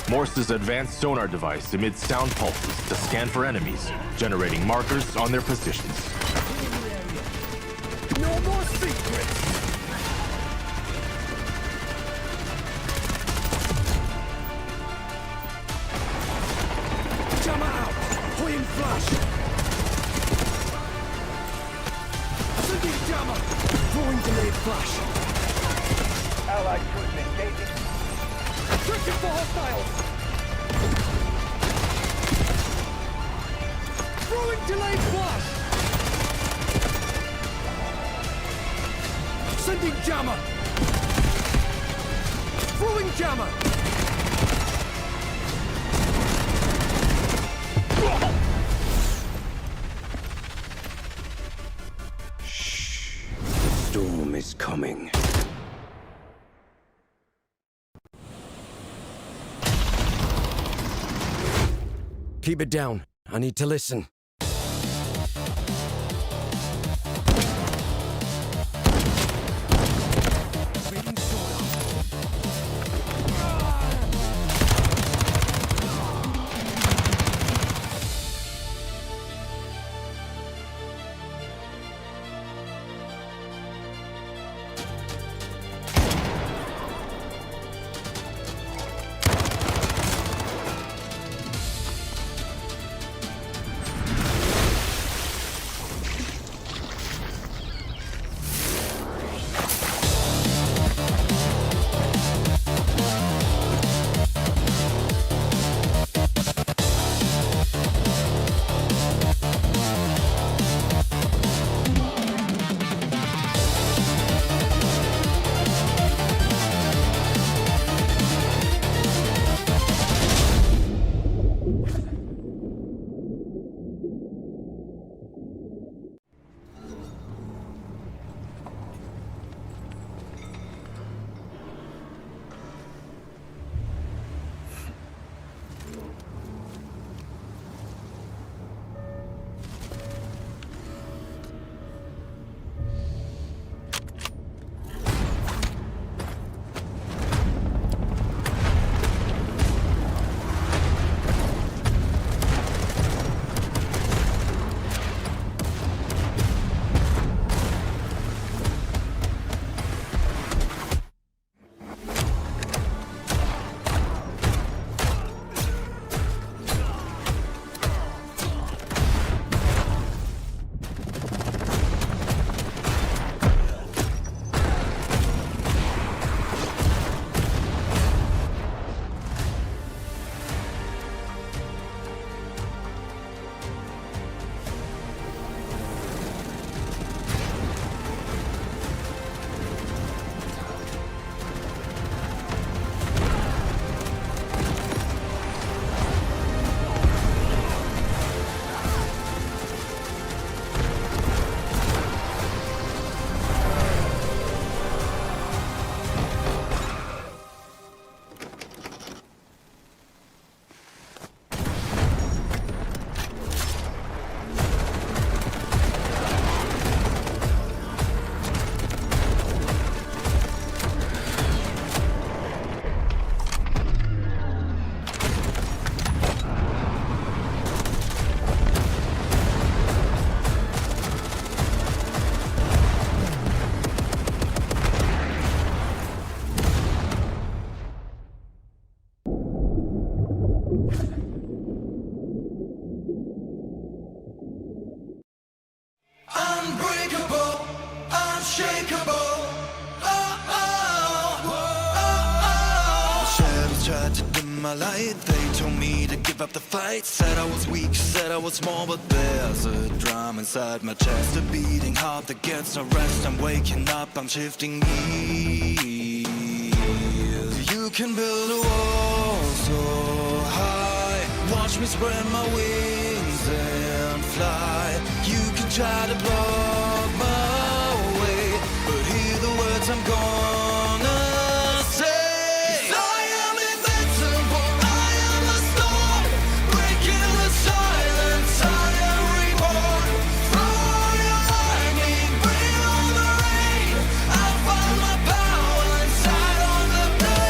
A: Morse's advanced sonar device emits sound pulses to scan for enemies, generating markers on their positions.
I: No more secrets! Jammer out! Clean flash! Sending jammer! Throwing delayed flash! Allied troops engaging. Searching for hostiles! Throwing delayed flash! Sending jammer! Throwing jammer!
C: Shh. The storm is coming. Keep it down. I need to listen.
E: unshakable. Shadows tried to dim my light. They told me to give up the fight. Said I was weak, said I was small, but there's a drum inside my chest, a beating heart that gets no rest. I'm waking up, I'm shifting gears. You can build a wall so high. Watch me spread my wings and fly. You can try to block my way, but hear the words I'm gonna say. 'Cause I am invincible, I am a storm, breaking the silence, I am reborn. Throw your lightning, bring on the rain. I'll find my power inside on the blade.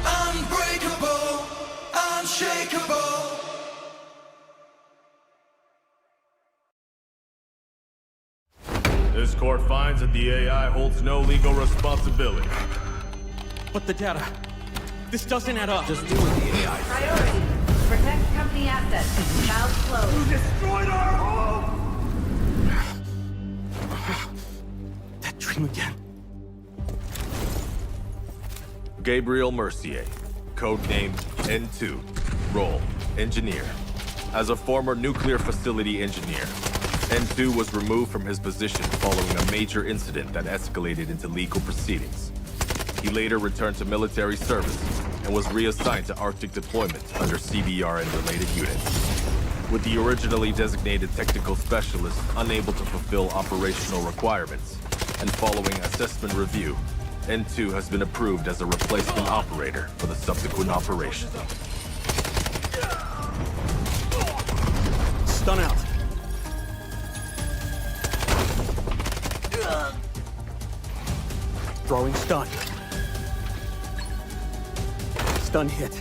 E: Unbreakable, unshakeable.
A: This court finds that the AI holds no legal responsibility.
B: But the data, this doesn't add up.
J: Just do with the AI.
D: Priority. Protect company assets. Valves closed. You destroyed our home!
B: That dream again.
A: Gabriel Mercier, codenamed N2, role, engineer. As a former nuclear facility engineer, N2 was removed from his position following a major incident that escalated into legal proceedings. He later returned to military service and was reassigned to Arctic deployment under CBR and related units. With the originally designated technical specialist unable to fulfill operational requirements, and following assessment review, N2 has been approved as a replacement operator for the subsequent operation.
B: Stun out. Throwing stun. Stun hit.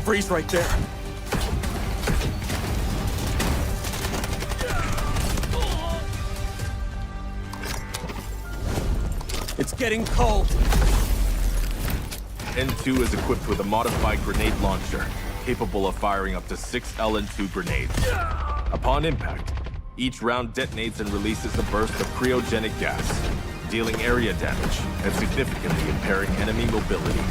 B: Freeze right there. It's getting cold.
A: N2 is equipped with a modified grenade launcher, capable of firing up to 6 LN2 grenades. Upon impact, each round detonates and releases a burst of cryogenic gas, dealing area damage and significantly impairing enemy mobility.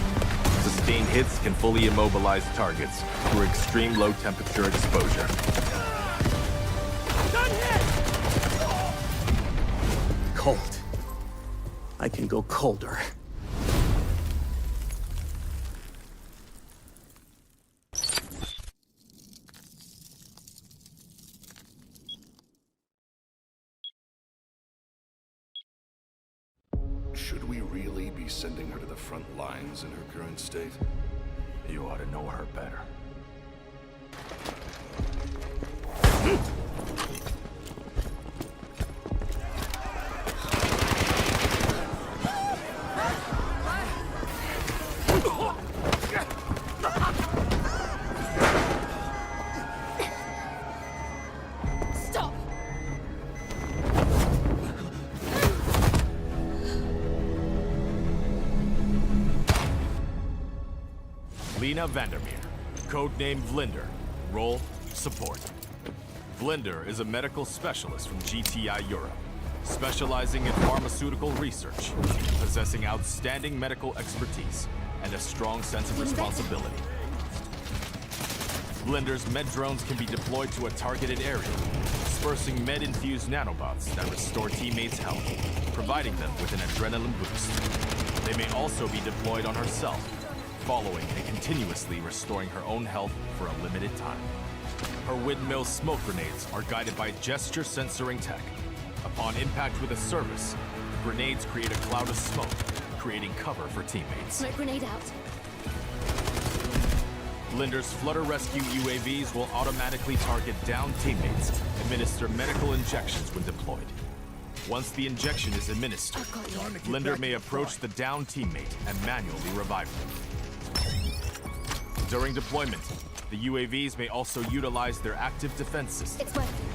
A: Sustained hits can fully immobilize targets through extreme low temperature exposure.
B: Cold. I can go colder.
F: Should we really be sending her to the front lines in her current state?
A: You ought to know her better.
G: Stop!
A: Lena Vandermeer, codenamed Vlinder, role, support. Vlinder is a medical specialist from GTI Europe, specializing in pharmaceutical research, possessing outstanding medical expertise, and a strong sense of responsibility. Vlinder's med drones can be deployed to a targeted area, dispersing med-infused nanobots that restore teammates' health, providing them with an adrenaline boost. They may also be deployed on herself, following and continuously restoring her own health for a limited time. Her windmill smoke grenades are guided by gesture censoring tech. Upon impact with a service, grenades create a cloud of smoke, creating cover for teammates.
G: Smoke grenade out.
A: Vlinder's Flutter Rescue UAVs will automatically target downed teammates, administer medical injections when deployed. Once the injection is administered, Vlinder may approach the downed teammate and manually revive them. During deployment, The UAVs may also utilize their active defense system,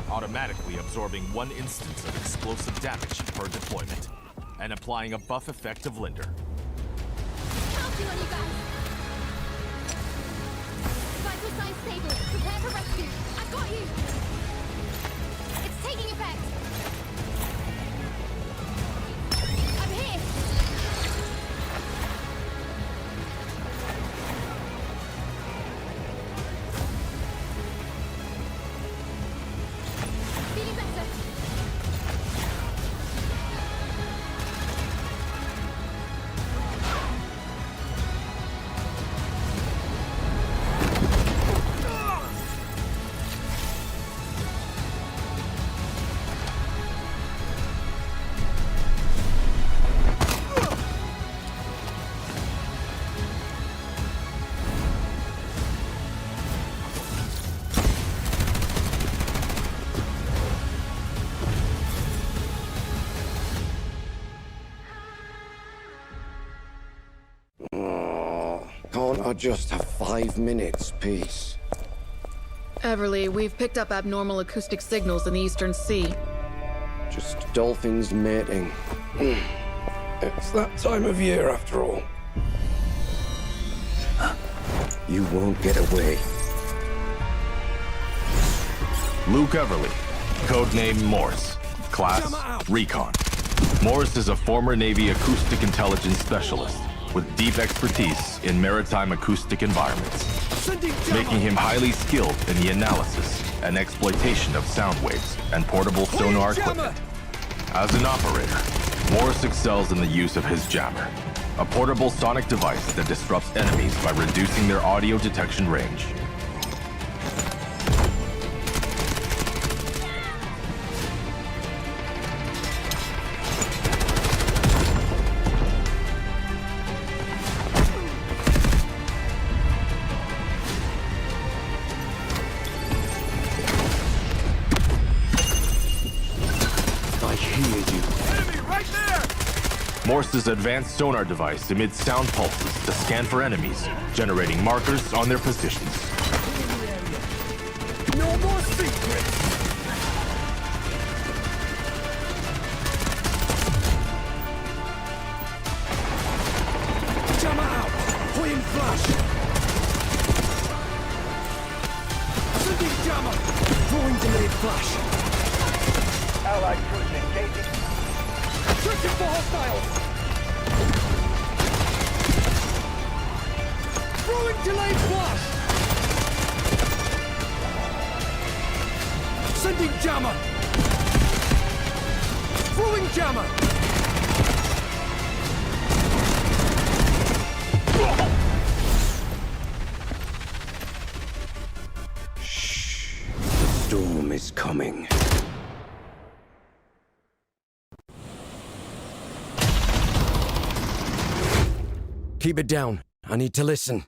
A: automatically absorbing 1 instance of explosive damage per deployment, and applying a buff effect of Linder.
G: Counting on you guys. Vital signs stable. Prepare for rescue. I've got you. It's taking effect. I'm here. Feeling better.
C: Can't I just have 5 minutes, peace?
H: Everly, we've picked up abnormal acoustic signals in the Eastern Sea.
C: Just dolphins mating. It's that time of year, after all. You won't get away.
A: Luke Everly, codename Morse, class Recon. Morse is a former Navy acoustic intelligence specialist with deep expertise in maritime acoustic environments, making him highly skilled in the analysis and exploitation of sound waves and portable sonar equipment. As an operator, Morse excels in the use of his jammer, a portable sonic device that disrupts enemies by reducing their audio detection range. Morse's advanced sonar device emits sound pulses to scan for enemies, generating markers on their positions.
E: No more secrets! Jammer out! Queen flash! Sending jammer! Throwing delayed flash! Allied troops engaging. Searching for hostiles! Throwing delayed flash! Sending jammer! Throwing jammer!
C: Shh. The storm is coming. Keep it down. I need to listen.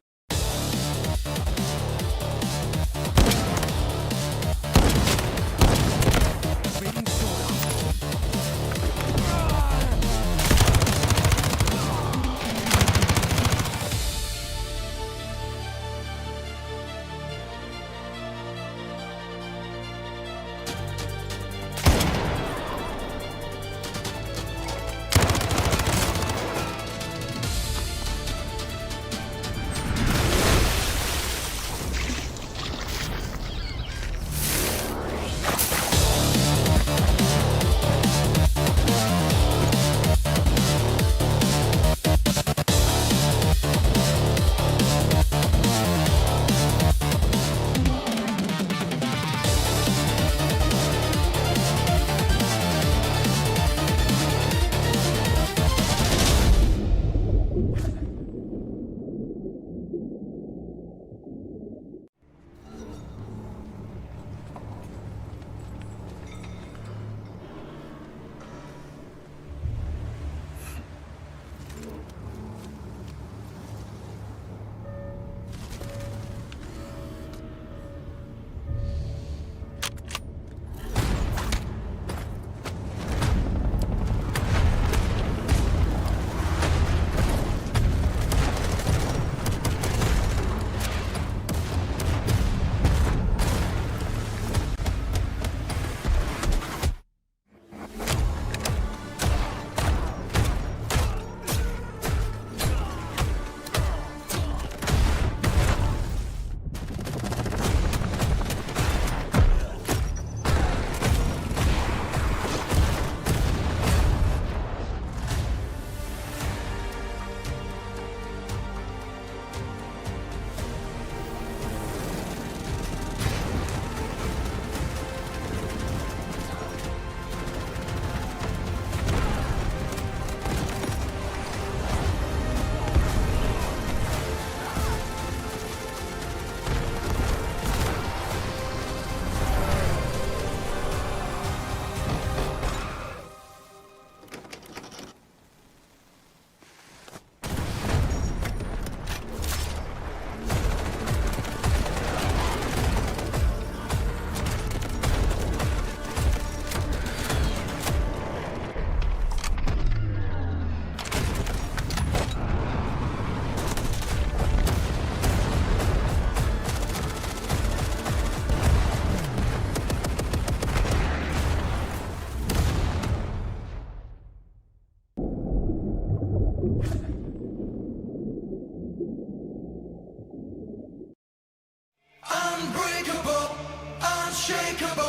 E: unshakable.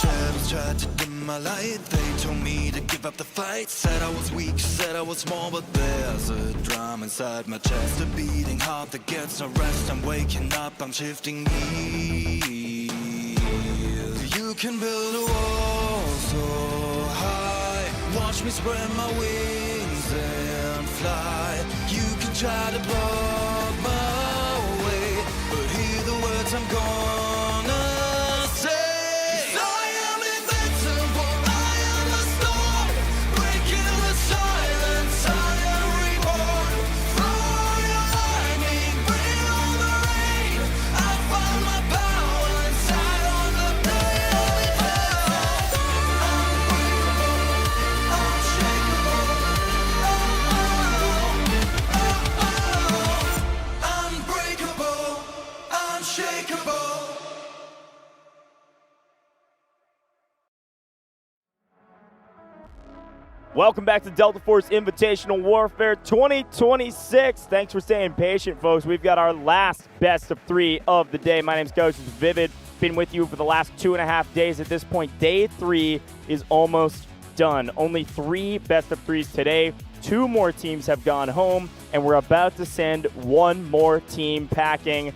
E: Shadows tried to dim my light. They told me to give up the fight. Said I was weak, said I was small, but there's a drum inside my chest, a beating heart that gets no rest. I'm waking up, I'm shifting gears. You can build a wall so high. Watch me spread my wings and fly. You can try to block my way, but hear the words I'm gonna say.
M: Welcome back to Delta Force Invitational Warfare 2026. Thanks for staying patient, folks. We've got our last best of 3 of the day. My name's Coach Vivid. Been with you for the last 2.5 days at this point. Day 3 is almost done. Only 3 best of 3s today. 2 more teams have gone home, and we're about to send 1 more team packing.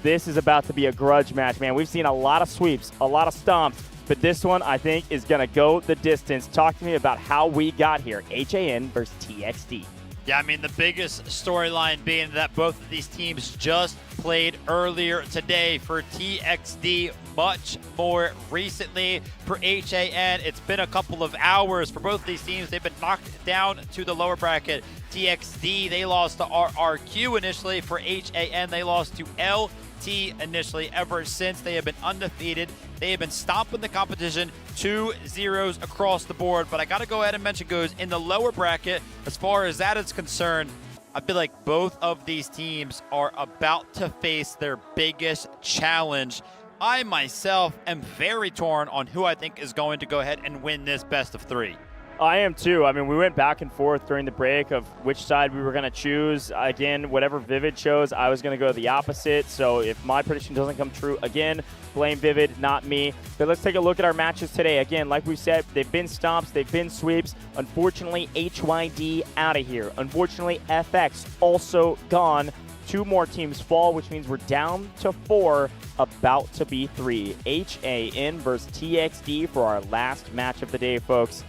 M: This is about to be a grudge match, man. We've seen a lot of sweeps, a lot of stomps. But this one, I think, is going to go the distance. Talk to me about how we got here. HAN versus TXD.
N: Yeah, I mean, the biggest storyline being that both of these teams just played earlier today. For TXD, much more recently. For HAN, it's been a couple of hours. For both of these teams, they've been knocked down to the lower bracket. TXD, they lost to RRQ initially. For HAN, they lost to LT initially. Ever since, they have been undefeated. They have been stomping the competition, 2-0s across the board. But I got to go ahead and mention, goes in the lower bracket, as far as that is concerned, I feel like both of these teams are about to face their biggest challenge. I myself am very torn on who I think is going to go ahead and win this best of 3.
M: I am too. I mean, we went back and forth during the break of which side we were going to choose. Again, whatever Vivid chose, I was going to go the opposite. So if my prediction doesn't come true, again, blame Vivid, not me. But let's take a look at our matches today. Again, like we said, they've been stomps, they've been sweeps. Unfortunately, HYD out of here. Unfortunately, FX also gone. 2 more teams fall, which means we're down to 4, about to be 3. HAN versus TXD for our last match of the day, folks.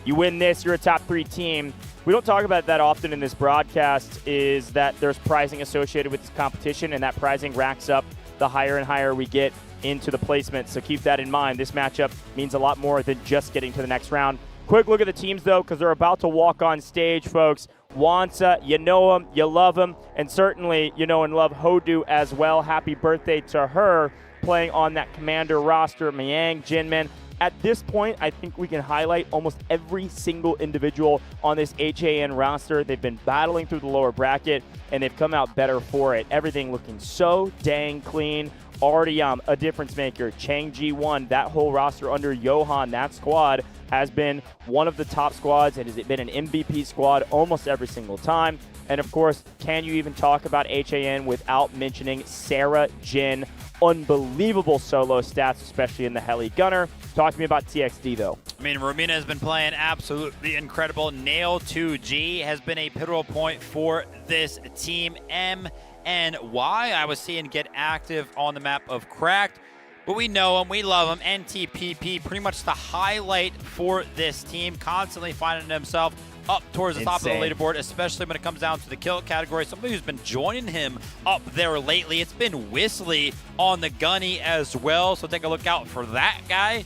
M: You win this, you're a top 3 team. We don't talk about that often in this broadcast, is that there's pricing associated with this competition, and that pricing racks up the higher and higher we get into the placement. So keep that in mind. This matchup means a lot more than just getting to the next round. Quick look at the teams, though, because they're about to walk on stage, folks. Wansa, you know him, you love him, and certainly you know and love Hodu as well. Happy birthday to her, playing on that Commander roster. Miang, Jinmin. At this point, I think we can highlight almost every single individual on this HAN roster. They've been battling through the lower bracket, and they've come out better for it. Everything looking so dang clean. Artyom, a difference maker. Chang G1, that whole roster under Johan, that squad has been one of the top squads. It has been an MVP squad almost every single time. And of course, can you even talk about HAN without mentioning Sarah Jin? Unbelievable solo stats, especially in the Heli Gunner. Talk to me about TXD, though.
N: I mean, Romina has been playing absolutely incredible. Nail 2G has been a pivotal point for this team. M and Y, I was seeing get active on the map of Cracked. But we know him, we love him. NTPP, pretty much the highlight for this team, constantly finding himself up towards the top of the leaderboard, especially when it comes down to the kill category. Somebody who's been joining him up there lately, it's been Whistly on the gunny as well, so take a look out for that guy.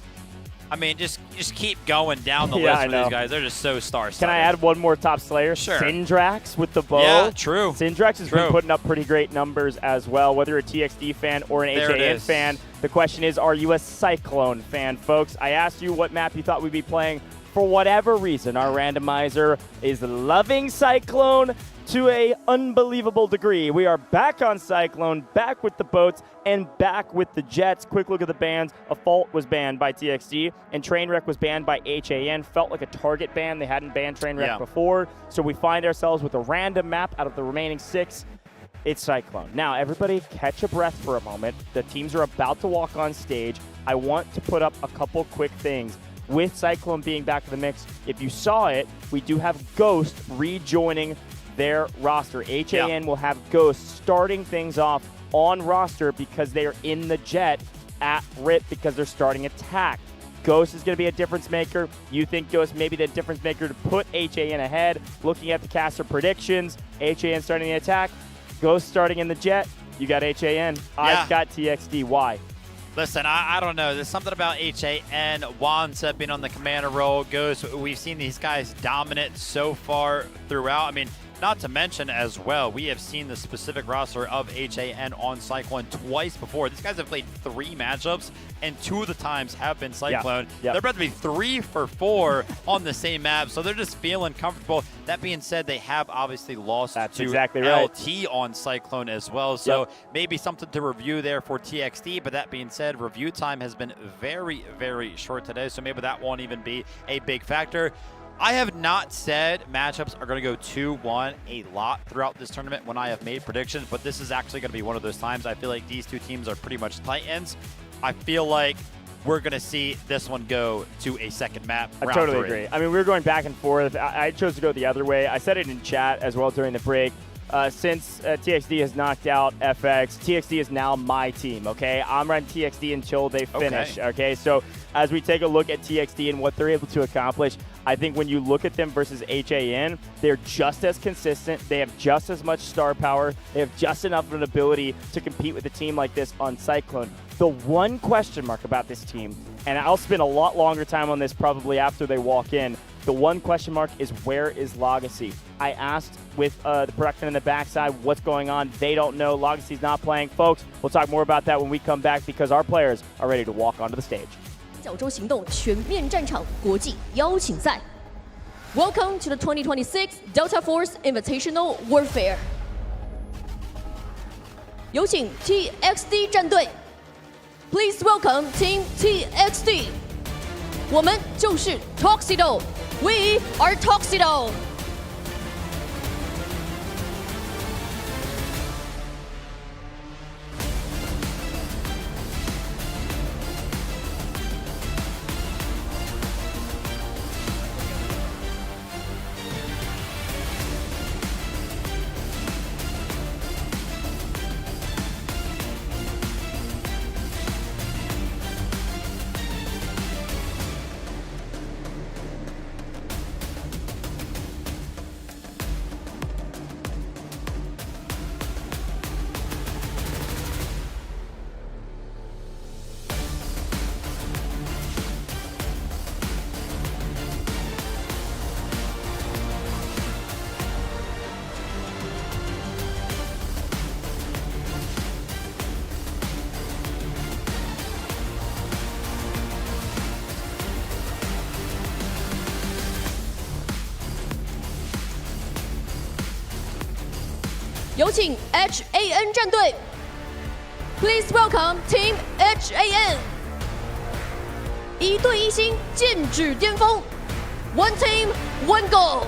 N: I mean, just keep going down the list for these guys. They're just so star-studded.
M: Can I add one more top slayer?
N: Sure.
M: Syndrax with the bow.
N: Yeah, true.
M: Syndrax has been putting up pretty great numbers as well, whether you're a TXD fan or an HAN fan. The question is, are you a Cyclone fan, folks? I asked you what map you thought we'd be playing. For whatever reason, our randomizer is loving Cyclone to a unbelievable degree. We are back on Cyclone, back with the boats, and back with the jets. Quick look at the bans. Assault was banned by TXD, and Trainwreck was banned by HAN. Felt like a target ban. They hadn't banned Trainwreck before, so we find ourselves with a random map out of the remaining 6. it's Cyclone. Now, everybody catch a breath for a moment. The teams are about to walk on stage. I want to put up a couple quick things. With Cyclone being back in the mix, if you saw it, we do have Ghost rejoining their roster. HAN will have Ghost starting things off on roster because they are in the jet at RIP because they're starting attack. Ghost is going to be a difference maker. You think Ghost may be the difference maker to put HAN ahead. Looking at the caster predictions, HAN starting the attack, Ghost starting in the jet. You got HAN. I've got TXD. Why?
N: Listen, I don't know. There's something about HAN, Wansa being on the commander role. Ghost, we've seen these guys dominant so far throughout. I mean, not to mention as well, we have seen the specific roster of HAN on Cyclone twice before. These guys have played 3 matchups, and 2 of the times have been Cyclone. They're about to be 3 for 4 on the same map, so they're just feeling comfortable. That being said, they have obviously lost to LT on Cyclone as well, so maybe something to review there for TXD, but that being said, review time has been very, very short today, so maybe that won't even be a big factor. I have not said matchups are going to go 2-1 a lot throughout this tournament when I have made predictions, but this is actually going to be one of those times. I feel like these 2 teams are pretty much titans. I feel like we're going to see this one go to a second map.
M: I totally agree. I mean, we were going back and forth. I chose to go the other way. I said it in chat as well during the break. Since TXD has knocked out FX, TXD is now my team, okay? I'm running TXD until they finish, okay? So as we take a look at TXD and what they're able to accomplish, I think when you look at them versus HAN, they're just as consistent. They have just as much star power. They have just enough of an ability to compete with a team like this on Cyclone. The one question mark about this team, and I'll spend a lot longer time on this probably after they walk in, the one question mark is where is Legacy? I asked with the production in the backside what's going on. They don't know. Legacy's not playing. Folks, we'll talk more about that when we come back because our players are ready to walk onto the stage.
O: 角洲行动全面战场国际邀请赛 Welcome to the 2026 Delta Force Invitational Warfare. 有请 TXD 战队 Please welcome Team TXD. 我们就是 Tuxedo. We are Tuxedo. 有请 HAN 战队 Please welcome Team HAN. 一队一心，剑指巅峰 One team, one goal.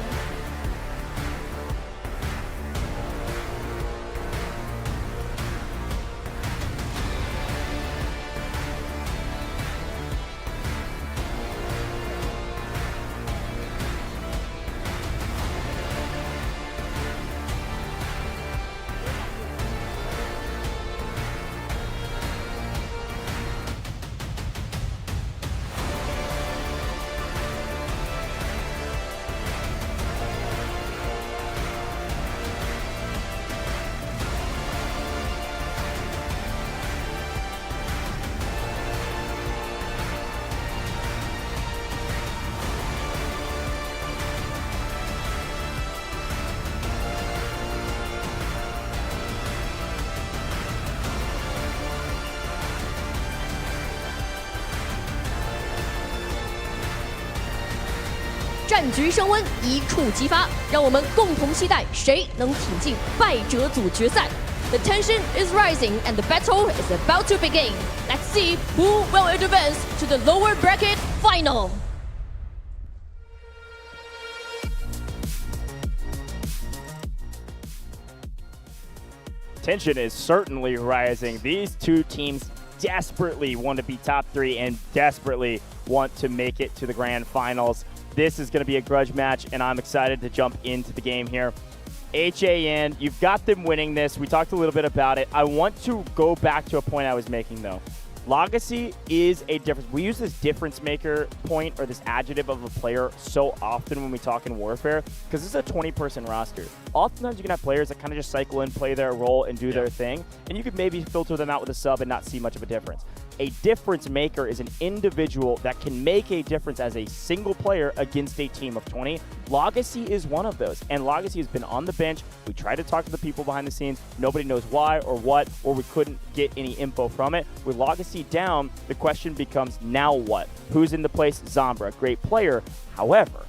O: 战局升温，一触即发，让我们共同期待谁能挺进败者组决赛。The tension is rising and the battle is about to begin. Let's see who will advance to the lower bracket final.
M: tension is certainly rising. These two teams desperately want to be top 3 and desperately want to make it to the grand finals. This is going to be a grudge match, and I'm excited to jump into the game here. HAN, you've got them winning this. We talked a little bit about it. I want to go back to a point I was making, though. Legacy is a difference. We use this difference maker point or this adjective of a player so often when we talk in Warfare because this is a 20-person roster. Oftentimes you can have players that kind of just cycle in, play their role, and do their thing, and you could maybe filter them out with a sub and not see much of a difference. A difference maker is an individual that can make a difference as a single player against a team of 20. Legacy is one of those, and Legacy has been on the bench. We tried to talk to the people behind the scenes. Nobody knows why or what, or we couldn't get any info from it. With Legacy down, the question becomes, now what? Who's in the place? Zombra, great player. However,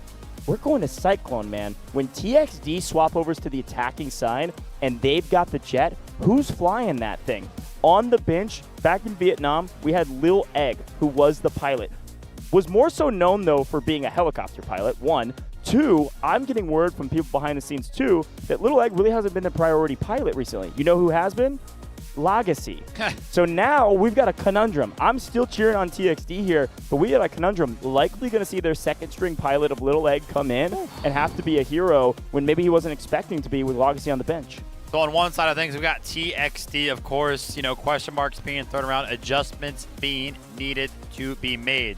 M: we're going to Cyclone, man. When TXD swap overs to the attacking side and they've got the jet, who's flying that thing? On the bench, back in Vietnam, we had Lil Egg, who was the pilot. Was more so known, though, for being a helicopter pilot, 1. 2, I'm getting word from people behind the scenes, too, that Lil Egg really hasn't been the priority pilot recently. You know who has been? Legacy. So now we've got a conundrum. I'm still cheering on TXD here, but we have a conundrum. Likely going to see their second string pilot of Little Egg come in and have to be a hero when maybe he wasn't expecting to be with Legacy on the bench.
N: So on one side of things, we've got TXD, of course, question marks being thrown around, adjustments being needed to be made.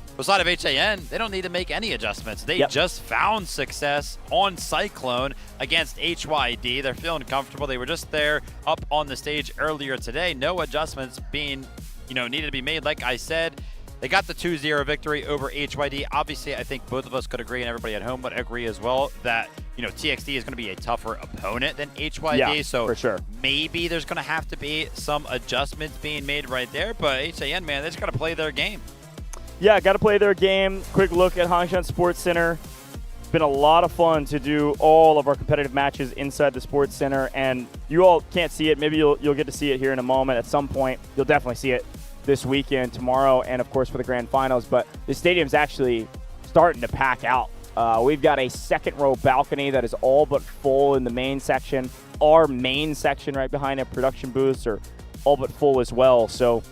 N: On the side of HAN, they don't need to make any adjustments. They just found success on Cyclone against HYD. They're feeling comfortable. They were just there up on the stage earlier today. No adjustments being, needed to be made. Like I said, they got the 2-0 victory over HYD. Obviously, I think both of us could agree, and everybody at home would agree as well, that TXD is going to be a tougher opponent than HYD.
M: Yeah,
N: so
M: for sure.
N: Maybe there's going to have to be some adjustments being made right there. But HAN, man, they just got to play their game.
M: Yeah, got to play their game. Quick look at Hangshan Sports Center. It's been a lot of fun to do all of our competitive matches inside the Sports Center, and you all can't see it. Maybe you'll get to see it here in a moment at some point. You'll definitely see it this weekend, tomorrow, and of course for the grand finals. But the stadium's actually starting to pack out. We've got a second row balcony that is all but full in the main section. Our main section right behind it, production booths, are all but full as well. So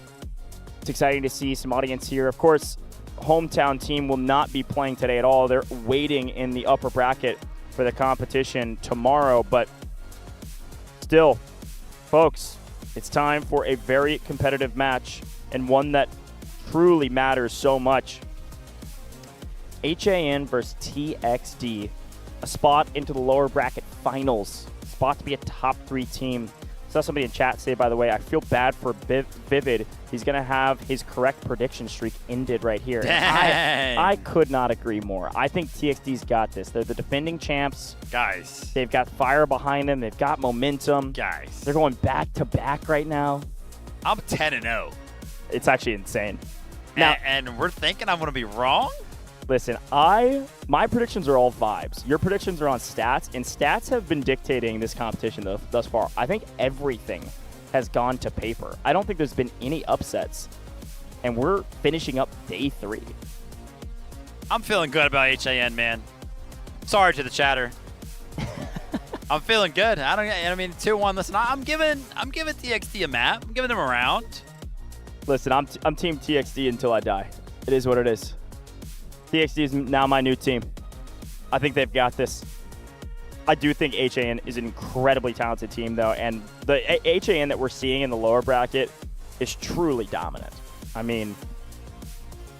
M: it's exciting to see some audience here. Of course, hometown team will not be playing today at all. They're waiting in the upper bracket for the competition tomorrow. But still, folks, it's time for a very competitive match and one that truly matters so much. HAN versus TXD, a spot into the lower bracket finals, spot to be a top 3 team. Saw somebody in chat say, by the way, I feel bad for Vivid. He's going to have his correct prediction streak ended right here. I could not agree more. I think TXD's got this. They're the defending champs.
N: Guys.
M: They've got fire behind them. They've got momentum.
N: Guys.
M: They're going back-to-back right now.
N: I'm 10-0.
M: It's actually insane.
N: Now, and we're thinking I'm going to be wrong?
M: Listen, my predictions are all vibes. Your predictions are on stats, and stats have been dictating this competition thus far. I think everything has gone to paper. I don't think there's been any upsets, and we're finishing up day 3.
N: I'm feeling good about HAN, man. Sorry to the chatter. I'm feeling good. 2-1. Listen, I'm giving TXD a map. I'm giving them a round.
M: Listen, I'm team TXD until I die. It is what it is. TXD is now my new team. I think they've got this. I do think HAN is an incredibly talented team, though, and the HAN that we're seeing in the lower bracket is truly dominant. I mean,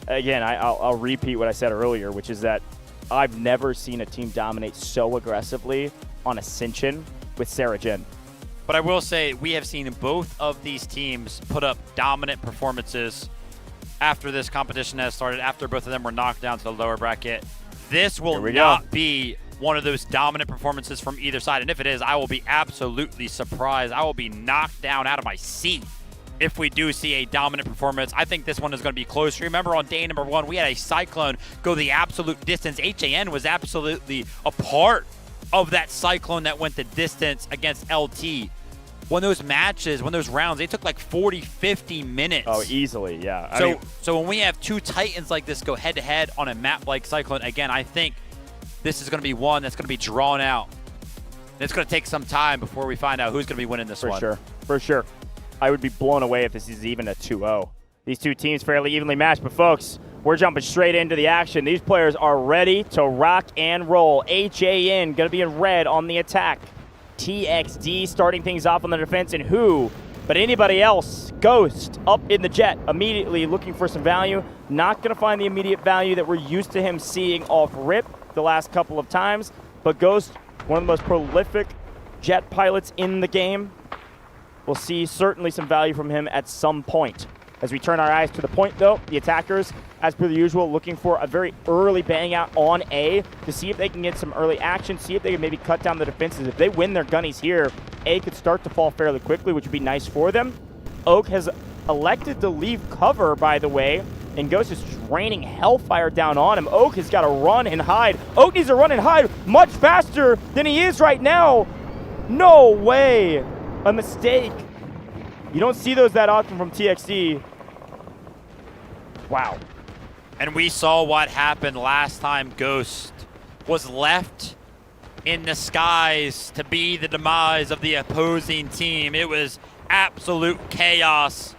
M: again, I'll repeat what I said earlier, which is that I've never seen a team dominate so aggressively on Ascension with Sarah Jin.
N: But I will say we have seen both of these teams put up dominant performances after this competition has started, after both of them were knocked down to the lower bracket. This will not be one of those dominant performances from either side. And if it is, I will be absolutely surprised. I will be knocked down out of my seat if we do see a dominant performance. I think this one is going to be close. Remember on day number 1, we had a Cyclone go the absolute distance. HAN was absolutely a part of that Cyclone that went the distance against LT. When those matches, when those rounds, they took like 40, 50 minutes.
M: Oh, easily, yeah.
N: So when we have 2 Titans like this go head-to-head on a map like Cyclone, again, I think this is going to be one that's going to be drawn out. It's going to take some time before we find out who's going to be winning this one.
M: For sure. I would be blown away if this is even a 2-0. These two teams fairly evenly matched, but folks, we're jumping straight into the action. These players are ready to rock and roll. HAN going to be in red on the attack. TXD starting things off on the defense, and who but anybody else? Ghost up in the jet, immediately looking for some value. Not going to find the immediate value that we're used to him seeing off rip the last couple of times, but Ghost, one of the most prolific jet pilots in the game. We'll see certainly some value from him at some point. As we turn our eyes to the point, though, the attackers, as per the usual, looking for a very early bang out on A to see if they can get some early action, see if they can maybe cut down the defenses. If they win their gunnies here, A could start to fall fairly quickly, which would be nice for them. Oak has elected to leave cover, by the way, and Ghost is raining hellfire down on him. Oak has got to run and hide. Oak needs to run and hide much faster than he is right now. No way. A mistake. You don't see those that often from TXD. Wow.
N: And we saw what happened last time Ghost was left in the skies to be the demise of the opposing team. It was absolute chaos.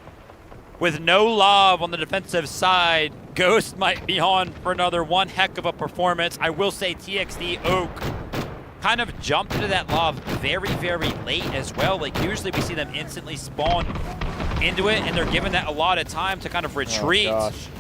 N: With no love on the defensive side, Ghost might be on for another one heck of a performance. I will say TXD Oak kind of jumped into that lob very, very late as well. Like usually we see them instantly spawn into it and they're given that a lot of time to kind of retreat.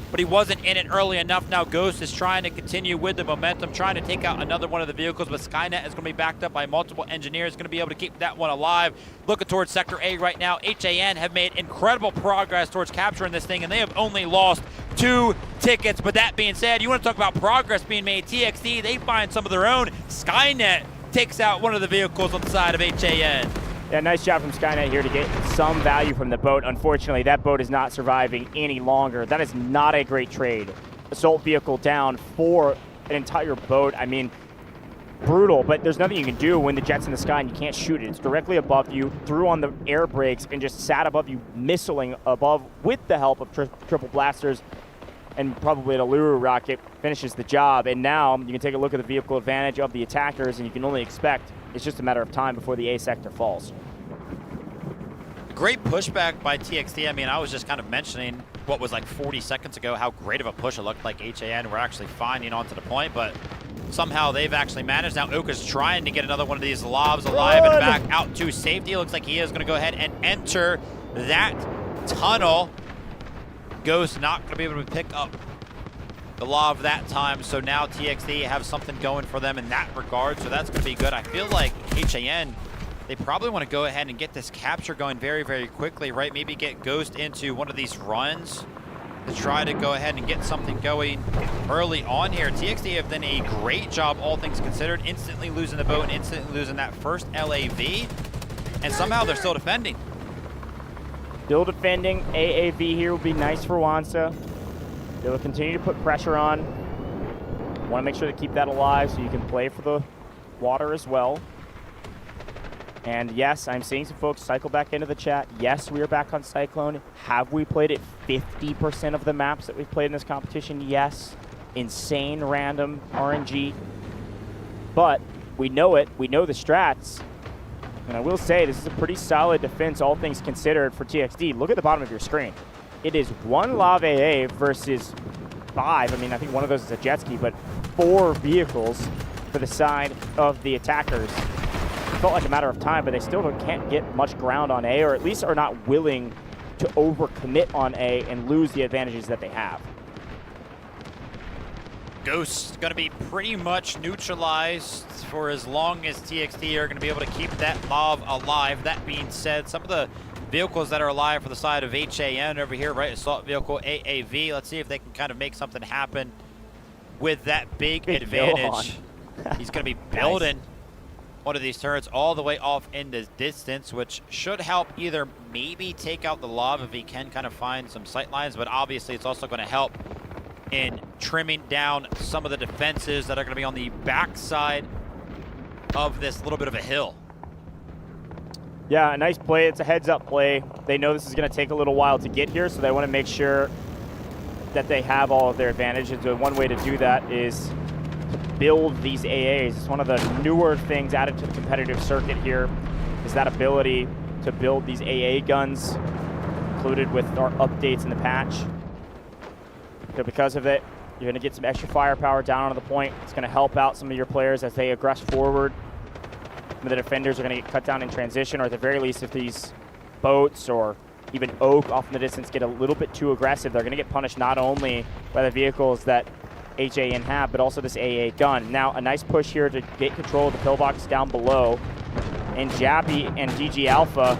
N: But he wasn't in it early enough. Now Ghost is trying to continue with the momentum, trying to take out another one of the vehicles, but Skynet is going to be backed up by multiple engineers, going to be able to keep that one alive. Looking towards Sector A right now. HAN have made incredible progress towards capturing this thing, and they have only lost 2 tickets. But that being said, you want to talk about progress being made. TXD, they find some of their own. Skynet takes out one of the vehicles on the side of HAN.
M: Yeah, nice job from Skynet here to get some value from the boat. Unfortunately, that boat is not surviving any longer. That is not a great trade. Assault vehicle down for an entire boat. I mean, brutal, but there's nothing you can do when the jet's in the sky and you can't shoot it. It's directly above you, threw on the air brakes, and just sat above you, missiling above with the help of triple blasters. And probably an Alluru rocket finishes the job. And now you can take a look at the vehicle advantage of the attackers, and you can only expect it's just a matter of time before the A sector falls.
N: Great pushback by TXD. I mean, I was just kind of mentioning what was like 40 seconds ago, how great of a push it looked like HAN were actually finding onto the point, but somehow they've actually managed. Now Ook is trying to get another one of these lobs alive and back out to safety. It looks like he is going to go ahead and enter that tunnel. Ghost not going to be able to pick up the lob that time, so now TXD have something going for them in that regard, so that's going to be good. I feel like HAN, they probably want to go ahead and get this capture going very, very quickly, right? Maybe get Ghost into one of these runs to try to go ahead and get something going early on here. TXD have done a great job, all things considered, instantly losing the boat and instantly losing that first LAV, and somehow they're still defending.
M: Still defending. AAV here will be nice for Wansa. They'll continue to put pressure on. Want to make sure to keep that alive so you can play for the water as well. And yes, I'm seeing some folks cycle back into the chat. Yes, we are back on Cyclone. Have we played it 50% of the maps that we've played in this competition? Yes. Insane random RNG. But we know it. We know the strats. And I will say, this is a pretty solid defense, all things considered, for TXD. Look at the bottom of your screen. It is 1 Lav AA versus 5. I mean, I think one of those is a jet ski, but 4 vehicles for the side of the attackers. It felt like a matter of time, but they still can't get much ground on A, or at least are not willing to overcommit on A and lose the advantages that they have.
N: Ghost going to be pretty much neutralized for as long as TXD are going to be able to keep that lob alive. That being said, some of the vehicles that are alive for the side of HAN over here, right? Assault vehicle AAV. Let's see if they can kind of make something happen with that big advantage. He's going to be building one of these turrets all the way off in the distance, which should help either maybe take out the lob if he can kind of find some sight lines, but obviously it's also going to help in trimming down some of the defenses that are going to be on the backside of this little bit of a hill.
M: Yeah, a nice play. It's a heads-up play. They know this is going to take a little while to get here, so they want to make sure that they have all of their advantages. And one way to do that is build these AAs. It's one of the newer things added to the competitive circuit here, is that ability to build these AA guns, included with our updates in the patch. So because of it, you're going to get some extra firepower down onto the point. It's going to help out some of your players as they aggress forward. Some of the defenders are going to get cut down in transition, or at the very least, if these boats or even Oak off in the distance get a little bit too aggressive, they're going to get punished not only by the vehicles that HAN have, but also this AA gun. Now, a nice push here to get control of the pillbox down below. And Jappy and DG Alpha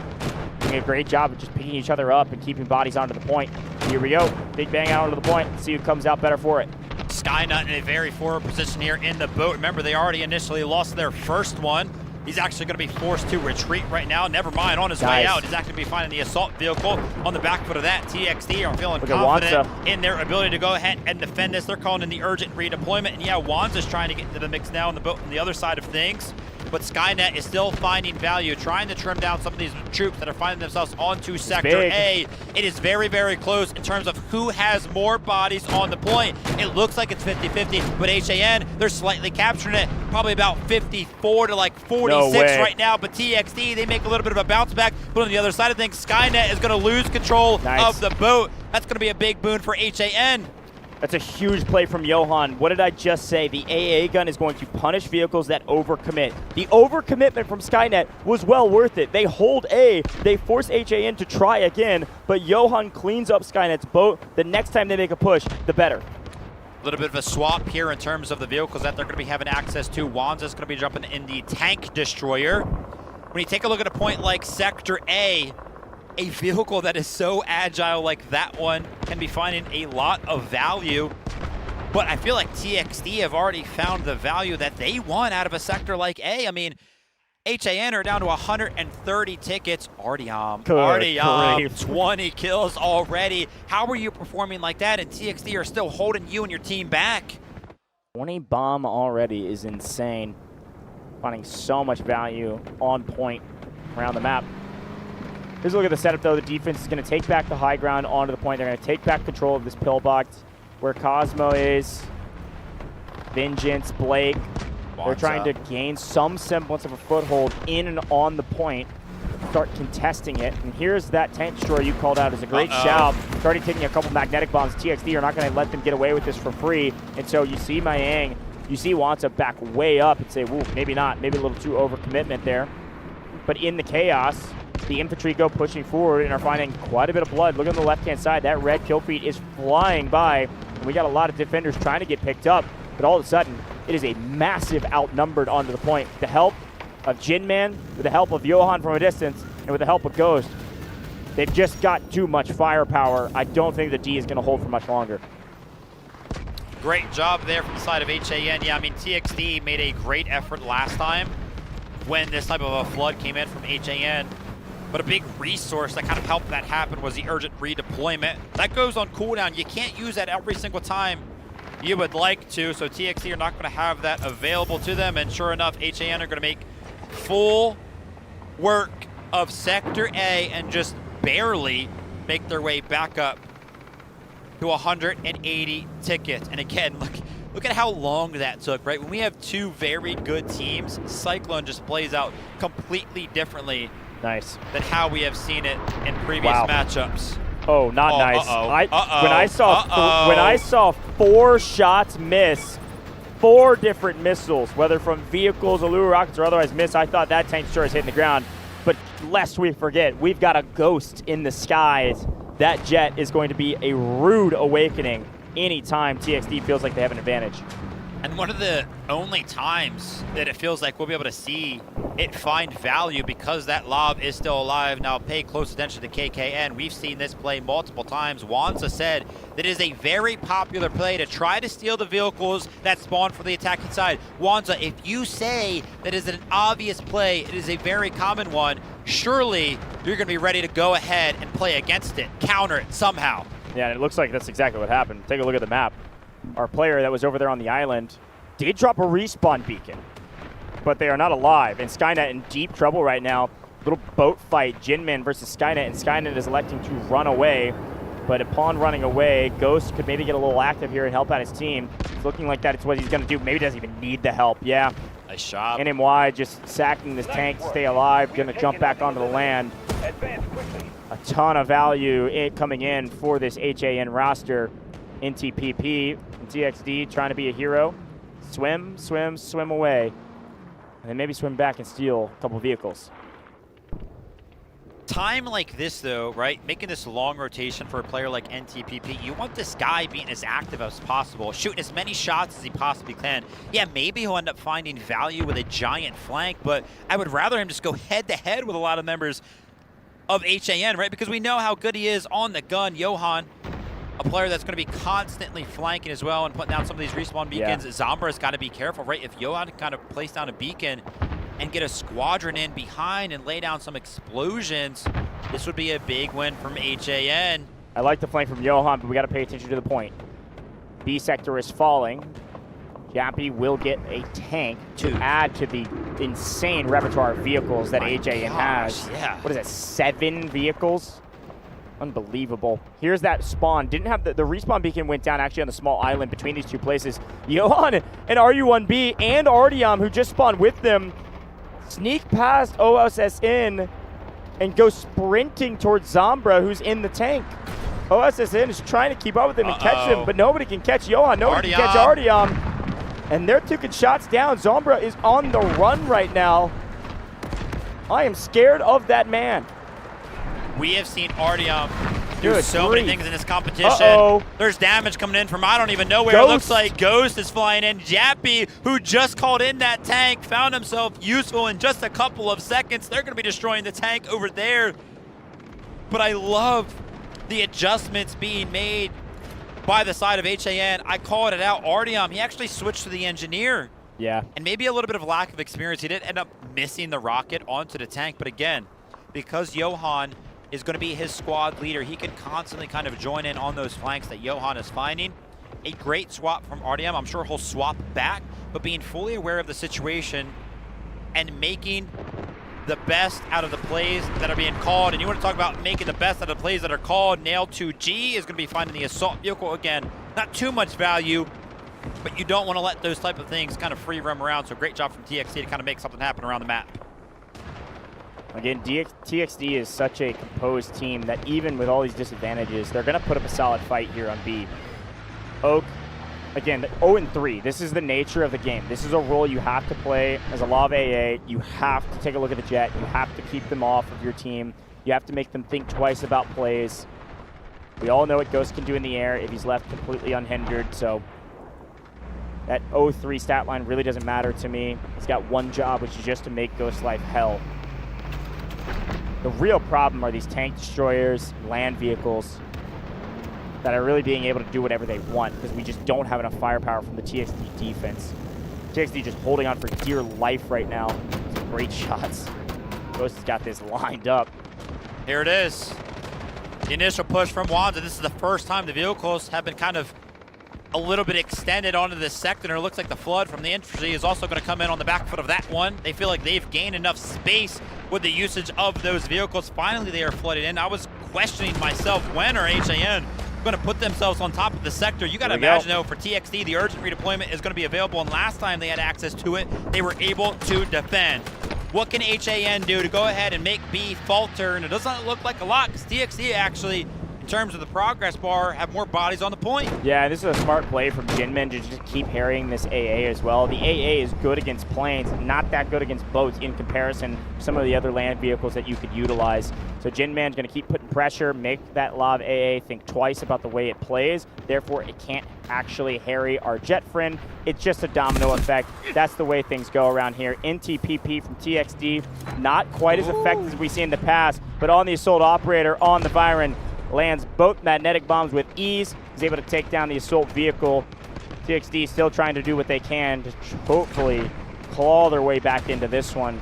M: doing a great job of just picking each other up and keeping bodies onto the point. Here we go. Big bang out onto the point. See who comes out better for it.
N: Skynut in a very forward position here in the boat. Remember, they already initially lost their first one. He's actually going to be forced to retreat right now. Never mind, on his way out, he's actually going to be finding the assault vehicle. On the back foot of that, TXD are feeling confident in their ability to go ahead and defend this. They're calling in the urgent redeployment. And yeah, Wanza's trying to get into the mix now on the boat on the other side of things. But Skynet is still finding value, trying to trim down some of these troops that are finding themselves onto Sector A. It is very, very close in terms of who has more bodies on the point. It looks like it's 50-50, but HAN, they're slightly capturing it. Probably about 54 to like 46 right now, but TXD, they make a little bit of a bounce back. But on the other side of things, Skynet is going to lose control of the boat. That's going to be a big boon for HAN.
M: That's a huge play from Johan. What did I just say? The AA gun is going to punish vehicles that overcommit. The overcommitment from Skynet was well worth it. They hold A, they force HAN to try again, but Johan cleans up Skynet's boat. The next time they make a push, the better.
N: A little bit of a swap here in terms of the vehicles that they're going to be having access to. Wanza's going to be jumping in the tank destroyer. When you take a look at a point like Sector A vehicle that is so agile like that one can be finding a lot of value. But I feel like TXD have already found the value that they want out of a sector like A. I mean, HAN are down to 130 tickets. Artyom, 20 kills already. How are you performing like that? And TXD are still holding you and your team back.
M: 20 bomb already is insane. Finding so much value on point around the map. Here's a look at the setup, though. The defense is going to take back the high ground onto the point. They're going to take back control of this pillbox where Cosmo is, Vengeance, Blake. They're trying to gain some semblance of a foothold in and on the point, start contesting it. And here's that tank destroyer you called out as a great shout. Starting taking a couple magnetic bombs. TXD are not going to let them get away with this for free. And so you see Mayang, you see Wanza back way up and say, woo, maybe not. Maybe a little too overcommitment there. But in the chaos, the infantry go pushing forward and are finding quite a bit of blood. Look on the left-hand side. That red kill feed is flying by. And we got a lot of defenders trying to get picked up. But all of a sudden, it is a massive outnumbered onto the point. With the help of Jinman, with the help of Johan from a distance, and with the help of Ghost, they've just got too much firepower. I don't think the D is going to hold for much longer.
N: Great job there from the side of HAN. Yeah, I mean, TXD made a great effort last time when this type of a flood came in from HAN. But a big resource that kind of helped that happen was the urgent redeployment. That goes on cooldown. You can't use that every single time you would like to, so TXD are not going to have that available to them. And sure enough, HAN are going to make full work of Sector A and just barely make their way back up to 180 tickets. And again, look at how long that took, right? When we have two very good teams, Cyclone just plays out completely differently than how we have seen it in previous matchups.
M: Oh, not nice. When I saw 4 shots miss, 4 different missiles, whether from vehicles, Allure rockets, or otherwise miss, I thought that tank destroyer is hitting the ground. But lest we forget, we've got a Ghost in the skies. That jet is going to be a rude awakening anytime TXD feels like they have an advantage.
N: And one of the only times that it feels like we'll be able to see it find value because that lob is still alive. Now pay close attention to KKN. We've seen this play multiple times. Wanza said that it is a very popular play to try to steal the vehicles that spawn for the attacking side. Wanza, if you say that is an obvious play, it is a very common one, surely you're going to be ready to go ahead and play against it, counter it somehow.
M: Yeah, and it looks like that's exactly what happened. Take a look at the map. Our player that was over there on the island did drop a respawn beacon, but they are not alive. And Skynet in deep trouble right now. Little boat fight, Jinman versus Skynet, and Skynet is electing to run away. But upon running away, Ghost could maybe get a little active here and help out his team. It's looking like that's what he's going to do. Maybe doesn't even need the help. Yeah.
N: Nice shot.
M: NMY just sacking this tank to stay alive. Going to jump back onto the land. A ton of value coming in for this HAN roster. NTPP and TXD trying to be a hero. Swim, swim, swim away. And then maybe swim back and steal a couple vehicles.
N: Time like this, though, right? Making this long rotation for a player like NTPP, you want this guy being as active as possible, shooting as many shots as he possibly can. Yeah, maybe he'll end up finding value with a giant flank, but I would rather him just go head-to-head with a lot of members of HAN, right? Because we know how good he is on the gun. Johan, a player that's going to be constantly flanking as well and putting down some of these respawn beacons. Yeah. Zombra's got to be careful, right? If Johan kind of place down a beacon and get a squadron in behind and lay down some explosions, this would be a big win from HAN.
M: I like the flank from Johan, but we got to pay attention to the point. B sector is falling. Jappy will get a tank to add to the insane repertoire of vehicles that HAN has.
N: Yeah.
M: What is that, 7 vehicles? Unbelievable. Here's that spawn. Didn't have the respawn beacon went down actually on the small island between these two places. Johan and RU1B and Artyom, who just spawned with them, sneak past OSSN and go sprinting towards Zombra, who's in the tank. OSSN is trying to keep up with him and catch him, but nobody can catch Johan. Nobody can catch Artyom. And they're taking shots down. Zombra is on the run right now. I am scared of that man.
N: We have seen Artyom do so many things in this competition. There's damage coming in from I don't even know where. It looks like Ghost is flying in. Jappy, who just called in that tank, found himself useful in just a couple of seconds. They're going to be destroying the tank over there. But I love the adjustments being made by the side of HAN. I called it out. Artyom, he actually switched to the engineer.
M: Yeah.
N: And maybe a little bit of lack of experience. He did end up missing the rocket onto the tank. But again, because Johan is going to be his squad leader, he can constantly kind of join in on those flanks that Johan is finding. A great swap from Artyom. I'm sure he'll swap back, but being fully aware of the situation and making the best out of the plays that are being called. And you want to talk about making the best out of the plays that are called. Nail 2G is going to be finding the assault vehicle. Again, not too much value, but you don't want to let those type of things kind of free roam around. So great job from TXT to kind of make something happen around the map.
M: Again, TXD is such a composed team that even with all these disadvantages, they're going to put up a solid fight here on B. Oak, again, 0-3. This is the nature of the game. This is a role you have to play as a law of AA. You have to take a look at the Jet. You have to keep them off of your team. You have to make them think twice about plays. We all know what Ghost can do in the air if he's left completely unhindered, so that 0-3 stat line really doesn't matter to me. He's got one job, which is just to make Ghost's life hell. The real problem are these tank destroyers, land vehicles that are really being able to do whatever they want because we just don't have enough firepower from the TXD defense. TXD just holding on for dear life right now. Some great shots. Ghost has got this lined up.
N: Here it is. The initial push from Wanda. This is the first time the vehicles have been kind of a little bit extended onto this sector. It looks like the flood from the infantry is also going to come in on the back foot of that one. They feel like they've gained enough space with the usage of those vehicles. Finally, they are flooded in. I was questioning myself, when are HAN going to put themselves on top of the sector? You got to imagine, though, for TXD, the urgent redeployment is going to be available, and last time they had access to it, they were able to defend. What can HAN do to go ahead and make B falter? And it doesn't look like a lot, because TXD actually, in terms of the progress bar, have more bodies on the point.
M: Yeah, this is a smart play from Jinmin to just keep harrying this AA as well. The AA is good against planes, not that good against boats in comparison to some of the other land vehicles that you could utilize. So Jinman's going to keep putting pressure, make that Lav AA think twice about the way it plays. Therefore, it can't actually harry our jet friend. It's just a domino effect. That's the way things go around here. NTPP from TXD, not quite as effective as we see in the past, but on the assault operator on the Viren, lands both magnetic bombs with ease. He's able to take down the assault vehicle. TXD still trying to do what they can to hopefully claw their way back into this one.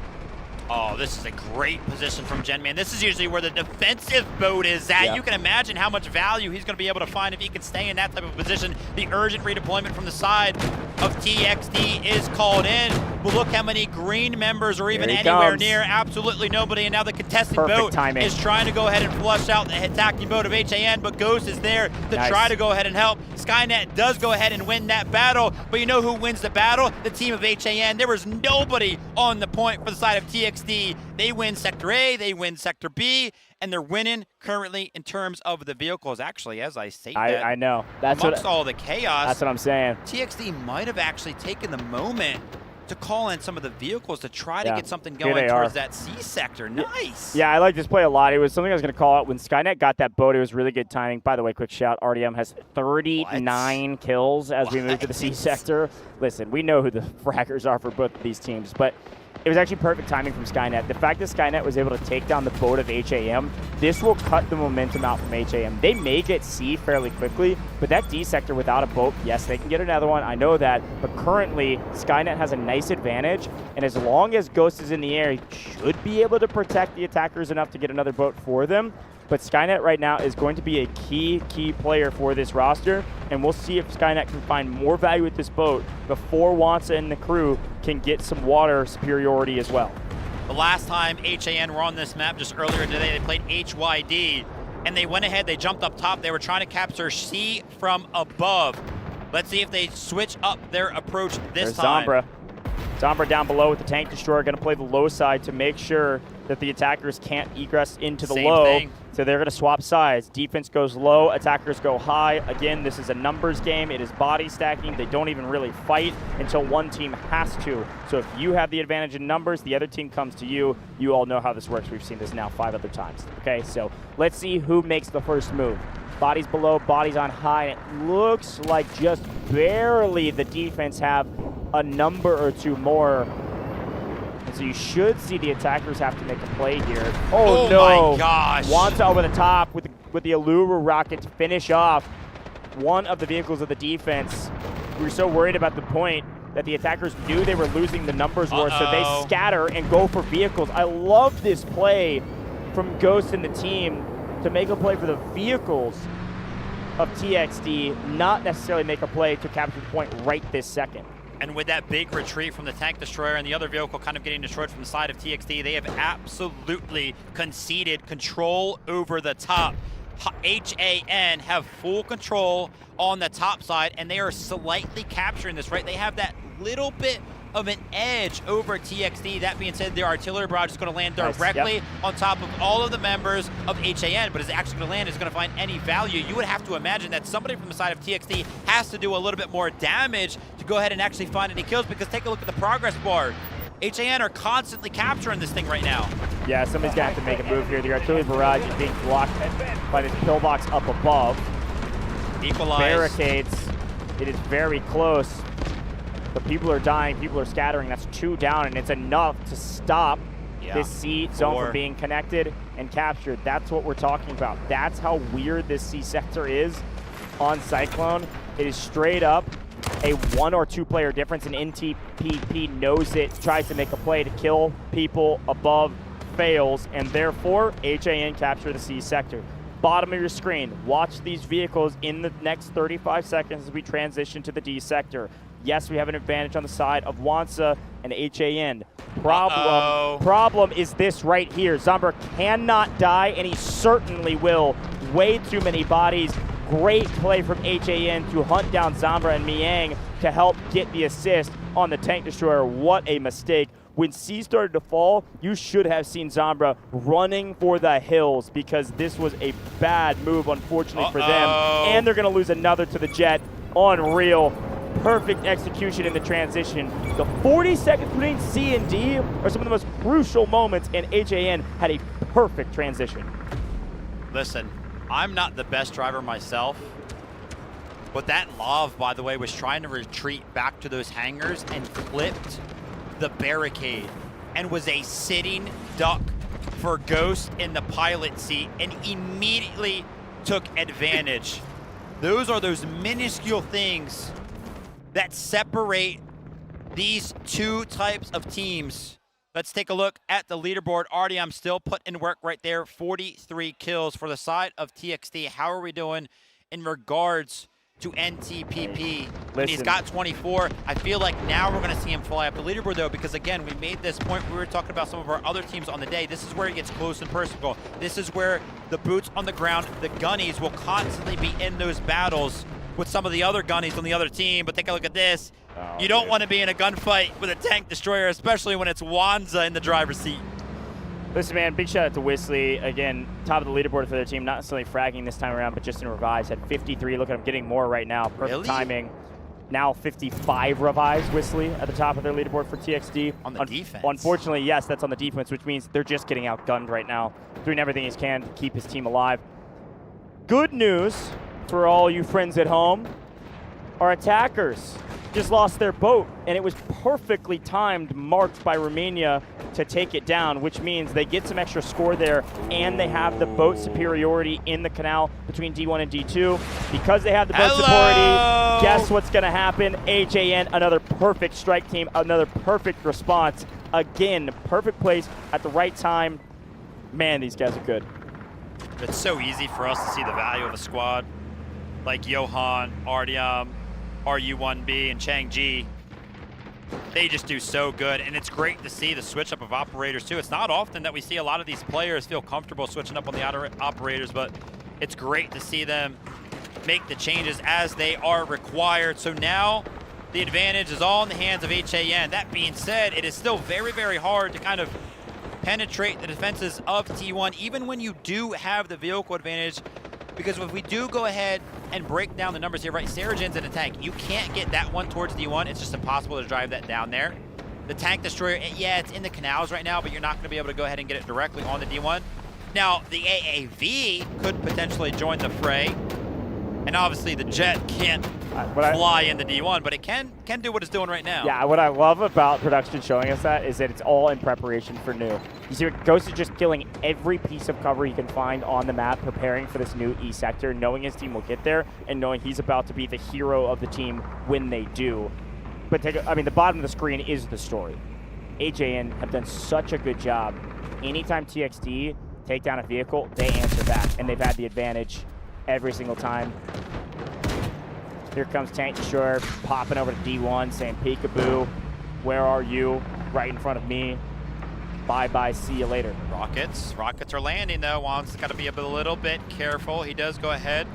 N: Oh, this is a great position from Genman. This is usually where the defensive boat is at. Yeah. You can imagine how much value he's going to be able to find if he can stay in that type of position. The urgent redeployment from the side of TXD is called in. But look how many green members are even
M: Here he
N: anywhere
M: comes.
N: near. Absolutely nobody. And now the contesting
M: Perfect
N: boat
M: timing.
N: is trying to go ahead and flush out the attacking boat of HAN, but Ghost is there to
M: Nice.
N: try to go ahead and help. Skynet does go ahead and win that battle, but you know who wins the battle? The team of HAN. There was nobody on the point for the side of TXD. They win Sector A, they win Sector B, and they're winning currently in terms of the vehicles. Actually, as I say that,
M: I know. That's
N: amongst
M: what,
N: all the chaos,
M: that's what I'm saying.
N: TXD might have actually taken the moment to call in some of the vehicles to try to
M: Yeah.
N: get something
M: Here
N: going
M: they are.
N: towards that C sector. Nice.
M: Yeah, I like this play a lot. It was something I was going to call out. When Skynet got that boat, it was really good timing. By the way, quick shout, RDM has 39 kills as we move to the C sector. Listen, we know who the fraggers are for both of these teams, but it was actually perfect timing from Skynet. The fact that Skynet was able to take down the boat of HAM, this will cut the momentum out from HAM. They may get C fairly quickly, but that D sector without a boat, yes, they can get another one. I know that, but currently Skynet has a nice advantage, and as long as Ghost is in the air, he should be able to protect the attackers enough to get another boat for them. But Skynet right now is going to be a key player for this roster, and we'll see if Skynet can find more value with this boat before Wansa and the crew can get some water superiority as well.
N: The last time HAN were on this map just earlier today, they played HYD, and they went ahead, they jumped up top. They were trying to capture C from above. Let's see if they switch up their approach this
M: There's
N: time.
M: Zombra. Zombra down below with the tank destroyer, going to play the low side to make sure that the attackers can't egress into the
N: Same
M: low.
N: thing.
M: So they're going to swap sides. Defense goes low, attackers go high. Again, this is a numbers game. It is body stacking. They don't even really fight until one team has to. So if you have the advantage in numbers, the other team comes to you. You all know how this works. We've seen this now 5 other times. Okay, so let's see who makes the first move. Bodies below, bodies on high. It looks like just barely the defense have a number or two more. So you should see the attackers have to make a play here. Oh no!
N: My gosh!
M: Wansa over the top with the Allura rocket to finish off one of the vehicles of the defense. We were so worried about the point that the attackers knew they were losing the numbers war, so they scatter and go for vehicles. I love this play from Ghost and the team to make a play for the vehicles of TXD, not necessarily make a play to capture the point right this second.
N: And with that big retreat from the tank destroyer and the other vehicle kind of getting destroyed from the side of TXD, they have absolutely conceded control over the top. HAN have full control on the top side, and they are slightly capturing this, right? They have that little bit of an edge over TXD. That being said, their artillery barrage is going to land directly on top of all of the members of HAN, but is it actually going to land? Is it going to find any value? You would have to imagine that somebody from the side of TXD has to do a little bit more damage to go ahead and actually find any kills, because take a look at the progress bar. HAN are constantly capturing this thing right now.
M: Yeah, somebody's going to have to make a move here. The artillery barrage is being blocked by this pillbox up above.
N: Equalize.
M: Barricades. It is very close. But people are dying, people are scattering. That's 2 down, and it's enough to stop this C zone from being connected and captured. That's what we're talking about. That's how weird this C sector is on Cyclone. It is straight up a 1 or 2 player difference, and NTPP knows it, tries to make a play to kill people above, fails, and therefore HAN capture the C sector. Bottom of your screen, watch these vehicles in the next 35 seconds as we transition to the D sector. Yes, we have an advantage on the side of Wansa and HAN. Problem is this right here. Zombra cannot die, and he certainly will. Way too many bodies. Great play from HAN to hunt down Zombra and Miang to help get the assist on the tank destroyer. What a mistake. When C started to fall, you should have seen Zombra running for the hills, because this was a bad move, unfortunately, for them. And they're going to lose another to the jet. Unreal. Perfect execution in the transition. The 40 seconds between C and D are some of the most crucial moments, and HAN had a perfect transition.
N: Listen, I'm not the best driver myself, but that Lav, by the way, was trying to retreat back to those hangars and flipped the barricade and was a sitting duck for Ghost in the pilot seat and immediately took advantage. Those are those minuscule things that separate these two types of teams. Let's take a look at the leaderboard. RDM still put in work right there. 43 kills for the side of TXD. How are we doing in regards to NTPP, and he's
M: Listen.
N: got 24. I feel like now we're going to see him fly up the leaderboard, though, because, again, we made this point. We were talking about some of our other teams on the day. This is where it gets close and personal. This is where the boots on the ground, the gunnies, will constantly be in those battles with some of the other gunnies on the other team. But take a look at this.
M: Oh,
N: you don't
M: dude.
N: want to be in a gunfight with a tank destroyer, especially when it's Wanza in the driver's seat.
M: Listen, man, big shout out to Wisley. Again, top of the leaderboard for their team. Not necessarily fragging this time around, but just in revives. Had 53. Look at him getting more right now. Perfect
N: Really?
M: timing. Now 55 revives, Wisley, at the top of their leaderboard for TXD.
N: On the defense.
M: Unfortunately, yes, that's on the defense, which means they're just getting outgunned right now. Doing everything he can to keep his team alive. Good news for all you friends at home. Our attackers just lost their boat, and it was perfectly timed, marked by Romania to take it down, which means they get some extra score there, and they have the boat superiority in the canal between D1 and D2. Because they have the boat superiority, guess what's going to happen? HAN, another perfect strike team, another perfect response. Again, perfect place at the right time. Man, these guys are good.
N: It's so easy for us to see the value of a squad like Johan, Artyom, RU1B, and Changji. They just do so good, and it's great to see the switch up of operators too. It's not often that we see a lot of these players feel comfortable switching up on the operators, but it's great to see them make the changes as they are required. So now the advantage is all in the hands of HAN. That being said, it is still very, very hard to kind of penetrate the defenses of T1, even when you do have the vehicle advantage, because if we do go ahead and break down the numbers here, right, Sarajen's in a tank. You can't get that one towards D1. It's just impossible to drive that down there. The tank destroyer, yeah, it's in the canals right now, but you're not going to be able to go ahead and get it directly on the D1. Now, the AAV could potentially join the fray, and obviously the jet can't fly in the D1, but it can do what it's doing right now.
M: Yeah, what I love about production showing us that is that it's all in preparation for new. You see, Ghost is just killing every piece of cover he can find on the map, preparing for this new E sector, knowing his team will get there, and knowing he's about to be the hero of the team when they do. But the bottom of the screen is the story. HAN have done such a good job. Anytime TXD take down a vehicle, they answer back, and they've had the advantage every single time. Here comes Tank Destroyer popping over to D1, saying, peekaboo, where are you? Right in front of me. Bye-bye, see you later.
N: Rockets are landing, though. Juan's got to be a little bit careful. He does go ahead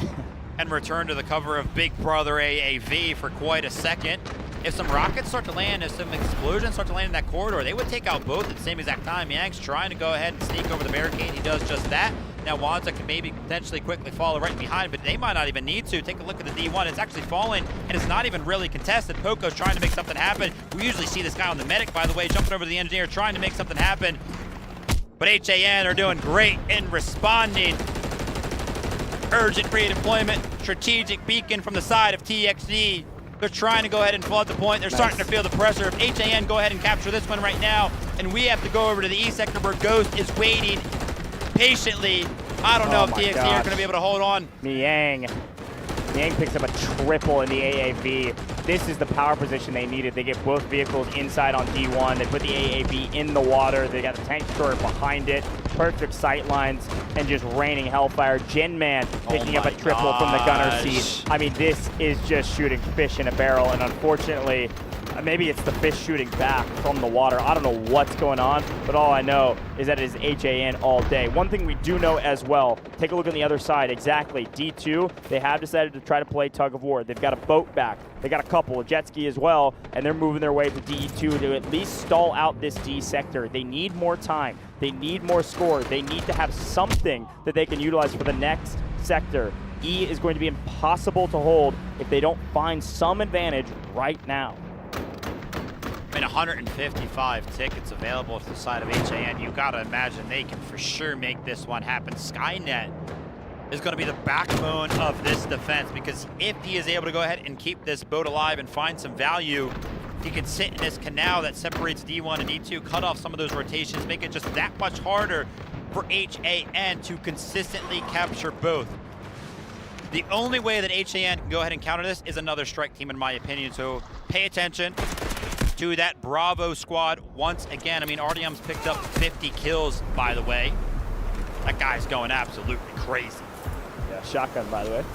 N: and return to the cover of Big Brother AAV for quite a second. If some rockets start to land, if some explosions start to land in that corridor, they would take out both at the same exact time. Yang's trying to go ahead and sneak over the barricade. He does just that. Now Wanza can maybe potentially quickly follow right behind, but they might not even need to. Take a look at the D1. It's actually falling, and it's not even really contested. Poco's trying to make something happen. We usually see this guy on the medic, by the way, jumping over the engineer, trying to make something happen. But HAN are doing great in responding. Urgent redeployment, strategic beacon from the side of TXD. They're trying to go ahead and flood the point. They're starting to feel the pressure. If HAN go ahead and capture this one right now, and we have to go over to the E sector where Ghost is waiting patiently. I don't know if TXD are going to be able to hold on.
M: Yang picks up a triple in the AAV. This is the power position they needed. They get both vehicles inside on D1. They put the AAV in the water. They got the tank destroyer behind it. Perfect sight lines and just raining hellfire. Genman picking up a triple from the gunner seat. I mean, this is just shooting fish in a barrel, and unfortunately, maybe it's the fish shooting back from the water. I don't know what's going on, but all I know is that it is HAN all day. One thing we do know as well, take a look on the other side. Exactly, D2, they have decided to try to play tug of war. They've got a boat back. They got a couple, a jet ski as well, and they're moving their way to D2 to at least stall out this D sector. They need more time. They need more score. They need to have something that they can utilize for the next sector. E is going to be impossible to hold if they don't find some advantage right now.
N: I mean, 155 tickets available to the side of HAN. You gotta imagine they can for sure make this one happen. Skynet is gonna be the backbone of this defense, because if he is able to go ahead and keep this boat alive and find some value, he can sit in this canal that separates D1 and D2, cut off some of those rotations, make it just that much harder for HAN to consistently capture both. The only way that HAN can go ahead and counter this is another strike team, in my opinion, so pay attention to that Bravo squad once again. I mean, Artyom's picked up 50 kills, by the way. That guy's going absolutely crazy.
M: Yeah, shotgun, by the way.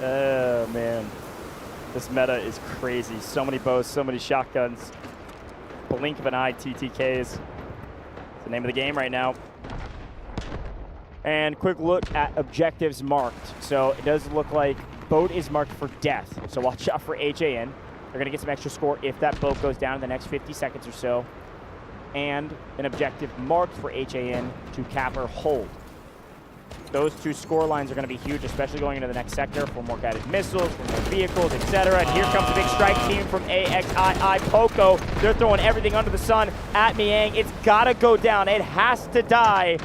M: Oh, man. This meta is crazy. So many bows, so many shotguns. Blink of an eye, TTKs. It's the name of the game right now. And quick look at objectives marked. So it does look like boat is marked for death. So watch out for HAN. They're going to get some extra score if that boat goes down in the next 50 seconds or so. And an objective marked for HAN to cap or hold. Those two score lines are going to be huge, especially going into the next sector for more guided missiles, for more vehicles, etc. And here comes the big strike team from AXII Poco. They're throwing everything under the sun at Miang. It's got to go down. It has to die.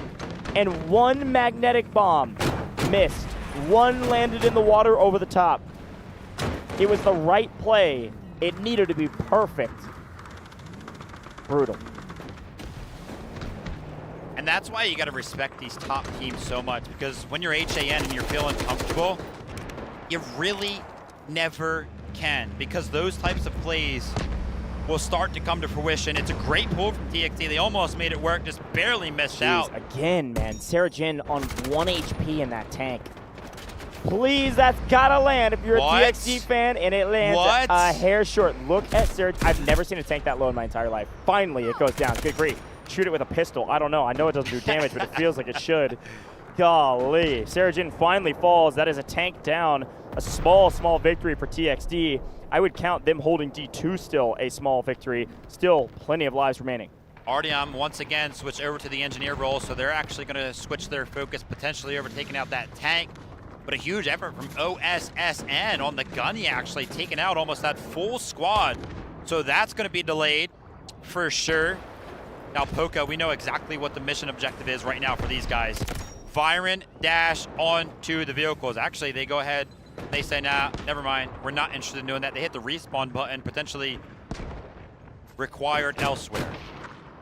M: And one magnetic bomb missed. One landed in the water over the top. It was the right play. It needed to be perfect. Brutal.
N: And that's why you got to respect these top teams so much, because when you're HAN and you're feeling comfortable, you really never can, because those types of plays will start to come to fruition. It's a great pull from TXT. They almost made it work, just barely missed out.
M: Again, man, Sarah Jin on 1 HP in that tank. Please, that's gotta land if you're a TXT fan, and it lands a hair short. Look at Sarah. I've never seen a tank that low in my entire life. Finally, it goes down. Good grief. Shoot it with a pistol. I don't know. I know it doesn't do damage, but it feels like it should. Golly. Sarah Jin finally falls. That is a tank down. A small victory for TXT. I would count them holding D2 still a small victory. Still plenty of lives remaining.
N: Artyom once again switched over to the engineer role, so they're actually going to switch their focus potentially over taking out that tank. But a huge effort from OSSN on the gunny, actually taking out almost that full squad. So that's going to be delayed for sure. Now, Poco, we know exactly what the mission objective is right now for these guys. Viren dash onto the vehicles. Actually, they go ahead, they say, nah, never mind. We're not interested in doing that. They hit the respawn button, potentially required elsewhere.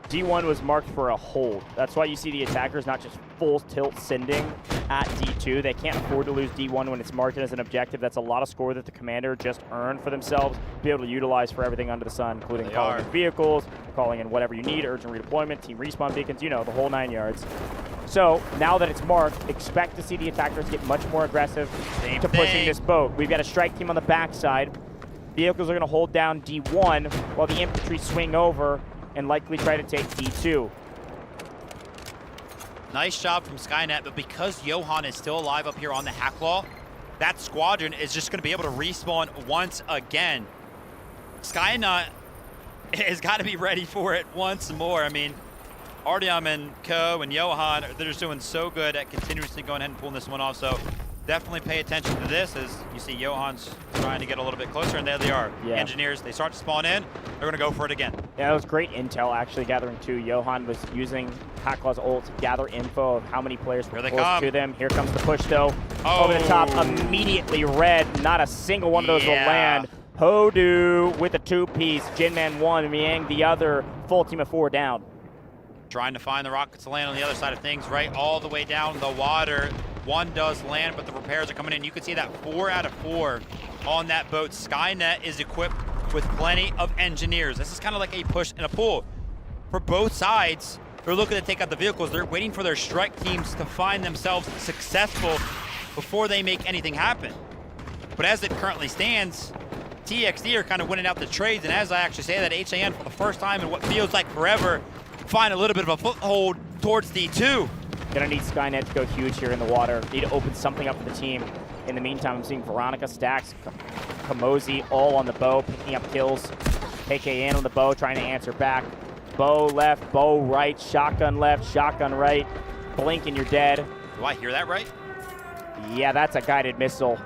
M: D1 was marked for a hold. That's why you see the attackers not just full tilt sending at D2. They can't afford to lose D1 when it's marked as an objective. That's a lot of score that the commander just earned for themselves, be able to utilize for everything under the sun, including calling in vehicles, calling in whatever you need, urgent redeployment, team respawn beacons, you know, the whole 9 yards. So now that it's marked, expect to see the attackers get much more aggressive to pushing this boat. We've got a strike team on the backside. Vehicles are going to hold down D1 while the infantry swing over and likely try to take D2.
N: Nice job from Skynet, but because Johan is still alive up here on the Hacklaw, that squadron is just going to be able to respawn once again. Skynet has got to be ready for it once more. I mean, Artyom and Co and Johan, they're just doing so good at continuously going ahead and pulling this one off. So definitely pay attention to this as you see Johan's trying to get a little bit closer, and there they are.
M: Yeah.
N: Engineers, they start to spawn in. They're going to go for it again.
M: Yeah, that was great intel actually gathering too. Johan was using Hacklaw's ult to gather info of how many players were close to them. Here comes the push though. Over the top, immediately red. Not a single one of those will land. Hodu with a 2-piece. Jinman 1, Miang the other. Full team of 4 down.
N: Trying to find the rockets to land on the other side of things, right all the way down the water. One does land, but the repairs are coming in. You can see that 4 out of 4 on that boat. Skynet is equipped with plenty of engineers. This is kind of like a push and a pull. For both sides, they're looking to take out the vehicles. They're waiting for their strike teams to find themselves successful before they make anything happen. But as it currently stands, TXT are kind of winning out the trades. And as I actually say that, HAN for the first time in what feels like forever, find a little bit of a foothold towards D2.
M: Gonna need Skynet to go huge here in the water. Need to open something up for the team. In the meantime, I'm seeing Veronica, Stacks, Kamosi all on the bow, picking up kills. HAN on the bow, trying to answer back. Bow left, bow right, shotgun left, shotgun right. Blink and you're dead.
N: Do I hear that right?
M: Yeah, that's a guided missile.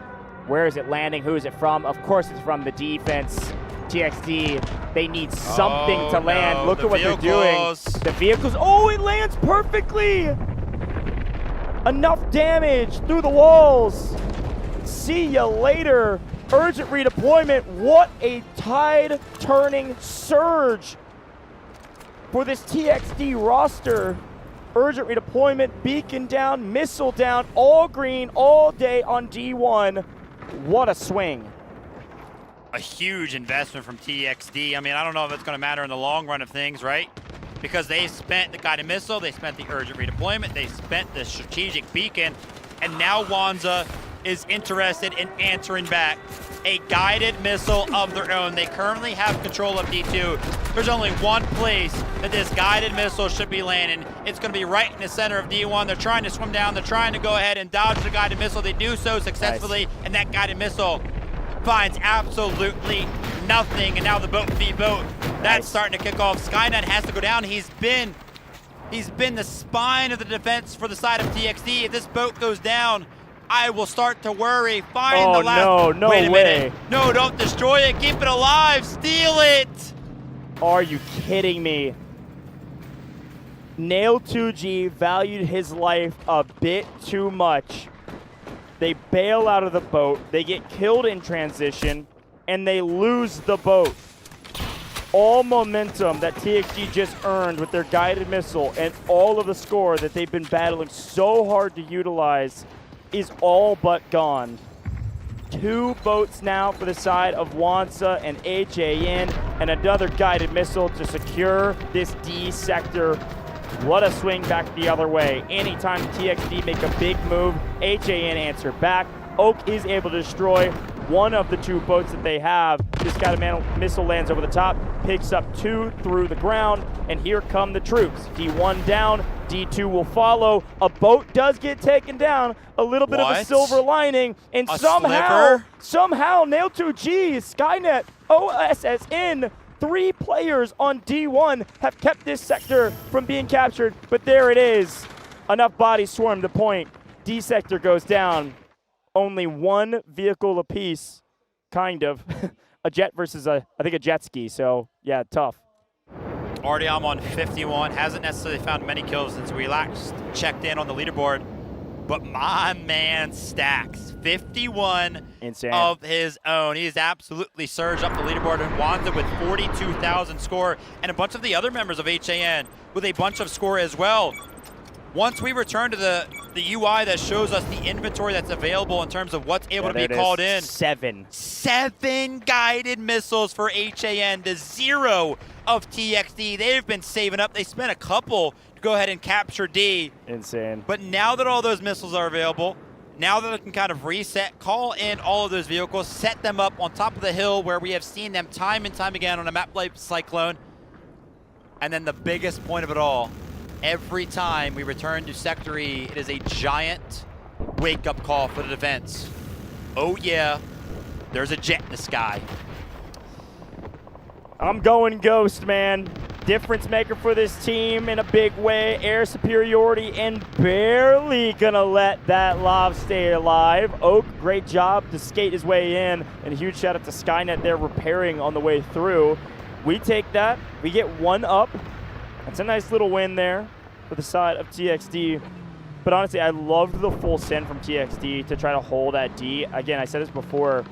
M: Where is it landing? Who is it from? Of course it's from the defense. TXT, they need something to land. Look at what they're doing. The vehicles, oh, it lands perfectly! Enough damage through the walls. See ya later. Urgent redeployment. What a tide-turning surge for this TXT roster. Urgent redeployment, beacon down, missile down, all green, all day on D1. What a swing.
N: A huge investment from TXT. I mean, I don't know if it's going to matter in the long run of things, right? Because they spent the guided missile, they spent the urgent redeployment, they spent the strategic beacon, and now Wanza is interested in answering back a guided missile of their own. They currently have control of D2. There's only one place that this guided missile should be landing. It's going to be right in the center of D1. They're trying to swim down. They're trying to go ahead and dodge the guided missile. They do so successfully, and that guided missile finds absolutely nothing. And now the boat v boat, that's starting to kick off. Skynet has to go down. He's been the spine of the defense for the side of TXD. If this boat goes down, I will start to worry. Find the last.
M: No
N: Wait a
M: way.
N: minute. No, don't destroy it. Keep it alive. Steal it.
M: Are you kidding me? Nail 2G valued his life a bit too much. They bail out of the boat. They get killed in transition, and they lose the boat. All momentum that TXG just earned with their guided missile and all of the score that they've been battling so hard to utilize is all but gone. 2 boats now for the side of Wansa and HAN, and another guided missile to secure this D sector. What a swing back the other way. Anytime TXD make a big move, HAN answer back. Oak is able to destroy one of the 2 boats that they have. This guided missile lands over the top, picks up 2 through the ground, and here come the troops. D1 down, D2 will follow. A boat does get taken down, a little bit of a silver lining, and somehow Nail 2G, Skynet, OSSN, 3 players on D1 have kept this sector from being captured, but there it is. Enough bodies swarm the point. D sector goes down. Only 1 vehicle apiece, kind of. A jet versus I think a jet ski, so yeah, tough.
N: Artyom on 51, hasn't necessarily found many kills since we last checked in on the leaderboard, but my man stacks 51 of his own. He's absolutely surged up the leaderboard and Wanza with 42,000 score, and a bunch of the other members of HAN with a bunch of score as well. Once we return to the UI that shows us the inventory that's available in terms of what's able to be called in.
M: 7
N: guided missiles for HAN to 0 of TXD. They've been saving up. They spent a couple to go ahead and capture D.
M: Insane.
N: But now that all those missiles are available, now that they can kind of reset, call in all of those vehicles, set them up on top of the hill where we have seen them time and time again on a map like Cyclone. And then the biggest point of it all, every time we return to Sector E, it is a giant wake-up call for the defense. Oh yeah, there's a jet in the sky.
M: I'm going Ghost, man. Difference maker for this team in a big way. Air superiority and barely gonna let that lob stay alive. Oak, great job to skate his way in. And a huge shout out to Skynet there repairing on the way through. We take that, we get 1 up. That's a nice little win there for the side of TXD. But honestly, I loved the full send from TXD to try to hold at D. Again, I said this before,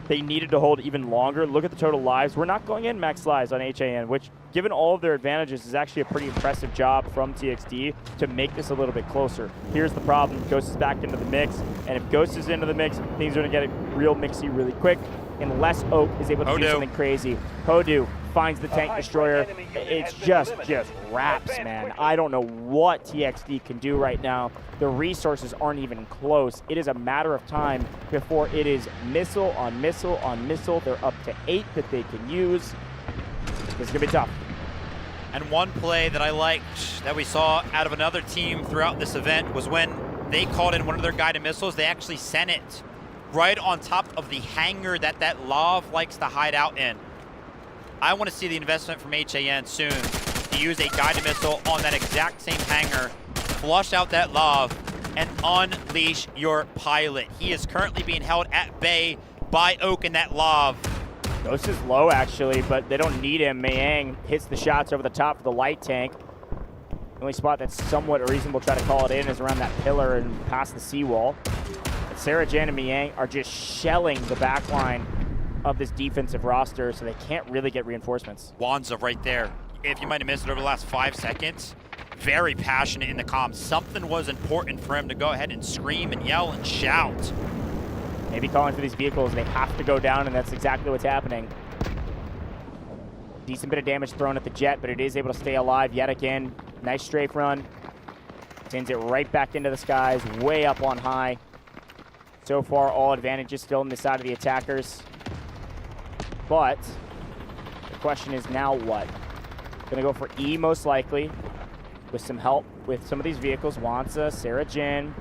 M: they needed to hold even longer. Look at the total lives. We're not going in max lives on HAN, which, given all of their advantages, is actually a pretty impressive job from TXD to make this a little bit closer. Here's the problem. Ghost is back into the mix, and if Ghost is into the mix, things are going to get real mixy really quick, unless Oak is able to do something crazy. Hodu finds the tank destroyer. It's just wraps, man. I don't know what TXD can do right now. The resources aren't even close. It is a matter of time before it is missile on missile on missile. They're up to 8 that they can use. This is gonna be tough.
N: And one play that I liked that we saw out of another team throughout this event was when they called in one of their guided missiles, they actually sent it right on top of the hangar that Lav likes to hide out in. I want to see the investment from HAN soon to use a guided missile on that exact same hangar, flush out that Lav, and unleash your pilot. He is currently being held at bay by Oak and that Lav.
M: Ghost is low, actually, but they don't need him. Mayang hits the shots over the top of the light tank. The only spot that's somewhat reasonable to try to call it in is around that pillar and past the seawall. But Sarah Jan and Mayang are just shelling the back line of this defensive roster, so they can't really get reinforcements.
N: Wanza right there. If you might have missed it over the last 5 seconds, very passionate in the comms. Something was important for him to go ahead and scream and yell and shout.
M: Maybe calling for these vehicles, they have to go down, and that's exactly what's happening. Decent bit of damage thrown at the jet, but it is able to stay alive yet again. Nice strafe run. Sends it right back into the skies, way up on high. So far, all advantages still on the side of the attackers. But the question is now what? Gonna go for E most likely, with some help with some of these vehicles. Wansa, Sarah Jin,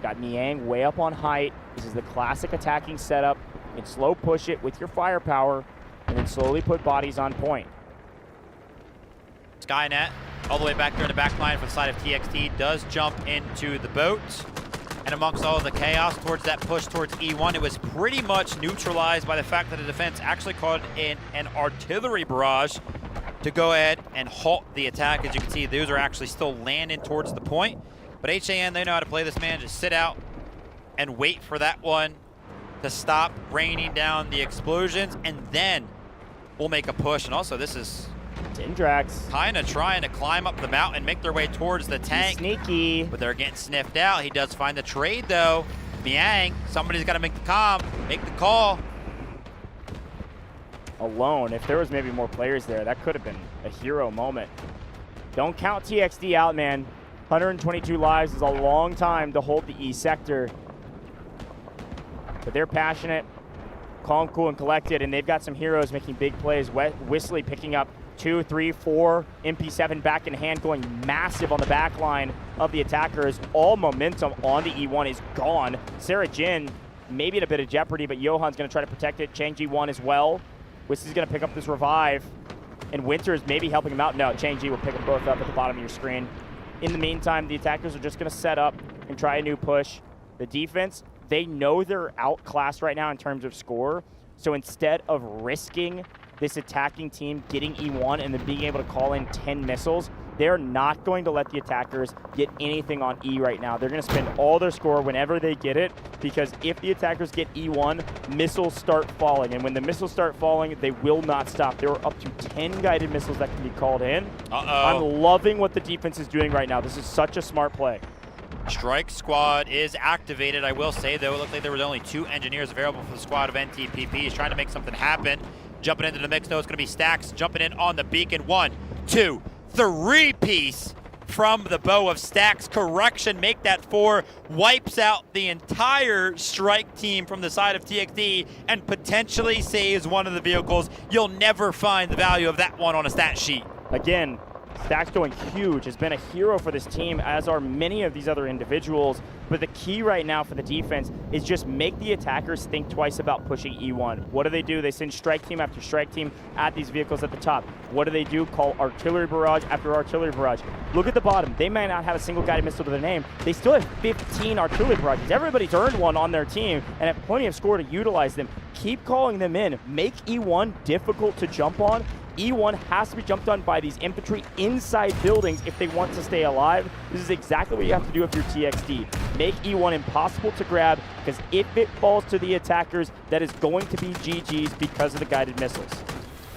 M: got Niang way up on height. This is the classic attacking setup. You can slow push it with your firepower, and then slowly put bodies on point.
N: Skynet, all the way back there in the back line for the side of TXT, does jump into the boat. And amongst all of the chaos towards that push towards E1, it was pretty much neutralized by the fact that the defense actually called in an artillery barrage to go ahead and halt the attack. As you can see, those are actually still landing towards the point. But HAN, they know how to play this, man. Just sit out and wait for that one to stop raining down the explosions, and then we'll make a push. And also, this is
M: Dindrax
N: kind of trying to climb up the mountain, make their way towards the tank.
M: Sneaky.
N: But they're getting sniffed out. He does find the trade, though. Miang, somebody's got to make the call.
M: Alone, if there was maybe more players there, that could have been a hero moment. Don't count TXD out, man. 122 lives is a long time to hold the E sector. But they're passionate, calm, cool, and collected, and they've got some heroes making big plays. Whistly picking up 2, 3, 4, MP7 back in hand, going massive on the back line of the attackers. All momentum on the E1 is gone. Sarah Jin maybe in a bit of jeopardy, but Johan's going to try to protect it. Chang Ji-1 as well. Whistly's going to pick up this revive, and Winter is maybe helping him out. No, Chang Ji will pick them both up at the bottom of your screen. In the meantime, the attackers are just going to set up and try a new push. The defense, they know they're outclassed right now in terms of score, so instead of risking this attacking team getting E1 and then being able to call in 10 missiles, they're not going to let the attackers get anything on E right now. They're going to spend all their score whenever they get it, because if the attackers get E1, missiles start falling. And when the missiles start falling, they will not stop. There are up to 10 guided missiles that can be called in. I'm loving what the defense is doing right now. This is such a smart play.
N: Strike squad is activated. I will say, though, it looked like there was only 2 engineers available for the squad of NTPP. He's trying to make something happen. Jumping into the mix, though, it's going to be Stacks jumping in on the beacon. 1, 2, 3-piece from the bow of Stacks. Correction, make that 4. Wipes out the entire strike team from the side of TXD and potentially saves one of the vehicles. You'll never find the value of that one on a stat sheet.
M: Again, Stacks going huge, has been a hero for this team, as are many of these other individuals. But the key right now for the defense is just make the attackers think twice about pushing E1. What do? They send strike team after strike team at these vehicles at the top. What do? Call artillery barrage after artillery barrage. Look at the bottom. They may not have a single guided missile to their name. They still have 15 artillery barrages. Everybody's earned one on their team and have plenty of score to utilize them. Keep calling them in. Make E1 difficult to jump on. E1 has to be jumped on by these infantry inside buildings if they want to stay alive. This is exactly what you have to do if you're TXD. Make E1 impossible to grab, because if it falls to the attackers, that is going to be GG's because of the guided missiles.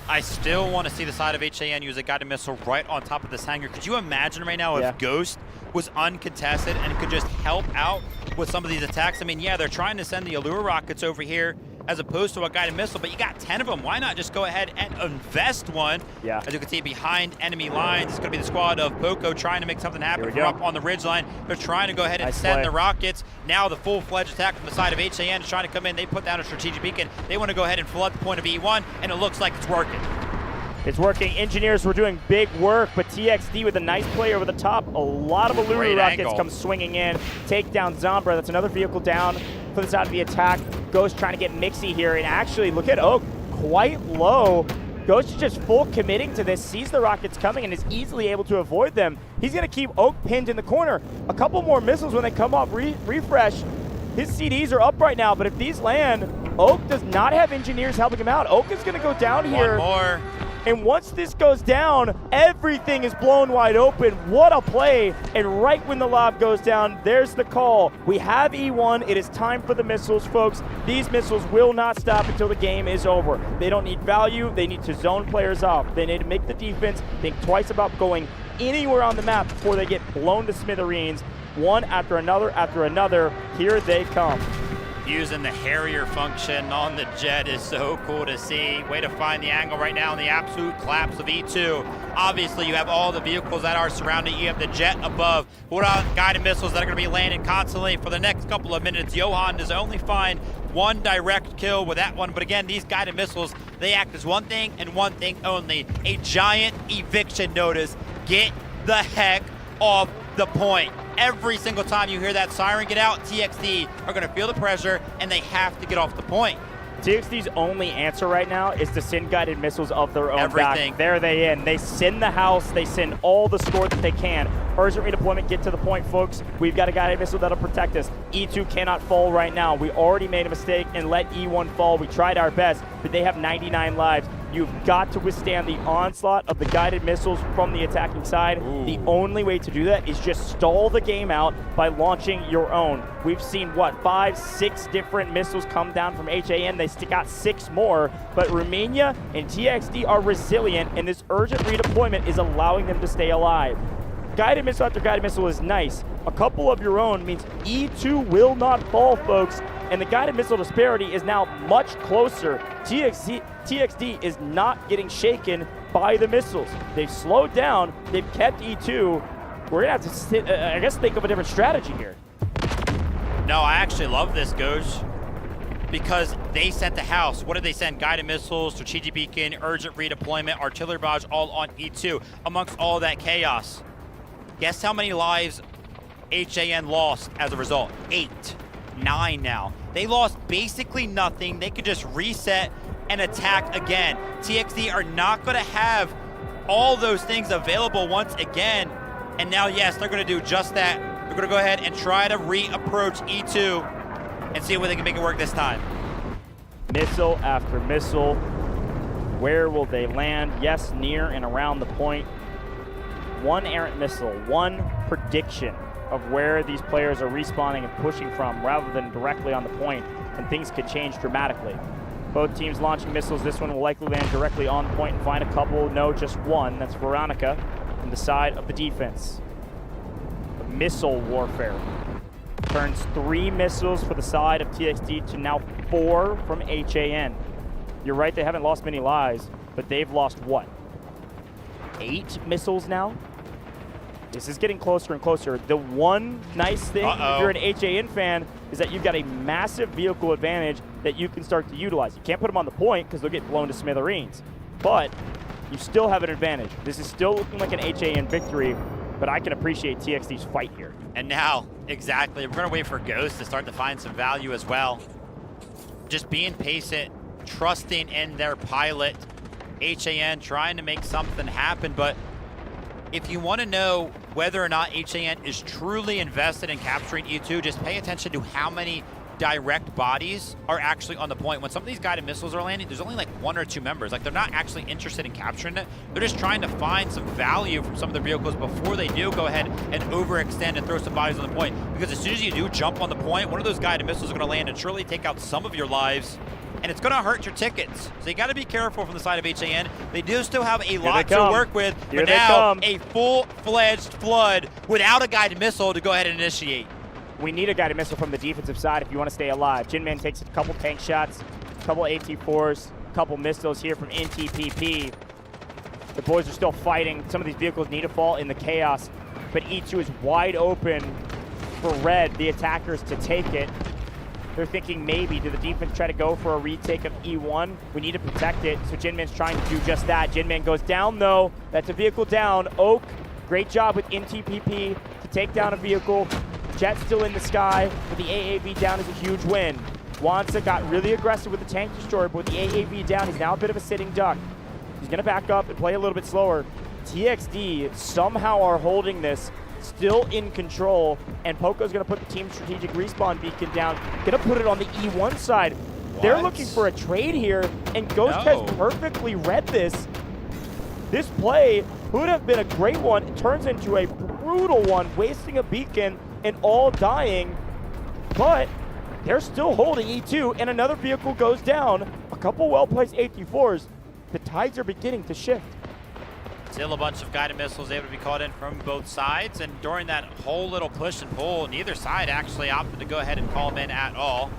N: I still want to see the side of HAN use a guided missile right on top of this hangar. Could you imagine right now if Ghost was uncontested and could just help out with some of these attacks? I mean, yeah, they're trying to send the Allure rockets over here as opposed to a guided missile, but you got 10 of them. Why not just go ahead and invest one?
M: Yeah.
N: As you can see behind enemy lines, it's going to be the squad of Poco trying to make something happen from up on the ridge line. They're trying to go ahead and send the rockets. Now the full-fledged attack from the side of HAN is trying to come in. They put down a strategic beacon. They want to go ahead and flood the point of E1, and it looks like it's working.
M: It's working. Engineers were doing big work, but TXD with a nice play over the top. A lot of Allure rockets come swinging in. Take down Zombra. That's another vehicle down for the side of the attack. Ghost trying to get mixy here, and actually, look at Oak, quite low. Ghost is just full committing to this, sees the rockets coming, and is easily able to avoid them. He's going to keep Oak pinned in the corner. A couple more missiles when they come off refresh. His CDs are up right now, but if these land, Oak does not have engineers helping him out. Oak is going to go down here.
N: One more.
M: And once this goes down, everything is blown wide open. What a play. And right when the lob goes down, there's the call. We have E1. It is time for the missiles, folks. These missiles will not stop until the game is over. They don't need value. They need to zone players off. They need to make the defense think twice about going anywhere on the map before they get blown to smithereens. One after another. Here they come.
N: Using the Harrier function on the jet is so cool to see. Way to find the angle right now in the absolute collapse of E2. Obviously, you have all the vehicles that are surrounding. You have the jet above. Wuhan guided missiles that are going to be landing constantly for the next couple of minutes. Johan does only find one direct kill with that one. But again, these guided missiles, they act as one thing and one thing only. A giant eviction notice. Get the heck off the point. Every single time you hear that siren get out, TXD are going to feel the pressure and they have to get off the point.
M: TXD's only answer right now is to send guided missiles of their own
N: Everything.
M: back. There they in. They send the house. They send all the score that they can. Urgent redeployment, get to the point, folks. We've got a guided missile that'll protect us. E2 cannot fall right now. We already made a mistake and let E1 fall. We tried our best, but they have 99 lives. You've got to withstand the onslaught of the guided missiles from the attacking side.
N: Ooh.
M: The only way to do that is just stall the game out by launching your own. We've seen, what, 5, 6 different missiles come down from HAN. They got 6 more, but Romania and TXD are resilient, and this urgent redeployment is allowing them to stay alive. Guided missile after guided missile is nice. A couple of your own means E2 will not fall, folks, and the guided missile disparity is now much closer. TXD is not getting shaken by the missiles. They've slowed down. They've kept E2. We're going to have to, I guess, think of a different strategy here.
N: No, I actually love this, Ghost, because they sent the house. What did they send? Guided missiles, strategic beacon, urgent redeployment, artillery barrage, all on E2 amongst all that chaos. Guess how many lives HAN lost as a result? 8, 9 now. They lost basically nothing. They could just reset and attack again. TXD are not going to have all those things available once again. And now, yes, they're going to do just that. They're going to go ahead and try to re-approach E2 and see where they can make it work this time.
M: Missile after missile. Where will they land? Yes, near and around the point. One errant missile, one prediction of where these players are respawning and pushing from rather than directly on the point, and things could change dramatically. Both teams launching missiles. This one will likely land directly on point and find a couple. No, just one. That's Veronica on the side of the defense. Missile warfare. Turns 3 missiles for the side of TXD to now 4 from HAN. You're right, they haven't lost many lives, but they've lost what? 8 missiles now? This is getting closer and closer. The one nice thing, if you're an HAN fan, is that you've got a massive vehicle advantage that you can start to utilize. You can't put them on the point because they'll get blown to smithereens, but you still have an advantage. This is still looking like an HAN victory, but I can appreciate TXD's fight here.
N: And now, exactly, we're going to wait for Ghost to start to find some value as well. Just being patient, trusting in their pilot. HAN trying to make something happen, but if you want to know whether or not HAN is truly invested in capturing E2, just pay attention to how many direct bodies are actually on the point. When some of these guided missiles are landing, there's only like 1 or 2 members. Like, they're not actually interested in capturing it. They're just trying to find some value from some of their vehicles before they do go ahead and overextend and throw some bodies on the point. Because as soon as you do jump on the point, one of those guided missiles is going to land and surely take out some of your lives, and it's going to hurt your tickets. So you got to be careful from the side of HAN. They do still have a lot to work with, but now a full-fledged flood without a guided missile to go ahead and initiate.
M: We need a guided missile from the defensive side if you want to stay alive. Jinman takes a couple tank shots, a couple AT4s, a couple missiles here from NTPP. The boys are still fighting. Some of these vehicles need to fall in the chaos, but E2 is wide open for Red, the attackers, to take it. They're thinking maybe, do the defense try to go for a retake of E1? We need to protect it, so Jinman's trying to do just that. Jinman goes down, though. That's a vehicle down. Oak, great job with NTPP to take down a vehicle. Jet still in the sky, but the AAV down is a huge win. Wansa got really aggressive with the tank destroyer, but with the AAV down, he's now a bit of a sitting duck. He's going to back up and play a little bit slower. TXD somehow are holding this, still in control, and Poco's going to put the team strategic respawn beacon down, going to put it on the E1 side. What? They're looking for a trade here, and Ghost has perfectly read this. This play would have been a great one. It turns into a brutal one, wasting a beacon and all dying, but they're still holding E2, and another vehicle goes down. A couple well-placed AT4s. The tides are beginning to shift.
N: Still a bunch of guided missiles able to be caught in from both sides, and during that whole little push and pull, neither side actually opted to go ahead and call them in at all.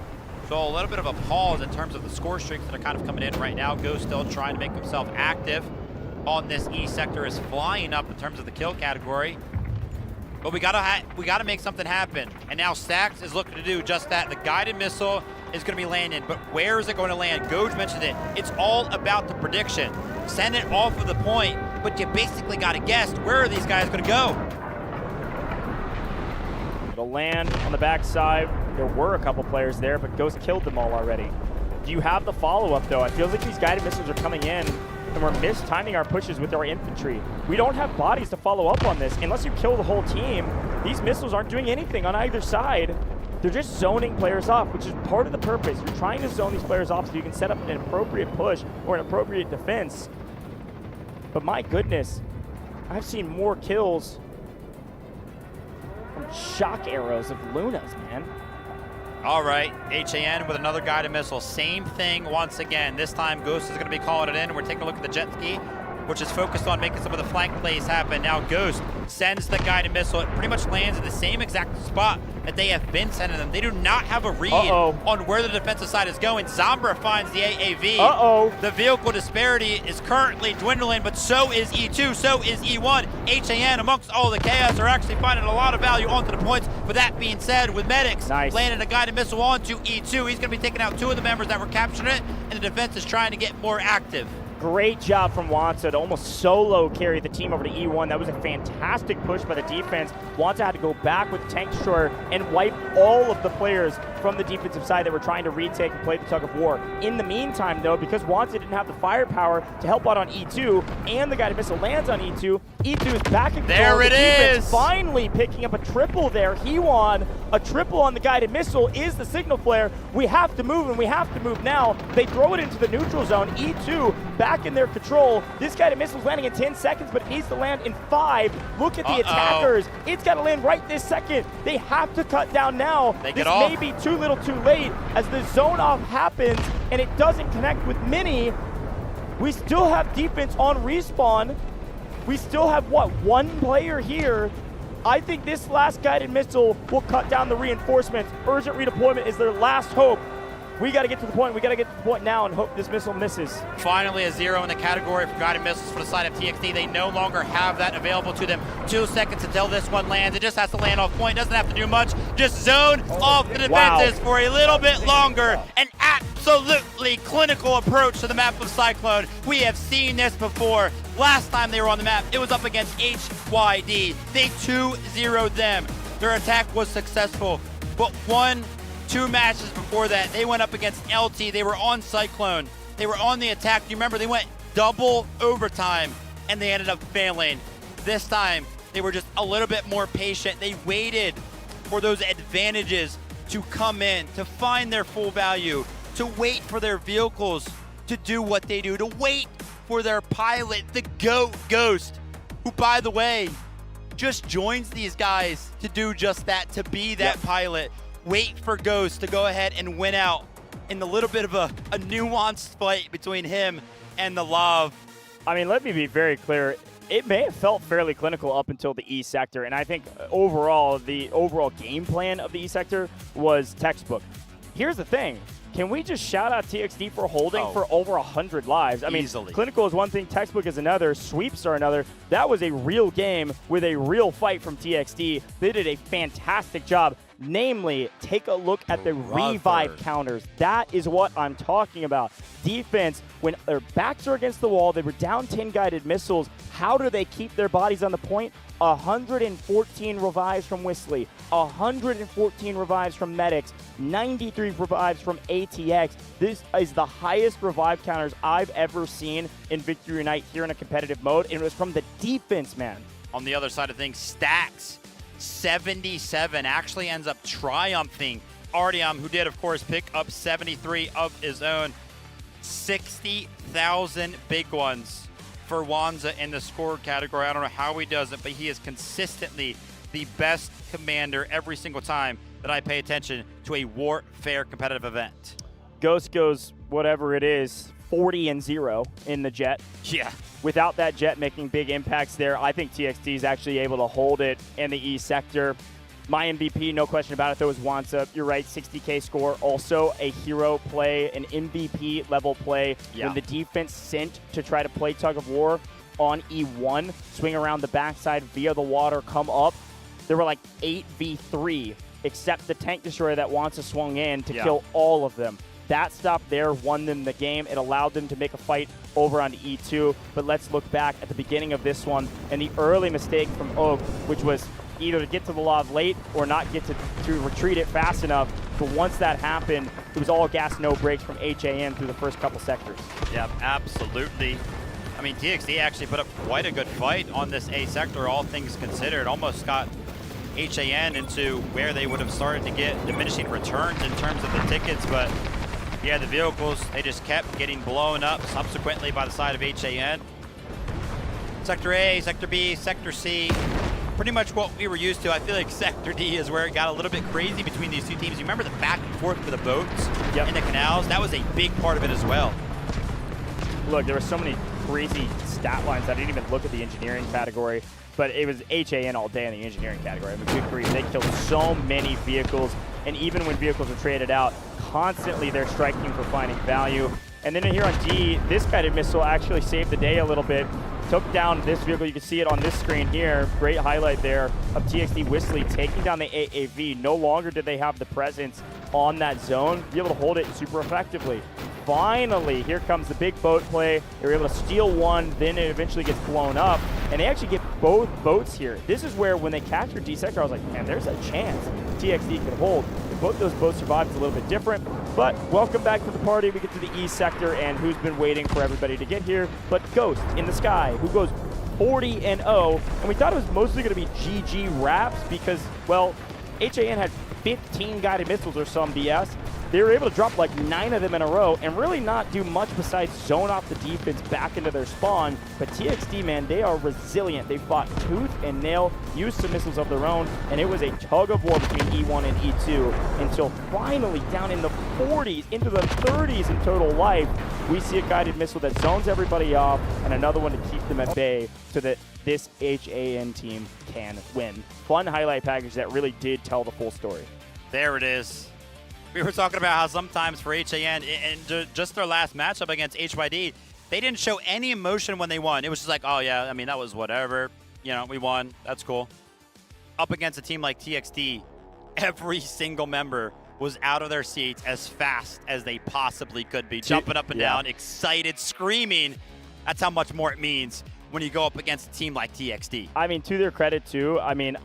N: So a little bit of a pause in terms of the score streaks that are kind of coming in right now. Ghost still trying to make himself active. on this E sector is flying up in terms of the kill category. But we gotta make something happen. And now Stax is looking to do just that. The guided missile is gonna be landing, but where is it going to land? Goj mentioned it. It's all about the prediction. Send it off of the point, but you basically gotta guess, where are these guys gonna go?
M: It'll land on the backside. There were a couple players there, but Ghost killed them all already. Do you have the follow-up, though? It feels like these guided missiles are coming in, and we're mistiming our pushes with our infantry. We don't have bodies to follow up on this. Unless you kill the whole team, these missiles aren't doing anything on either side. They're just zoning players off, which is part of the purpose. You're trying to zone these players off so you can set up an appropriate push or an appropriate defense. But my goodness, I've seen more kills from shock arrows of Lunas, man.
N: All right, HAN with another guided missile. Same thing once again. This time, Ghost is going to be calling it in. We're taking a look at the jet ski, which is focused on making some of the flank plays happen. Now Ghost sends the guided missile. It pretty much lands in the same exact spot that they have been sending them. They do not have a read on where the defensive side is going. Zombra finds the AAV. The vehicle disparity is currently dwindling, but so is E2, so is E1. HAN, amongst all the chaos, are actually finding a lot of value onto the points. With that being said, with Medics landing a guided missile onto E2, he's going to be taking out 2 of the members that were capturing it, and the defense is trying to get more active.
M: Great job from Wanza to almost solo carry the team over to E1. That was a fantastic push by the defense. Wanza had to go back with Tank Destroyer and wipe all of the players from the defensive side that were trying to retake and play the tug of war. In the meantime, though, because Wanza didn't have the firepower to help out on E2, and the guided missile lands on E2, E2 is back in control.
N: There it is!
M: Finally picking up a triple there. He won a triple on the guided missile is the signal flare. We have to move, and we have to move now. They throw it into the neutral zone. E2 back in their control. This guided missile's landing in 10 seconds, but it needs to land in 5. Look at the attackers. It's got to land right this second. They have to cut down now. This may be too little too late as the zone off happens and it doesn't connect with Mini. We still have defense on respawn. We still have, what, 1 player here. I think this last guided missile will cut down the reinforcements. Urgent redeployment is their last hope. We got to get to the point. We got to get to the point now and hope this missile misses.
N: Finally, a 0 in the category for guided missiles for the side of TXT. They no longer have that available to them. 2 seconds until this one lands. It just has to land off point. Doesn't have to do much. Just zone off the defenses for a little bit longer. An absolutely clinical approach to the map of Cyclone. We have seen this before. Last time they were on the map, it was up against HYD. They 2-0'd them. Their attack was successful, but 2 matches before that, they went up against LT. They were on Cyclone. They were on the attack. You remember, they went double overtime, and they ended up failing. This time, they were just a little bit more patient. They waited for those advantages to come in, to find their full value, to wait for their vehicles to do what they do, to wait for their pilot, the GOAT Ghost, who, by the way, just joins these guys to do just that, to be that pilot. Wait for Ghost to go ahead and win out in the little bit of a nuanced fight between him and the Lav.
M: I mean, let me be very clear. It may have felt fairly clinical up until the E sector, and I think overall, the overall game plan of the E sector was textbook. Here's the thing. Can we just shout out TXD for holding for over 100 lives? I mean, clinical is one thing, textbook is another, sweeps are another. That was a real game with a real fight from TXD. They did a fantastic job. Namely, take a look at the revive counters. That is what I'm talking about. Defense, when their backs are against the wall, they were down 10 guided missiles. How do they keep their bodies on the point? 114 revives from Whistly, 114 revives from Medics, 93 revives from ATX. This is the highest revive counters I've ever seen in Victory Night here in a competitive mode, and it was from the defense, man.
N: On the other side of things, Stacks, 77, actually ends up triumphing Artyom, who did, of course, pick up 73 of his own. 60,000 big ones for Wanza in the score category. I don't know how he does it, but he is consistently the best commander every single time that I pay attention to a Warfare competitive event.
M: Ghost goes, whatever it is, 40-0 in the jet.
N: Yeah.
M: Without that jet making big impacts there, I think TXT is actually able to hold it in the E sector. My MVP, no question about it, though, is Wanza. You're right, 60K score. Also a hero play, an MVP level play. When the defense sent to try to play tug of war, on E1, swing around the backside via the water, come up. There were like 8v3, except the tank destroyer that wants to swung in to kill all of them. That stop there won them the game. It allowed them to make a fight over on E2. But let's look back at the beginning of this one and the early mistake from Oak, which was either to get to the log late or not get to retreat it fast enough. But once that happened, it was all gas, no brakes from HAN through the first couple sectors.
N: Yep, absolutely. I mean, TXD actually put up quite a good fight on this A sector, all things considered. Almost got HAN into where they would have started to get diminishing returns in terms of the tickets, but yeah, the vehicles, they just kept getting blown up subsequently by the side of HAN. Sector A, Sector B, Sector C, pretty much what we were used to. I feel like Sector D is where it got a little bit crazy between these two teams. You remember the back and forth with the boats in the canals? That was a big part of it as well.
M: Look, there were so many crazy stat lines. I didn't even look at the engineering category, but it was HAN all day in the engineering category. I mean, good grief, they killed so many vehicles, and even when vehicles are traded out, constantly they're striking for finding value. And then here on D, this guided missile actually saved the day a little bit. Took down this vehicle. You can see it on this screen here. Great highlight there of TXD Whistly taking down the AAV. No longer did they have the presence on that zone, be able to hold it super effectively. Finally, here comes the big boat play. They were able to steal one, then it eventually gets blown up, and they actually get both boats here. This is where, when they captured D sector, I was like, man, there's a chance TXD can hold. If both those boats survive, it's a little bit different, but welcome back to the party. We get to the E sector, and who's been waiting for everybody to get here but Ghost in the sky, who goes 40-0, and we thought it was mostly going to be GG wraps because, well, HAN had 15 guided missiles or some BS. They were able to drop like 9 of them in a row and really not do much besides zone off the defense back into their spawn. But TXD, man, they are resilient. They fought tooth and nail, used some missiles of their own, and it was a tug of war between E1 and E2 until finally down in the 40s, into the 30s in total life, we see a guided missile that zones everybody off and another one to keep them at bay so that this HAN team can win. Fun highlight package that really did tell the full story.
N: There it is. We were talking about how sometimes for HAN, and just their last matchup against HYD, they didn't show any emotion when they won. It was just like, oh yeah, I mean, that was whatever. You know, we won. That's cool. Up against a team like TXD, every single member was out of their seats as fast as they possibly could be, jumping up and down, excited, screaming. That's how much more it means when you go up against a team like TXD.
M: I mean, to their credit too, I mean,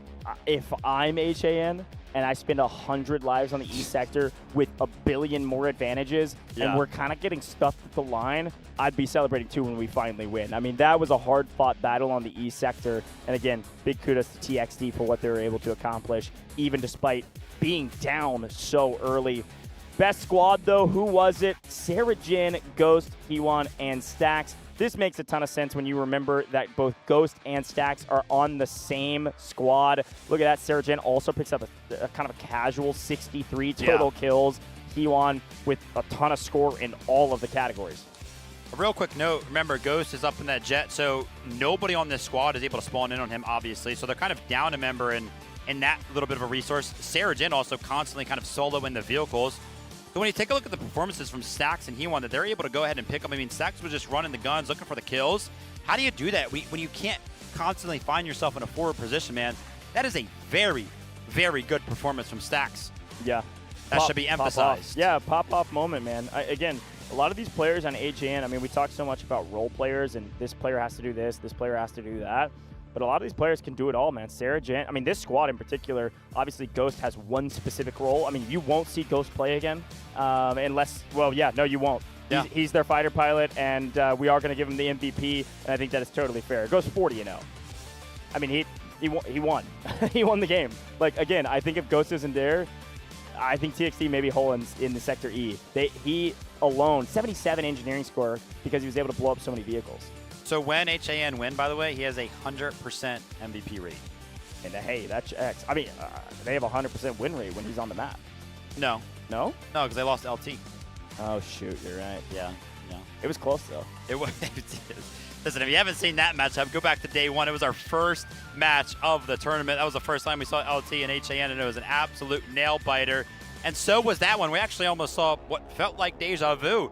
M: if I'm HAN and I spend 100 lives on the E sector with a billion more advantages, and we're kind of getting stuffed at the line, I'd be celebrating too when we finally win. I mean, that was a hard-fought battle on the E sector, and again, big kudos to TXD for what they were able to accomplish, even despite being down so early. Best squad, though, who was it? Sarah Jin, Ghost, Hewon, and Stax. This makes a ton of sense when you remember that both Ghost and Stax are on the same squad. Look at that. Sarah Jin also picks up a kind of a casual 63 total kills. Hewon with a ton of score in all of the categories.
N: A real quick note, remember, Ghost is up in that jet, so nobody on this squad is able to spawn in on him, obviously. So they're kind of down a member in that little bit of a resource. Sarah Jin also constantly kind of solo in the vehicles. So when you take a look at the performances from Stax and Hewon that they're able to go ahead and pick up, I mean, Stax was just running the guns, looking for the kills. How do you do that when you can't constantly find yourself in a forward position, man? That is a very, very good performance from Stax.
M: Yeah.
N: That should be emphasized.
M: Yeah, pop-off moment, man. Again, a lot of these players on HAN, I mean, we talk so much about role players and this player has to do this player has to do that. But a lot of these players can do it all, man. Sarah Jin, I mean, this squad in particular, obviously Ghost has one specific role. I mean, you won't see Ghost play again unless, well, yeah, no, you won't. Yeah. He's their fighter pilot, and we are going to give him the MVP, and I think that is totally fair. It goes 40-0. I mean, he won. He won the game. Like, again, I think if Ghost isn't there, I think TXD maybe hole in the Sector E. He alone, 77 engineering score because he was able to blow up so many vehicles.
N: So when HAN win, by the way, he has a 100% MVP rate.
M: And hey, that's X. I mean, they have a 100% win rate when he's on the map.
N: No.
M: No?
N: No, because they lost LT.
M: Oh, shoot, you're right.
N: Yeah.
M: It was close, though.
N: It was. Listen, if you haven't seen that matchup, go back to day one. It was our first match of the tournament. That was the first time we saw LT and HAN, and it was an absolute nail-biter. And so was that one. We actually almost saw what felt like deja vu.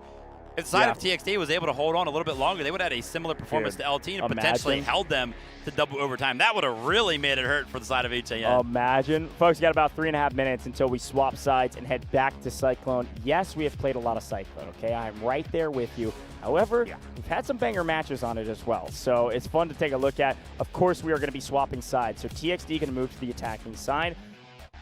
N: If the side of TXT was able to hold on a little bit longer, they would have had a similar performance to LT and potentially held them to double overtime. That would have really made it hurt for the side of HAN.
M: Imagine. Folks, you got about 3.5 minutes until we swap sides and head back to Cyclone. Yes, we have played a lot of Cyclone, okay? I'm right there with you. However, we've had some banger matches on it as well, so it's fun to take a look at. Of course, we are going to be swapping sides, so TXT going to move to the attacking side.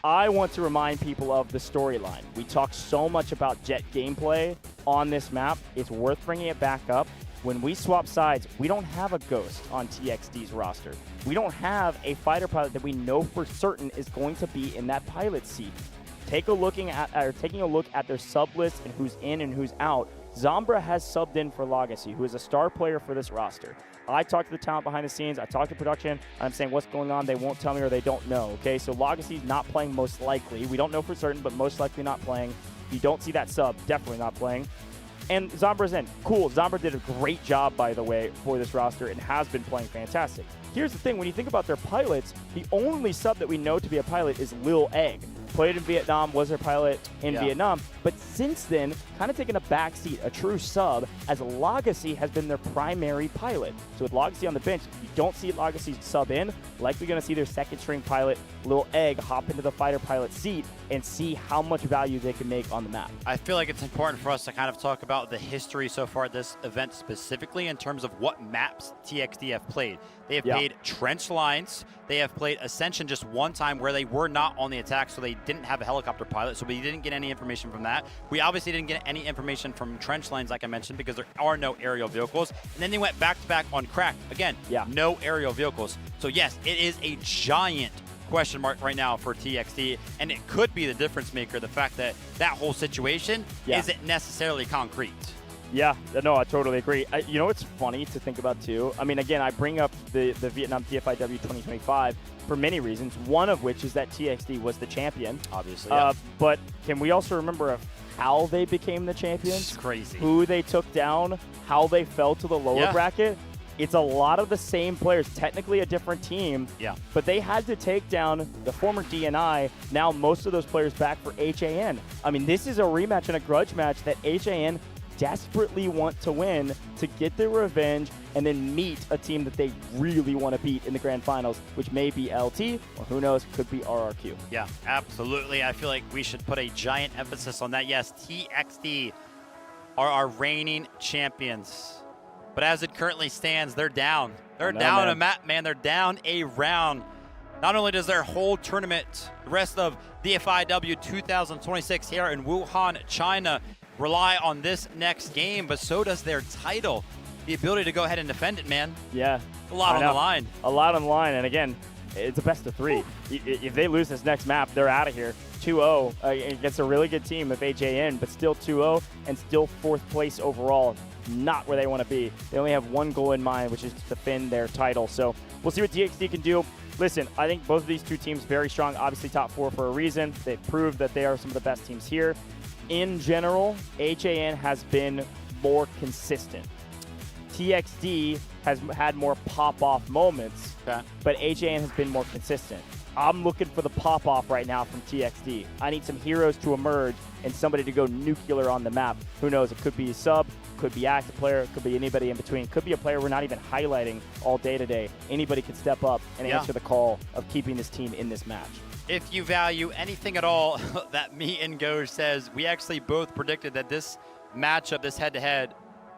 M: I want to remind people of the storyline. We talk so much about Jet gameplay on this map. It's worth bringing it back up. When we swap sides, we don't have a Ghost on TXT's roster. We don't have a fighter pilot that we know for certain is going to be in that pilot seat. Taking a look at their sub list and who's in and who's out. Zombra has subbed in for Legacy, who is a star player for this roster. I talk to the talent behind the scenes. I talk to production. I'm saying what's going on. They won't tell me or they don't know, okay? So Legacy's not playing most likely. We don't know for certain, but most likely not playing. You don't see that sub, definitely not playing. And Zombra's in. Cool. Zombra did a great job, by the way, for this roster and has been playing fantastic. Here's the thing. When you think about their pilots, the only sub that we know to be a pilot is Lil Egg. Played in Vietnam, was their pilot in Vietnam. But since then, kind of taken a backseat, a true sub, as Legacy has been their primary pilot. So with Legacy on the bench, you don't see Legacy sub in. Likely going to see their second string pilot, Lil Egg, hop into the fighter pilot seat and see how much value they can make on the map.
N: I feel like it's important for us to kind of talk about the history so far at this event specifically in terms of what maps TXT have played. They have played Trench Lines. They have played Ascension just one time where they were not on the attack, so they didn't have a helicopter pilot, so we didn't get any information from that. We obviously didn't get any information from Trench Lines, like I mentioned, because there are no aerial vehicles. And then they went back-to-back on Crack. Again, no aerial vehicles. So yes, it is a giant question mark right now for TXT, and it could be the difference maker, the fact that that whole situation isn't necessarily concrete.
M: Yeah, no, I totally agree. You know what's funny to think about too? I mean, again, I bring up the Vietnam Dfiw 2025 for many reasons, one of which is that TXT was the champion.
N: Obviously,
M: but can we also remember how they became the champions?
N: It's crazy.
M: Who they took down, how they fell to the lower bracket? It's a lot of the same players, technically a different team, but they had to take down the former DNI, now most of those players back for HAN. I mean, this is a rematch and a grudge match that HAN desperately want to win to get their revenge and then meet a team that they really want to beat in the grand finals, which may be LT, or who knows, could be RRQ.
N: Yeah, absolutely. I feel like we should put a giant emphasis on that. Yes, TXT are our reigning champions. But as it currently stands, they're down. They're down a map, man. They're down a round. Not only does their whole tournament, the rest of Dfiw 2026 here in Wuhan, China, rely on this next game, but so does their title. The ability to go ahead and defend it, man.
M: Yeah.
N: A lot on the line.
M: A lot on the line, and again, it's a best of 3. If they lose this next map, they're out of here. 2-0 against a really good team of HAN, but still 2-0 and still 4th place overall. Not where they want to be. They only have one goal in mind, which is to defend their title. So we'll see what DXT can do. Listen, I think both of these two teams very strong. Obviously top 4 for a reason. They've proved that they are some of the best teams here. In general, HAN has been more consistent. TXT has had more pop-off moments, but HAN has been more consistent. I'm looking for the pop-off right now from TXT. I need some heroes to emerge and somebody to go nuclear on the map. Who knows? It could be a sub, could be active player, could be anybody in between. Could be a player we're not even highlighting all day today. Anybody could step up and answer the call of keeping this team in this match.
N: If you value anything at all that me and Goj says, we actually both predicted that this matchup, this head-to-head,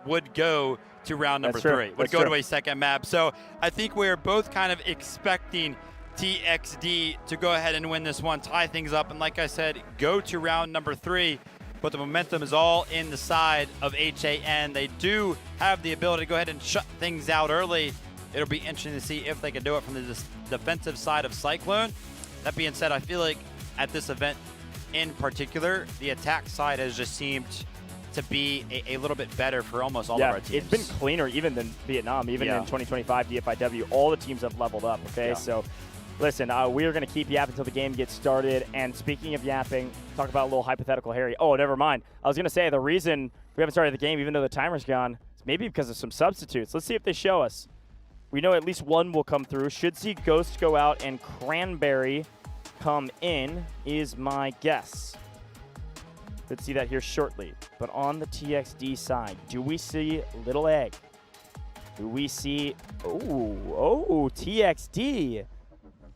N: would go to round number 3. Would go to a second map. So I think we're both kind of expecting TXT to go ahead and win this one, tie things up, and like I said, go to round number 3. But the momentum is all in the side of HAN. They do have the ability to go ahead and shut things out early. It'll be interesting to see if they can do it from the defensive side of Cyclone. That being said, I feel like at this event in particular, the attack side has just seemed to be a little bit better for almost all of our teams.
M: It's been cleaner even than Vietnam, even in 2025 Dfiw. All the teams have leveled up, okay? So listen, we are going to keep yapping until the game gets started. And speaking of yapping, talk about a little hypothetical, Harry. Oh, never mind. I was going to say the reason we haven't started the game, even though the timer's gone, is maybe because of some substitutes. Let's see if they show us. We know at least one will come through. Should see Ghost go out and Cranberry come in is my guess. Could see that here shortly. But on the TXD side, do we see Little Egg? Do we see, TXD.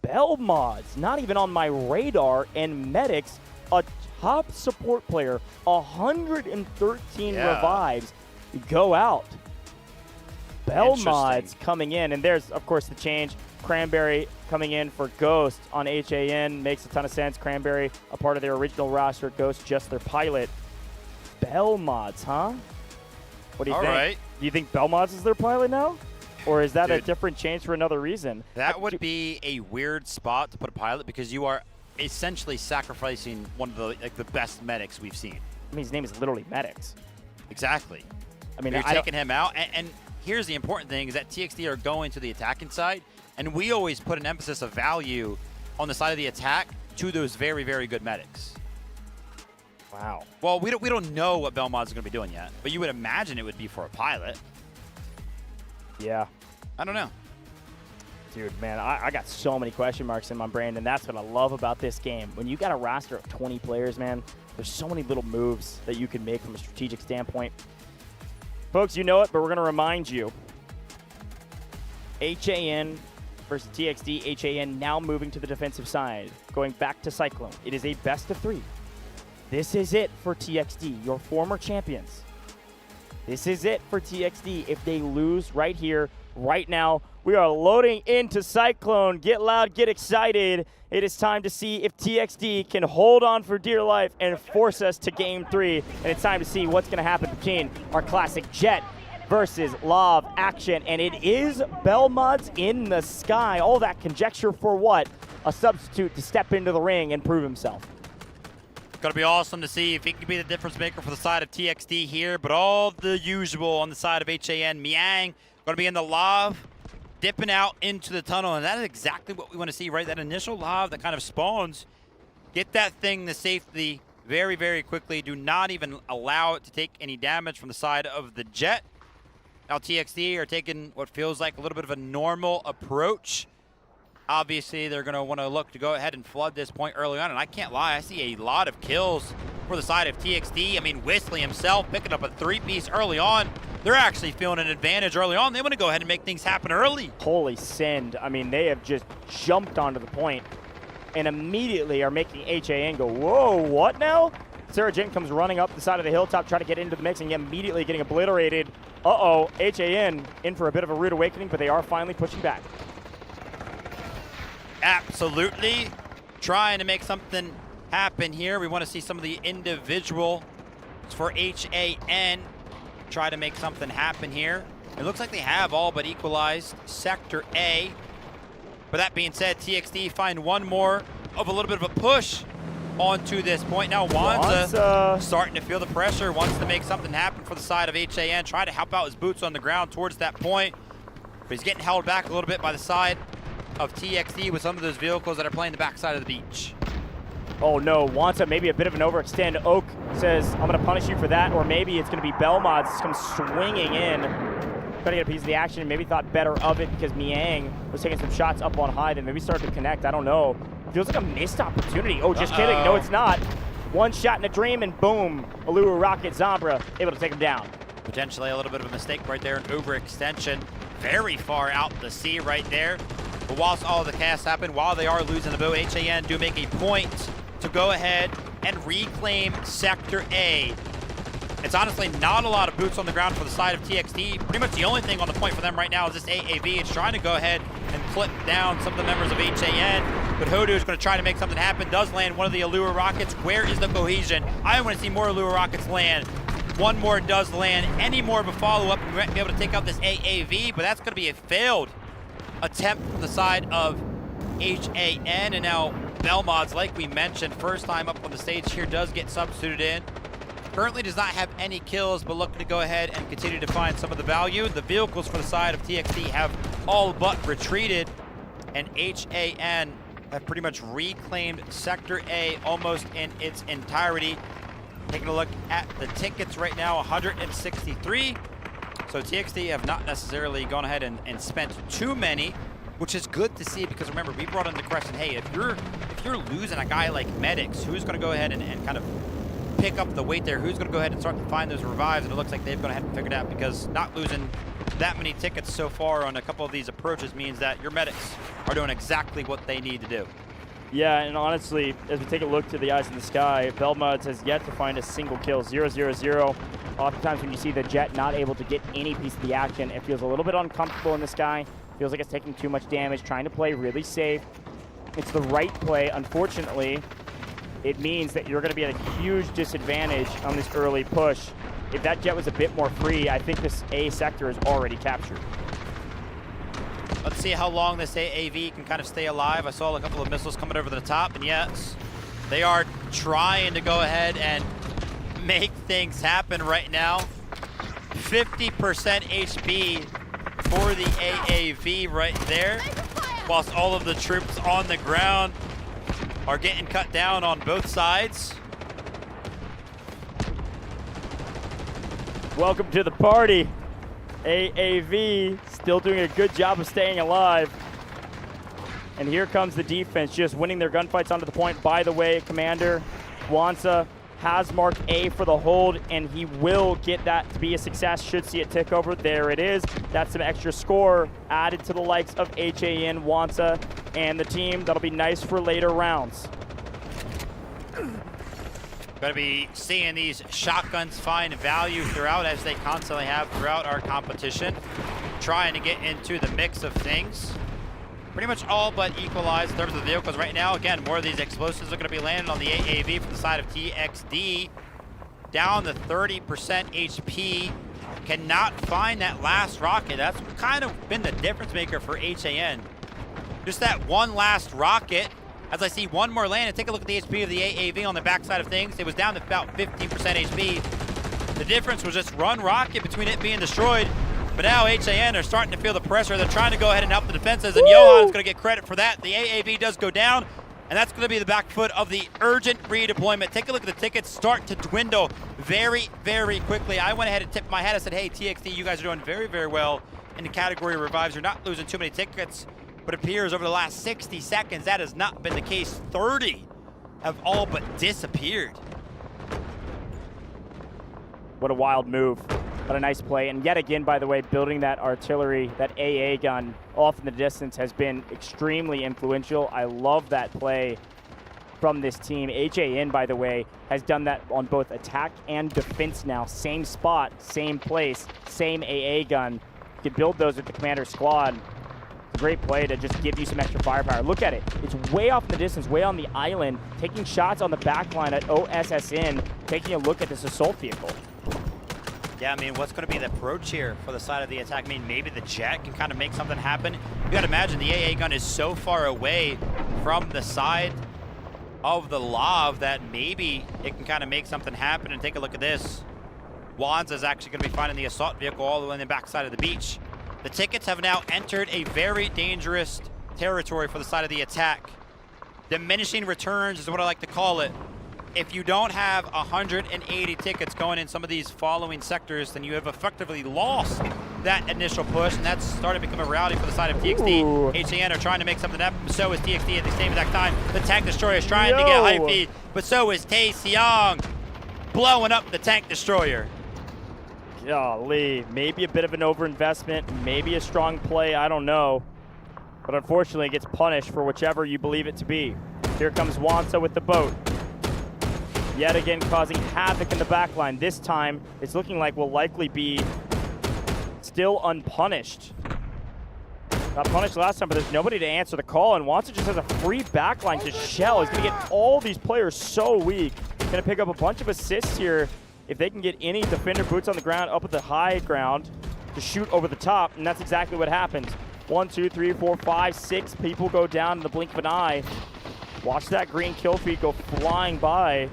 M: Bell Mods, not even on my radar, and Medics, a top support player, 113 revives, go out. Bell Mods coming in, and there's, of course, the change. Cranberry coming in for Ghost on HAN. Makes a ton of sense. Cranberry, a part of their original roster. Ghost, just their pilot. Bell Mods, huh? What do you think?
N: Right.
M: Do you think Bell Mods is their pilot now? Or is that a different change for another reason?
N: That would be a weird spot to put a pilot because you are essentially sacrificing one of the best medics we've seen.
M: I mean, his name is literally Medics.
N: Exactly.
M: I mean,
N: you're taking him out, and here's the important thing: is that TXD are going to the attacking side, and we always put an emphasis of value on the side of the attack to those very, very good medics.
M: Wow.
N: Well, we don't know what Belmont's going to be doing yet, but you would imagine it would be for a pilot.
M: Yeah.
N: I don't know.
M: Dude, man, I got so many question marks in my brain, and that's what I love about this game. When you got a roster of 20 players, man, there's so many little moves that you can make from a strategic standpoint. Folks, you know it, but we're going to remind you. HAN versus TXD. HAN now moving to the defensive side, going back to Cyclone. It is a best of 3. This is it for TXD, your former champions. This is it for TXD. If they lose right here, right now, we are loading into Cyclone. Get loud, get excited. It is time to see if TXD can hold on for dear life and force us to game 3. And it's time to see what's going to happen between our classic Jet versus Lav action. And it is Bell Mods in the sky. All that conjecture for what? A substitute to step into the ring and prove himself.
N: Going to be awesome to see if he can be the difference maker for the side of TXD here, but all the usual on the side of HAN. Miang going to be in the Lav, dipping out into the tunnel, and that is exactly what we want to see, right? That initial Lav that kind of spawns. Get that thing to safety very, very quickly. Do not even allow it to take any damage from the side of the Jet. Now TXD are taking what feels like a little bit of a normal approach. Obviously, they're going to want to look to go ahead and flood this point early on, and I can't lie, I see a lot of kills for the side of TXD. I mean, Whistly himself picking up a 3-piece early on. They're actually feeling an advantage early on. They want to go ahead and make things happen early.
M: Holy send. I mean, they have just jumped onto the point and immediately are making HAN go, whoa, what now? Sarah Jane comes running up the side of the hilltop, try to get into the mix, and immediately getting obliterated. Uh-oh, HAN in for a bit of a rude awakening, but they are finally pushing back.
N: Absolutely. Trying to make something happen here. We want to see some of the individual for HAN try to make something happen here. It looks like they have all but equalized Sector A. But that being said, TXD find one more of a little bit of a push onto this point. Now Wanza starting to feel the pressure, wants to make something happen for the side of HAN, try to help out his boots on the ground towards that point. But he's getting held back a little bit by the side of TXD with some of those vehicles that are playing the backside of the beach.
M: Oh no, Wanta maybe a bit of an overextend. Oak says, I'm going to punish you for that, or maybe it's going to be Belmods comes swinging in, trying to get a piece of the action, and maybe thought better of it because Miang was taking some shots up on high, then maybe started to connect, I don't know. Feels like a missed opportunity. Oh, just kidding, no it's not. One shot in a dream, and boom, Alua Rocket Zombra able to take him down.
N: Potentially a little bit of a mistake right there, an overextension. Very far out the sea right there. But whilst all of the casts happen, while they are losing the boat, HAN do make a point to go ahead and reclaim Sector A. It's honestly not a lot of boots on the ground for the side of TXD. Pretty much the only thing on the point for them right now is this AAV. It's trying to go ahead and clip down some of the members of HAN. But Hoodoo is going to try to make something happen. Does land one of the Allure rockets. Where is the cohesion? I want to see more Allure rockets land. One more does land. Any more of a follow-up, we might be able to take out this AAV, but that's going to be a failed attempt from the side of HAN. And now Belmods, like we mentioned, first time up on the stage here, does get substituted in. Currently does not have any kills, but looking to go ahead and continue to find some of the value. The vehicles for the side of TXD have all but retreated, and HAN have pretty much reclaimed Sector A almost in its entirety. Taking a look at the tickets right now, 163. So TXD have not necessarily gone ahead and spent too many, which is good to see because remember, we brought in the question, hey, if you're losing a guy like Medics, who's going to go ahead and kind of pick up the weight there? Who's going to go ahead and start to find those revives? And it looks like they've gone ahead and figured it out, because not losing that many tickets so far on a couple of these approaches means that your medics are doing exactly what they need to do.
M: Yeah, and honestly, as we take a look to the eyes in the sky, Belmods has yet to find a single kill. 0-0-0. Oftentimes when you see the Jet not able to get any piece of the action, it feels a little bit uncomfortable in the sky. Feels like it's taking too much damage, trying to play really safe. It's the right play. Unfortunately, it means that you're going to be at a huge disadvantage on this early push. If that Jet was a bit more free, I think this A sector is already captured.
N: Let's see how long this AAV can kind of stay alive. I saw a couple of missiles coming over the top, and yes, they are trying to go ahead and make things happen right now. 50% HP for the AAV right there, whilst all of the troops on the ground are getting cut down on both sides.
M: Welcome to the party. AAV still doing a good job of staying alive. And here comes the defense, just winning their gunfights onto the point. By the way, Commander Wansa has marked A for the hold, and he will get that to be a success. Should see it tick over. There it is. That's some extra score added to the likes of HAN, Wansa, and the team. That'll be nice for later rounds.
N: Going to be seeing these shotguns find value throughout, as they constantly have throughout our competition. Trying to get into the mix of things. Pretty much all but equalized in terms of the vehicles right now. Again, more of these explosives are going to be landing on the AAV from the side of TXD. Down to 30% HP. Cannot find that last rocket. That's kind of been the difference maker for HAN. Just that one last rocket. As I see one more land, and take a look at the HP of the AAV on the backside of things. It was down to about 15% HP. The difference was just one rocket between it being destroyed. But now HAN are starting to feel the pressure. They're trying to go ahead and help the defenses, and Johan's going to get credit for that. The AAV does go down, and that's going to be the back foot of the urgent redeployment. Take a look at the tickets start to dwindle very, very quickly. I went ahead and tipped my hat. I said, hey, TXD, you guys are doing very, very well in the category of revives. You're not losing too many tickets. But it appears over the last 60 seconds, that has not been the case. 30 have all but disappeared.
M: What a wild move. What a nice play. And yet again, by the way, building that artillery, that AA gun off in the distance has been extremely influential. I love that play from this team. HAN, by the way, has done that on both attack and defense now. Same spot, same place, same AA gun. You can build those with the commander squad. Great play to just give you some extra firepower. Look at it. It's way off in the distance, way on the island, taking shots on the back line at OSSN, taking a look at this assault vehicle.
N: Yeah, I mean, what's going to be the approach here for the side of the attack? I mean, maybe the Jet can kind of make something happen. You got to imagine the AA gun is so far away from the side of the Lav that maybe it can kind of make something happen. And take a look at this. Wands is actually going to be finding the assault vehicle all the way on the backside of the beach. The tickets have now entered a very dangerous territory for the side of the attack. Diminishing returns is what I like to call it. If you don't have 180 tickets going in some of these following sectors, then you have effectively lost that initial push, and that's starting to become a reality for the side of TXD. Ooh. HAN are trying to make something happen, so is TXD at the same exact time. The tank destroyer is trying to get high feed, but so is Tae Seong, blowing up the tank destroyer.
M: Golly, maybe a bit of an overinvestment, maybe a strong play, I don't know. But unfortunately, it gets punished for whichever you believe it to be. Here comes Wansa with the boat. Yet again, causing havoc in the backline. This time, it's looking like will likely be still unpunished. Got punished last time, but there's nobody to answer the call, and Wansa just has a free backline to shell. He's gonna get all these players so weak. Gonna pick up a bunch of assists here if they can get any defender boots on the ground up at the high ground to shoot over the top, and that's exactly what happens. 1, 2, 3, 4, 5, 6 people go down in the blink of an eye. Watch that green kill feed go flying by.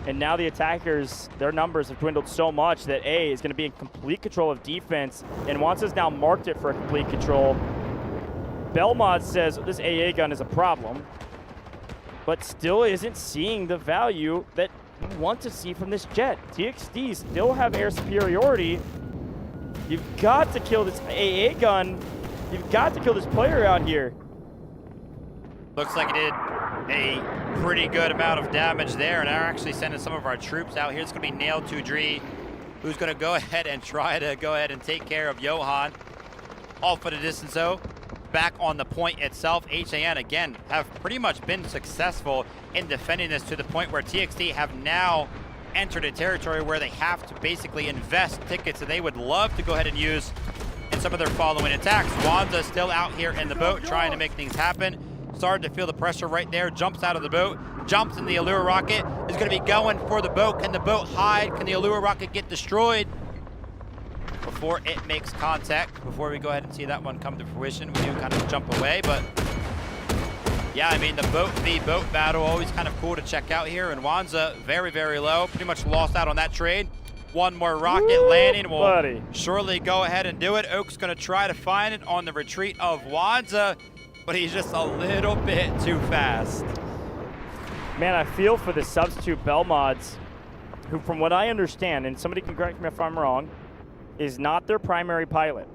M: And now the attackers, their numbers have dwindled so much that A is going to be in complete control of defense, and Wansa's now marked it for complete control. Belmod says this AA gun is a problem, but still isn't seeing the value that you want to see from this Jet. TXD still have air superiority. You've got to kill this AA gun. You've got to kill this player out here.
N: Looks like it did. a pretty good amount of damage there, and are actually sending some of our troops out here. It's going to be Nailed to Dree, who's going to go ahead and try to take care of Johan. Off at a distance though. Back on the point itself, HAN again have pretty much been successful in defending this to the point where TXT have now entered a territory where they have to basically invest tickets that they would love to go ahead and use in some of their following attacks. Wanza still out here in the boat trying to make things happen. Started to feel the pressure right there, jumps out of the boat, jumps in the Allure rocket, is going to be going for the boat. Can the boat hide? Can the Allure rocket get destroyed before it makes contact? Before we go ahead and see that one come to fruition, we do kind of jump away, but yeah, I mean, the boat v boat battle, always kind of cool to check out here, and Wanza very, very low, pretty much lost out on that trade. One more rocket landing will surely go ahead and do it. Oak's going to try to find it on the retreat of Wanza, but he's just a little bit too fast.
M: Man, I feel for the substitute Belmods, who from what I understand, and somebody can correct me if I'm wrong, is not their primary pilot.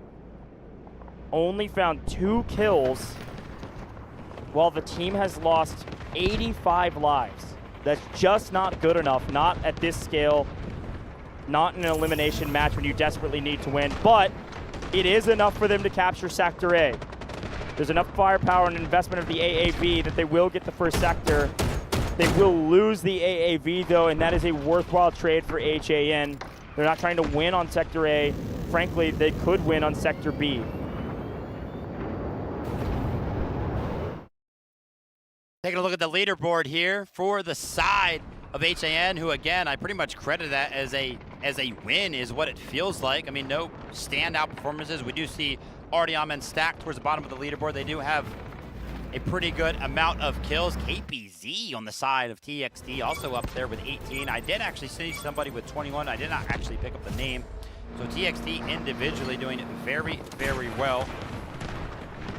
M: Only found 2 kills while the team has lost 85 lives. That's just not good enough, not at this scale, not in an elimination match when you desperately need to win, but it is enough for them to capture Sector A. There's enough firepower and investment of the AAV that they will get the first sector. They will lose the AAV though, and that is a worthwhile trade for HAN. They're not trying to win on Sector A. Frankly, they could win on Sector B.
N: Taking a look at the leaderboard here for the side of HAN, who again, I pretty much credit that as a win is what it feels like. I mean, no standout performances. We do see Artyom and Stack towards the bottom of the leaderboard. They do have a pretty good amount of kills. KPZ on the side of TXT also up there with 18. I did actually see somebody with 21. I did not actually pick up the name. So TXT individually doing it very, very well.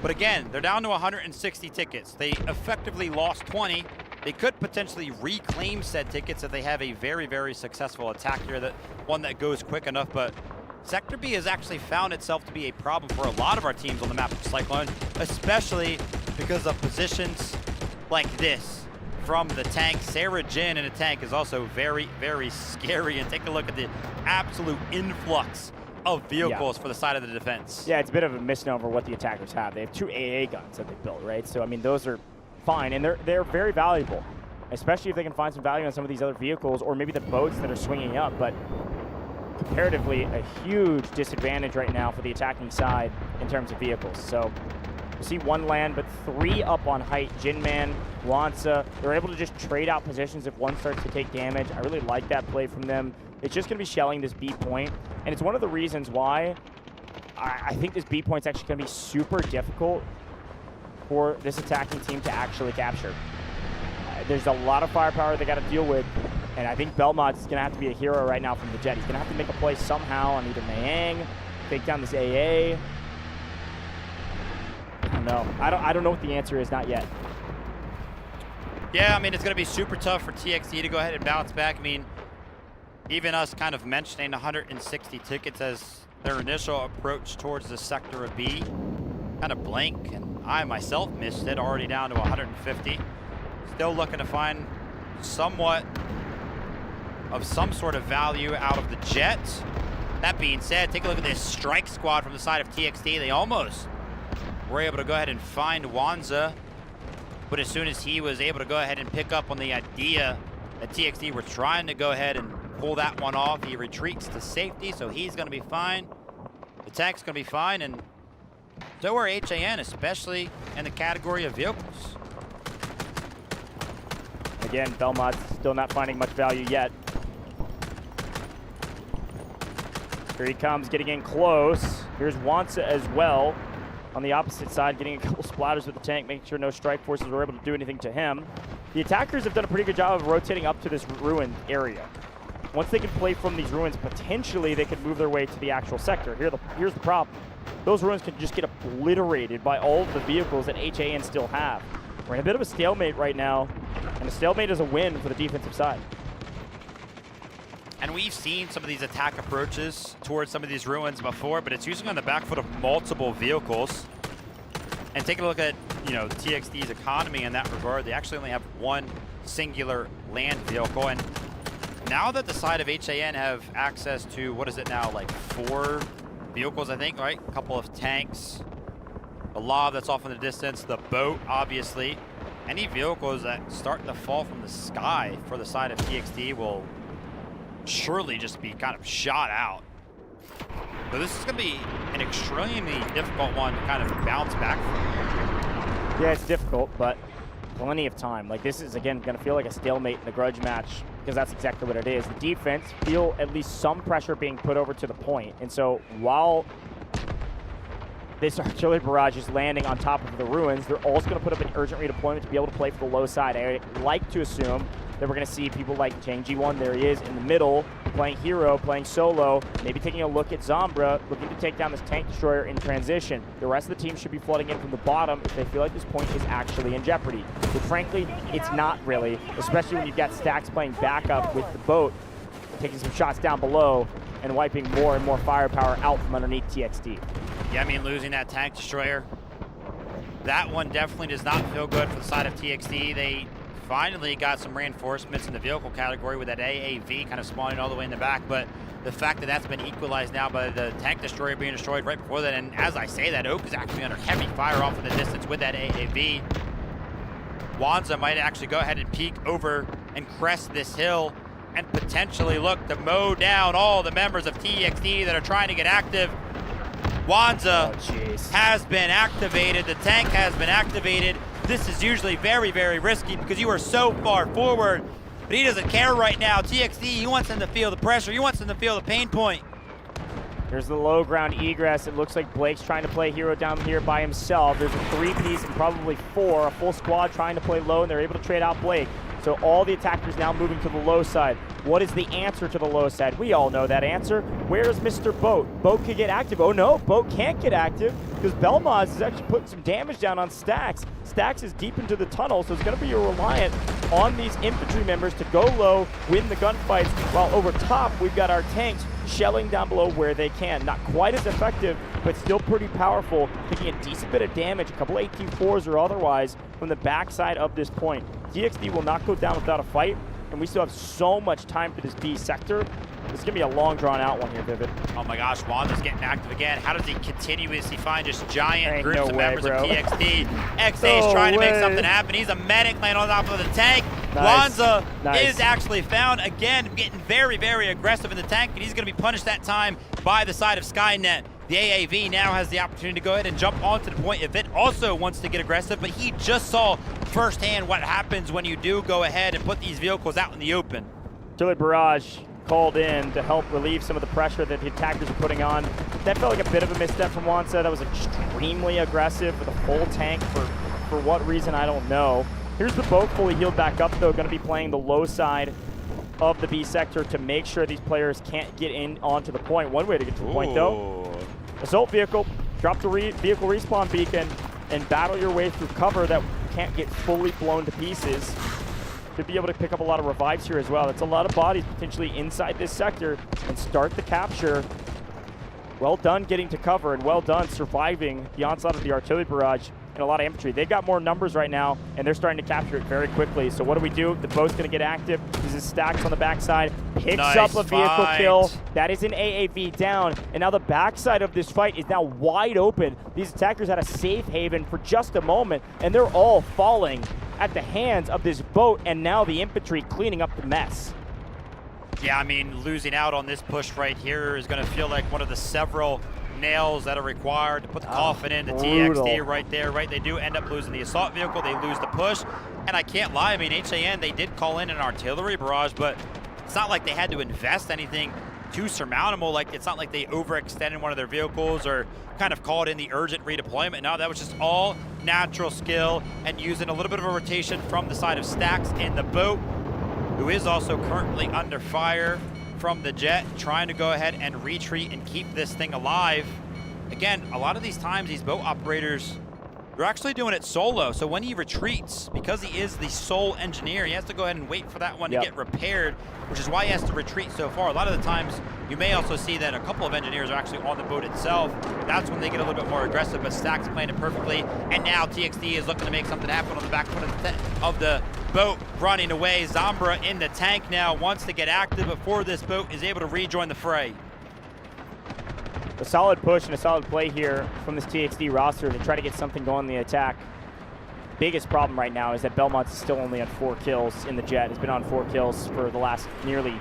N: But again, they're down to 160 tickets. They effectively lost 20. They could potentially reclaim said tickets if they have a very, very successful attack here, that one that goes quick enough. But Sector B has actually found itself to be a problem for a lot of our teams on the map of Cyclone, especially because of positions like this from the tank. Sarah Jin in a tank is also very, very scary. And take a look at the absolute influx of vehicles for the side of the defense.
M: Yeah, it's a bit of a misnomer what the attackers have. They have 2 AA guns that they built, right? So, I mean, those are fine, and they're very valuable, especially if they can find some value on some of these other vehicles or maybe the boats that are swinging up. But comparatively, a huge disadvantage right now for the attacking side in terms of vehicles. So you see 1 land, but 3 up on height. Jinman, Wansa, they're able to just trade out positions if one starts to take damage. I really like that play from them. It's just going to be shelling this B point, and it's one of the reasons why I think this B point's actually going to be super difficult for this attacking team to actually capture. There's a lot of firepower they got to deal with, and I think Belmont's going to have to be a hero right now from the Jet. He's going to have to make a play somehow on either Mayang, take down this AA. I don't know. I don't know what the answer is, not yet.
N: Yeah, I mean, it's going to be super tough for TXT to go ahead and bounce back. I mean, even us kind of mentioning 160 tickets as their initial approach towards the sector of B, kind of blank, and I myself missed it, already down to 150. Still looking to find somewhat of some sort of value out of the Jet. That being said, take a look at this strike squad from the side of TXT. They almost were able to go ahead and find Wanza, but as soon as he was able to go ahead and pick up on the idea that TXT were trying to go ahead and pull that one off, he retreats to safety, so he's going to be fine. The tank's going to be fine, and so are HAN, especially in the category of vehicles.
M: Again, Belmont's still not finding much value yet. Here he comes, getting in close. Here's Wansa as well. On the opposite side, getting a couple splatters with the tank, making sure no strike forces were able to do anything to him. The attackers have done a pretty good job of rotating up to this ruined area. Once they can play from these ruins, potentially they could move their way to the actual sector. Here's the problem. Those ruins can just get obliterated by all of the vehicles that HAN still have. We're in a bit of a stalemate right now, and a stalemate is a win for the defensive side.
N: And we've seen some of these attack approaches towards some of these ruins before, but it's usually on the back foot of multiple vehicles. And taking a look at, you know, TXD's economy in that regard. They actually only have one singular land vehicle, and now that the side of HAN have access to, what is it now, like 4 vehicles, I think, right? A couple of tanks, the lob that's off in the distance, the boat, obviously. Any vehicles that start to fall from the sky for the side of TXD will surely just be kind of shot out. So this is going to be an extremely difficult one to kind of bounce back from.
M: Yeah, it's difficult, but plenty of time. Like, this is, again, going to feel like a stalemate in the grudge match, because that's exactly what it is. The defense feel at least some pressure being put over to the point. And so while this artillery barrage is landing on top of the ruins, they're also going to put up an urgent redeployment to be able to play for the low side. I like to assume that we're going to see people like Chang Ji-won, there he is, in the middle, playing hero, playing solo, maybe taking a look at Zombra, looking to take down this tank destroyer in transition. The rest of the team should be flooding in from the bottom if they feel like this point is actually in jeopardy. But frankly, it's not really, especially when you've got Stacks playing backup with the boat, taking some shots down below, and wiping more and more firepower out from underneath TXD.
N: Yeah, I mean, losing that tank destroyer, that one definitely does not feel good for the side of TXD. They finally got some reinforcements in the vehicle category with that AAV kind of spawning all the way in the back, but the fact that that's been equalized now by the tank destroyer being destroyed right before that, and as I say that, Oak is actually under heavy fire off in the distance with that AAV. Wanza might actually go ahead and peek over and crest this hill and potentially look to mow down all the members of TXD that are trying to get active. Wanza has been activated. The tank has been activated. This is usually very, very risky because you are so far forward, but he doesn't care right now. TXD, he wants them to feel the pressure. He wants them to feel the pain point.
M: There's the low ground egress. It looks like Blake's trying to play hero down here by himself. There's a 3-piece and probably 4, a full squad trying to play low, and they're able to trade out Blake. So all the attackers now moving to the low side. What is the answer to the low side? We all know that answer. Where is Mr. Boat? Boat could get active. Oh no, Boat can't get active because Belmaz is actually putting some damage down on Stacks. Stacks is deep into the tunnel, so it's going to be reliant on these infantry members to go low, win the gunfights, while over top we've got our tanks shelling down below where they can. Not quite as effective, but still pretty powerful, taking a decent bit of damage, a couple AT4s or otherwise, from the backside of this point. TXD will not go down without a fight, and we still have so much time for this B sector. This is going to be a long, drawn-out one here, Vivid.
N: Oh my gosh, Wanda's getting active again. How does he continuously find just giant groups of members of TXD? XA's trying to make something happen. He's a medic laying on top of the tank. Wanza is actually found again, getting very, very aggressive in the tank, and he's going to be punished that time by the side of Skynet. The AAV now has the opportunity to go ahead and jump onto the point if it also wants to get aggressive, but he just saw firsthand what happens when you do go ahead and put these vehicles out in the open.
M: Artillery barrage called in to help relieve some of the pressure that the attackers are putting on. That felt like a bit of a misstep from Wanza. That was extremely aggressive with a full tank for what reason, I don't know. Here's the boat fully healed back up, though, going to be playing the low side of the B sector to make sure these players can't get in onto the point. One way to get to the point, though. Assault vehicle, drop the vehicle respawn beacon, and battle your way through cover that can't get fully blown to pieces. Should be able to pick up a lot of revives here as well. That's a lot of bodies potentially inside this sector and start the capture. Well done getting to cover, and well done surviving the onslaught of the artillery barrage and a lot of infantry. They've got more numbers right now, and they're starting to capture it very quickly. So what do we do? The boat's going to get active. Uses Stacks on the backside. Picks up a vehicle kill. That is an AAV down. And now the backside of this fight is now wide open. These attackers had a safe haven for just a moment, and they're all falling at the hands of this boat, and now the infantry cleaning up the mess.
N: Yeah, I mean, losing out on this push right here is going to feel like one of the several nails that are required to put the coffin in the TXD right there, right? They do end up losing the assault vehicle. They lose the push. And I can't lie, I mean, HAN, they did call in an artillery barrage, but it's not like they had to invest anything too surmountable. Like, it's not like they overextended one of their vehicles or kind of called in the urgent redeployment. No, that was just all natural skill and using a little bit of a rotation from the side of Stacks in the boat, who is also currently under fire from the jet, trying to go ahead and retreat and keep this thing alive. Again, a lot of these times, these boat operators, They're actually doing it solo, so when he retreats, because he is the sole engineer, he has to go ahead and wait for that one to get repaired, which is why he has to retreat so far. A lot of the times, you may also see that a couple of engineers are actually on the boat itself. That's when they get a little bit more aggressive, but Stack's playing it perfectly, and now TXD is looking to make something happen on the back foot of the boat, running away. Zambra in the tank now, wants to get active before this boat is able to rejoin the fray.
M: A solid push and a solid play here from this TXD roster to try to get something going in the attack. Biggest problem right now is that Belmont's still only on 4 kills in the jet. Has been on 4 kills for the last nearly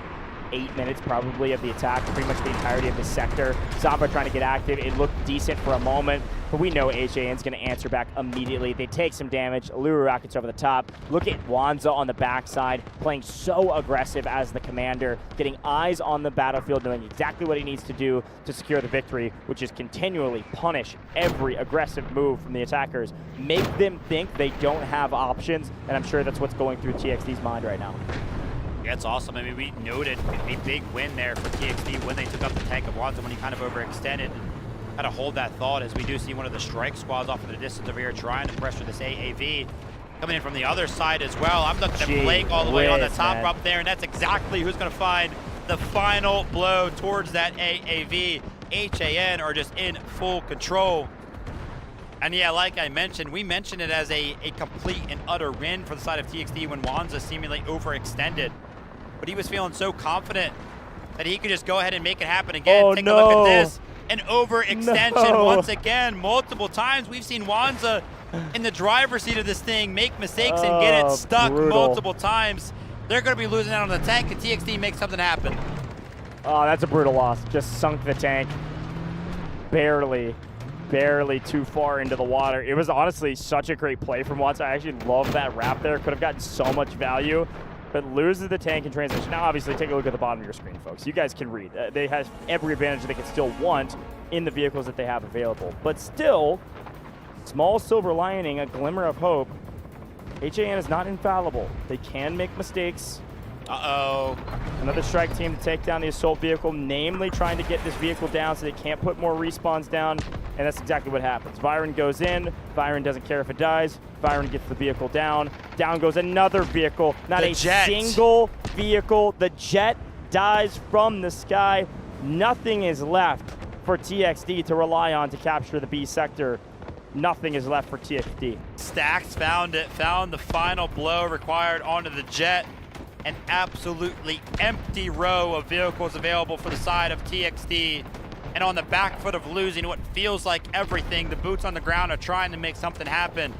M: 8 minutes probably of the attack, pretty much the entirety of this sector. Zambra trying to get active. It looked decent for a moment, but we know HAN's going to answer back immediately. They take some damage. Allura rockets over the top. Look at Wanza on the backside, playing so aggressive as the commander, getting eyes on the battlefield, knowing exactly what he needs to do to secure the victory, which is continually punish every aggressive move from the attackers, make them think they don't have options, and I'm sure that's what's going through TXD's mind right now.
N: Yeah, it's awesome. I mean, we noted a big win there for TXD when they took up the tank of Wanza when he kind of overextended. Had to hold that thought as we do see one of the strike squads off in the distance over here trying to pressure this AAV. Coming in from the other side as well. I'm looking at Blake all the way on the top up there, and that's exactly who's going to find the final blow towards that AAV. HAN are just in full control. And yeah, like I mentioned, we mentioned it as a complete and utter win for the side of TXD when Wanza seemingly overextended. But he was feeling so confident that he could just go ahead and make it happen again. Take a look at this. An overextension once again, multiple times. We've seen Wanza in the driver's seat of this thing make mistakes and get it stuck multiple times. They're going to be losing out on the tank, and TXD makes something happen.
M: Oh, that's a brutal loss. Just sunk the tank. Barely too far into the water. It was honestly such a great play from Wanza. I actually love that wrap there. Could have gotten so much value, but loses the tank in transition. Now, obviously, take a look at the bottom of your screen, folks. You guys can read. They have every advantage they can still want in the vehicles that they have available. But still, small silver lining, a glimmer of hope. HAN is not infallible. They can make mistakes.
N: Uh-oh.
M: Another strike team to take down the assault vehicle, namely trying to get this vehicle down so they can't put more respawns down, and that's exactly what happens. Byron goes in. Byron doesn't care if it dies. Byron gets the vehicle down. Down goes another vehicle. Not a single vehicle. The jet dies from the sky. Nothing is left for TXD to rely on to capture the B sector. Nothing is left for TXD.
N: Stacks found it, found the final blow required onto the jet. An absolutely empty row of vehicles available for the side of TXD. And on the back foot of losing what feels like everything, the boots on the ground are trying to make something happen.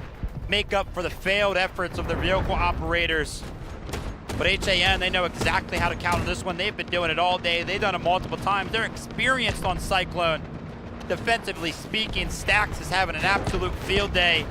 N: Make up for the failed efforts of their vehicle operators. But HAN, they know exactly how to counter this one. They've been doing it all day. They've done it multiple times. They're experienced on Cyclone. Defensively speaking, Stacks is having an absolute field day.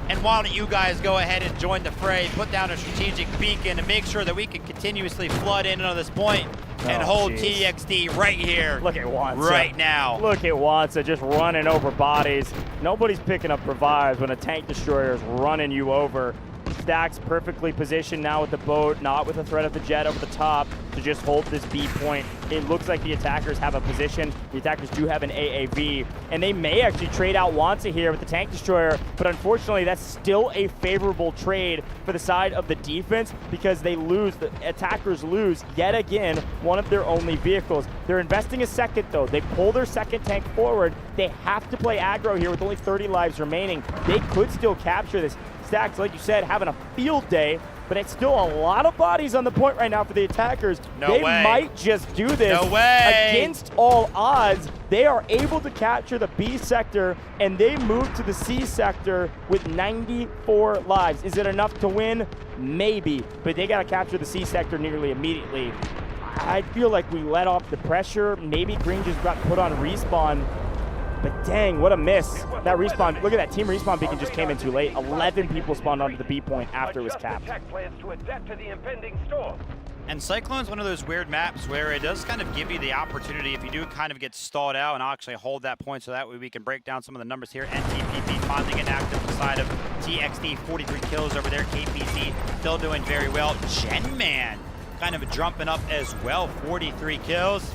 N: And why don't you guys go ahead and join the fray, put down a strategic beacon and make sure that we can continuously flood in on this point and hold TXD right here.
M: Look at Wanza.
N: Right now.
M: Look at Wanza just running over bodies. Nobody's picking up revives when a tank destroyer is running you over. Stacks perfectly positioned now with the boat, not with the threat of the jet over the top to just hold this B point. It looks like the attackers have a position. The attackers do have an AAV, and they may actually trade out Wanza here with the tank destroyer, but unfortunately that's still a favorable trade for the side of the defense because they lose, the attackers lose yet again one of their only vehicles. They're investing a second though. They pull their second tank forward. They have to play aggro here with only 30 lives remaining. They could still capture this. Stacks, like you said, having a field day, but it's still a lot of bodies on the point right now for the attackers. They might just do this against all odds. They are able to capture the B sector, and they move to the C sector with 94 lives. Is it enough to win? Maybe, but they got to capture the C sector nearly immediately. I feel like we let off the pressure. Maybe Green just got put on respawn. But dang, what a miss. That respawn, look at that team respawn beacon just came in too late. 11 people spawned onto the B point after it was capped.
N: And Cyclone's one of those weird maps where it does kind of give you the opportunity, if you do kind of get stalled out, and I'll actually hold that point so that way we can break down some of the numbers here. NTPP finally getting active on the side of TXD, 43 kills over there. KPZ still doing very well. Genman kind of jumping up as well, 43 kills.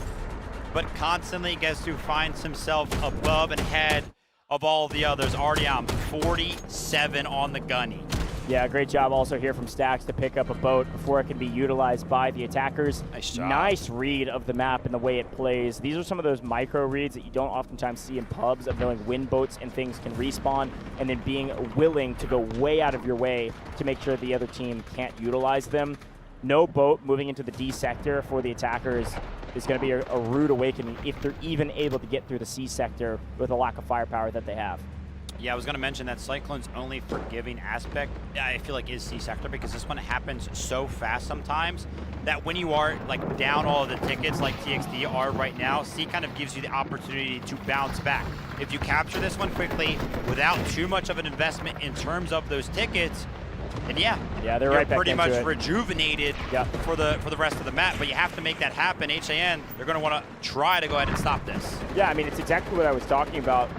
N: But constantly gets to finds himself above and ahead of all the others. Already on 47 on the gunny.
M: Yeah, great job also here from Stax to pick up a boat before it can be utilized by the attackers.
N: Nice job.
M: Nice read of the map and the way it plays. These are some of those micro reads that you don't oftentimes see in pubs, of knowing when boats and things can respawn, and then being willing to go way out of your way to make sure the other team can't utilize them. No boat moving into the D sector for the attackers is going to be a rude awakening if they're even able to get through the C sector with the lack of firepower that they have.
N: Yeah, I was going to mention that Cyclone's only forgiving aspect, I feel like, is C sector, because this one happens so fast sometimes that when you are like down all of the tickets like TXD are right now, C kind of gives you the opportunity to bounce back. If you capture this one quickly without too much of an investment in terms of those tickets, then yeah,
M: they're right back
N: pretty
M: into
N: much
M: it.
N: Rejuvenated for the rest of the map. But you have to make that happen. HAN, they're going to want to try to go ahead and stop this.
M: Yeah, I mean, it's exactly what I was talking about.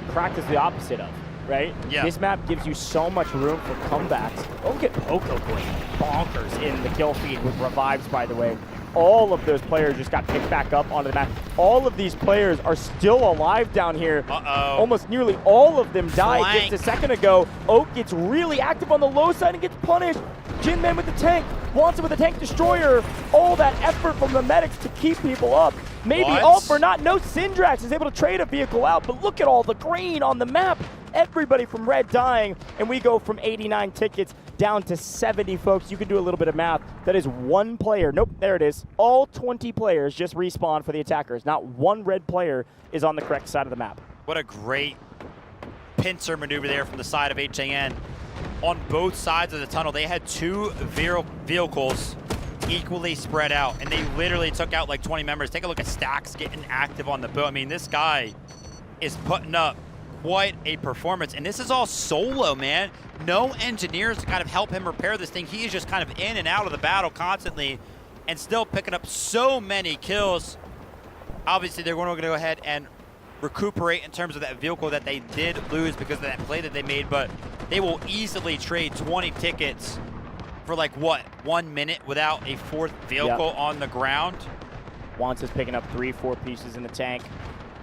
M: Cracked is the opposite of, right?
N: Yeah.
M: This map gives you so much room for comebacks. Look at Poco going bonkers in the kill feed with revives, by the way. All of those players just got picked back up onto the map. All of these players are still alive down here.
N: Uh-oh.
M: Almost nearly all of them died
N: Flank.
M: just a second ago. Oak gets really active on the low side and gets punished. Jinman with the tank, wants it with the tank destroyer. All that effort from the medics to keep people up. Maybe all for naught. No, Syndrax is able to trade a vehicle out, but look at all the green on the map. Everybody from red dying, and we go from 89 tickets down to 70, folks. You can do a little bit of math. That is one player. Nope, there it is. All 20 players just respawn for the attackers. Not one red player is on the correct side of the map.
N: What a great pincer maneuver there from the side of HAN. On both sides of the tunnel, they had two vehicles equally spread out, and they literally took out like 20 members. Take a look at Stax getting active on the boat. I mean, this guy is putting up quite a performance, and this is all solo, man. No engineers to kind of help him repair this thing. He is just kind of in and out of the battle constantly and still picking up so many kills. Obviously, they're going to go ahead and recuperate in terms of that vehicle that they did lose because of that play that they made, but they will easily trade 20 tickets for like, what, 1 minute without a fourth vehicle on the ground?
M: Wants is picking up 3-4 pieces in the tank.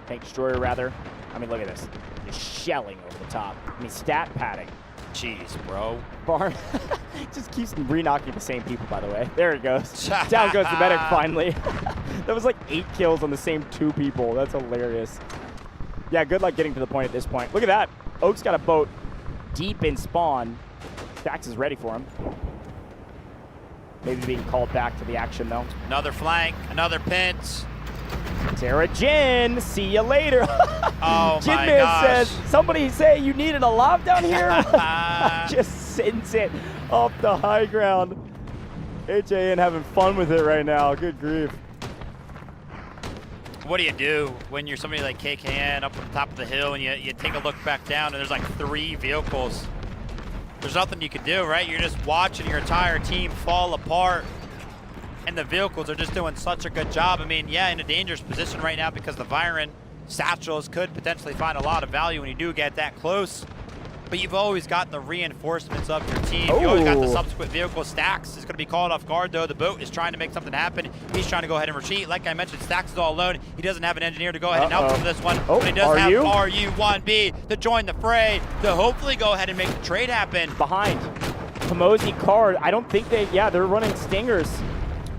M: Tank destroyer, rather. I mean, look at this. Just shelling over the top. I mean, stat padding.
N: Jeez, bro.
M: Barn just keeps re-knocking the same people, by the way. There it goes. Down goes the medic finally. That was like 8 kills on the same 2 people. That's hilarious. Yeah, good luck getting to the point at this point. Look at that. Oak's got a boat deep in spawn. Stax is ready for him. Maybe being called back to the action, though.
N: Another flank, another pinch.
M: Tara Jin, see you later.
N: Oh
M: Jin
N: my
M: Man
N: gosh.
M: says, somebody say you needed a lob down here? Just sends it off the high ground. HAN having fun with it right now. Good grief.
N: What do you do when you're somebody like KKN up on the top of the hill and you take a look back down and there's like 3 vehicles? There's nothing you can do, right? You're just watching your entire team fall apart, and the vehicles are just doing such a good job. I mean, yeah, in a dangerous position right now because the Viren satchels could potentially find a lot of value when you do get that close. But you've always got the reinforcements of your team. You always got the subsequent vehicle. Stax is going to be called off guard, though. The boat is trying to make something happen. He's trying to go ahead and retreat. Like I mentioned, Stax is all alone. He doesn't have an engineer to go ahead and help him with this one. But he does have RU1B to join the fray to hopefully go ahead and make the trade happen.
M: Behind. Kamosi card. I don't think they're running stingers.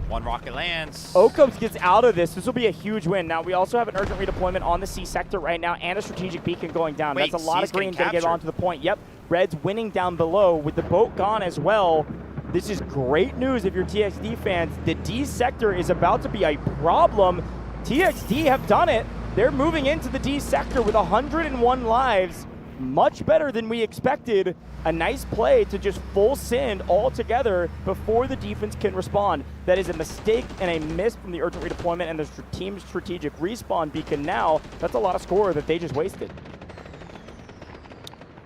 N: 1 rocket lands.
M: Okums gets out of this. This will be a huge win. Now, we also have an urgent redeployment on the C sector right now and a strategic beacon going down.
N: Wait,
M: that's a lot
N: C's
M: of green
N: getting
M: to get onto the point. Yep, Red's winning down below with the boat gone as well. This is great news if you're TXD fans. The D sector is about to be a problem. TXD have done it. They're moving into the D sector with 101 lives. Much better than we expected. A nice play to just full send all together before the defense can respond. That is a mistake and a miss from the urgent redeployment and the team's strategic respawn beacon now. That's a lot of score that they just wasted.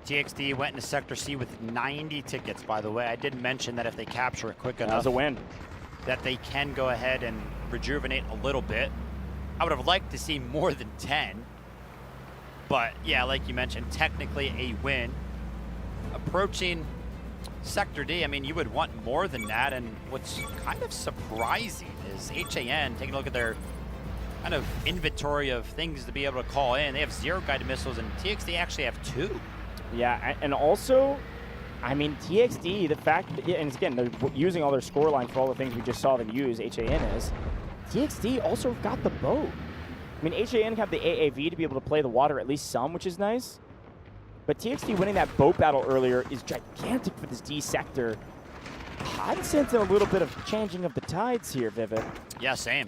N: TXD went into Sector C with 90 tickets, by the way. I did mention that if they capture it quick enough,
M: that was a win,
N: that they can go ahead and rejuvenate a little bit. I would have liked to see more than 10. But yeah, like you mentioned, technically a win. Approaching Sector D, I mean, you would want more than that. And what's kind of surprising is HAN, taking a look at their kind of inventory of things to be able to call in. They have 0 guided missiles, and TXD actually have 2.
M: Yeah, and also, I mean, TXD, the fact that, and again, they're using all their scoreline for all the things we just saw them use, HAN is, TXD also got the boat. I mean, HAN have the AAV to be able to play the water at least some, which is nice. But TXD winning that boat battle earlier is gigantic for this D sector. I'm sensing a little bit of changing of the tides here, Vivid.
N: Yeah, same.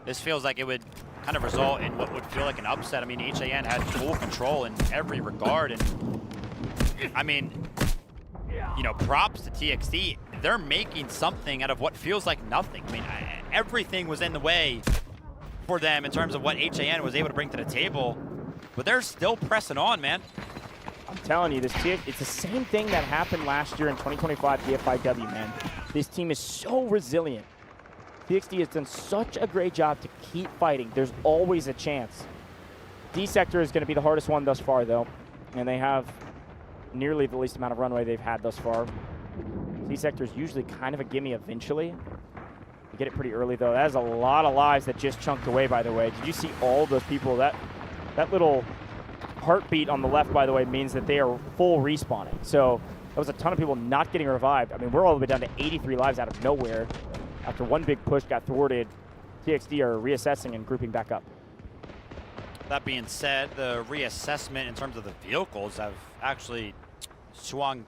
N: This feels like it would kind of result in what would feel like an upset. I mean, HAN had full control in every regard. And I mean, you know, props to TXD. They're making something out of what feels like nothing. I mean, everything was in the way for them in terms of what HAN was able to bring to the table. But they're still pressing on, man.
M: I'm telling you, this it's the same thing that happened last year in 2025 Dfiw, man. This team is so resilient. TXD has done such a great job to keep fighting. There's always a chance. D sector is going to be the hardest one thus far, though, and they have nearly the least amount of runway they've had thus far. D sector is usually kind of a gimme eventually. You get it pretty early, though. That is a lot of lives that just chunked away, by the way. Did you see all those people? That little heartbeat on the left, by the way, means that they are full respawning. So that was a ton of people not getting revived. I mean, we're all the way down to 83 lives out of nowhere. After one big push got thwarted, TXD are reassessing and grouping back up.
N: That being said, the reassessment in terms of the vehicles have actually swung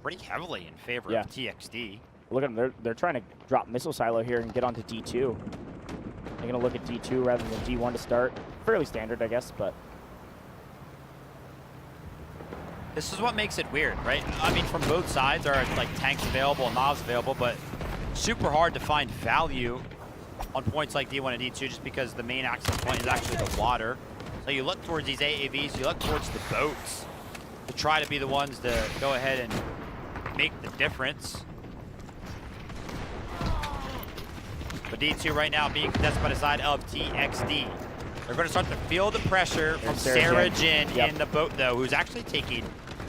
N: pretty heavily in favor of TXD.
M: Look at them. They're trying to drop missile silo here and get onto D2. They're going to look at D2 rather than D1 to start. Fairly standard, I guess, but...
N: This is what makes it weird, right? I mean, from both sides are like tanks available and mobs available, but super hard to find value on points like D1 and D2 just because the main access point is actually the water. So you look towards these AAVs, you look towards the boats to try to be the ones to go ahead and make the difference. But D2 right now being contested by the side of TXD. They're going to start to feel the pressure from Sarah Jin in the boat, though, who's actually taking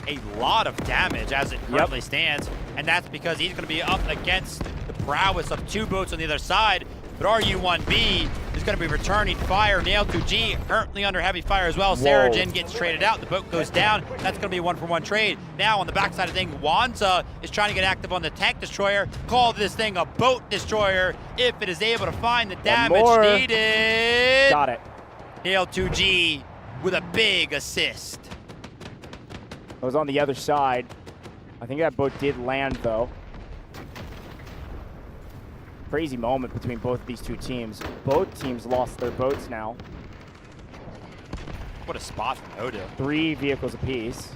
N: a lot of damage as it currently stands. And that's because he's going to be up against the prowess of 2 boats on the other side. But RU1B is going to be returning fire. Nail 2G currently under heavy fire as well. Sarah Jin gets traded out. The boat goes down. That's going to be a 1-for-1 trade. Now on the backside of things, Wanza is trying to get active on the tank destroyer. Call this thing a boat destroyer if it is able to find the damage needed.
M: Got it.
N: Nail 2G with a big assist.
M: It was on the other side. I think that boat did land, though. Crazy moment between both of these two teams. Both teams lost their boats now.
N: What a spot from Odo.
M: 3 vehicles apiece.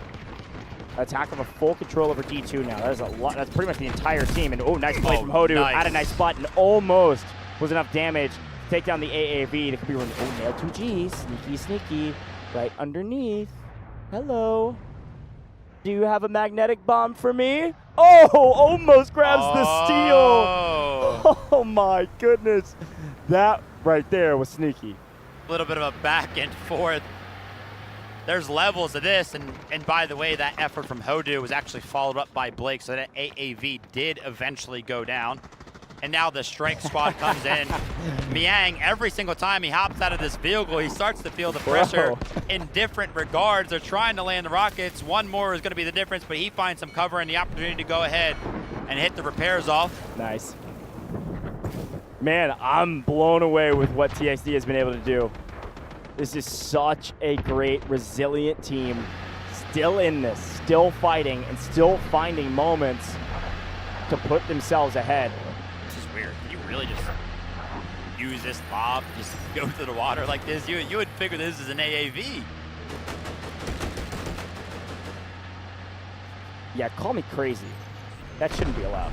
M: Attack of a full control over D2 now. That is a lot. That's pretty much the entire team. And nice play from Hodu at a nice spot, and almost was enough damage to take down the AAV. That could be running. Oh, nail 2G. Sneaky, sneaky. Right underneath. Hello. Do you have a magnetic bomb for me? Oh, almost grabs the steal. Oh my goodness. That right there was sneaky.
N: A little bit of a back and forth. There's levels of this, and by the way, that effort from Hodu was actually followed up by Blake, so that AAV did eventually go down. And now the strike squad comes in. Miang, every single time he hops out of this vehicle, he starts to feel the pressure in different regards. They're trying to land the rockets. One more is going to be the difference, but he finds some cover and the opportunity to go ahead and hit the repairs off.
M: Nice. Man, I'm blown away with what TXD has been able to do. This is such a great, resilient team. Still in this, still fighting, and still finding moments to put themselves ahead.
N: Weird. Can you really just use this lob, just go through the water like this? You would figure this is an AAV.
M: Yeah, call me crazy. That shouldn't be allowed.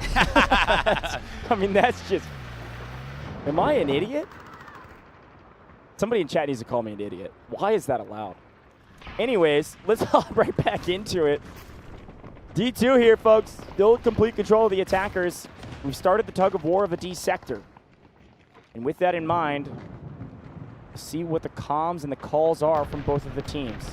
M: I mean, that's just... Am I an idiot? Somebody in chat needs to call me an idiot. Why is that allowed? Anyways, let's hop right back into it. D2 here, folks. Still complete control of the attackers. We've started the tug of war of the D sector. And with that in mind, see what the comms and the calls are from both of the teams.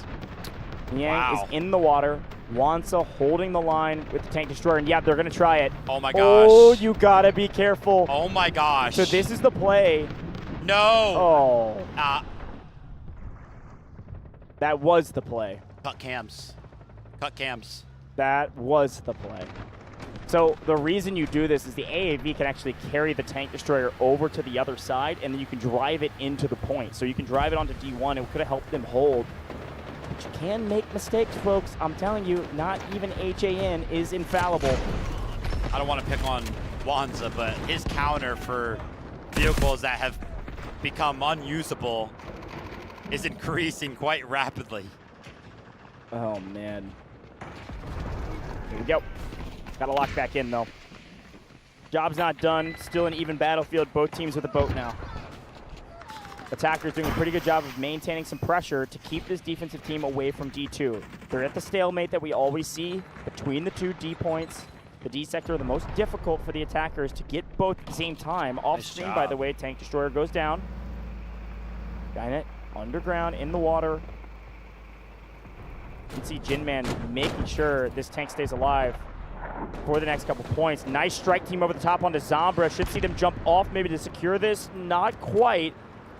M: Niang is in the water. Wansa holding the line with the tank destroyer. And yeah, they're going to try it.
N: Oh my gosh.
M: Oh, you got to be careful.
N: Oh my gosh.
M: So this is the play
N: No!
M: Oh. That was the play.
N: Cut cams. Cut cams.
M: That was the play. So the reason you do this is the AAV can actually carry the tank destroyer over to the other side, and then you can drive it into the point. So you can drive it onto D1. It could have helped them hold. But you can make mistakes, folks. I'm telling you, not even HAN is infallible.
N: I don't want to pick on Wanza, but his counter for vehicles that have become unusable is increasing quite rapidly.
M: Oh, man. Here we go. Got to lock back in, though. Job's not done. Still an even battlefield. Both teams with a boat now. Attackers doing a pretty good job of maintaining some pressure to keep this defensive team away from D2. They're at the stalemate that we always see between the two D points. The D sector, the most difficult for the attackers to get both at the same time. Off screen, by the way, tank destroyer goes down. Skynet underground in the water. You can see Jinman making sure this tank stays alive for the next couple points. Nice strike team over the top onto Zombra. Should see them jump off maybe to secure this. Not quite.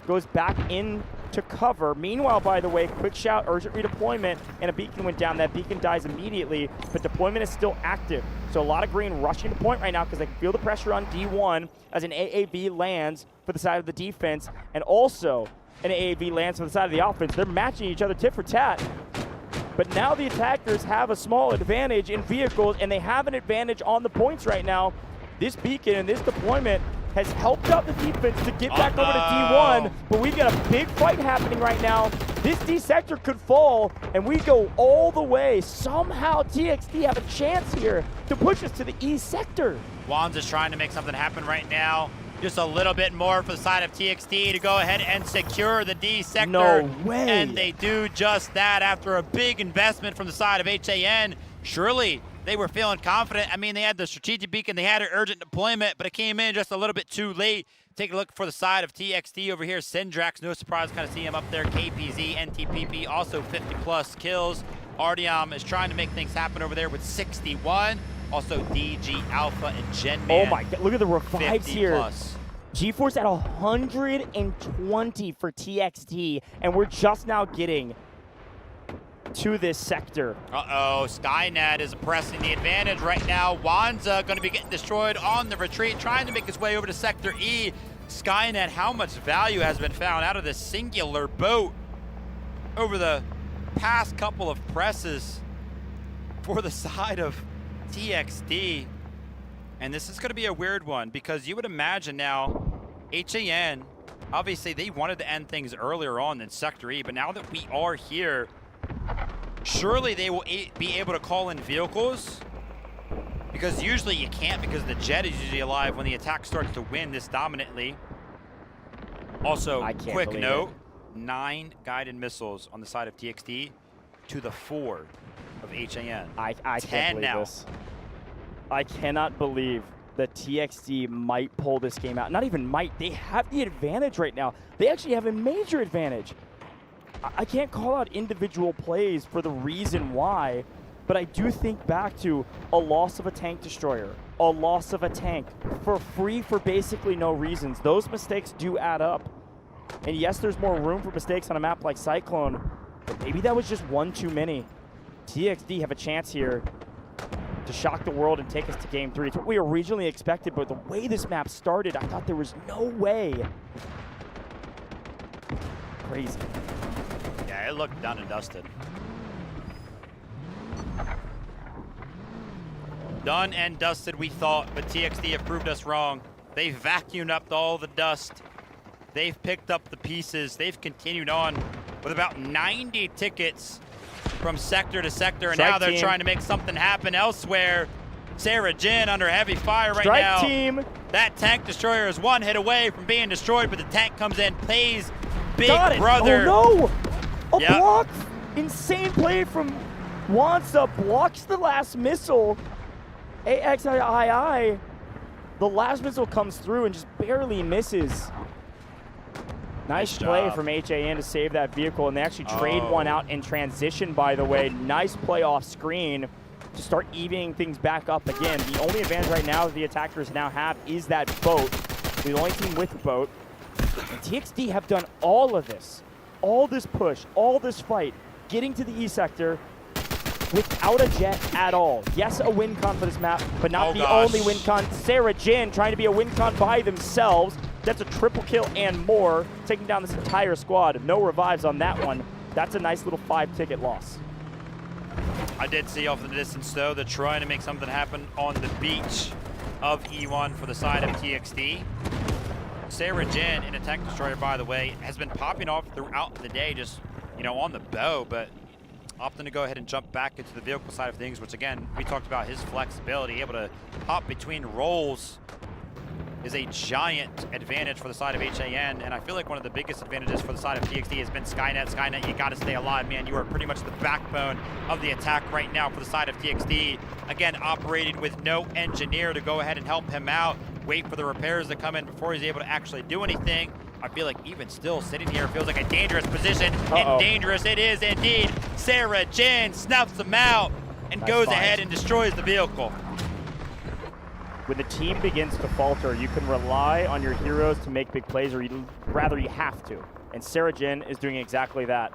M: Goes back in to cover. Meanwhile, by the way, quick shout, urgent redeployment, and a beacon went down. That beacon dies immediately, but deployment is still active. So a lot of green rushing to point right now because they can feel the pressure on D1 as an AAV lands for the side of the defense, and also an AAV lands for the side of the offense. They're matching each other tit for tat. But now the attackers have a small advantage in vehicles, and they have an advantage on the points right now. This beacon and this deployment has helped out the defense to get back over to D1, but we've got a big fight happening right now. This D sector could fall, and we go all the way. Somehow TXT have a chance here to push us to the E sector.
N: Wands is trying to make something happen right now. Just a little bit more for the side of TXT to go ahead and secure the D sector.
M: No way.
N: And they do just that after a big investment from the side of HAN. Surely they were feeling confident. I mean, they had the strategic beacon, they had an urgent deployment, but it came in just a little bit too late. Take a look for the side of TXT over here. Syndrax, no surprise, kind of see him up there. KPZ, NTPP, also 50+ kills. Artyom is trying to make things happen over there with 61. Also DG Alpha and Genman.
M: Oh my God, look at the revives here.
N: 50+.
M: GeForce at 120 for TXT, and we're just now getting to this sector.
N: Uh-oh, Skynet is pressing the advantage right now. Wanza going to be getting destroyed on the retreat, trying to make his way over to Sector E. Skynet, how much value has been found out of this singular boat over the past couple of presses for the side of TXT. And this is going to be a weird one because you would imagine now HAN, obviously they wanted to end things earlier on than Sector E, but now that we are here, surely they will be able to call in vehicles, because usually you can't because the jet is usually alive when the attack starts to win this dominantly. Also, quick note, 9 guided missiles on the side of TXT to the 4 of HAN.
M: I
N: 10
M: can't believe
N: now.
M: this. I cannot believe that TXT might pull this game out. Not even might, they have the advantage right now. They actually have a major advantage. I can't call out individual plays for the reason why, but I do think back to a loss of a tank destroyer, a loss of a tank for free for basically no reasons. Those mistakes do add up. And yes, there's more room for mistakes on a map like Cyclone, but maybe that was just one too many. TXT have a chance here to shock the world and take us to Game 3. It's what we originally expected, but the way this map started, I thought there was no way. Crazy.
N: Yeah, it looked done and dusted. Done and dusted, we thought, but TXT have proved us wrong. They've vacuumed up all the dust. They've picked up the pieces. They've continued on with about 90 tickets from sector to sector, and now they're trying to make something happen elsewhere. Sarah Jin under heavy fire right now.
M: Strike team.
N: That tank destroyer is one hit away from being destroyed, but the tank comes in, plays big
M: Got it.
N: brother.
M: Oh no! A block! Insane play from Wanza, blocks the last missile. AXII, the last missile comes through and just barely misses. Nice play from HAN to save that vehicle, and they actually trade one out in transition, by the way. Nice play off screen to start evening things back up again. The only advantage right now that the attackers now have is that boat. They're the only team with a boat. And TXD have done all of this, all this push, all this fight, getting to the E sector without a jet at all. Yes, a win con for this map, but not the only win con. Sarah Jin trying to be a win con by themselves. That's a triple kill and more, taking down this entire squad. No revives on that one. That's a nice little 5-ticket loss.
N: I did see off in the distance, though, they're trying to make something happen on the beach of E1 for the side of TXD. Sarah Jin in a tank destroyer, by the way, has been popping off throughout the day, just, you know, on the bow, but opting to go ahead and jump back into the vehicle side of things, which, again, we talked about his flexibility, able to hop between roles is a giant advantage for the side of HAN, and I feel like one of the biggest advantages for the side of TXD has been Skynet. Skynet, you gotta stay alive, man. You are pretty much the backbone of the attack right now for the side of TXD. Again, operating with no engineer to go ahead and help him out, wait for the repairs to come in before he's able to actually do anything. I feel like even still sitting here feels like a dangerous position, and dangerous it is indeed. Sarah Jin snuffs him out and goes ahead and destroys the vehicle.
M: When the team begins to falter, you can rely on your heroes to make big plays, or rather you have to. And Sarah Jin is doing exactly that.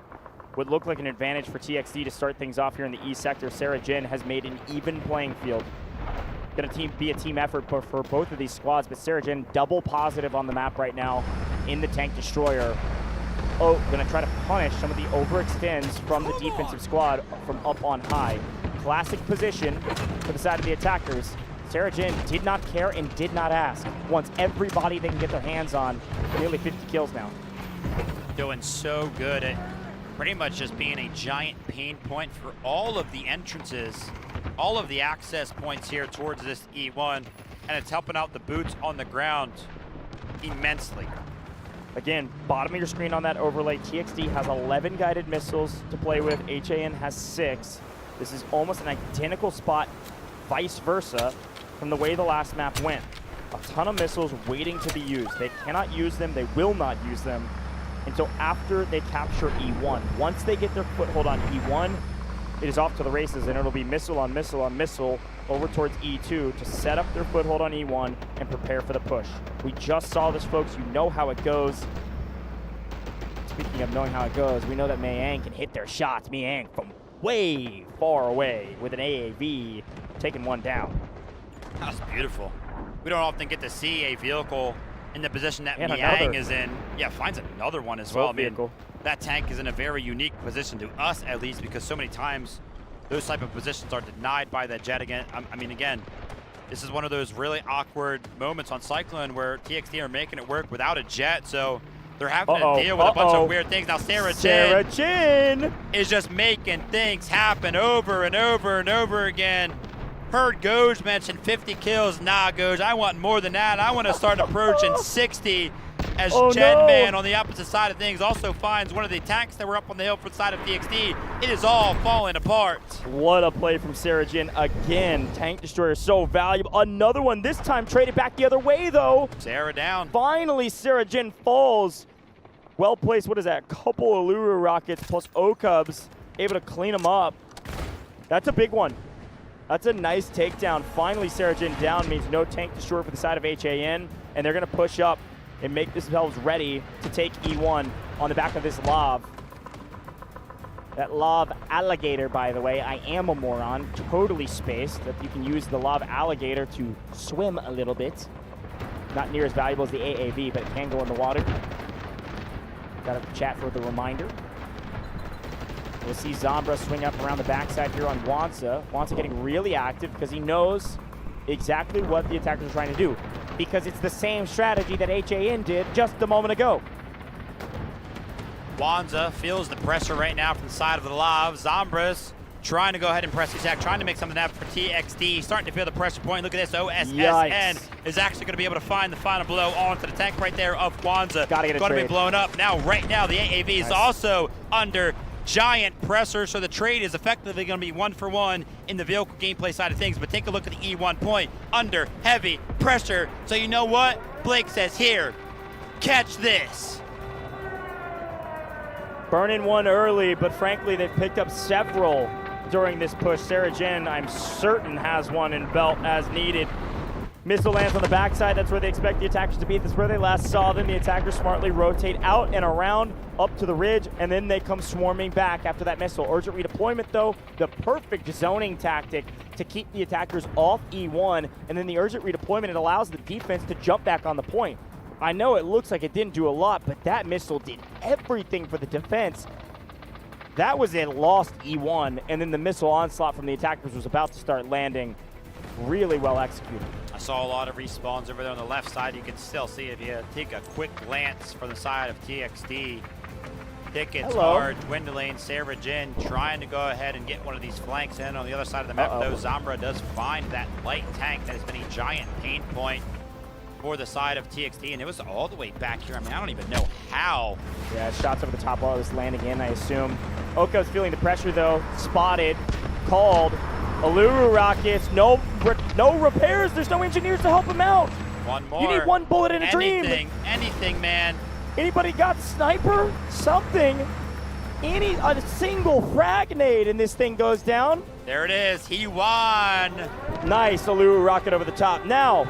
M: What looked like an advantage for TXD to start things off here in the E sector, Sarah Jin has made an even playing field. Gonna be a team effort for both of these squads, but Sarah Jin double positive on the map right now in the tank destroyer. Oh, gonna try to punish some of the overextends from the defensive squad from up on high. Classic position for the side of the attackers. Sarah Jin did not care and did not ask. Wants everybody they can get their hands on. Nearly 50 kills now.
N: Doing so good at pretty much just being a giant pain point for all of the entrances, all of the access points here towards this E1, and it's helping out the boots on the ground immensely.
M: Again, bottom of your screen on that overlay, TXD has 11 guided missiles to play with, HAN has 6. This is almost an identical spot, vice versa, from the way the last map went. A ton of missiles waiting to be used. They cannot use them, they will not use them until after they capture E1. Once they get their foothold on E1, it is off to the races, and it'll be missile on missile on missile over towards E2 to set up their foothold on E1 and prepare for the push. We just saw this, folks. You know how it goes. Speaking of knowing how it goes, we know that Mayang can hit their shots. Mayang from way far away with an AAV, taking one down.
N: That was beautiful. We don't often get to see a vehicle in the position that Mayang is in. Yeah, finds another one as well. I mean, that tank is in a very unique position to us, at least, because so many times those type of positions are denied by that jet. Again, I mean, again, this is one of those really awkward moments on Cyclone where TXD are making it work without a jet, so they're having to deal with a bunch of weird things. Now Sarah Jin is just making things happen over and over and over again. Heard Goj mention 50 kills. Nah, Goj, I want more than that. I want to start approaching 60 as Genman on the opposite side of things also finds one of the tanks that were up on the hill for the side of TXD. It is all falling apart.
M: What a play from Sarah Jin. Again, tank destroyer so valuable. Another one, this time traded back the other way, though.
N: Sarah down.
M: Finally, Sarah Jin falls. Well placed, what is that? Couple Allura rockets plus O-Cubs, able to clean them up. That's a big one. That's a nice takedown. Finally, Sarah Jin down means no tank destroyer for the side of HAN, and they're going to push up and make themselves ready to take E1 on the back of this Lav. That Lav Alligator, by the way, I am a moron, totally spaced, that you can use the Lav Alligator to swim a little bit. Not near as valuable as the AAV, but it can go in the water. Got to chat for the reminder. We'll see Zambra swing up around the backside here on Wansa. Wansa getting really active because he knows exactly what the attackers are trying to do, because it's the same strategy that HAN did just a moment ago.
N: Wansa feels the pressure right now from the side of the Lav. Zambra's trying to go ahead and press the attack, trying to make something happen for TXD. Starting to feel the pressure point. Look at this. OSSN is actually going to be able to find the final blow onto the tank right there of Wansa.
M: Gotta get a
N: going to
M: trade.
N: be blown up. Now, right now, the AAV is also under giant pressure, so the trade is effectively going to be 1-for-1 in the vehicle gameplay side of things. But take a look at the E1 point under heavy pressure. So you know what? Blake says, here, catch this.
M: Burning one early, but frankly, they've picked up several during this push. Sarah Jin, I'm certain, has one in belt as needed. Missile lands on the backside. That's where they expect the attackers to be. That's where they last saw them. The attackers smartly rotate out and around up to the ridge, and then they come swarming back after that missile. Urgent redeployment, though, the perfect zoning tactic to keep the attackers off E1, and then the urgent redeployment, it allows the defense to jump back on the point. I know it looks like it didn't do a lot, but that missile did everything for the defense. That was a lost E1, and then the missile onslaught from the attackers was about to start landing. Really well executed.
N: I saw a lot of respawns over there on the left side. You can still see if you take a quick glance from the side of TXD. Tickets are dwindling. Sarah Jin trying to go ahead and get one of these flanks in on the other side of the map, though Zambra does find that light tank that has been a giant pain point for the side of TXD, and it was all the way back here. I mean, I don't even know how.
M: Yeah, shots over the top while it was landing in, I assume. Oko's feeling the pressure, though. Spotted, called. Aluru rockets, no repairs. There's no engineers to help him out.
N: One more.
M: You need one bullet in a dream.
N: Anything, man.
M: Anybody got sniper? Something. A single frag grenade and this thing goes down.
N: There it is. He won.
M: Nice, Aluru rocket over the top. Now,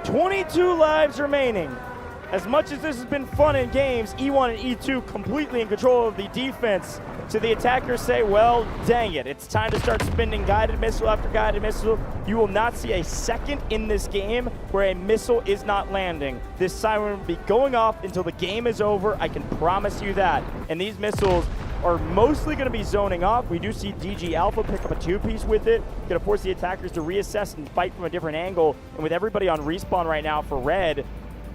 M: 22 lives remaining. As much as this has been fun in games, E1 and E2 completely in control of the defense. So the attackers say, well, dang it. It's time to start spending guided missile after guided missile. You will not see a second in this game where a missile is not landing. This siren will be going off until the game is over. I can promise you that. And these missiles are mostly going to be zoning off. We do see DG Alpha pick up a two-piece with it. Going to force the attackers to reassess and fight from a different angle. And with everybody on respawn right now for red,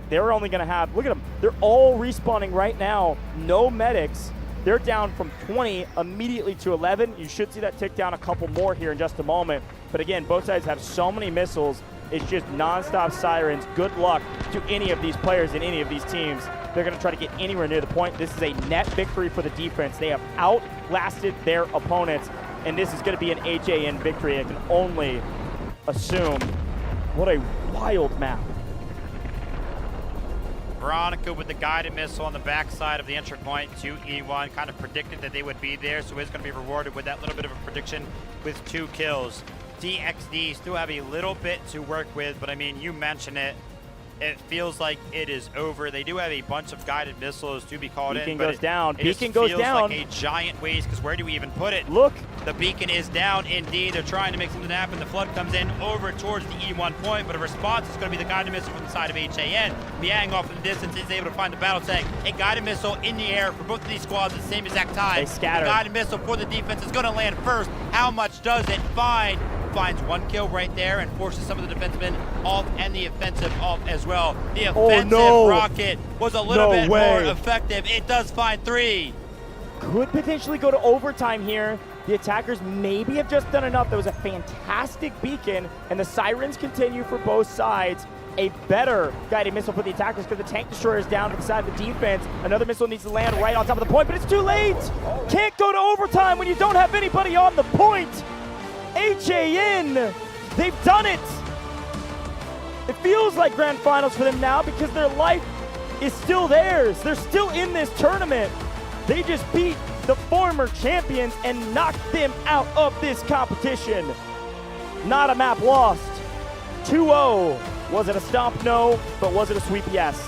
M: they're only going to have, look at them, they're all respawning right now. No medics. They're down from 20 immediately to 11. You should see that tick down a couple more here in just a moment. But again, both sides have so many missiles. It's just nonstop sirens. Good luck to any of these players in any of these teams. They're going to try to get anywhere near the point. This is a net victory for the defense. They have outlasted their opponents, and this is going to be an HAN victory. I can only assume. What a wild map.
N: Veronica with the guided missile on the backside of the entry point to E1. Kind of predicted that they would be there, so is going to be rewarded with that little bit of a prediction with 2 kills. DXD still have a little bit to work with, but I mean, you mentioned it. It feels like it is over. They do have a bunch of guided missiles to be called
M: Beacon
N: in.
M: Goes down.
N: Beacon
M: goes down.
N: Like a giant waste, because where do we even put it?
M: Look.
N: The beacon is down indeed. They're trying to make something happen. The flood comes in over towards the E1 point, but a response is going to be the guided missile from the side of HAN. Miang off in the distance is able to find the battle tank. A guided missile in the air for both of these squads at the same exact time.
M: They scatter.
N: The guided missile for the defense is going to land first. How much does it find? Finds 1 kill right there and forces some of the defensemen off and the offensive off as well. The offensive rocket was a little bit more effective. It does find 3.
M: Could potentially go to overtime here. The attackers maybe have just done enough. That was a fantastic beacon, and the sirens continue for both sides. A better guided missile for the attackers because the tank destroyer is down to the side of the defense. Another missile needs to land right on top of the point, but it's too late. Can't go to overtime when you don't have anybody on the point. HAN, they've done it. It feels like grand finals for them now because their life is still theirs. They're still in this tournament. They just beat the former champions and knocked them out of this competition. Not a map lost. 2-0. Was it a stomp? No. But was it a sweep? Yes.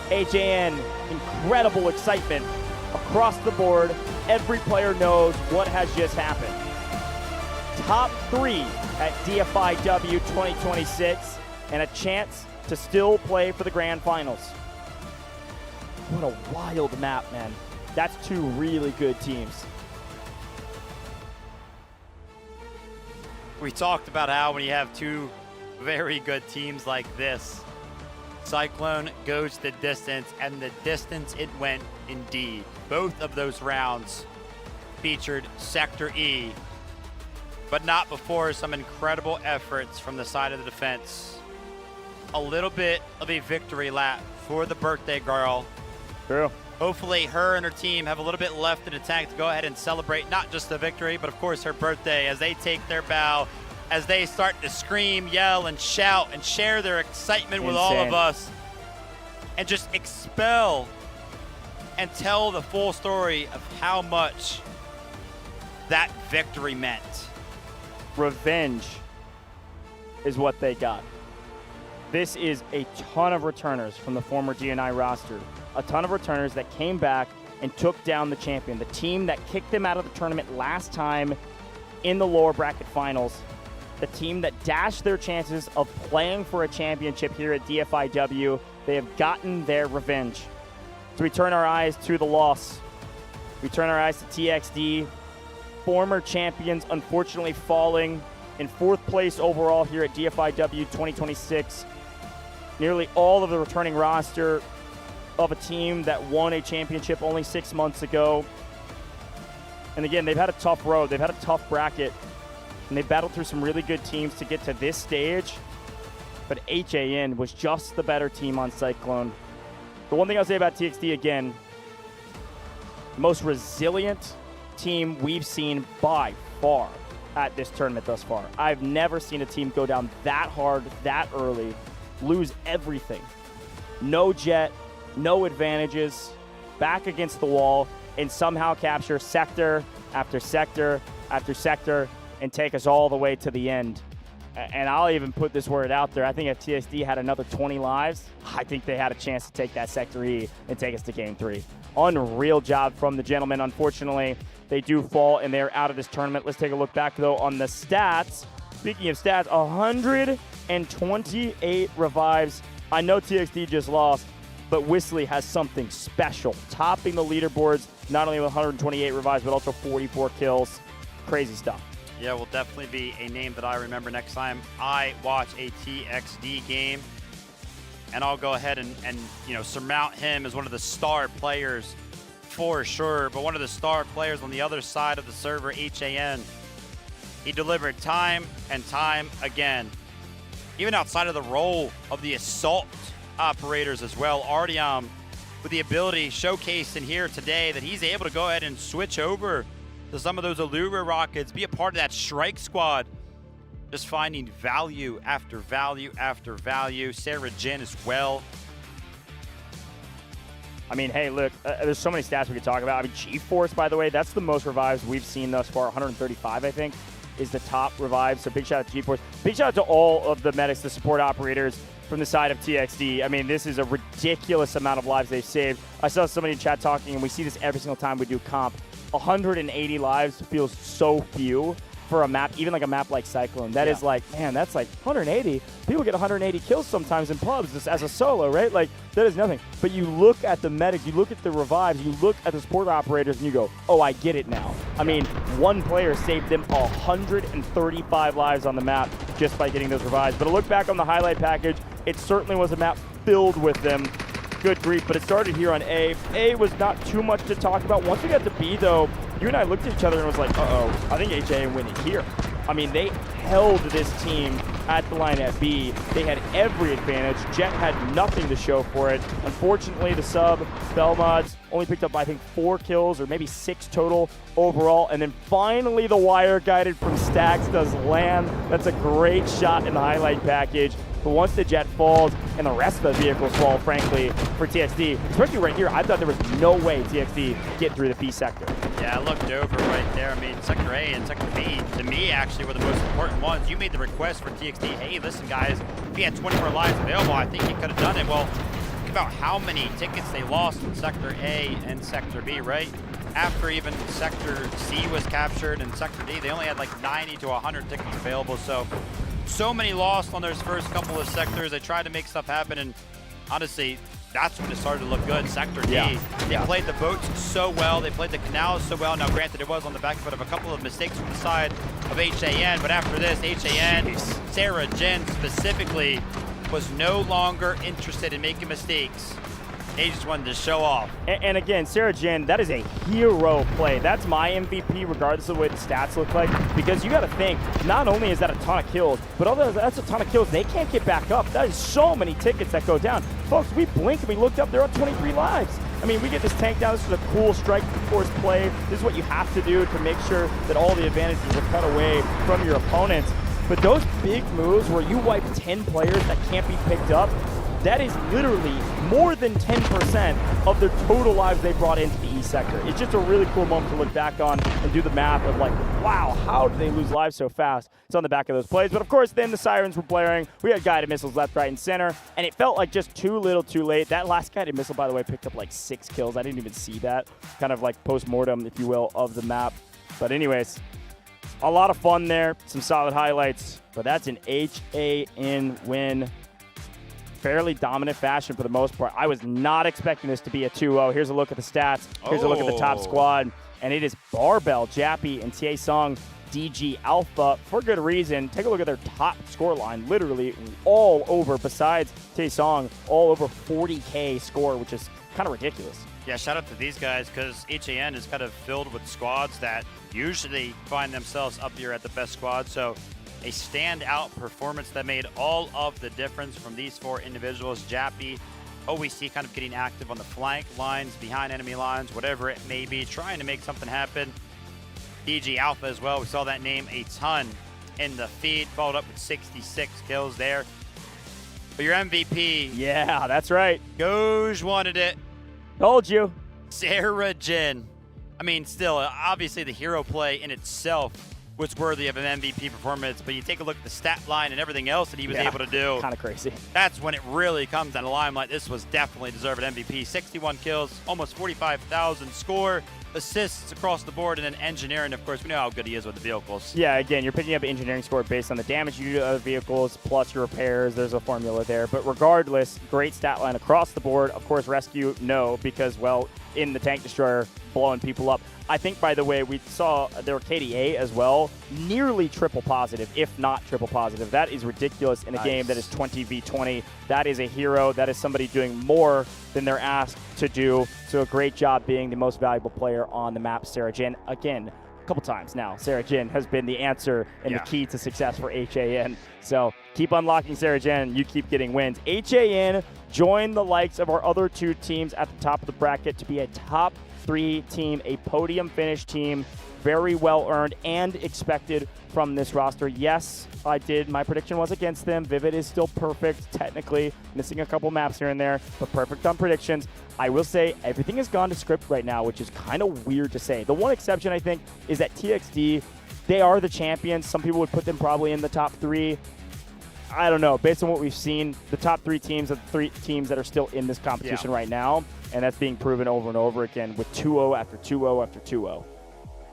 M: HAN, incredible excitement across the board. Every player knows what has just happened. Top 3 at Dfiw 2026 and a chance to still play for the grand finals. What a wild map, man. That's 2 really good teams.
N: We talked about how when you have 2 very good teams like this, Cyclone goes the distance, and the distance it went indeed. Both of those rounds featured Sector E, but not before some incredible efforts from the side of the defense. A little bit of a victory lap for the birthday girl.
M: True.
N: Hopefully her and her team have a little bit left in the tank to go ahead and celebrate not just the victory, but of course her birthday as they take their bow, as they start to scream, yell, and shout and share their excitement with all of us, and just expel and tell the full story of how much that victory meant.
M: Revenge. is what they got. This is a ton of returners from the former DNI roster. A ton of returners that came back and took down the champion. The team that kicked them out of the tournament last time in the lower bracket finals. The team that dashed their chances of playing for a championship here at Dfiw. They have gotten their revenge. So we turn our eyes to the loss. We turn our eyes to TXD. Former champions unfortunately falling in 4th place overall here at Dfiw 2026. Nearly all of the returning roster of a team that won a championship only 6 months ago. And again, they've had a tough road. They've had a tough bracket. And they've battled through some really good teams to get to this stage. But HAN was just the better team on Cyclone. The one thing I'll say about TXD again, most resilient team we've seen by far at this tournament thus far. I've never seen a team go down that hard, that early, lose everything. No jet, no advantages, back against the wall, and somehow capture sector after sector after sector and take us all the way to the end. And I'll even put this word out there. I think if TXD had another 20 lives, I think they had a chance to take that Sector E and take us to Game 3. Unreal job from the gentlemen. Unfortunately, they do fall and they're out of this tournament. Let's take a look back, though, on the stats. Speaking of stats, 128 revives. I know TXD just lost, but Whistly has something special, topping the leaderboards, not only with 128 revives, but also 44 kills. Crazy stuff.
N: Yeah, will definitely be a name that I remember next time I watch a TXD game. And I'll go ahead and surmount him as one of the star players for sure. But one of the star players on the other side of the server, HAN, he delivered time and time again. Even outside of the role of the assault operators as well, Artyom with the ability showcased in here today that he's able to go ahead and switch over to some of those Allura rockets, be a part of that strike squad, just finding value after value after value. Sarah Jin as well.
M: I mean, hey, look, there's so many stats we could talk about. I mean, G-Force, by the way, that's the most revives we've seen thus far. 135, I think, is the top revive. So big shout out to G-Force. Big shout out to all of the medics, the support operators from the side of TXD. I mean, this is a ridiculous amount of lives they've saved. I saw somebody in chat talking, and we see this every single time we do comp. 180 lives feels so few for a map, even like a map like Cyclone. That is like, man, that's like 180. People get 180 kills sometimes in pubs just as a solo, right? Like, that is nothing. But you look at the medics, you look at the revives, you look at the support operators, and you go, oh, I get it now. I mean, one player saved them 135 lives on the map just by getting those revives. But a look back on the highlight package, it certainly was a map filled with them. Good grief, but it started here on A. A was not too much to talk about. Once we got to B, though, you and I looked at each other and was like, uh-oh, I think HA winning here. I mean, they held this team at the line at B. They had every advantage. Jet had nothing to show for it. Unfortunately, the sub, Belmods, only picked up, I think, 4 kills or maybe 6 total overall. And then finally, the wire guided from Stacks does land. That's a great shot in the highlight package. But once the jet falls and the rest of the vehicles fall, frankly, for TXD, especially right here, I thought there was no way TXD could get through the B sector.
N: Yeah, I looked over right there. I mean, Sector A and Sector B, to me, actually, were the most important ones. You made the request for TXD, hey, listen, guys, if he had 24 lives available, I think he could have done it. Well, think about how many tickets they lost in Sector A and Sector B, right? After even Sector C was captured and Sector D, they only had like 90 to 100 tickets available. So many lost on those first couple of sectors. They tried to make stuff happen, and honestly, that's when it started to look good. Sector D, they played the boats so well. They played the canals so well. Now, granted, it was on the back foot of a couple of mistakes from the side of HAN, but after this, HAN, Sarah Jin specifically, was no longer interested in making mistakes. They just wanted to show off.
M: And again, Sarah Jin, that is a hero play. That's my MVP, regardless of the way the stats look like. Because you got to think, not only is that a ton of kills, but although that's a ton of kills, they can't get back up. That is so many tickets that go down. Folks, we blinked and we looked up, they're on 23 lives. I mean, we get this tank down. This is a cool strike force play. This is what you have to do to make sure that all the advantages are cut away from your opponents. But those big moves where you wipe 10 players that can't be picked up, That is literally more than 10% of their total lives they brought into the East sector. It's just a really cool moment to look back on and do the math of like, wow, how did they lose lives so fast? It's on the back of those plays. But of course, then the sirens were blaring. We had guided missiles left, right, and center. And it felt like just too little, too late. That last guided missile, by the way, picked up like 6 kills. I didn't even see that. Kind of like post-mortem, if you will, of the map. But anyways, a lot of fun there. Some solid highlights. But that's an HAN win. Fairly dominant fashion for the most part. I was not expecting this to be a 2-0. Here's a look at the stats. Here's a look at the top squad. And it is Barbell, Jappy, and TA Sung, DG Alpha, for good reason. Take a look at their top score line. Literally all over, besides TA Sung, all over 40K score, which is kind of ridiculous.
N: Yeah, shout out to these guys, because HAN is kind of filled with squads that usually find themselves up here at the best squad. So a standout performance that made all of the difference from these 4 individuals. Jappy, OEC kind of getting active on the flank lines, behind enemy lines, whatever it may be, trying to make something happen. DG Alpha as well, we saw that name a ton in the feed, followed up with 66 kills there. But your MVP.
M: Yeah, that's right.
N: Goj wanted it.
M: Told you.
N: Sarah Jin. I mean, still, obviously the hero play in itself was worthy of an MVP performance, but you take a look at the stat line and everything else that he was able to do.
M: Kind of crazy.
N: That's when it really comes down to limelight. This was definitely deserved an MVP. 61 kills, almost 45,000 score, assists across the board, and then engineering. Of course, we know how good he is with the vehicles.
M: Yeah, again, you're picking up engineering score based on the damage you do to other vehicles, plus your repairs. There's a formula there. But regardless, great stat line across the board. Of course, rescue, no, because, well, in the tank destroyer, blowing people up. I think, by the way, we saw their KDA as well, nearly triple positive, if not triple positive. That is ridiculous in a game that is 20v20. That is a hero. That is somebody doing more than they're asked to do. So a great job being the most valuable player on the map, Sarah Jin. Again, a couple times now, Sarah Jin has been the answer and the key to success for HAN. So keep unlocking Sarah Jin. You keep getting wins. HAN joined the likes of our other 2 teams at the top of the bracket to be a top 3 team, a podium finish team. Very well earned and expected from this roster. Yes, I did. My prediction was against them. Vivid is still perfect, technically. Missing a couple maps here and there, but perfect on predictions. I will say everything has gone to script right now, which is kind of weird to say. The one exception, I think, is that TXD, they are the champions. Some people would put them probably in the top 3. I don't know. Based on what we've seen, the top 3 teams are the 3 teams that are still in this competition right now, and that's being proven over and over again with 2-0 after 2-0 after 2-0.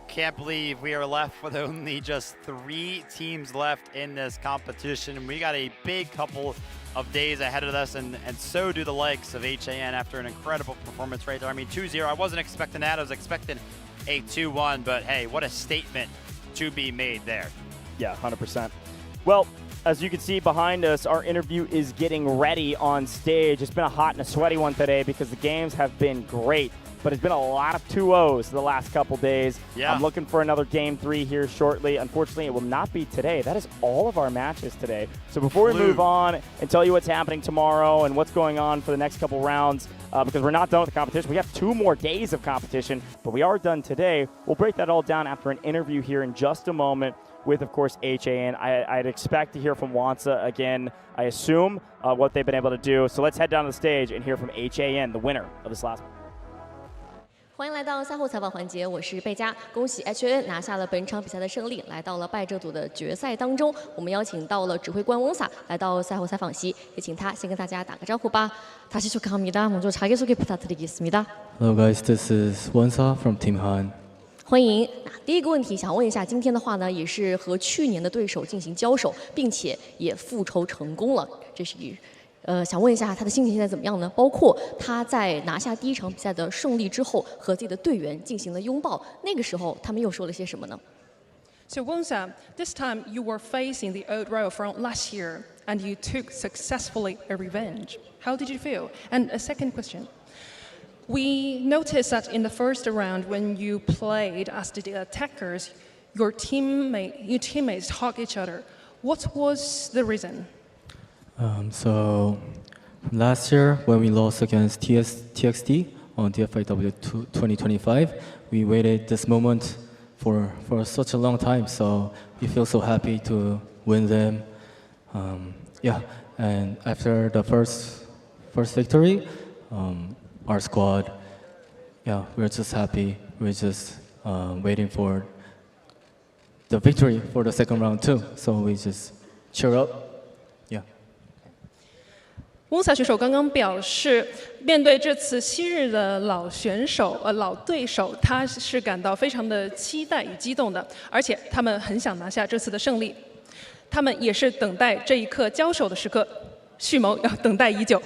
N: Can't believe we are left with only just 3 teams left in this competition. We got a big couple of days ahead of us, and so do the likes of HAN after an incredible performance right there. I mean, 2-0, I wasn't expecting that. I was expecting a 2-1, but hey, what a statement to be made there.
M: Yeah, 100%. Well, as you can see behind us, our interview is getting ready on stage. It's been a hot and a sweaty one today because the games have been great, but it's been a lot of 2-0s the last couple days.
N: Yeah.
M: I'm looking for another game 3 here shortly. Unfortunately, it will not be today. That is all of our matches today. So before we move on and tell you what's happening tomorrow and what's going on for the next couple rounds, because we're not done with the competition. We have 2 more days of competition, but we are done today. We'll break that all down after an interview here in just a moment with, of course, HAN. I'd expect to hear from Wansa again, I assume, what they've been able to do. So let's head down to the stage and hear from HAN, the winner of this last one.
O: 欢迎来到赛后采访环节，我是贝佳。恭喜 HAN 拿下了本场比赛的胜利，来到了败者组的决赛当中。我们邀请到了指挥官翁萨来到赛后采访席，也请他先跟大家打个招呼吧。다시 축하합니다. 먼저 자기소개 부탁드리겠습니다.
P: Hello guys, this is Wansa from Team Han.
O: 欢迎。那第一个问题想问一下，今天的话呢，也是和去年的对手进行交手，并且也复仇成功了。这是想问一下他的心情现在怎么样呢？包括他在拿下第1场比赛的胜利之后，和自己的队员进行了拥抱，那个时候他们又说了些什么呢？
Q: So Wonsa, this time you were facing the old rival from last year, and you took successfully a revenge. How did you feel? And a second question. We noticed that in the first round, when you played as the attackers, your teammates hug each other. What was the reason?
P: So last year, when we lost against TXD on Dfiw 2025, we waited this moment for such a long time. So we feel so happy to win them. Yeah, and after the first first victory. Our squad, yeah, we're just happy. We're just waiting for the victory for the second round too. So we just cheer up. Yeah.
Q: 翁萨选手刚刚表示，面对这次昔日的老选手、老对手，他是感到非常的期待与激动的，而且他们很想拿下这次的胜利。他们也是等待这一刻交手的时刻，蓄谋要等待已久。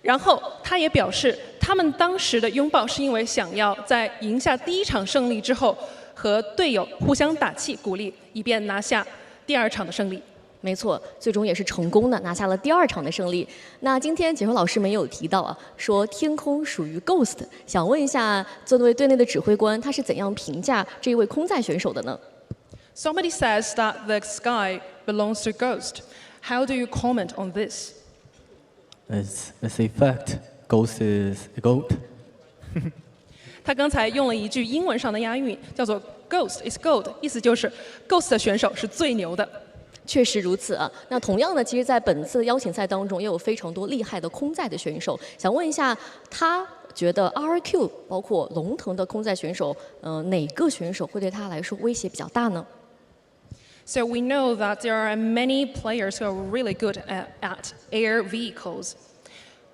Q: 然后他也表示，他们当时的拥抱是因为想要在赢下第一场胜利之后，和队友互相打气鼓励，以便拿下第二场的胜利。
O: 没错，最终也是成功的拿下了第二场的胜利。那今天解说老师没有提到啊，说天空属于 Ghost， 想问一下，作为队内的指挥官，他是怎样评价这一位空在选手的呢？
Q: Somebody says that the sky belongs to Ghost. How do you comment on this?
P: It's a fact. Ghost is a goat.
Q: 他刚才用了一句英文上的押韵，叫做 Ghost is gold， 意思就是 Ghost 的选手是最牛的。
O: 确实如此啊。那同样呢，其实在本次邀请赛当中，也有非常多厉害的空在的选手。想问一下，他觉得 RRQ 包括龙腾的空在选手，哪个选手会对他来说威胁比较大呢？
Q: So we know that there are many players who are really good at air vehicles.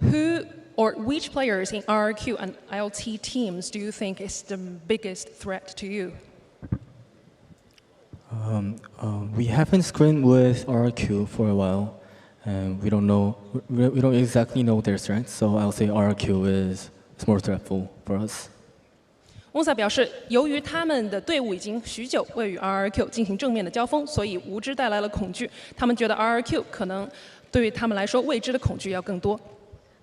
Q: Who or which players in RRQ and LT teams do you think is the biggest threat to you?
P: We haven't screened with RRQ for a while, and we don't exactly know their strengths. So I'll say RRQ is more threatful for us.
Q: 翁萨表示，由于他们的队伍已经许久未与 RRQ 进行正面的交锋，所以无知带来了恐惧。他们觉得 RRQ 可能对于他们来说未知的恐惧要更多。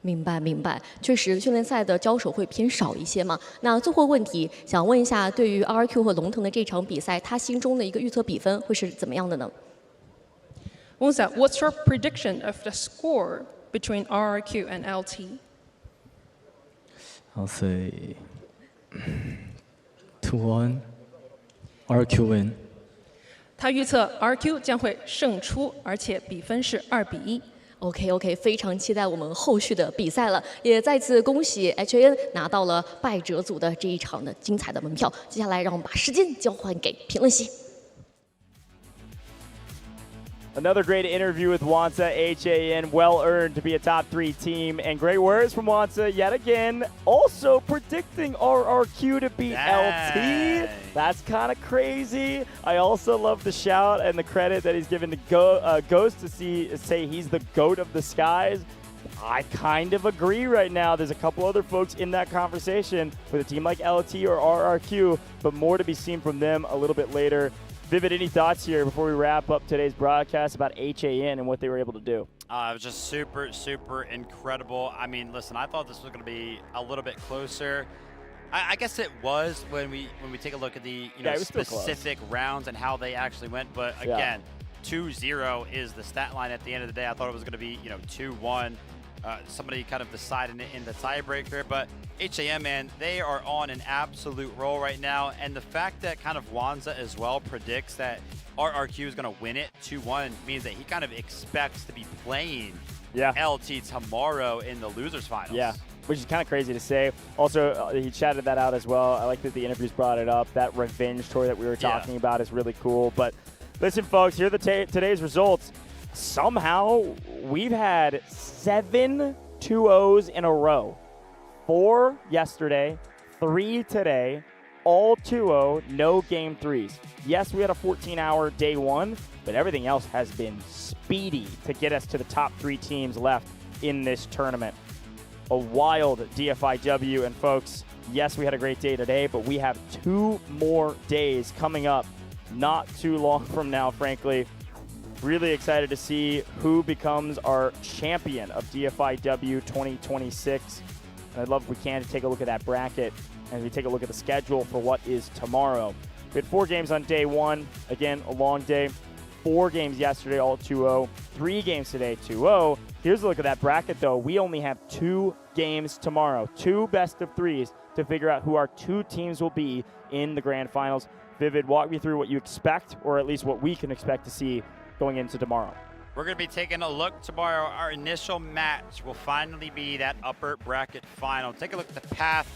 O: 明白，明白，确实训练赛的交手会偏少一些嘛。那最后问题，想问一下，对于 RRQ 和龙腾的这场比赛，他心中的一个预测比分会是怎么样的呢？
Q: 翁萨 ，What's your prediction of the score between RRQ and LT?
P: I'll say 2-1. RRQ win.
Q: 他预测 RQ 将会胜出，而且比分是2-1。
O: OK， 非常期待我们后续的比赛了，也再次恭喜 HAN 拿到了败者组的这一场的精彩的门票。接下来，让我们把时间交还给评论席。
M: Another great interview with Wonsa, HAN, well earned to be a top 3 team, and great words from Wonsa yet again, also predicting RRQ to beat LT. That's kind of crazy. I also love the shout and the credit that he's given to Ghost to say he's the GOAT of the skies. I kind of agree right now. There's a couple other folks in that conversation with a team like LT or RRQ, but more to be seen from them a little bit later. Vivid, any thoughts here before we wrap up today's broadcast about HAN and what they were able to do?
N: It was just super, super incredible. I mean, listen, I thought this was going to be a little bit closer. I guess it was when we take a look at the specific rounds and how they actually went. But again, 2-0 is the stat line at the end of the day. I thought it was going to be 2-1. Somebody kind of decided it in the tiebreaker, but HAN, man, they are on an absolute roll right now, and the fact that kind of Wonsa as well predicts that RRQ is going to win it 2-1 means that he kind of expects to be playing LT tomorrow in the losers finals.
M: Yeah, which is kind of crazy to say. Also, he chatted that out as well. I like that the interviews brought it up. That revenge tour that we were talking about is really cool. But listen, folks, here are today's results. Somehow, we've had 7 2-0s in a row. 4 yesterday, 3 today, all 2-0, no game 3s. Yes, we had a 14-hour day 1, but everything else has been speedy to get us to the top 3 teams left in this tournament. A wild Dfiw, and folks, yes, we had a great day today, but we have 2 more days coming up not too long from now, frankly. Really excited to see who becomes our champion of Dfiw 2026. And I'd love if we can to take a look at that bracket and we take a look at the schedule for what is tomorrow. We had 4 games on day 1. Again, a long day. 4 games yesterday, all 2-0. 3 games today, 2-0. Here's a look at that bracket, though. We only have 2 games tomorrow. 2 best of 3s to figure out who our 2 teams will be in the grand finals. Vivid, walk me through what you expect, or at least what we can expect to see going into tomorrow.
N: We're going to be taking a look tomorrow. Our initial match will finally be that upper bracket final. Take a look at the path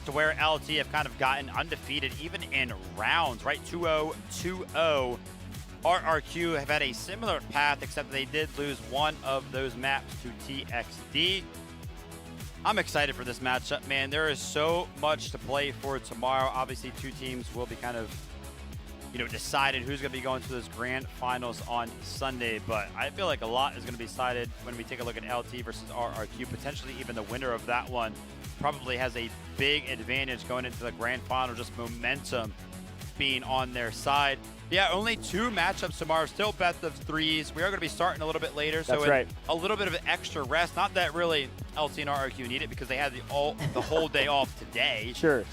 N: to where LT have kind of gotten undefeated, even in rounds, right? 2-0, 2-0. RRQ have had a similar path, except they did lose one of those maps to TXD. I'm excited for this matchup, man. There is so much to play for tomorrow. Obviously, two teams will be kind of, you know, decided who's going to be going to those grand finals on Sunday. But I feel like a lot is going to be decided when we take a look at LT versus RRQ. Potentially even the winner of that one probably has a big advantage going into the grand final, just momentum being on their side. Yeah, only 2 matchups tomorrow, still best of 3s. We are going to be starting a little bit later, so
M: That's right.
N: a little bit of an extra rest. Not that really LT and RRQ need it because they had the whole day off today.
M: Sure.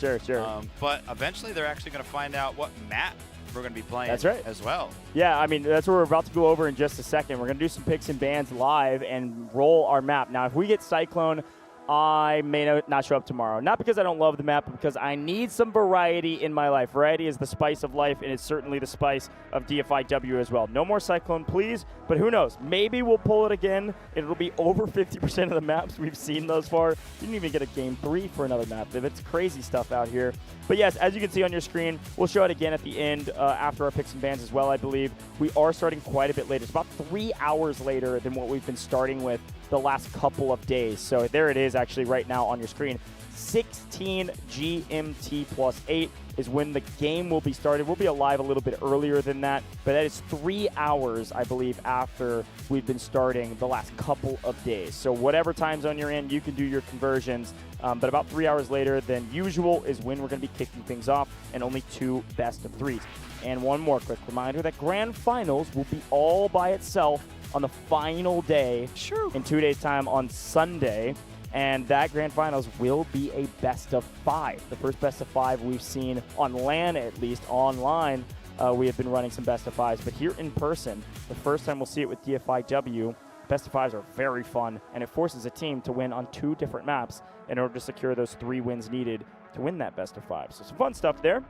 N: But eventually they're actually going to find out what map we're going to be playing
M: That's right.
N: as well.
M: Yeah, I mean, that's what we're about to go over in just a second. We're going to do some picks and bans live and roll our map. Now, if we get Cyclone, I may not show up tomorrow. Not because I don't love the map, but because I need some variety in my life. Variety is the spice of life, and it's certainly the spice of Dfiw as well. No more Cyclone, please, but who knows? Maybe we'll pull it again. It'll be over 50% of the maps we've seen thus far. You didn't even get a game 3 for another map. It's crazy stuff out here. But yes, as you can see on your screen, we'll show it again at the end after our picks and bans as well, I believe. We are starting quite a bit later. It's about 3 hours later than what we've been starting with the last couple of days. So there it is actually right now on your screen. 16 GMT plus 8 is when the game will be started. We'll be alive a little bit earlier than that, but that is 3 hours, I believe, after we've been starting the last couple of days. So whatever time zone you're in, you can do your conversions, but about 3 hours later than usual is when we're going to be kicking things off, and only 2 best of 3s. And one more quick reminder that Grand Finals will be all by itself on the final day in 2 days' time on Sunday. And that Grand Finals will be a best of 5. The first best of 5 we've seen on LAN, at least online. We have been running some best of 5s, but here in person, the first time we'll see it with Dfiw. Best of 5s are very fun, and it forces a team to win on 2 different maps in order to secure those 3 wins needed to win that best of 5. So some fun stuff there.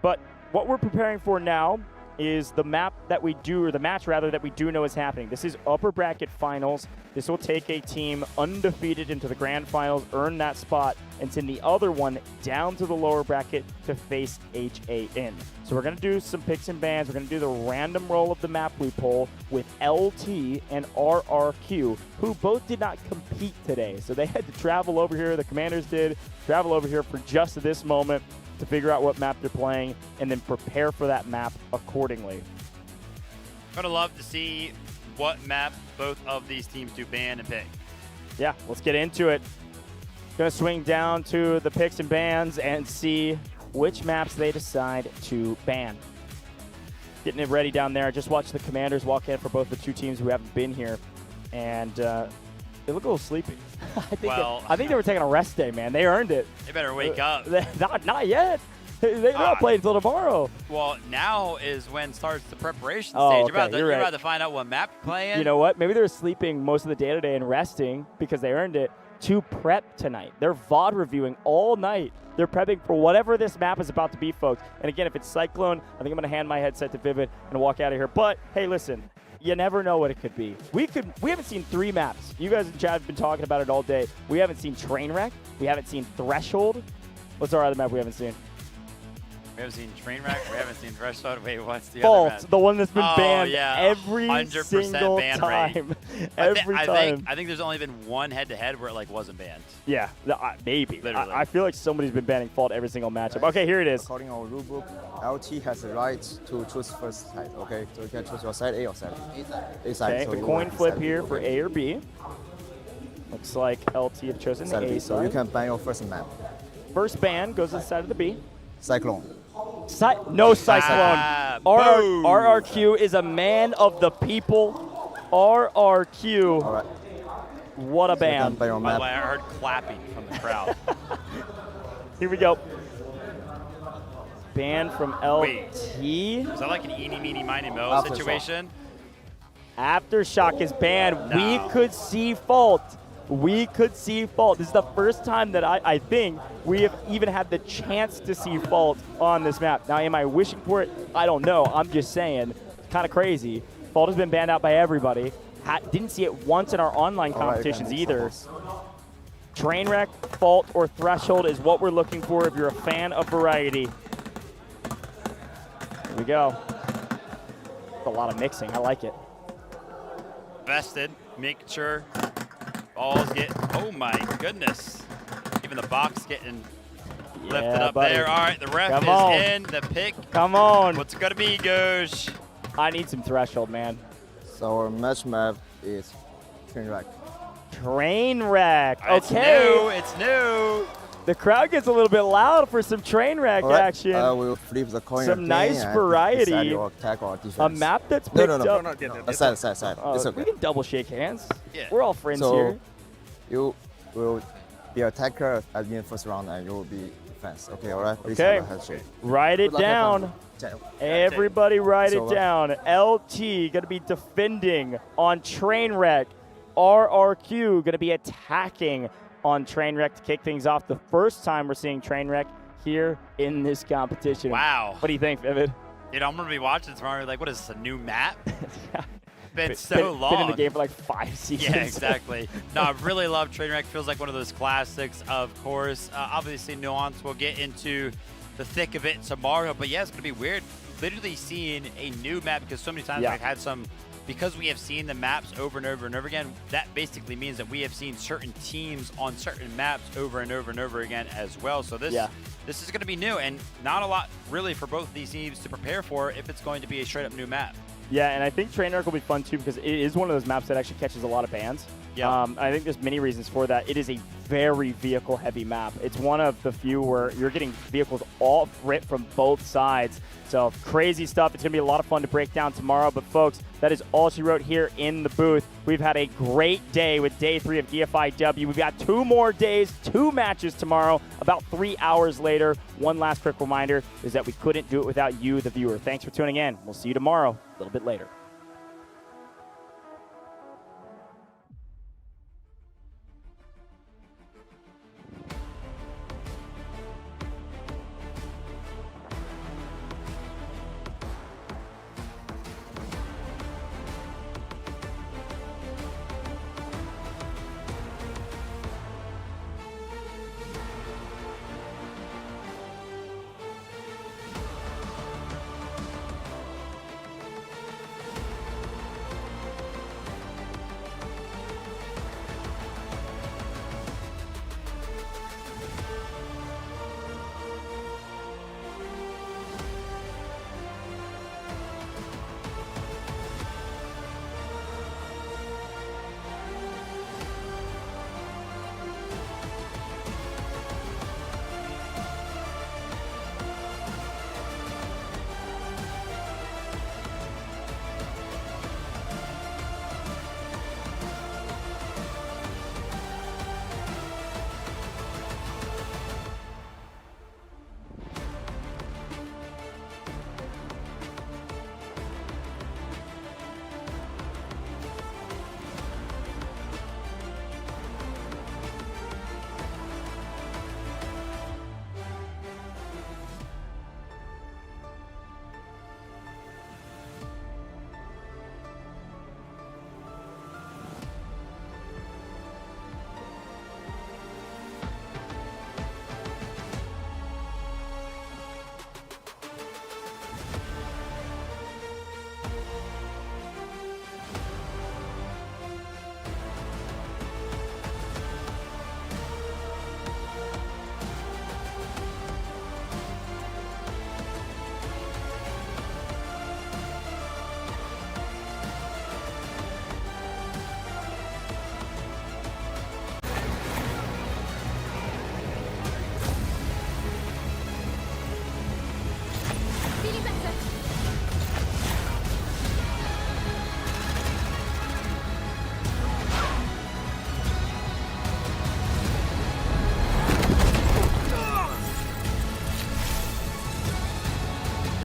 M: But what we're preparing for now is the map that we do, or the match rather, that we do know is happening. This is upper bracket finals. This will take a team undefeated into the grand finals, earn that spot, and send the other one down to the lower bracket to face HAN. So we're going to do some picks and bans. We're going to do the random roll of the map we pull with LT and RRQ, who both did not compete today. So they had to travel over here. The commanders did travel over here for just this moment to figure out what map they're playing and then prepare for that map accordingly.
N: Gonna love to see what map both of these teams do ban and pick.
M: Yeah, let's get into it. Gonna swing down to the picks and bans and see which maps they decide to ban. Getting it ready down there. I just watched the commanders walk in for both the 2 teams who haven't been here, and they look a little sleepy. I think they were taking a rest day, man. They earned it.
N: They better wake up.
M: Not yet. They're not playing until tomorrow.
N: Well, now is when starts the preparation stage.
M: Okay,
N: You're about to find out what map you're playing.
M: You know what? Maybe they're sleeping most of the day today and resting because they earned it to prep tonight. They're VOD reviewing all night. They're prepping for whatever this map is about to be, folks. And again, if it's Cyclone, I think I'm going to hand my headset to Vivid and walk out of here. But, hey, listen. You never know what it could be. We haven't seen 3 maps. You guys in chat have been talking about it all day. We haven't seen Trainwreck. We haven't seen Threshold. What's our other map we haven't seen?
N: We haven't seen Trainwreck. We haven't seen Threshold. Wait, what's the
M: Fault,
N: other map?
M: the one that's been banned
N: yeah.
M: every
N: 100%
M: single
N: ban
M: time.
N: rate.
M: Every time.
N: I think there's only been one head-to-head where it like wasn't banned.
M: Yeah, maybe.
N: Literally.
M: I feel like somebody's been banning Fault every single matchup. Okay, here it is.
R: According to our rulebook, LT has the right to choose first side. Okay, so you can choose your side A or side B. A side.
M: Okay,
R: So
M: the
R: you
M: coin
R: want
M: flip
R: side
M: here
R: B,
M: for
R: okay.
M: A or B. Looks like LT have chosen
R: Side
M: the
R: B.
M: A
R: So
M: side.
R: you can ban your first map.
M: First ban goes to the side of the B.
R: Cyclone.
M: No Cyclone.
N: Boom.
M: RRQ is a man of the people. RRQ.
R: All right.
M: What a ban.
N: By the way, I heard clapping from the crowd.
M: Here we go. Ban from LT.
N: Wait. Is that like an eeny, meeny, miny, mo situation?
M: Aftershock is banned.
N: No.
M: We could see Fault. We could see Fault. This is the first time that I think we have even had the chance to see Fault on this map. Now, am I wishing for it? I don't know. I'm just saying. Kind of crazy. Fault has been banned out by everybody. Didn't see it once in our online competitions either. Trainwreck, Fault, or Threshold is what we're looking for if you're a fan of variety. Here we go. A lot of mixing. I like it.
N: Vested, making sure balls get. Oh my goodness! Even the box getting lifted up
M: buddy.
N: there. All right, the ref
M: Come
N: is
M: on.
N: in. The pick.
M: Come on.
N: What's it gonna be, Goj?
M: I need some Threshold, man.
R: So our match map is Trainwreck.
M: Trainwreck.
N: It's new. It's new.
M: The crowd gets a little bit loud for some Trainwreck
R: All right,
M: action.
R: we'll flip the coin.
M: Some
R: again
M: nice
R: and
M: variety.
R: decide your attack or defense.
M: A map that's picked up.
R: Side. It's okay.
M: We can double shake hands.
N: Yeah.
M: We're all friends
R: so
M: here.
R: You will be attacker at the first round, and you will be defense. Okay, all right. Please
M: Okay.
R: have a handshake.
M: Write it
R: Good luck, have
M: down.
R: fun.
M: Everybody write
R: So,
M: it down. LT going to be defending on Trainwreck. RRQ going to be attacking on Trainwreck to kick things off. The first time we're seeing Trainwreck here in this competition.
N: Wow.
M: What do you think, Vivid?
N: You know, I'm gonna be watching tomorrow. Like, what is this? A new map?
M: Yeah.
N: Been so long.
M: Been in the game for like 5 seasons.
N: Yeah, exactly. No, I really love Trainwreck. Feels like one of those classics, of course. Obviously, Nuance will get into the thick of it tomorrow. But yeah, it's going to be weird literally seeing a new map because so many times I've had some, because we have seen the maps over and over and over again, that basically means that we have seen certain teams on certain maps over and over and over again as well. So this is going to be new and not a lot really for both of these teams to prepare for if it's going to be a straight up new map.
M: Yeah, and I think Trainwreck will be fun too because it is one of those maps that actually catches a lot of bans.
N: Yeah.
M: I think there's many reasons for that. It is a very vehicle-heavy map. It's one of the few where you're getting vehicles all ripped from both sides. So crazy stuff. It's going to be a lot of fun to break down tomorrow. But folks, that is all she wrote here in the booth. We've had a great day with day 3 of Dfiw. We've got 2 more days, 2 matches tomorrow, about 3 hours later. One last quick reminder is that we couldn't do it without you, the viewer. Thanks for tuning in. We'll see you tomorrow, a little bit later.